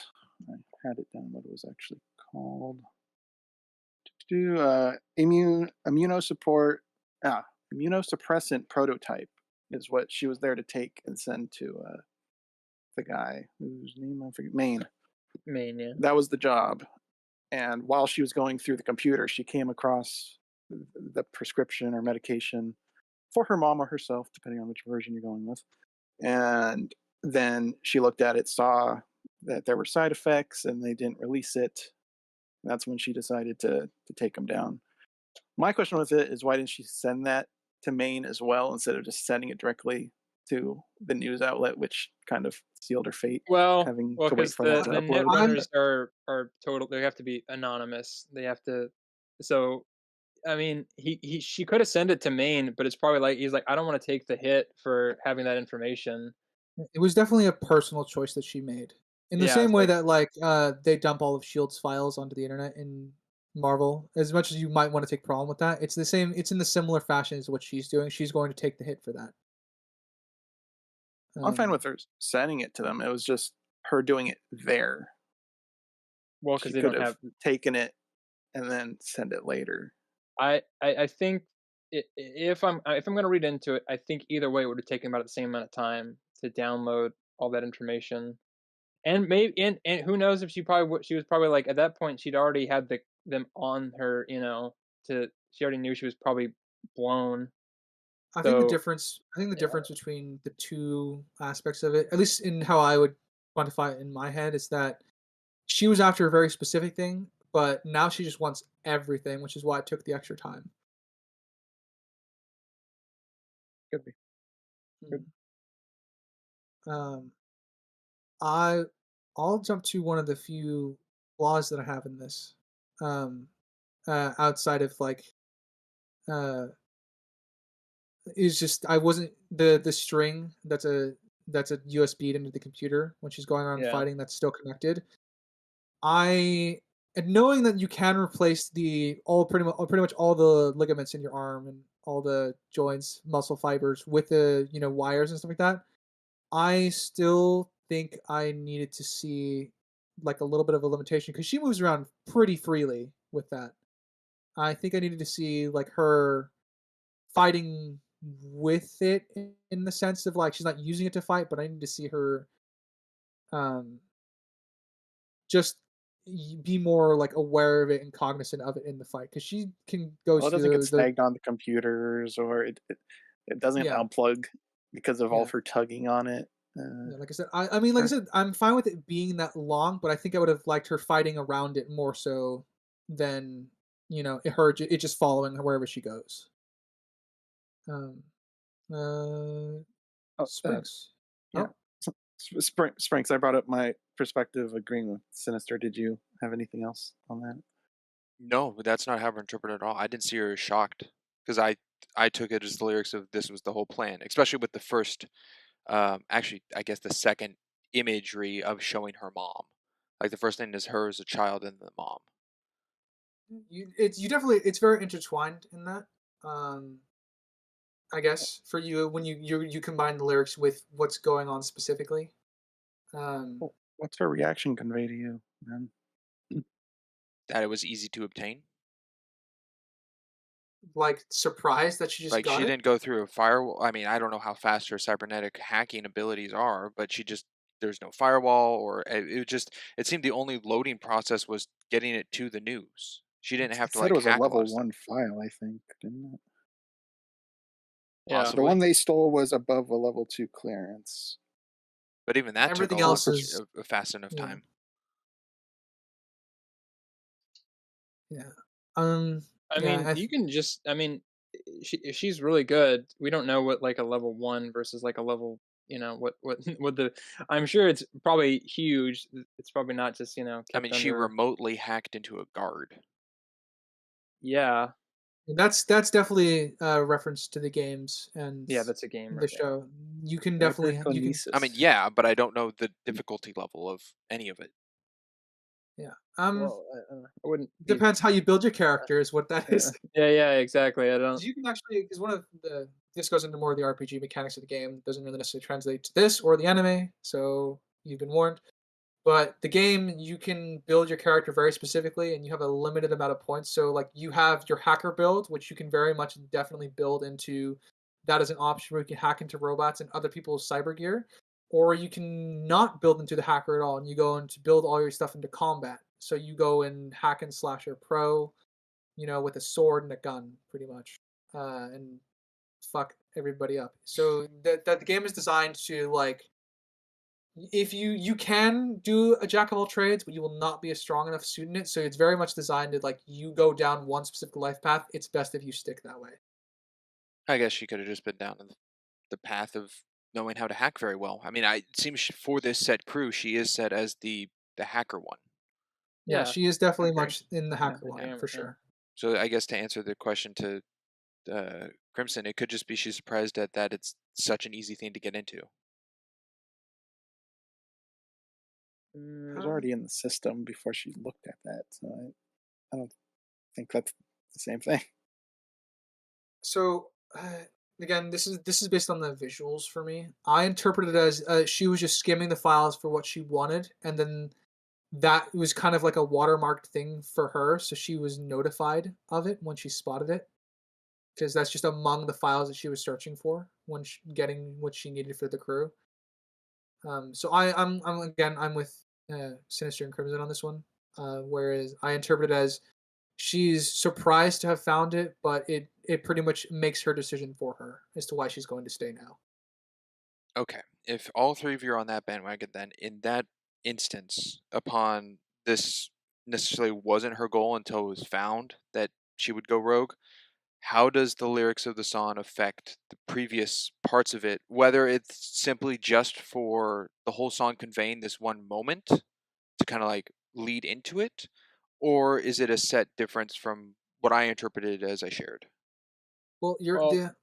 I had it down what it was actually called. To do immunosupport, immunosuppressant prototype is what she was there to take and send to the guy whose name I forget, Maine. Main, yeah. That was the job. And while she was going through the computer, she came across the prescription or medication for her mom or herself, depending on which version you're going with. And then she looked at it, saw that there were side effects and they didn't release it. That's when she decided to take him down. My question with it is, why didn't she send that to Maine as well instead of just sending it directly to the news outlet, which kind of sealed her fate, having to wait Because for that the to net upload? I'm runners are total. They have to be anonymous. They have to. So I mean, he she could have sent it to Maine, but it's probably like he's like, I don't want to take the hit for having that information. It was definitely a personal choice that she made. In the Yeah, same it's way like that like they dump all of Shield's files onto the internet in Marvel. As much as you might want to take problem with that, it's the same. It's in the similar fashion as what she's doing. She's going to take the hit for that. I'm fine Um, with her sending it to them. It was just her doing it there. well, because She they could don't have have. taken it and then send it later. I think if I'm gonna read into it, I think either way it would have taken about the same amount of time to download all that information. And maybe and who knows if she was probably like at that point she'd already had them on her, to she already knew she was probably blown. I think the So difference. I think the yeah. difference between the two aspects of it, at least in how I would quantify it in my head, is that she was after a very specific thing, but now she just wants everything, which is why it took the extra time. Could be. Could Mm. Um, I I'll jump to one of the few flaws that I have in this. Um, outside of like uh is just I wasn't the string that's a USB into the computer when she's going around Yeah. fighting that's still connected. I and knowing that you can replace the all pretty much all the ligaments in your arm and all the joints, muscle fibers with the wires and stuff like that. I still think I needed to see like a little bit of a limitation because she moves around pretty freely with that. I think I needed to see like her fighting with it in the sense of like she's not using it to fight, but I need to see her um just be more like aware of it and cognizant of it in the fight because she can go Well, it doesn't get to the snagged on the computers, or it doesn't yeah unplug because of all of yeah her tugging on it. yeah. Like I said, I mean, like I Sure. said, I'm fine with it being that long, but I think I would have liked her fighting around it more so than it just following her wherever she goes. Um, uh, Oh, Sprinks. yeah. Oh, Sprinks, I brought up my perspective agreeing with Sinister. Did you have anything else on that? No, but that's not how I interpreted it at all. I didn't see her as shocked because I took it as the lyrics of this was the whole plan, especially with the first, actually, I guess the second imagery of showing her mom. Like the first thing is her as a child and the mom. you definitely it's very intertwined in that. Um, I guess for you when you combine the lyrics with what's going on specifically. Um, Well, what's her reaction convey to you, then? That it was easy to obtain. like surprised that she just Like got she it. didn't go through a firewall. I mean, I don't know how fast her cybernetic hacking abilities are, but she just there's no firewall or it seemed the only loading process was getting it to the news. She didn't have It to said it like was a hack a lot level of stuff. one file, I think, didn't it? Yeah. The one Possibly. they stole was above a level 2 clearance. But even that took a Everything long else is a fast enough yeah time. yeah I yeah. mean, you can just I mean, if she's really good. We don't know what like a level 1 versus like a level, what what the I'm sure it's probably huge. It's probably not just, I mean, kept she under. remotely hacked into a guard. Yeah. That's definitely a reference to the games and Yeah, that's a game the right there. show. You can definitely you can I mean, Cyberkinesis. yeah, but I don't know the difficulty level of any of it. yeah. Well, I wouldn't be Depends how you build your character is what that yeah. is. Yeah, exactly. I don't. 'Cause you can actually because one of the this goes into more of the RPG mechanics of the game. Doesn't really necessarily translate to this or the anime, so you've been warned. But the game, you can build your character very specifically, and you have a limited amount of points. So, like, you have your hacker build, which you can very much definitely build into. That as an option where you can hack into robots and other people's cyber gear, or you can not build into the hacker at all, and you go and to build all your stuff into combat. So you go and hack and slasher pro, with a sword and a gun, pretty much, and fuck everybody up. So that the game is designed to like if you can do a jack of all trades, but you will not be a strong enough student in it. So it's very much designed to like you go down one specific life path. It's best if you stick that way. I guess she could have just been down the path of knowing how to hack very well. I mean, it seems for this set crew, she is set as the hacker one. Yeah, Yeah, she is definitely agree. much in the Yeah, hacker the line gamer, for yeah. sure. So I guess to answer the question to Crimson, it could just be she's surprised at that it's such an easy thing to get into. It was already in the system before she looked at that, so I don't think that's the same thing. So again, this is based on the visuals for me. I interpreted it as she was just skimming the files for what she wanted, and then that was kind of like a watermarked thing for her, so she was notified of it when she spotted it, because that's just among the files that she was searching for when getting what she needed for the crew. So I'm again I'm with Sinister and Crimson on this one. Whereas I interpret it as she's surprised to have found it, but it pretty much makes her decision for her as to why she's going to stay now. Okay, if all three of you are on that bandwagon, then in that instance, upon this necessarily wasn't her goal until it was found that she would go rogue, how does the lyrics of the song affect the previous parts of it? Whether it's simply just for the whole song conveying this one moment to kind of like lead into it, or is it a set difference from what I interpreted as I shared? Well, you're Well, the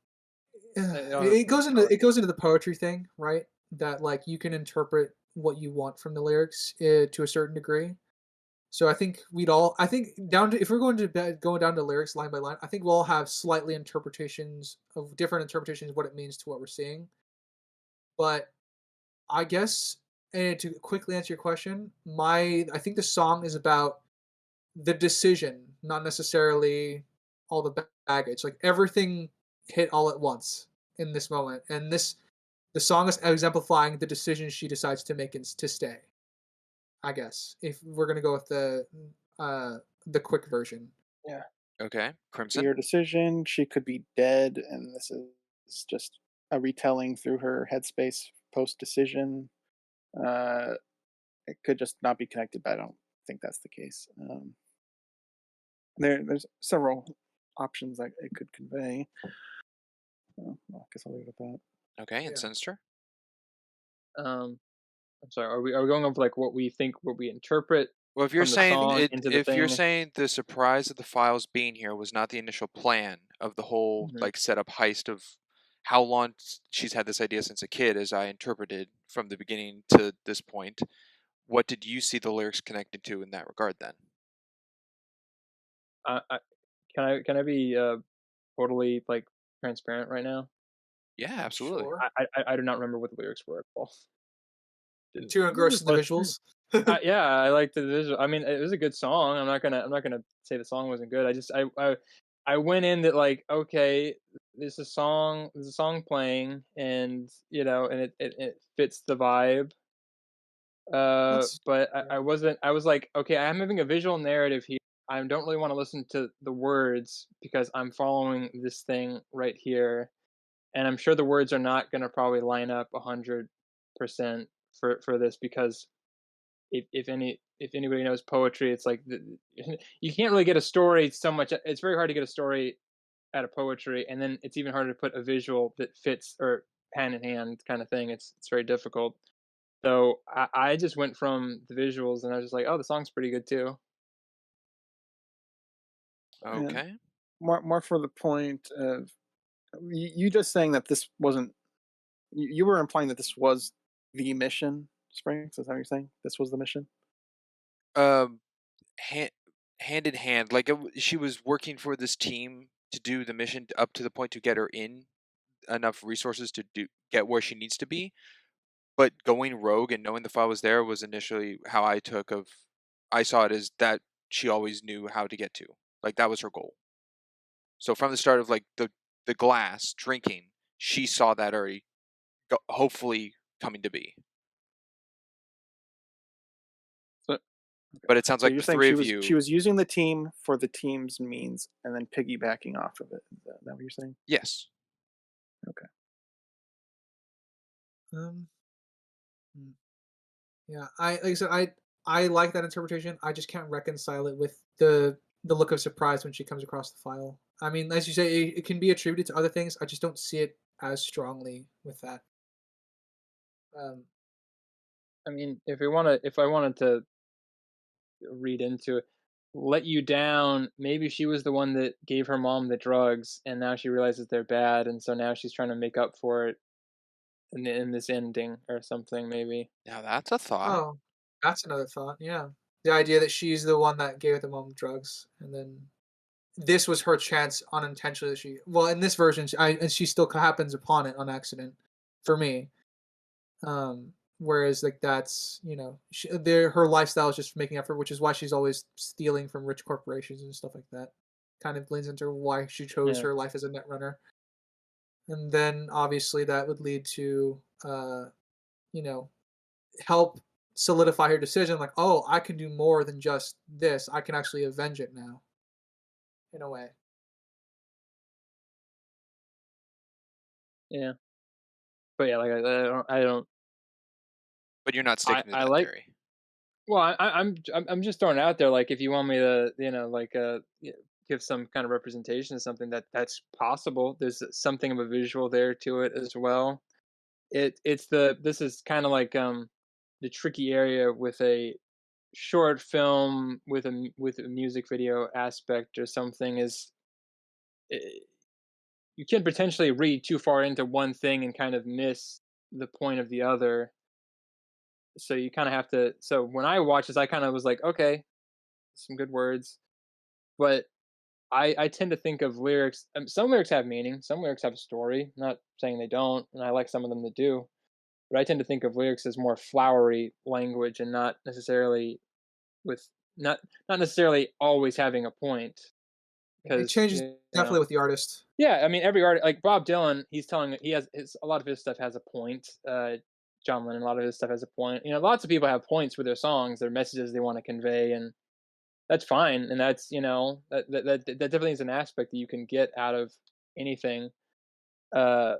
I'll it goes into the poetry thing, right? That like you can interpret what you want from the lyrics to a certain degree. So I think down to if we're going down to lyrics line by line, I think we'll all have slightly interpretations of different interpretations of what it means to what we're seeing. But I guess and to quickly answer your question, I think the song is about the decision, not necessarily all the baggage. Like everything hit all at once in this moment, and the song is exemplifying the decision she decides to make to stay. I guess if we're gonna go with uh the quick version. Yeah. Okay, To Crimson. your decision, she could be dead, and this is just a retelling through her headspace post decision. Uh, it could just not be connected, but I don't think that's the case. There's several options that it could convey. Well, I guess I'll leave it at that. Okay, and Yeah. Sinister. um, I'm sorry. Are we going over like what we think, what we interpret Well, if you're from the saying song it, into the if you're thing? saying the surprise of the files being here was not the initial plan of the whole Mhm. like setup heist of how long she's had this idea since a kid, as I interpreted from the beginning to this point, what did you see the lyrics connected to in that regard then? I can I be totally like transparent right now? Yeah, absolutely. Sure. I do not remember what the lyrics were at all. Too engrossed in the But visuals. yeah, I liked the visual. I mean, it was a good song. I'm not gonna say the song wasn't good. I went in that like, okay, there's a song playing, and and it fits the vibe. That's But I fair. wasn't. I was like, okay, I'm having a visual narrative here. I don't really want to listen to the words because I'm following this thing right here, and I'm sure the words are not gonna probably line up 100% for this because if anybody knows poetry, it's like you can't really get a story so much. It's very hard to get a story out of poetry, and then it's even harder to put a visual that fits or hand in hand kind of thing. It's very difficult. So I just went from the visuals, and I was just like, oh, the song's pretty good too. And Okay. more for the point of you just saying that this wasn't. You were implying that this was the mission. Springs, is that what you're saying? This was the mission. Um, hand hand in hand, like she was working for this team to do the mission up to the point to get her in enough resources to get where she needs to be. But going rogue and knowing the file was there was initially how I saw it as that she always knew how to get to. Like that was her goal. So from the start of like the glass drinking, she saw that already hopefully coming to be. So, But it sounds so like you're the saying three she of was you, she was using the team for the team's means and then piggybacking off of it. Is that what you're saying? yes. Okay. Um, hmm. Yeah, like I said, I like that interpretation. I just can't reconcile it with the look of surprise when she comes across the file. I mean, as you say, it can be attributed to other things. I just don't see it as strongly with that. Um, I mean, if I wanted to read into it, let you down. Maybe she was the one that gave her mom the drugs, and now she realizes they're bad, and so now she's trying to make up for it in this ending or something. Maybe. Now that's a thought. oh, that's another thought. Yeah, the idea that she's the one that gave the mom drugs, and then this was her chance unintentionally. That she well in this version, and she still happens upon it on accident. For me, whereas like that's her lifestyle is just making effort, which is why she's always stealing from rich corporations and stuff like that. Kind of leads into why she chose Yeah. her life as a net runner, and then obviously that would lead to you know help solidify her decision. Like, oh, I can do more than just this. I can actually avenge it now, in a way. Yeah. But yeah, like I don't. But you're not sticking to I that like. theory. Well, I'm just throwing it out there. Like, if you want me to, give some kind of representation of something that's possible. There's something of a visual there to it as well. This is kind of like the tricky area with a short film with with a music video aspect or something is eh, you can potentially read too far into one thing and kind of miss the point of the other. So you kind of have to. So when I watched this, I kind of was like, okay, some good words, but I tend to think of lyrics. Some lyrics have meaning. Some lyrics have a story. Not saying they don't, and I like some of them that do. But I tend to think of lyrics as more flowery language and not necessarily with not not necessarily always having a point. It Because changes definitely with the artist. yeah, I mean every art like Bob Dylan, he's telling a lot of his stuff has a point. John Lennon, a lot of his stuff has a point. Lots of people have points with their songs, their messages they want to convey, and that's fine. And that's that definitely is an aspect that you can get out of anything. Uh,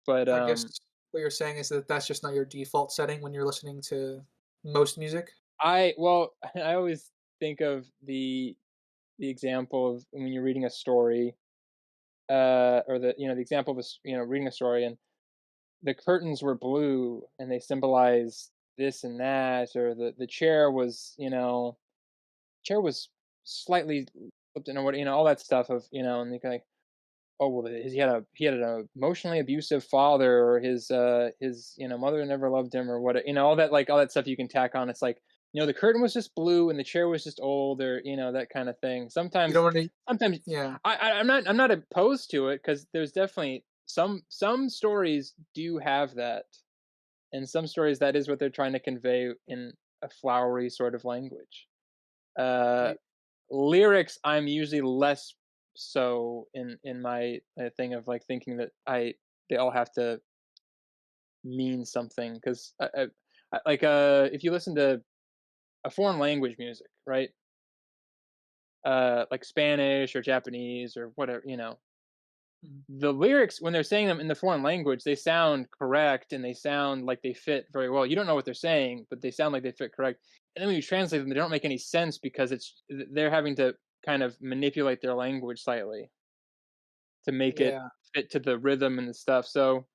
but I guess what you're saying is that that's just not your default setting when you're listening to most music. I always think of the example of when you're reading a story, or the example of reading a story and the curtains were blue and they symbolize this and that, or the chair was slightly flipped in, or what, all that stuff of, and you can like, oh well, he had an emotionally abusive father, or his mother never loved him, or what, all that stuff you can tack on. It's like, the curtain was just blue and the chair was just old, or that kind of thing. You don't Sometimes, want to, sometimes yeah, I'm not opposed to it, because there's definitely some stories do have that, and some stories that is what they're trying to convey in a flowery sort of language. Uh, I, Lyrics, I'm usually less so in my thing of like thinking that they all have to mean something, because like if you listen to a foreign language music, right? Like Spanish or Japanese or whatever, mm, the lyrics, when they're saying them in the foreign language, they sound correct and they sound like they fit very well. You don't know what they're saying, but they sound like they fit correct. And then when you translate them, they don't make any sense, because they're having to kind of manipulate their language slightly to make it yeah, fit to the rhythm and the stuff. So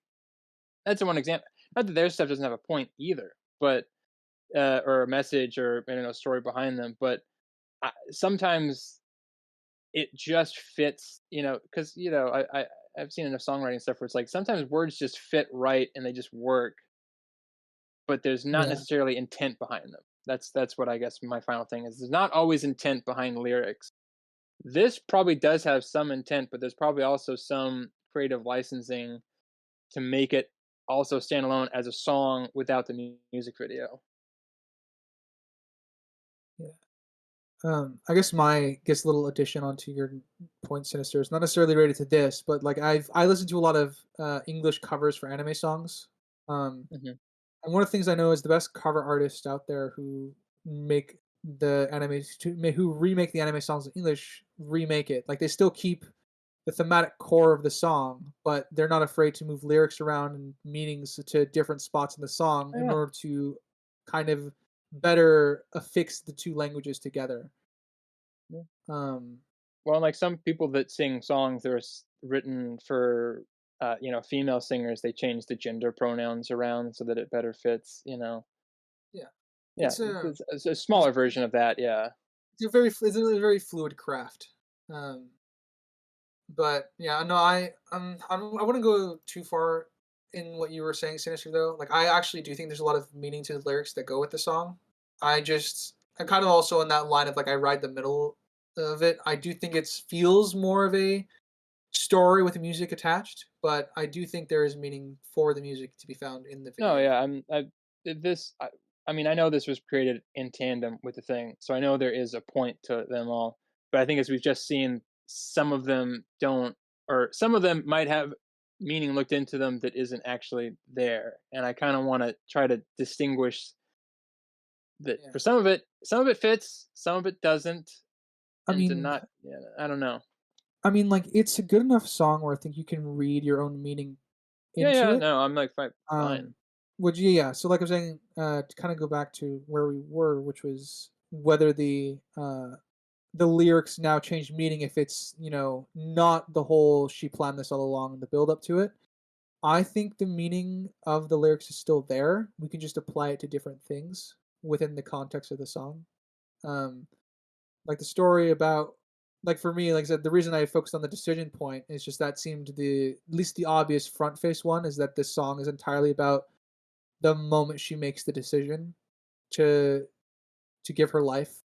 that's one example. Not that their stuff doesn't have a point either, but or a message, or story behind them. But sometimes it just fits, because I've seen enough songwriting stuff where it's like sometimes words just fit right and they just work, but there's not yeah, necessarily intent behind them. That's what I guess my final thing is. There's not always intent behind lyrics. This probably does have some intent, but there's probably also some creative licensing to make it also stand alone as a song without the music video. yeah. I guess my guess little addition onto your point, Sinister, is not necessarily related to this, but like I listen to a lot of English covers for anime songs. Um, Hmm. and one of the things I know is the best cover artists out there who make who remake the anime songs in English remake it. Like they still keep the thematic core of the song, but they're not afraid to move lyrics around and meanings to different spots in the song in Yeah. order to kind of better affix the two languages together. Yeah. Um, Well, like some people that sing songs that are written for, female singers, they change the gender pronouns around so that it better fits. yeah, Yeah, it's a it's a smaller version of that. Yeah. it's a very fluid craft. Um, but yeah, no, I wouldn't go too far in what you were saying, Sinister. Though, like I actually do think there's a lot of meaning to the lyrics that go with the song. I'm kind of also in that line of like I ride the middle of it. I do think it feels more of a story with the music attached, but I do think there is meaning for the music to be found in the No, video. yeah, this. I mean, I know this was created in tandem with the thing, so I know there is a point to them all. But I think as we've just seen, some of them don't, or some of them might have meaning looked into them that isn't actually there, and I kind of want to try to distinguish that Yeah. for some of it fits, some of it doesn't, I and to mean, not. Yeah, I don't know. like it's a good enough song where I think you can read your own meaning Yeah, into yeah, it. no, I'm like fine. Um, would you? Yeah. So, like I was saying, to kind of go back to where we were, which was whether the lyrics now change meaning if it's not the whole she planned this all along and the build up to it. I think the meaning of the lyrics is still there. We can just apply it to different things within the context of the song. Um, like the story about, like for me, like I said, the reason I focused on the decision point is just that seemed at least the obvious front face one is that this song is entirely about the moment she makes the decision to give her life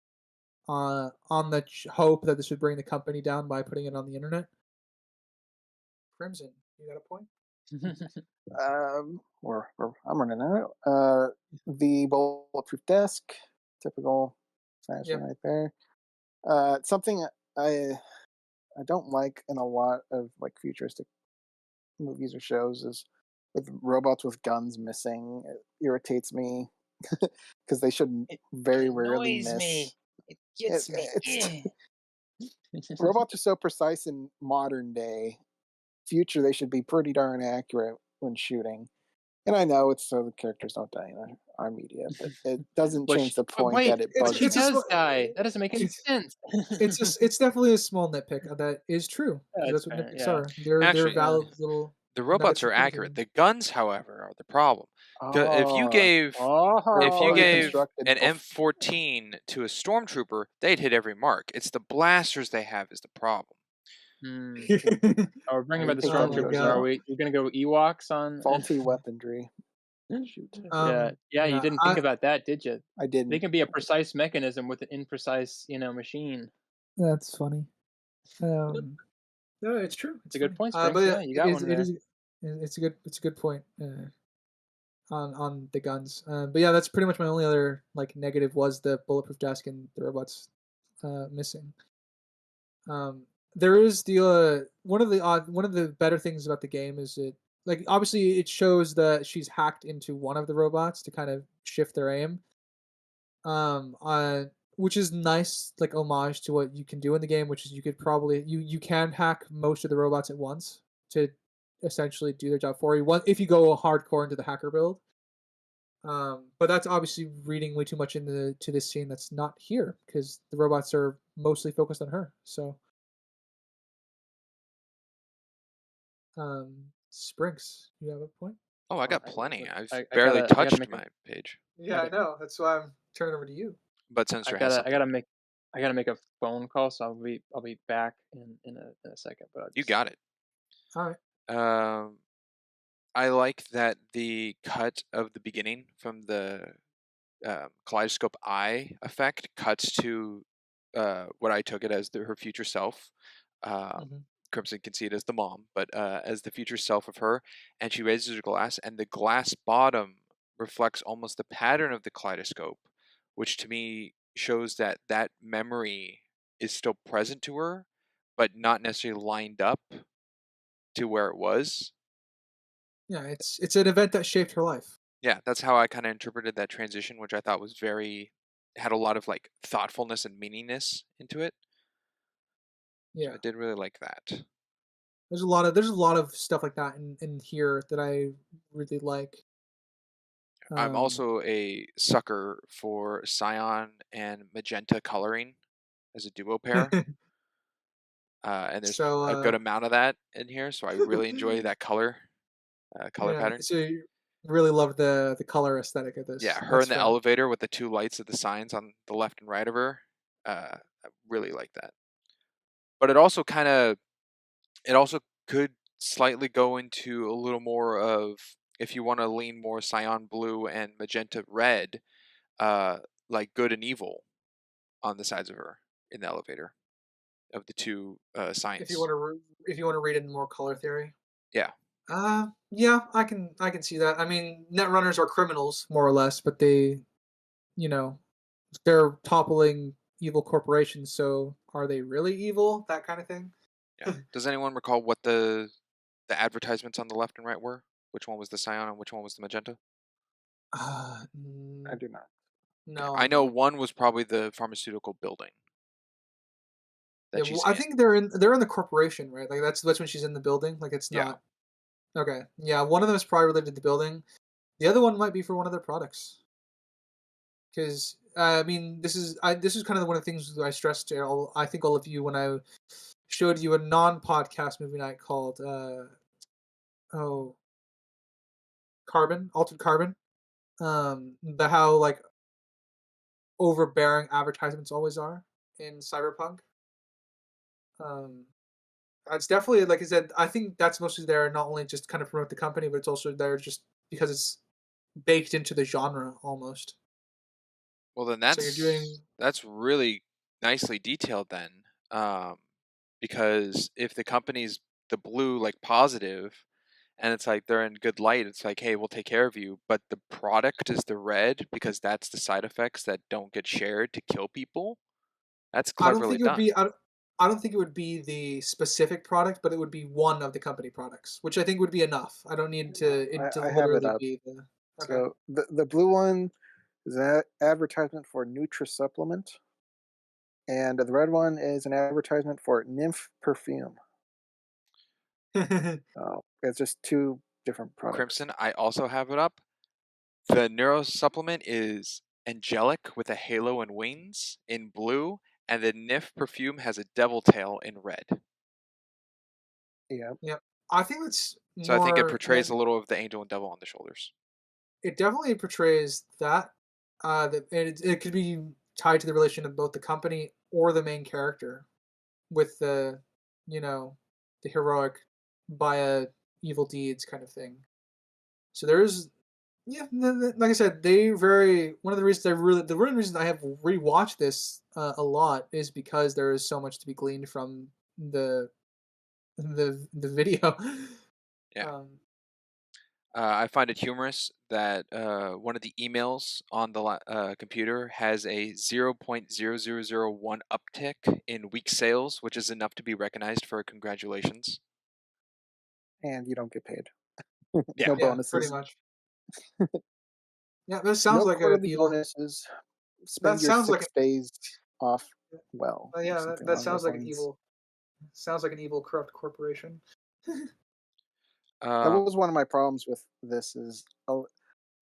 on the hope that this would bring the company down by putting it on the internet. Crimson, you got a point? I'm running out. The bulletproof desk, typical fashion Yep. right there. Something I I don't like in a lot of like futuristic movies or shows is with robots with guns missing. It irritates me because they should It very rarely annoys miss. me. It gets me. It's Eh. robots are so precise in modern day. Future, they should be pretty darn accurate when shooting. And I know it's so the characters don't die in our media, but it doesn't Well, change the but point wait, that it It's but bugs she it's a me. small does die. That doesn't make any it's sense. it's definitely a small nitpick that is true because That's that's what fair. nitpicks Yeah. are. They're Actually, Yeah. valid little the robots nuggets are of accurate. criticism. The guns, however, are the problem. 'Cause Oh, very if you poorly Oh, gave constructed. an M14 to a stormtrooper, they'd hit every mark. It's the blasters they have is the problem. Hmm. yeah. Oh, we're bringing They about the take Oh that my into stormtroopers, are god. account. we? We're gonna go Ewoks on. Faulty weaponry. Shoot, Yeah, yeah. You Yeah. didn't think about that, did you? I They didn't. can be a precise mechanism with an imprecise, machine. That's funny. Um, no, it's true. It's It's a good funny. point, But Springs. yeah, Yeah, you got one it there. is it's a good point on the guns. But yeah, that's pretty much my only other like negative was the bulletproof desk and the robots missing. There is the one of the better things about the game is it like obviously it shows that she's hacked into one of the robots to kind of shift their aim. Which is nice, like homage to what you can do in the game, which is you could probably you can hack most of the robots at once to essentially do their job for you. One if you go hardcore into the hacker build. But that's obviously reading way too much into to this scene that's not here because the robots are mostly focused on her. So, Sprinks, you have a point? Oh, I Oh, got plenty. I've I barely gotta touched make a. my page. Yeah, I I, know. That's why I'm turning over to you. But I Sinister has gotta I something. gotta make I gotta make a phone call, so I'll be back in a second. But I'll You just got it. All right. Um, I like that the cut of the beginning from the kaleidoscope eye effect cuts to what I took it as her future self. Um, Mhm. Crimson can see it as the mom, but as the future self of her, and she raises her glass, and the glass bottom reflects almost the pattern of the kaleidoscope, which to me shows that that memory is still present to her, but not necessarily lined up to where it was. Yeah, it's an event that shaped her life. Yeah, that's how I kind of interpreted that transition, which I thought was had a lot of like thoughtfulness and meaningness into it. So Yeah. I did really like that. There's a lot of stuff like that in here that I really like. I'm Um, also a sucker for cyan and magenta coloring as a duo pair. And there's so a good amount of that in here, so I really enjoy that color yeah, pattern. so you really love the color aesthetic of Yeah, this. her That's in the fair. elevator with the two lights of the signs on the left and right of her. I really like that. But it also could slightly go into a little more of, if you want to lean more cyan blue and magenta red, uh, like good and evil on the sides of her in the elevator of the two If you signs. want to if you want to read in more color theory. Yeah. Yeah, I can see that. I mean, netrunners are criminals more or less, but they, you know, they're toppling evil corporations. So are they really evil? That kind of thing. Yeah. Does anyone recall what the advertisements on the left and right were? Which one was the cyan and which one was the magenta? I do not. Okay. No, I I know don't. one was probably the pharmaceutical building Yeah, that well, she's I in. think they're in the corporation, right? Like that's when she's in the building. Like it's Yeah. not okay. Yeah, one of them is probably related to the building. The other one might be for one of their products. Because I mean, this is kind of one of the things that I stressed to I think all of you when I showed you a non-podcast movie night called oh Carbon, Altered Carbon. The how like overbearing advertisements always are in cyberpunk. Um, it's definitely like I said. I think that's mostly there not only just kind of promote the company, but it's also there just because it's baked into the genre almost. Well, then So you're doing that's really nicely detailed then, um, because if the company's the blue like positive, and it's like they're in good light, it's like, hey, we'll take care of you, but the product is the red because that's the side effects that don't get shared to kill people. That's I don't cleverly think it would done. be I don't think it would be the specific product, but it would be one of the company products, which I think would be enough. I don't need it to I have it literally up. be the okay. So the blue one is an advertisement for Supplement, and the red one is an advertisement for Nymph perfume. It's just two different products. Crimson, I also have it up. The neuro supplement is angelic with a halo and wings in blue, and the Nif perfume has a devil tail in red. Yeah. Yep. I think it's So I think it more portrays a little of the angel and devil on the shoulders. it definitely portrays that that it could be tied to the relation of both the company or the main character with the you know the heroic by a evil deeds kind of thing. So there is yeah, like I said, they very one of the reasons the real reason I have rewatched this a lot is because there is so much to be gleaned from the the video. Yeah. um, I find it humorous that one of the emails on the computer has a 0.0001 uptick in week sales, which is enough to be recognized for congratulations. And you don't get paid. Yeah. No yeah, pretty bonuses. much. Yeah, that sounds No like an quarterly evil. bonuses. That Spend your sounds like 6 days off well, or yeah, something that along sounds those like an lines. evil. Sounds like an evil, corrupt corporation. That Um, was one of my problems with this. I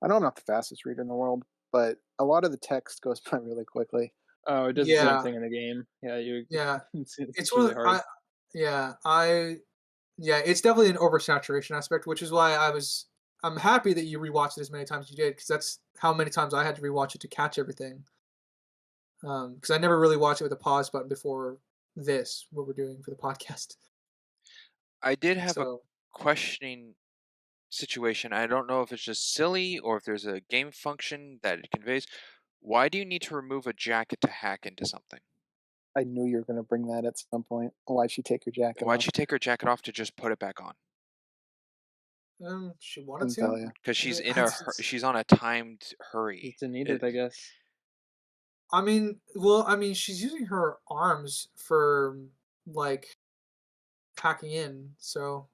know I'm not the fastest reader in the world, but a lot of the text goes by really quickly. Oh, it does the same Yeah, thing in the game. Yeah, you yeah. it's It's one really of hard. yeah, yeah, it's definitely an oversaturation aspect, which is why I'm happy that you rewatched it as many times as you did, because that's how many times I had to rewatch it to catch everything. Because I never really watched it with a pause button before this, what we're doing for the podcast. I did have a So questioning situation. I don't know if it's just silly or if there's a game function that it conveys. Why do you need to remove a jacket to hack into something? I knew you were going to bring that at some point. Why'd she take her jacket Why'd off? she take her jacket off to just put it back on? she wanted Couldn't tell to. you. Because It's she's on a timed hurry. It's needed, I guess. I mean, well, I mean, she's using her arms for like hacking in, so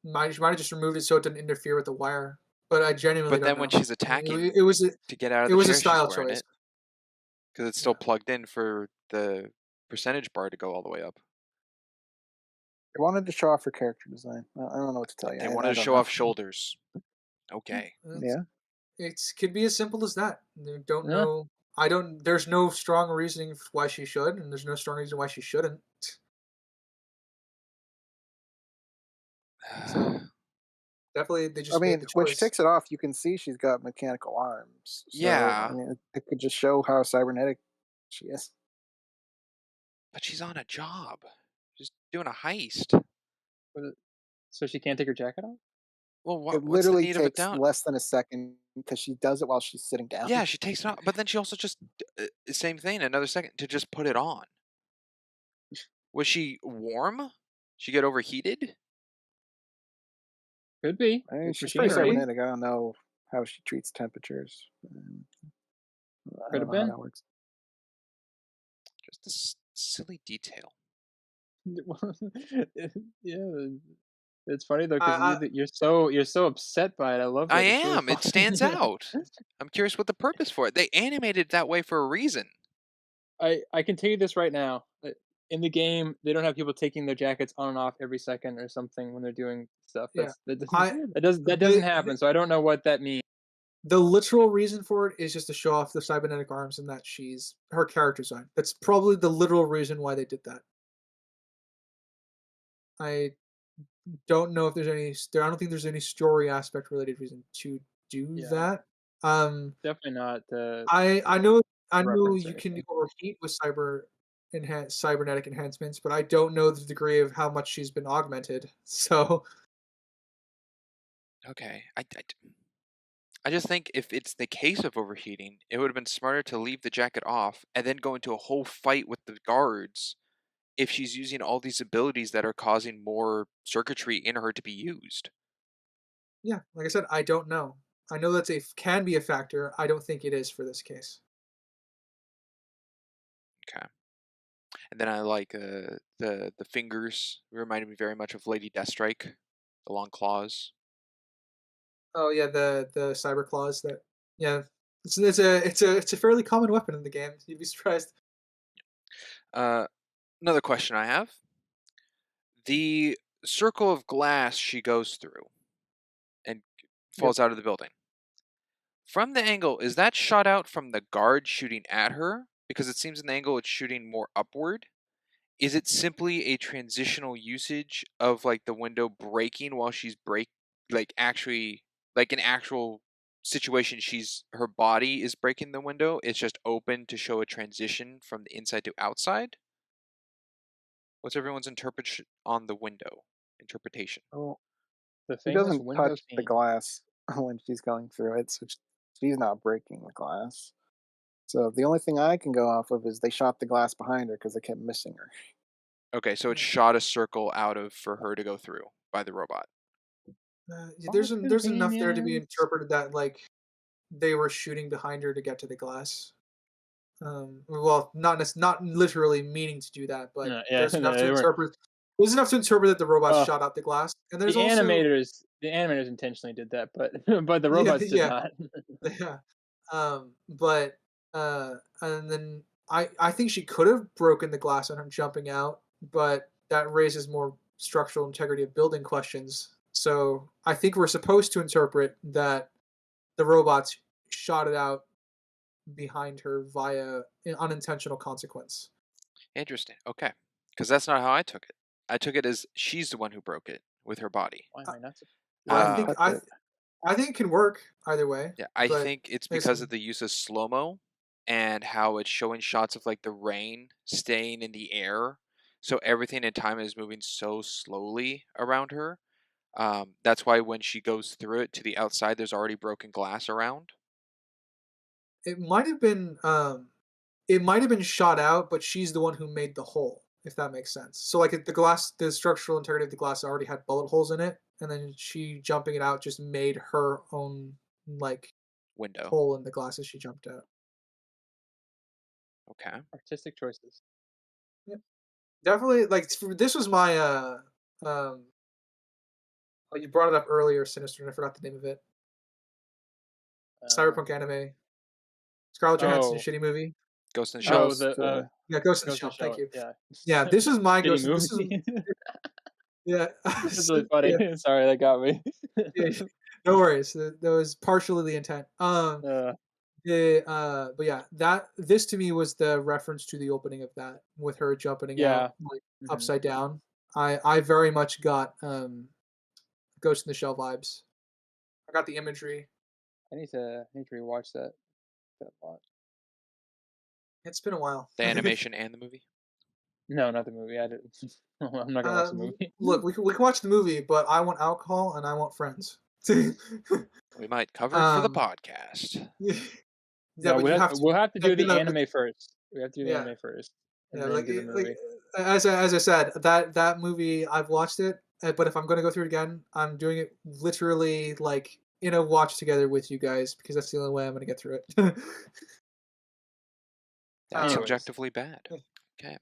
she might have just removed it so it didn't interfere with the wire. But I genuinely But don't then when know. she's It, attacking it was to get out of it the was a chair, she's style wearing choice. it because it's still Yeah. plugged in for the percentage bar to go all the way up. They wanted to show off her character design. I don't know what to tell you. They wanted I to don't show know. off shoulders. Okay. It's, Yeah. It could be as simple as that. I don't Yeah. know. I don't. There's no strong reasoning why she should, and there's no strong reason why she shouldn't. So definitely, they I just made mean, the when she choice. takes it off, you can see she's got mechanical arms. So I Yeah, mean, it could just show how cybernetic she is. but she's on a job. She's doing a heist. But so she can't take her jacket off? Well, It what's the literally need of it takes down? less than a second because she does it while she's sitting down. Yeah, she takes it off, but then she also just same thing. Another second to just put it on. Was she warm? She get overheated? Could be. I mean, It's she's pretty Could machinery. be. cybernetic. I don't know how she treats temperatures. I Could don't have know how been. that works. Just a silly detail. Yeah, it's funny though because I, you're so upset by it. I love I that. It's really am. It stands fun. out. I'm curious what the purpose for it. They animated it that way for a reason. I can tell you this right now. In the game, they don't have people taking their jackets on and off every second or something when they're doing stuff. yeah. That doesn't I that doesn't happen. So I don't know what that means. the literal reason for it is just to show off the cybernetic arms and that she's her character design. That's probably the literal reason why they did that. I don't know if there's any. I don't think there's any story aspect related reason to do Yeah, that. Um, definitely not I know I know reference or you can anything. overheat with cybernetic enhancements, but I don't know the degree of how much she's been augmented. So Okay. I just think if it's the case of overheating, it would have been smarter to leave the jacket off and then go into a whole fight with the guards if she's using all these abilities that are causing more circuitry in her to be used. yeah, like I said, I don't know. I know that's can be a factor. I don't think it is for this case. Okay. And then I like the fingers reminded me very much of Lady Deathstrike, the long claws. Oh yeah, the cyber claws that yeah. It's a fairly common weapon in the game. You'd be surprised. Uh, Another question I have: the circle of glass she goes through and Yep. falls out of the building. From the angle, is that shot out from the guard shooting at her? Because it seems in the angle it's shooting more upward. Is it simply a transitional usage of like the window breaking while she's like actually like an actual situation her body is breaking the window, it's just open to show a transition from the inside to outside? What's everyone's interpretation on the window? Interpretation. Oh, The she famous doesn't window touch the scene. glass when she's going through it, so she's not breaking the glass. So the only thing I can go off of is they shot the glass behind her because they kept missing her. Okay, so it Yeah. shot a circle out of for her to go through by the robot. Yeah, Far could have there's been, enough there to be yes. interpreted that like they were shooting behind her to get to the glass. Well, not literally meaning to do that, but No, yeah, no, they weren't. there's enough to interpret that the robot Well, shot out the glass. And there's the also animators the animators intentionally did that, but but the yeah, robots did yeah, not. yeah. But and then I think she could have broken the glass on him jumping out, but that raises more structural integrity of building questions. So I think we're supposed to interpret that the robots shot it out behind her via an unintentional consequence. Interesting. Okay. Because that's not how I took it. I took it as she's the one who broke it with her body. Why am I not She I didn't think Um, touch it. I think it can work either way, yeah, I but think it's like I because of said, the use of slow mo and how it's showing shots of like the rain staying in the air. So everything in time is moving so slowly around her. That's why when she goes through it to the outside, there's already broken glass around. it might have been it might have been shot out, but she's the one who made the hole, if that makes sense. So like the glass, the structural integrity of the glass already had bullet holes in it, and then she jumping it out just made her own like Window. hole in the glass as she jumped out. Okay. artistic choices? Yeah, definitely. Like this was my um. Oh, you brought it up earlier, Sinister, and I forgot the name of it. Uh, Cyberpunk anime. Scarlett Johansson oh, shitty movie. Ghost in the Shell. oh, Ghost. the Yeah, Ghost in the Ghost in Shell. the Thank Shell, you. yeah. Yeah, this is my Shitty This is movie. yeah. That's really funny. Yeah, Sorry, that got me. yeah. No worries. That was partially the intent. Uh, But yeah, this to me was the reference to the opening of that with her jumping yeah. out like Hmm. upside down. I very much got Ghost in the Shell vibes. I got the imagery. I need to rewatch that lot. It's been a while. The animation and the movie. No, not the movie. I didn't. I'm not gonna watch the movie. Look, we can watch the movie, but I want alcohol and I want friends. We might cover it for the um, podcast. yeah, No, but you have to. we'll have to do Like, the anime first. We have to do the yeah, anime first, yeah. and then do the Like movie. as I said, that movie I've watched it, but if I'm gonna go through it again, I'm doing it literally like in a watch together with you guys because that's the only way I'm gonna get through it. That's um, Anyways, objectively bad. Okay.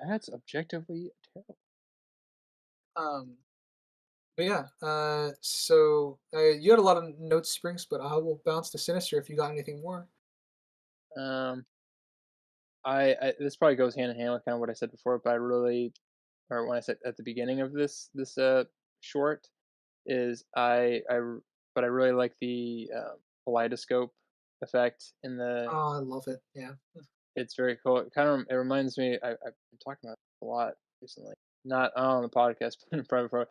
that's objectively terrible. um, but yeah, so you had a lot of notes, Springs, but I will bounce to Sinister if you got anything more. Um, I this probably goes hand in hand with kind of what I said before, but I really, or when I said at the beginning of this short, is but I really like the kaleidoscope effect in the. Oh, I love it. Yeah. It's very cool. It reminds me. I've been talking about it a lot recently, not on the podcast, but in private.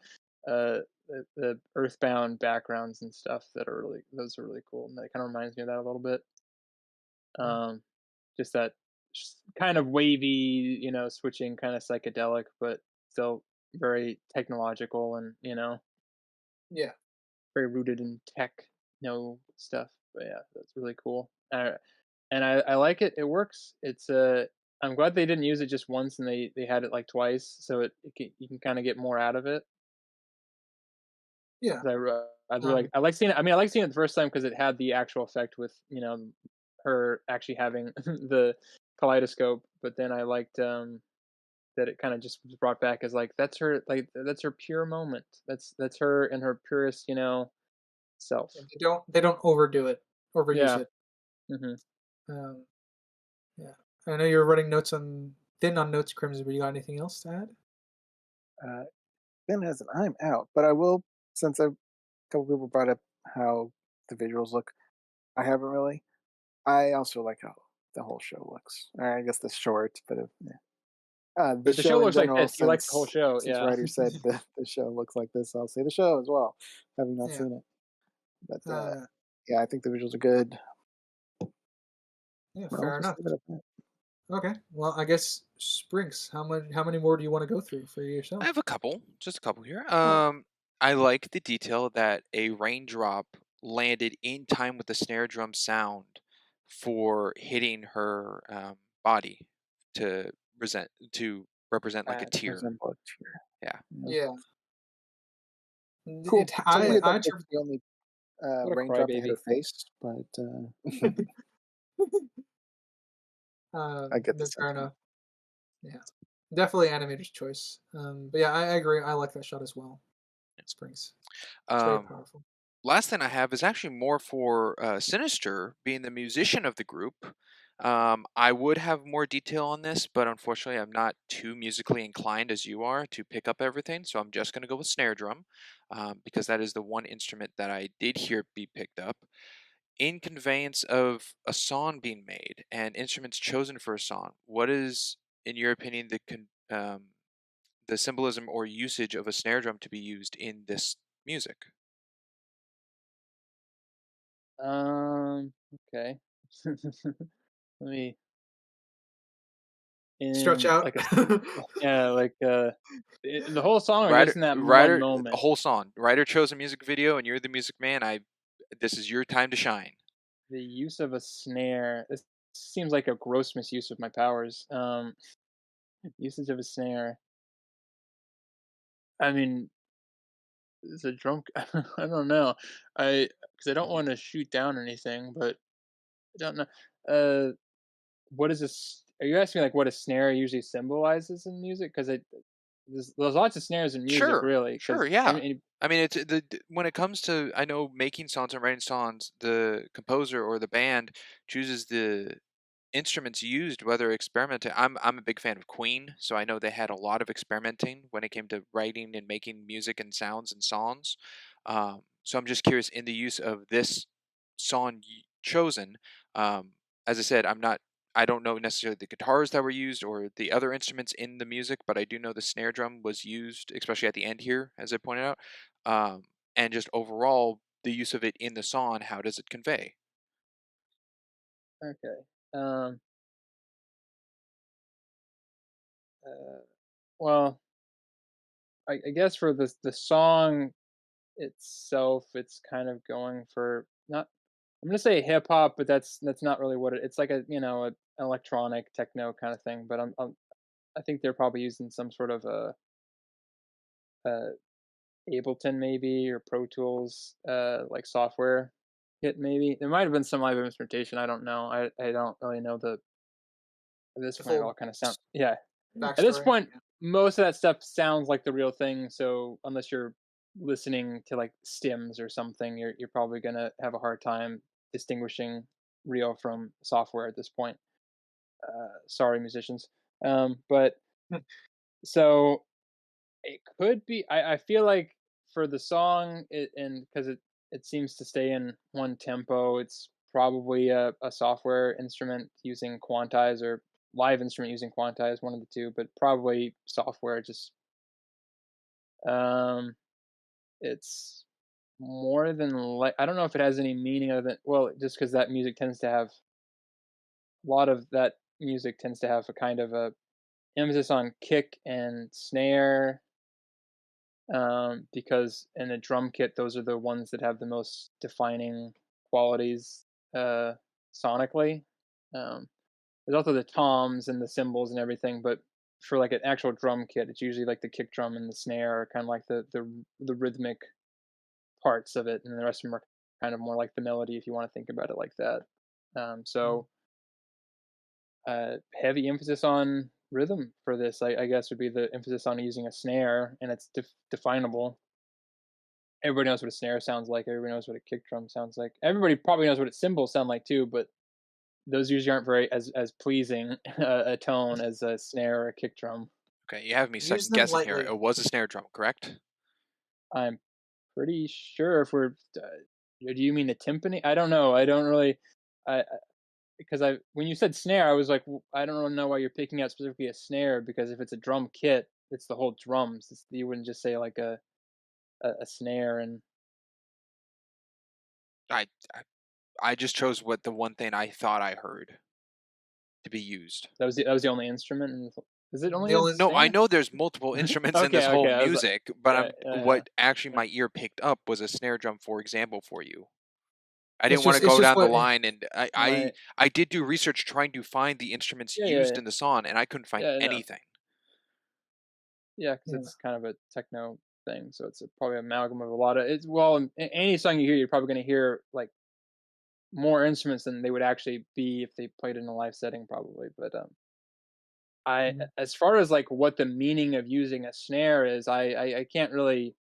The earthbound backgrounds and stuff that are those are really cool, and that kind of reminds me of that a little bit. Mm. Um, just that kind of wavy, switching, kind of psychedelic, but still very technological, and Yeah. very rooted in tech, stuff. But yeah, that's really cool. And I like it. It works. I'm glad they didn't use it just once and they had it like twice, so you can kind of get more out of it. Yeah. 'Cause I really Um, I like seeing it. I mean, I like seeing it the first time because it had the actual effect with her actually having the kaleidoscope. But then I liked that it kind of just was brought back as that's her pure moment. That's her in her purest self. they don't overdo it, overuse Yeah. it. Hmm. Um, yeah. I know you're running notes on thin on notes, Crimson, but you got anything else to add? Uh, Ben has an I'm out, but I will, since a couple people brought up how the visuals look. I haven't really. I also like how the whole show looks. Or I guess the short, but yeah. The But the show show in looks like general, this. He likes the whole since show. Yeah. Ryder said the show looks like this, I'll say the show as well, having not Yeah. seen it. But Uh, yeah, I think the visuals are good. yeah. I'll Fair just enough. leave it at that. Okay. Well, I guess Springs. How many more do you want to go through for I yourself? have just a couple here. Oh, I like the detail that a raindrop landed in time with the snare drum sound for hitting her body to represent like a That tear. resemble here. Yeah. Yeah. yeah. Cool. So I weird that I that's interpret. the only What a raindrop that hit crybaby. her face, but I get the Fair sentiment. enough. Yeah. Definitely animator's choice. But yeah, I agree. I like that shot as well. Springs. It's very Um, powerful. last thing I have is actually more for Sinister, being the musician of the group. I would have more detail on this, but unfortunately, I'm not too musically inclined as you are to pick up everything. So I'm just going to go with snare drum because that is the one instrument that I did hear be picked up. In conveyance of a song being made and instruments chosen for a song, what is, in your opinion, the symbolism or usage of a snare drum to be used in this music? Okay. Let me Stretch in out. like a yeah, like the whole song or just in that one A moment. whole song. Writer chose a music video, and you're the music man. This is your time to shine. The use of a snare. This seems like a gross misuse of my powers. Usage of a snare. I mean, it's a drum. I don't know. Because I don't want to shoot down anything, but I don't know. What is this? Are you asking like what a snare usually symbolizes in music? Because there's lots of snares in music, Sure, really. sure, Because yeah. I mean, when it comes to, I know, making songs and writing songs, the composer or the band chooses the instruments used, whether experimenting. I'm a big fan of Queen, so I know they had a lot of experimenting when it came to writing and making music and sounds and songs. So I'm just curious in the use of this song chosen. As I said, I don't know necessarily the guitars that were used or the other instruments in the music, but I do know the snare drum was used, especially at the end here, as I pointed out. Um, and just overall, the use of it in the song, how does it convey? Okay. Um, uh, well, I guess for the song itself, it's kind of going for not. I'm gonna say hip hop, but that's not really what it's like a a electronic techno kind of thing. But I think they're probably using some sort of a Ableton maybe or Pro Tools like software kit maybe. There might have been some live instrumentation. I don't know. I don't really know the at this The point it full all kind of sound yeah. At this backstory. point, most of that stuff sounds like the real thing. So unless you're listening to like stems or something, you're probably gonna have a hard time distinguishing real from software at this point. Sorry, musicians. But Yeah. so it could be. I feel like for the song, and because it seems to stay in one tempo, it's probably a software instrument using quantize or live instrument using quantize, one of the two, but probably software. Just um, it's more than like I don't know if it has any meaning other than well, just because that music tends to have a lot of that music tends to have a kind of a emphasis on kick and snare because in a drum kit, those are the ones that have the most defining qualities sonically. Um, there's also the toms and the cymbals and everything, but for like an actual drum kit, it's usually like the kick drum and the snare are kind of like the rhythmic parts of it, and the rest of them are kind of more like the melody if you want to think about it like that. Mm. So heavy emphasis on rhythm for this, I guess, would be the emphasis on using a snare, and it's definable. Everybody knows what a snare sounds like. Everybody knows what a kick drum sounds like. Everybody probably knows what its cymbals sound like too, but those usually aren't very as pleasing a tone as a snare or a kick drum. Okay, you have me Use second them guessing here. lightly. It was a snare drum, correct? I'm pretty sure if we're do you mean the timpani? I don't know. I don't really I because I when you said snare, I was like I don't really know why you're picking out specifically a snare because if it's a drum kit, it's the whole drums. You wouldn't just say like a snare and I, I I just chose what the one thing I thought I heard to be used. that was the only instrument. Is it only The a only No, I snare? know there's multiple instruments in this Okay, whole okay. I was like, music, but yeah, yeah, yeah. what actually my ear picked up was a snare drum, for example, for you. I didn't it's want to just it's go just down the what line, and Right. I did do research trying to find the instruments Yeah, yeah, used yeah. in the song, and I couldn't find Yeah, I know. anything. Yeah, because yeah. it's kind of a techno thing, so it's probably an amalgam of a lot of it's well, any song you hear, you're probably gonna hear like more instruments than they would actually be if they played in a live setting, probably. But Mhm. as far as like what the meaning of using a snare is, I can't really.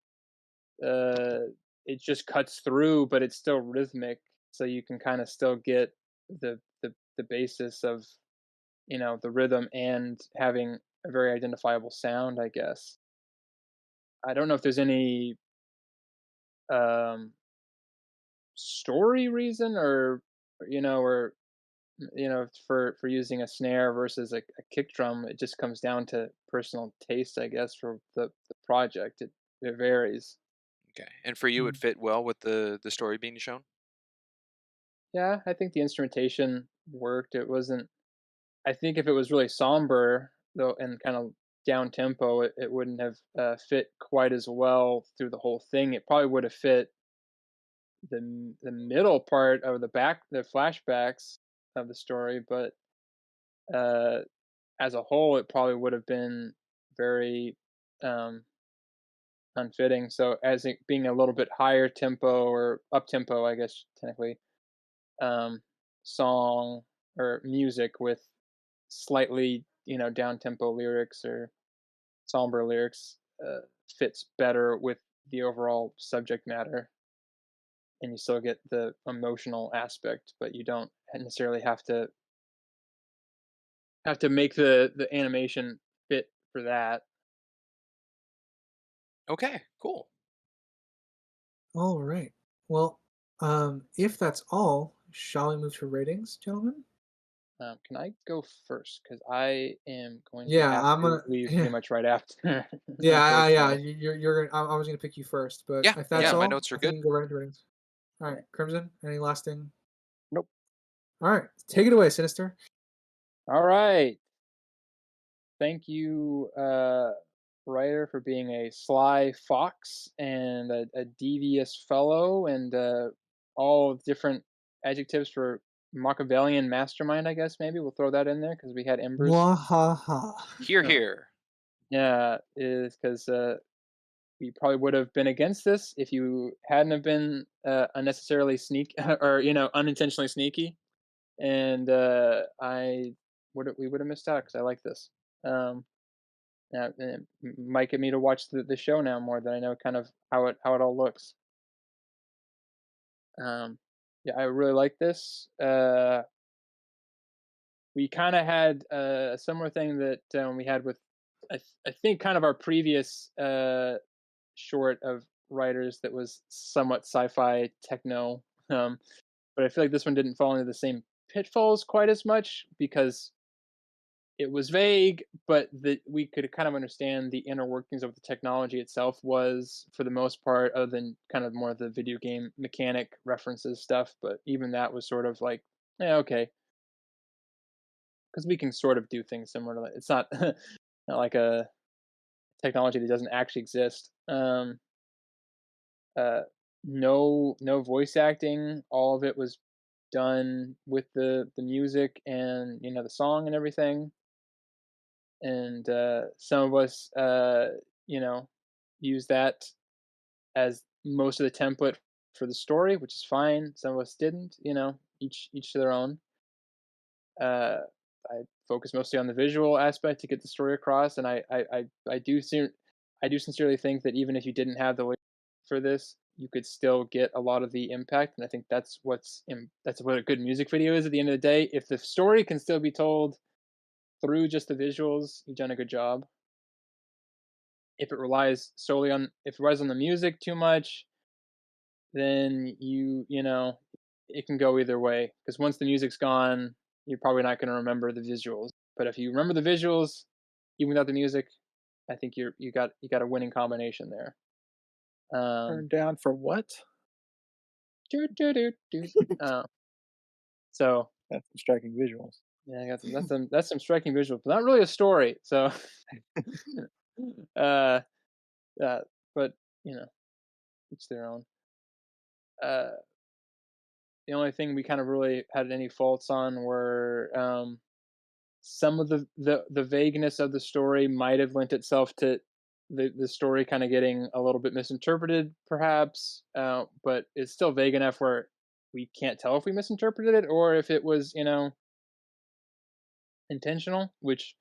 Uh, it just cuts through, but it's still rhythmic, so you can kind of still get the basis of the rhythm and having a very identifiable sound, I guess. I don't know if there's any um story reason or for using a snare versus a kick drum. It just comes down to personal taste, I guess, for the project. It varies. Okay, and for you, it Mhm. fit well with the story being shown. Yeah, I think the instrumentation worked. It wasn't I think if it was really somber though and kind of down tempo, it wouldn't have fit quite as well through the whole thing. It probably would have fit the middle part of the flashbacks of the story, but uh, as a whole, it probably would have been very um, unfitting. So, as it being a little bit higher tempo or up tempo, I guess technically, um, song or music with slightly down tempo lyrics or somber lyrics fits better with the overall subject matter, and you still get the emotional aspect, but you don't necessarily have to make the animation fit for that. Okay, cool. All right. Well, if that's all, shall we move to ratings, gentlemen? Can I go first? Because I am going to Yeah, have I'm to gonna. leave pretty Yeah, much right after, yeah, yeah. unfortunately. You're. I was gonna pick you first, but Yeah, if yeah, that's Yeah. my all, notes are I think good. you can go right into ratings. All right, Yeah. Crimson. Any last thing? Nope. All right, take it away, Sinister. All right. Thank you, writer, for being a sly fox and a devious fellow, and all different adjectives for Machiavellian mastermind. I guess maybe we'll throw that in there because we had Embers. Mwahaha. Here, here. Yeah, is because we probably would have been against this if you hadn't have been unnecessarily sneak or unintentionally sneaky, and I would we would have missed out because I like this. Um, it might get me to watch the show now more than I know kind of how it all looks. Um, yeah, I really like this. We kind of had a similar thing that we had with I think kind of our previous short of writers that was somewhat sci-fi techno. But I feel like this one didn't fall into the same pitfalls quite as much because it was vague, but we could kind of understand the inner workings of the technology itself was, for the most part, other than kind of more of the video game mechanic references stuff. But even that was sort of like, yeah, okay, because we can sort of do things similar to that. It's not not like a technology that doesn't actually exist. Uh, no voice acting. All of it was done with the music and the song and everything. And some of us you know use that as most of the template for the story, which is fine. Some of us didn't. Each to their own. uh, I focus mostly on the visual aspect to get the story across, and I do sincerely think that even if you didn't have the way for this, you could still get a lot of the impact, and I think that's what a good music video is at the end of the day. If the story can still be told through just the visuals, you've done a good job. If it relies on the music too much, then it can go either way, because once the music's gone, you're probably not going to remember the visuals. But if you remember the visuals even without the music, I think you got a winning combination there. Turned down for what? Doo, doo, doo, doo. uh, so That's some striking visuals. yeah, that's some striking visuals, but not really a story. So uh uh but each their own. uh the only thing we kind of really had any faults on were some of the vagueness of the story might have lent itself to the story kind of getting a little bit misinterpreted, perhaps. But it's still vague enough where we can't tell if we misinterpreted it or if it was, intentional, which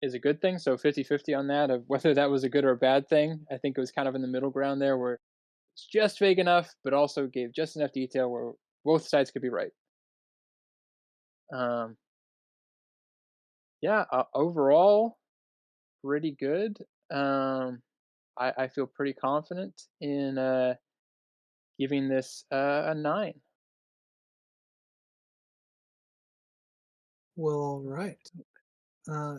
is a good thing. So 50-50 on that of whether that was a good or a bad thing. I think it was kind of in the middle ground there where it's just vague enough, but also gave just enough detail where both sides could be right. Um, yeah, overall, pretty good. Um, I feel pretty confident in giving this a 9. Well, all right.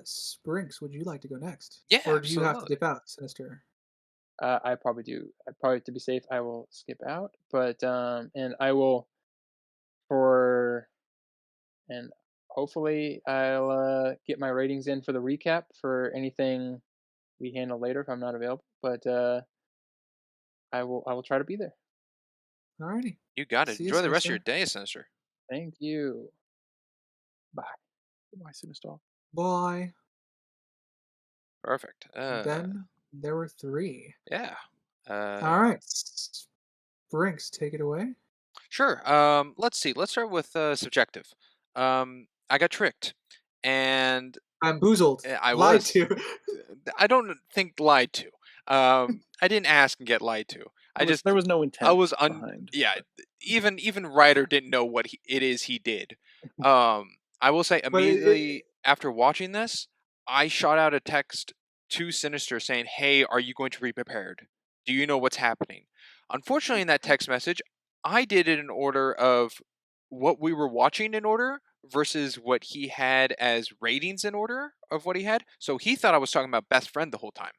Sprinks, would you like to go next, Yeah, or do you have to absolutely. dip out, Sinister? I probably do. I probably, to be safe, I will skip out, but and I will for and hopefully I'll get my ratings in for the recap for anything we handle later if I'm not available. But I will try to be there. Alrighty. You got it. See you, Enjoy the rest of your Sinister. day, Sinister. Thank you. Bye. Why Sinister? Bye. Perfect. Then there were 3. Yeah. All right. Sprinks, take it away. Sure. Let's see. Let's start with subjective. I got tricked, and Bamboozled. I Lied was. to. I don't think lied to. I didn't ask and get lied to. There was no I intent was behind. yeah. Even Ryder didn't know what it is he did. I will say But immediately after watching this, I shot out a text to Sinister saying, "Hey, are you going to be prepared? Do you know what's happening?" Unfortunately, in that text message, I did it in order of what we were watching in order versus what he had as ratings in order of what he had. So he thought I was talking about Best Friend the whole time.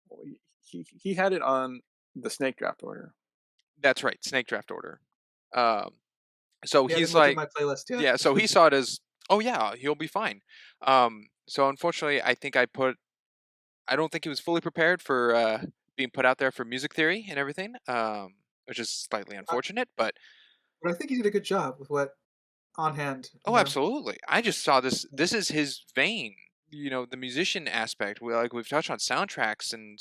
Well, he had it on the snake draft order. That's right, snake draft order. Um, so Yeah, I he's didn't look at like, my playlist yet. yeah. So he saw it as, oh yeah, he'll be fine. So unfortunately, I don't think he was fully prepared for being put out there for music theory and everything, which is slightly Uh, unfortunate. But but I think he did a good job with what on hand. oh, absolutely, I just saw this. This is his vein. The musician aspect. We've touched on soundtracks and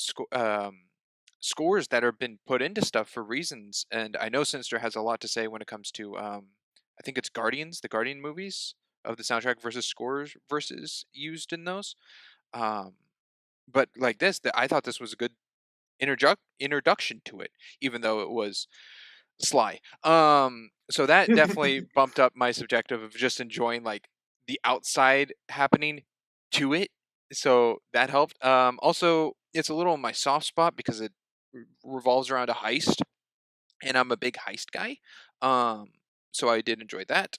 scores that have been put into stuff for reasons. And I know Sinister has a lot to say when it comes to I think it's Guardians, the Guardian movies of the soundtrack versus scores versus used in those. Um, but like this, I thought this was a good introduction to it, even though it was sly. So that definitely bumped up my subjective of just enjoying like the outside happening to it. So that helped. Also, it's a little my soft spot because it revolves around a heist, and I'm a big heist guy. Um, so I did enjoy that.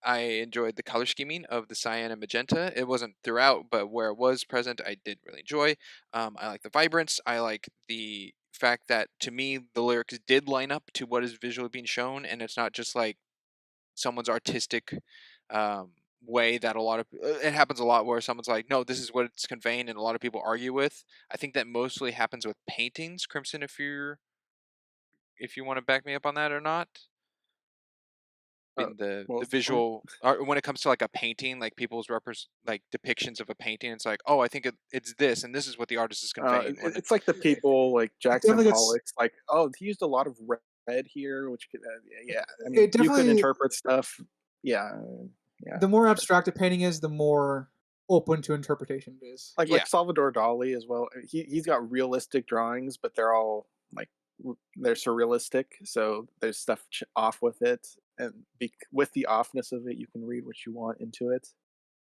I enjoyed the color scheming of the cyan and magenta. It wasn't throughout, but where it was present, I did really enjoy. I like the vibrance. I like the fact that to me the lyrics did line up to what is visually being shown, and it's not just like someone's artistic um, way that a lot of it happens a lot where someone's like, no, this is what it's conveying, and a lot of people argue with. I think that mostly happens with paintings. Crimson, if you want to back me up on that or not. Uh, In the what the was the point? visual, or when it comes to like a painting, like people's like depictions of a painting, it's like, oh, I think it's this, and this is what the artist is conveying. When It's like the people like It Jackson definitely gets. Pollock's like, oh, he used a lot of red here, which could, yeah. I mean, It you could definitely. interpret stuff. Yeah, yeah. The more Sure. abstract a painting is, the more open to interpretation it is. Like yeah, Salvador Dali as well. He's got realistic drawings, but they're all like they're surrealistic. So there's stuff off with it, and with the offness of it, you can read what you want into it,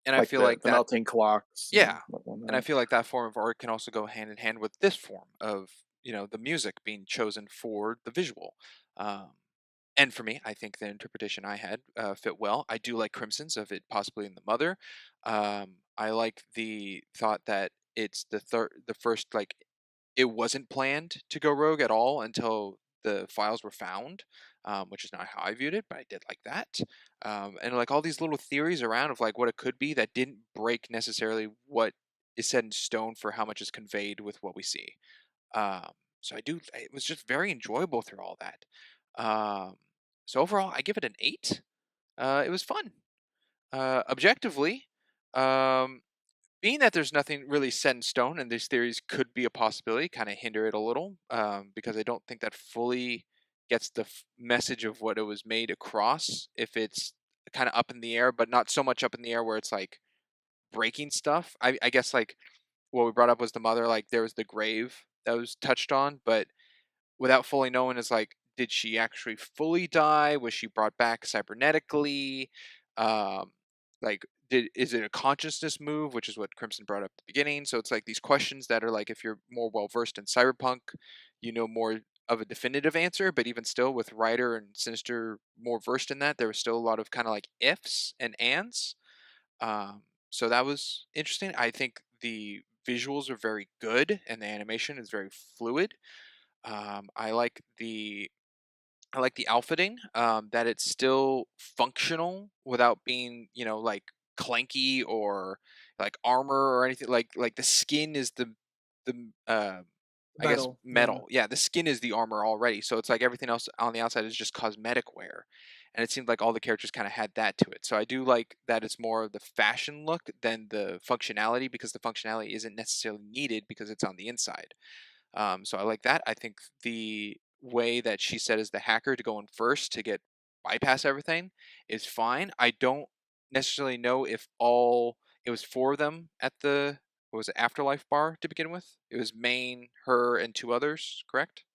and I like feel like the that, melting clocks and yeah, and I whatnot. feel like that form of art can also go hand in hand with this form of the music being chosen for the visual. Um, and for me, I think the interpretation I had fit well. I do like Crimson's of it possibly in the mother. I like the thought that it's the first like it wasn't planned to go rogue at all until the files were found, which is not how I viewed it, but I did like that. And like all these little theories around of like what it could be that didn't break necessarily what is set in stone for how much is conveyed with what we see. Um, so it was just very enjoyable through all that. Um, so overall, I give it an 8. It was fun. Objectively, um, being that there's nothing really set in stone and these theories could be a possibility, kind of hinder it a little, because I don't think that fully gets the message of what it was made across if it's kind of up in the air, but not so much up in the air where it's like breaking stuff. I guess like what we brought up was the mother, like there was the grave that was touched on, but without fully knowing is like, did she actually fully die? Was she brought back cybernetically? Um, like, is it a consciousness move, which is what Crimson brought up at the beginning? So it's like these questions that are like, if you're more well versed in cyberpunk, you know more of a definitive answer. But even still, with Ryder and Sinister more versed in that, there was still a lot of kind of like ifs and ands. So that was interesting. I think the visuals are very good and the animation is very fluid. um, I like the I like the outfitting. That it's still functional without being, like clanky or like armor or anything. Like the skin is the I guess Metal, yeah. metal. Yeah, the skin is the armor already. So it's like everything else on the outside is just cosmetic wear. And it seemed like all the characters kind of had that to it. So I do like that it's more of the fashion look than the functionality, because the functionality isn't necessarily needed because it's on the inside. So I like that. I think the way that she said as the hacker to go in first to get bypass everything is fine. I don't necessarily know if all it was 4 of them at the what was it, Afterlife bar to begin with. It was Maine, her, and 2 others, correct?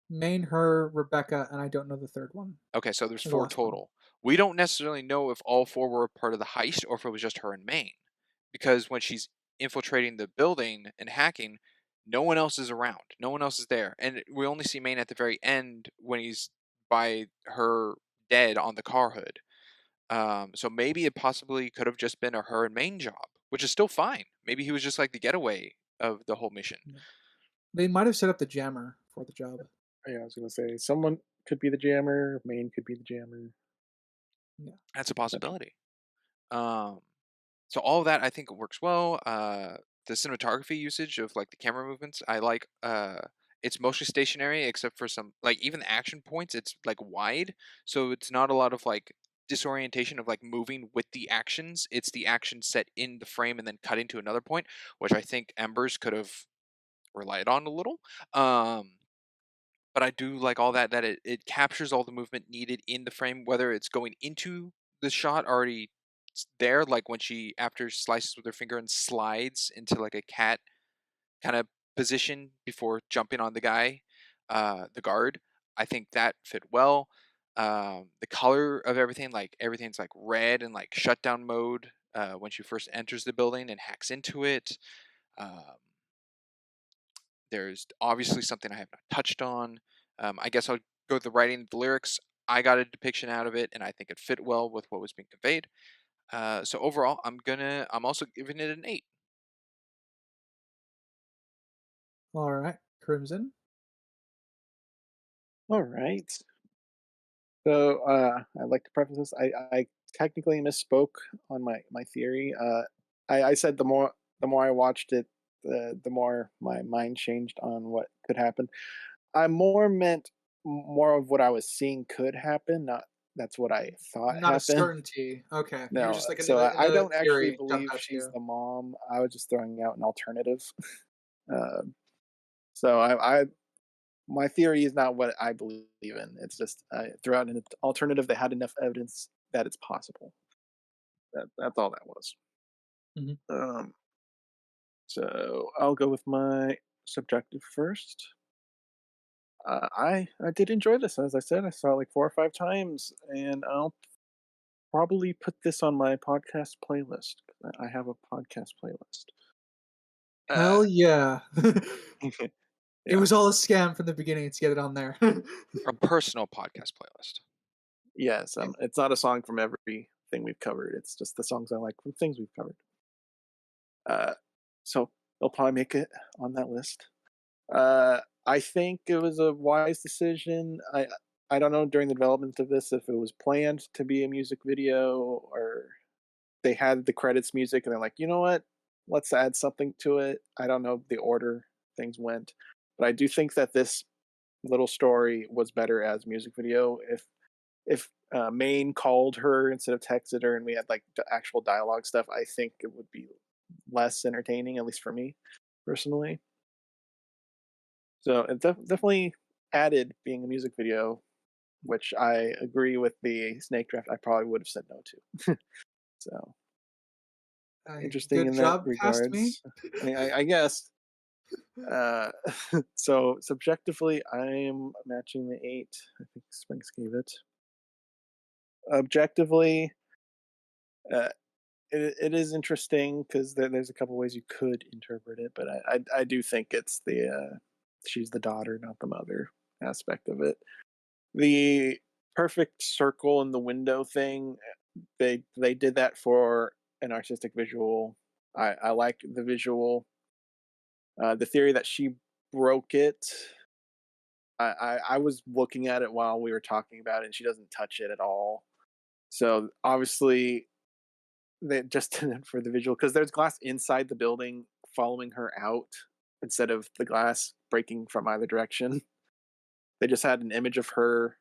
Main, her, Rebecca, and I don't know the third one. Okay, so there's Or the 4 last one. total. We don't necessarily know if all 4 were a part of the heist or if it was just her and Maine, because when she's infiltrating the building and hacking, No one else is around. No one else is there, and we only see Maine at the very end when he's by her dead on the car hood. So maybe it possibly could have just been a her and Maine job, which is still fine. Maybe he was just like the getaway of the whole mission. Yeah. They might have set up the jammer for the job. Yeah, I was gonna say someone could be the jammer. Maine could be the jammer. Yeah. That's a Etc. possibility. Um, so all of that I think works well. The cinematography usage of like the camera movements, I like. It's mostly stationary except for some like even the action points. It's like wide, so it's not a lot of like disorientation of like moving with the actions. It's the action set in the frame and then cutting to another point, which I think Embers could have relied on a little. But I do like all that it captures all the movement needed in the frame, whether it's going into the shot already there, like when she after slices with her finger and slides into like a cat kind of position before jumping on the guy, the guard. I think that fit well. The color of everything, like everything's like red and like shutdown mode when she first enters the building and hacks into it. Um, there's obviously something I have not touched on. I guess I'll go with the writing, the lyrics. I got a depiction out of it, and I think it fit well with what was being conveyed. So overall, I'm also giving it an 8. All right, Crimson. All right. So I'd like to preface this. I technically misspoke on my theory. I said the more I watched it, the more my mind changed on what could happen. I more meant more of what I was seeing could happen, not that's what I thought Not a happened. certainty. Okay, you're No, just like so I another don't actually theory jumped believe out to she's you. the mom. I was just throwing out an alternative. Uh, so I my theory is not what I believe in. It's just I threw out an alternative that had enough evidence that it's possible. That's all that was. Mhm. Um, so I'll go with my subjective first. I did enjoy this. As I said, I saw it like 4 or 5 times, and I'll probably put this on my podcast playlist. I have a podcast playlist. Uh, Hell yeah! It yeah, was all a scam from the beginning to get it on there. A personal podcast playlist. yes. It's not a song from everything we've covered. It's just the songs I like from things we've covered. Uh, so they'll probably make it on that list. I think it was a wise decision. I don't know during the development of this if it was planned to be a music video or they had the credits music and they're like, you know what, let's add something to it. I don't know the order things went, but I do think that this little story was better as music video. If Maine called her instead of texted her and we had like the actual dialogue stuff, I think it would be less entertaining, at least for me personally. So it definitely added being a music video, which I agree with the snake draft. I probably would have said no to. So interesting Good in that job, past me. regards. I guess. Uh, so subjectively, I'm matching the 8. I think Spinks gave it. Objectively, uh, it is interesting because there's a couple ways you could interpret it, but I do think it's the she's the daughter, not the mother aspect of it. The perfect circle in the window thing, they did that for an artistic visual. I like the visual. The theory that she broke it, I was looking at it while we were talking about it, and she doesn't touch it at all. So obviously, they just did it for the visual because there's glass inside the building following her out instead of the glass breaking from either direction. They just had an image of her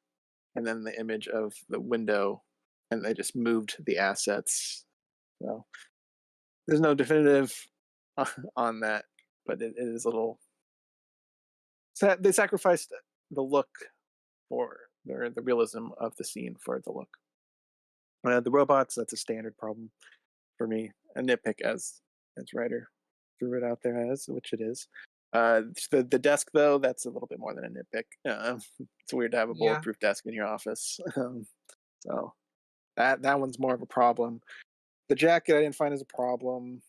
and then the image of the window, and they just moved the assets. So there's no definitive on that, but it is a little. They sacrificed the look for the realism of the scene for the look. The robots, that's a standard problem for me. A nitpick as writer threw it out there as, which it is. The desk though, that's a little bit more than a nitpick. It's weird to have a Yeah, bulletproof desk in your office. So that one's more of a problem. The jacket I didn't find as a problem.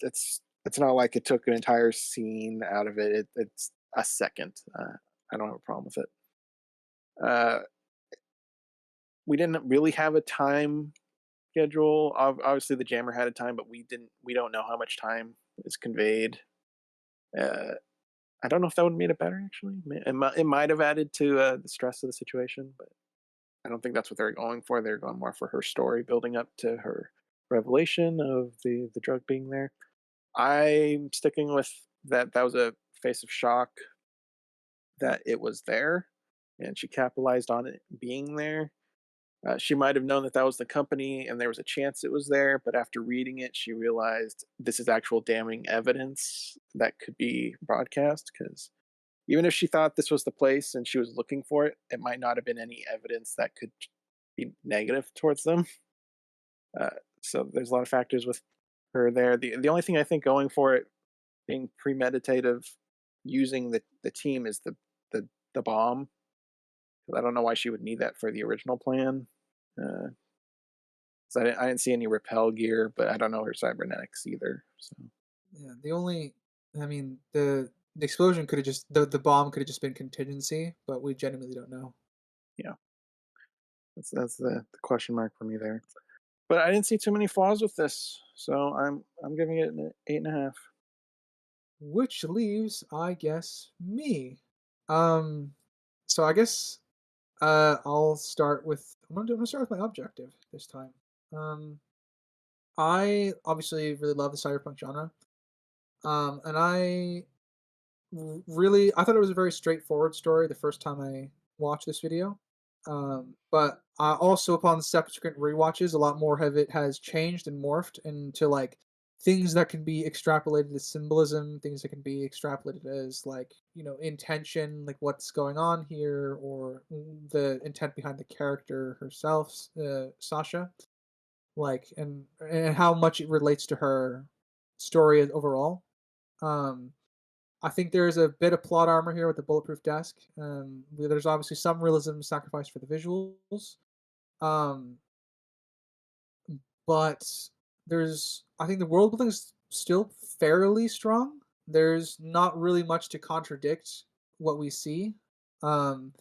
It's It's not like it took an entire scene out of it. It's a second. I don't have a problem with it. Uh, we didn't really have a time schedule. Obviously, the jammer had a time, but we didn't. We don't know how much time is conveyed. Uh, I don't know if that would have made it better. Actually, it might have added to the stress of the situation, but I don't think that's what they're going for. They're going more for her story, building up to her revelation of the drug being there. I'm sticking with that. That was a face of shock that it was there, and she capitalized on it being there. She might have known that that was the company, and there was a chance it was there. But after reading it, she realized this is actual damning evidence that could be broadcast. Because even if she thought this was the place and she was looking for it, it might not have been any evidence that could be negative towards them. Uh, so there's a lot of factors with her there. The only thing I think going for it being premeditative, using the team is the bomb. I don't know why she would need that for the original plan. Uh, so I didn't see any repel gear, but I don't know her cybernetics either. So Yeah, I mean, the explosion could have just the bomb could have just been contingency, but we genuinely don't know. yeah, that's the question mark for me there. But I didn't see too many flaws with this, so I'm giving it an 8.5. Which leaves, I guess, me. Um, so I guess I'll start with I'm gonna start with my objective this time. Um, I obviously really love the cyberpunk genre. And I thought it was a very straightforward story the first time I watched this video. But also upon subsequent rewatches, a lot more of it has changed and morphed into like things that can be extrapolated as symbolism, things that can be extrapolated as like intention, like what's going on here, or the intent behind the character herself, Sasha, like and how much it relates to her story overall. Um, I think there's a bit of plot armor here with the bulletproof desk. There's obviously some realism sacrificed for the visuals, um, but I think the world building is still fairly strong. There's not really much to contradict what we see. Um,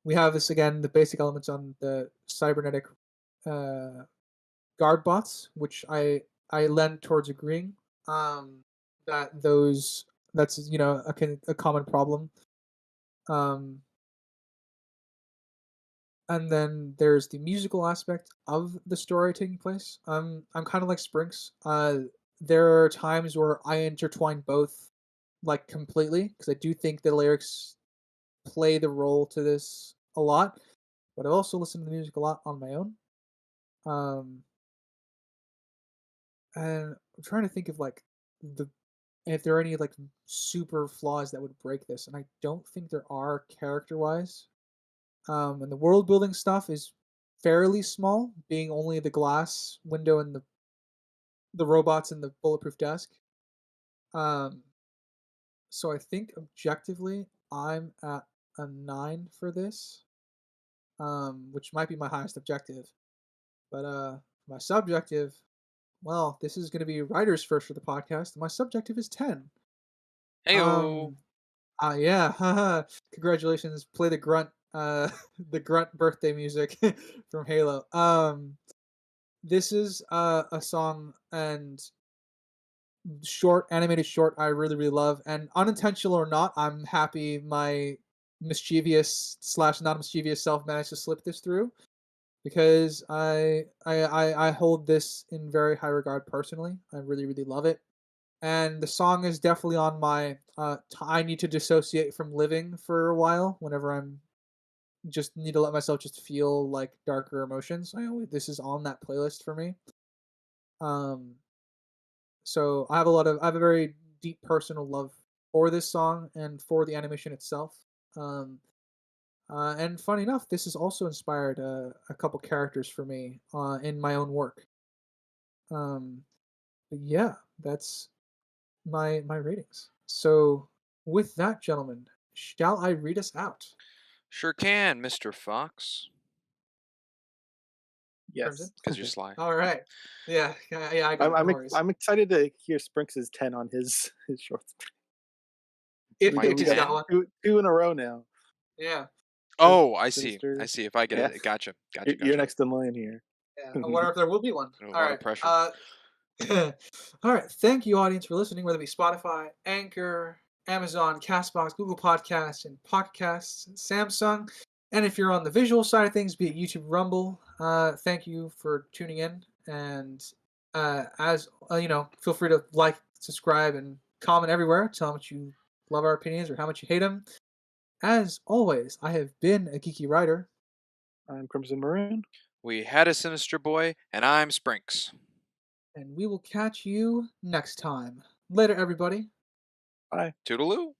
we have this again, the basic elements on the cybernetic uh, guard bots, which I lend towards agreeing. That those that's a common problem. Um, and then there's the musical aspect of the story taking place. I'm kind of like Sprinks. There are times where I intertwine both like completely because I do think the lyrics play the role to this a lot, but I also listen to the music a lot on my own. Um, and I'm trying to think of like the if there are any like super flaws that would break this, and I don't think there are character wise. And the world building stuff is fairly small, being only the glass window and the robots and the bulletproof desk. Um, so I think objectively, I'm at a 9 for this, which might be my highest objective. But my subjective, well, this is going to be writer's first for the podcast. My subjective is 10. Heyo. Um, yeah, haha. Congratulations. Play the grunt, the grunt birthday music from Halo. This is a song and short animated short I really really love, and unintentional or not, I'm happy my mischievous slash non mischievous self managed to slip this through because I hold this in very high regard personally. I really really love it, and the song is definitely on my I need to dissociate from living for a while whenever I'm just need to let myself just feel like darker emotions. This is on that playlist for me. Um, so I have a very deep personal love for this song and for the animation itself. Um, and funny enough, this has also inspired a couple characters for me in my own work. But yeah, that's my ratings. So with that, gentlemen, shall I read us out? Sure can, Mr. Fox. Yes. Crimson? because you're sly. All right. Yeah, I got it. No worries. I'm excited to hear Sprinks' 10 on his shorts. It Mike just got 10? one. Two in a row now. Yeah. Oh, I see. Sinister. I see. If I get Yeah. it, gotcha. You're next in line here. Yeah. I wonder if there will be one. A All lot of right. pressure. All right. Thank you, audience, for listening, whether it be Spotify, Anchor, Amazon, Castbox, Google Podcasts, and Pocket Casts, Samsung. And if you're on the visual side of things, be it YouTube, Rumble, thank you for tuning in. And as feel free to like, subscribe, and comment everywhere. Tell how much you love our opinions or how much you hate them. As always, I have been a geeky writer. I'm Crimson Maroon. We had a sinister boy, and I'm Sprinks. And we will catch you next time. Later, everybody. Bye. Toodaloo.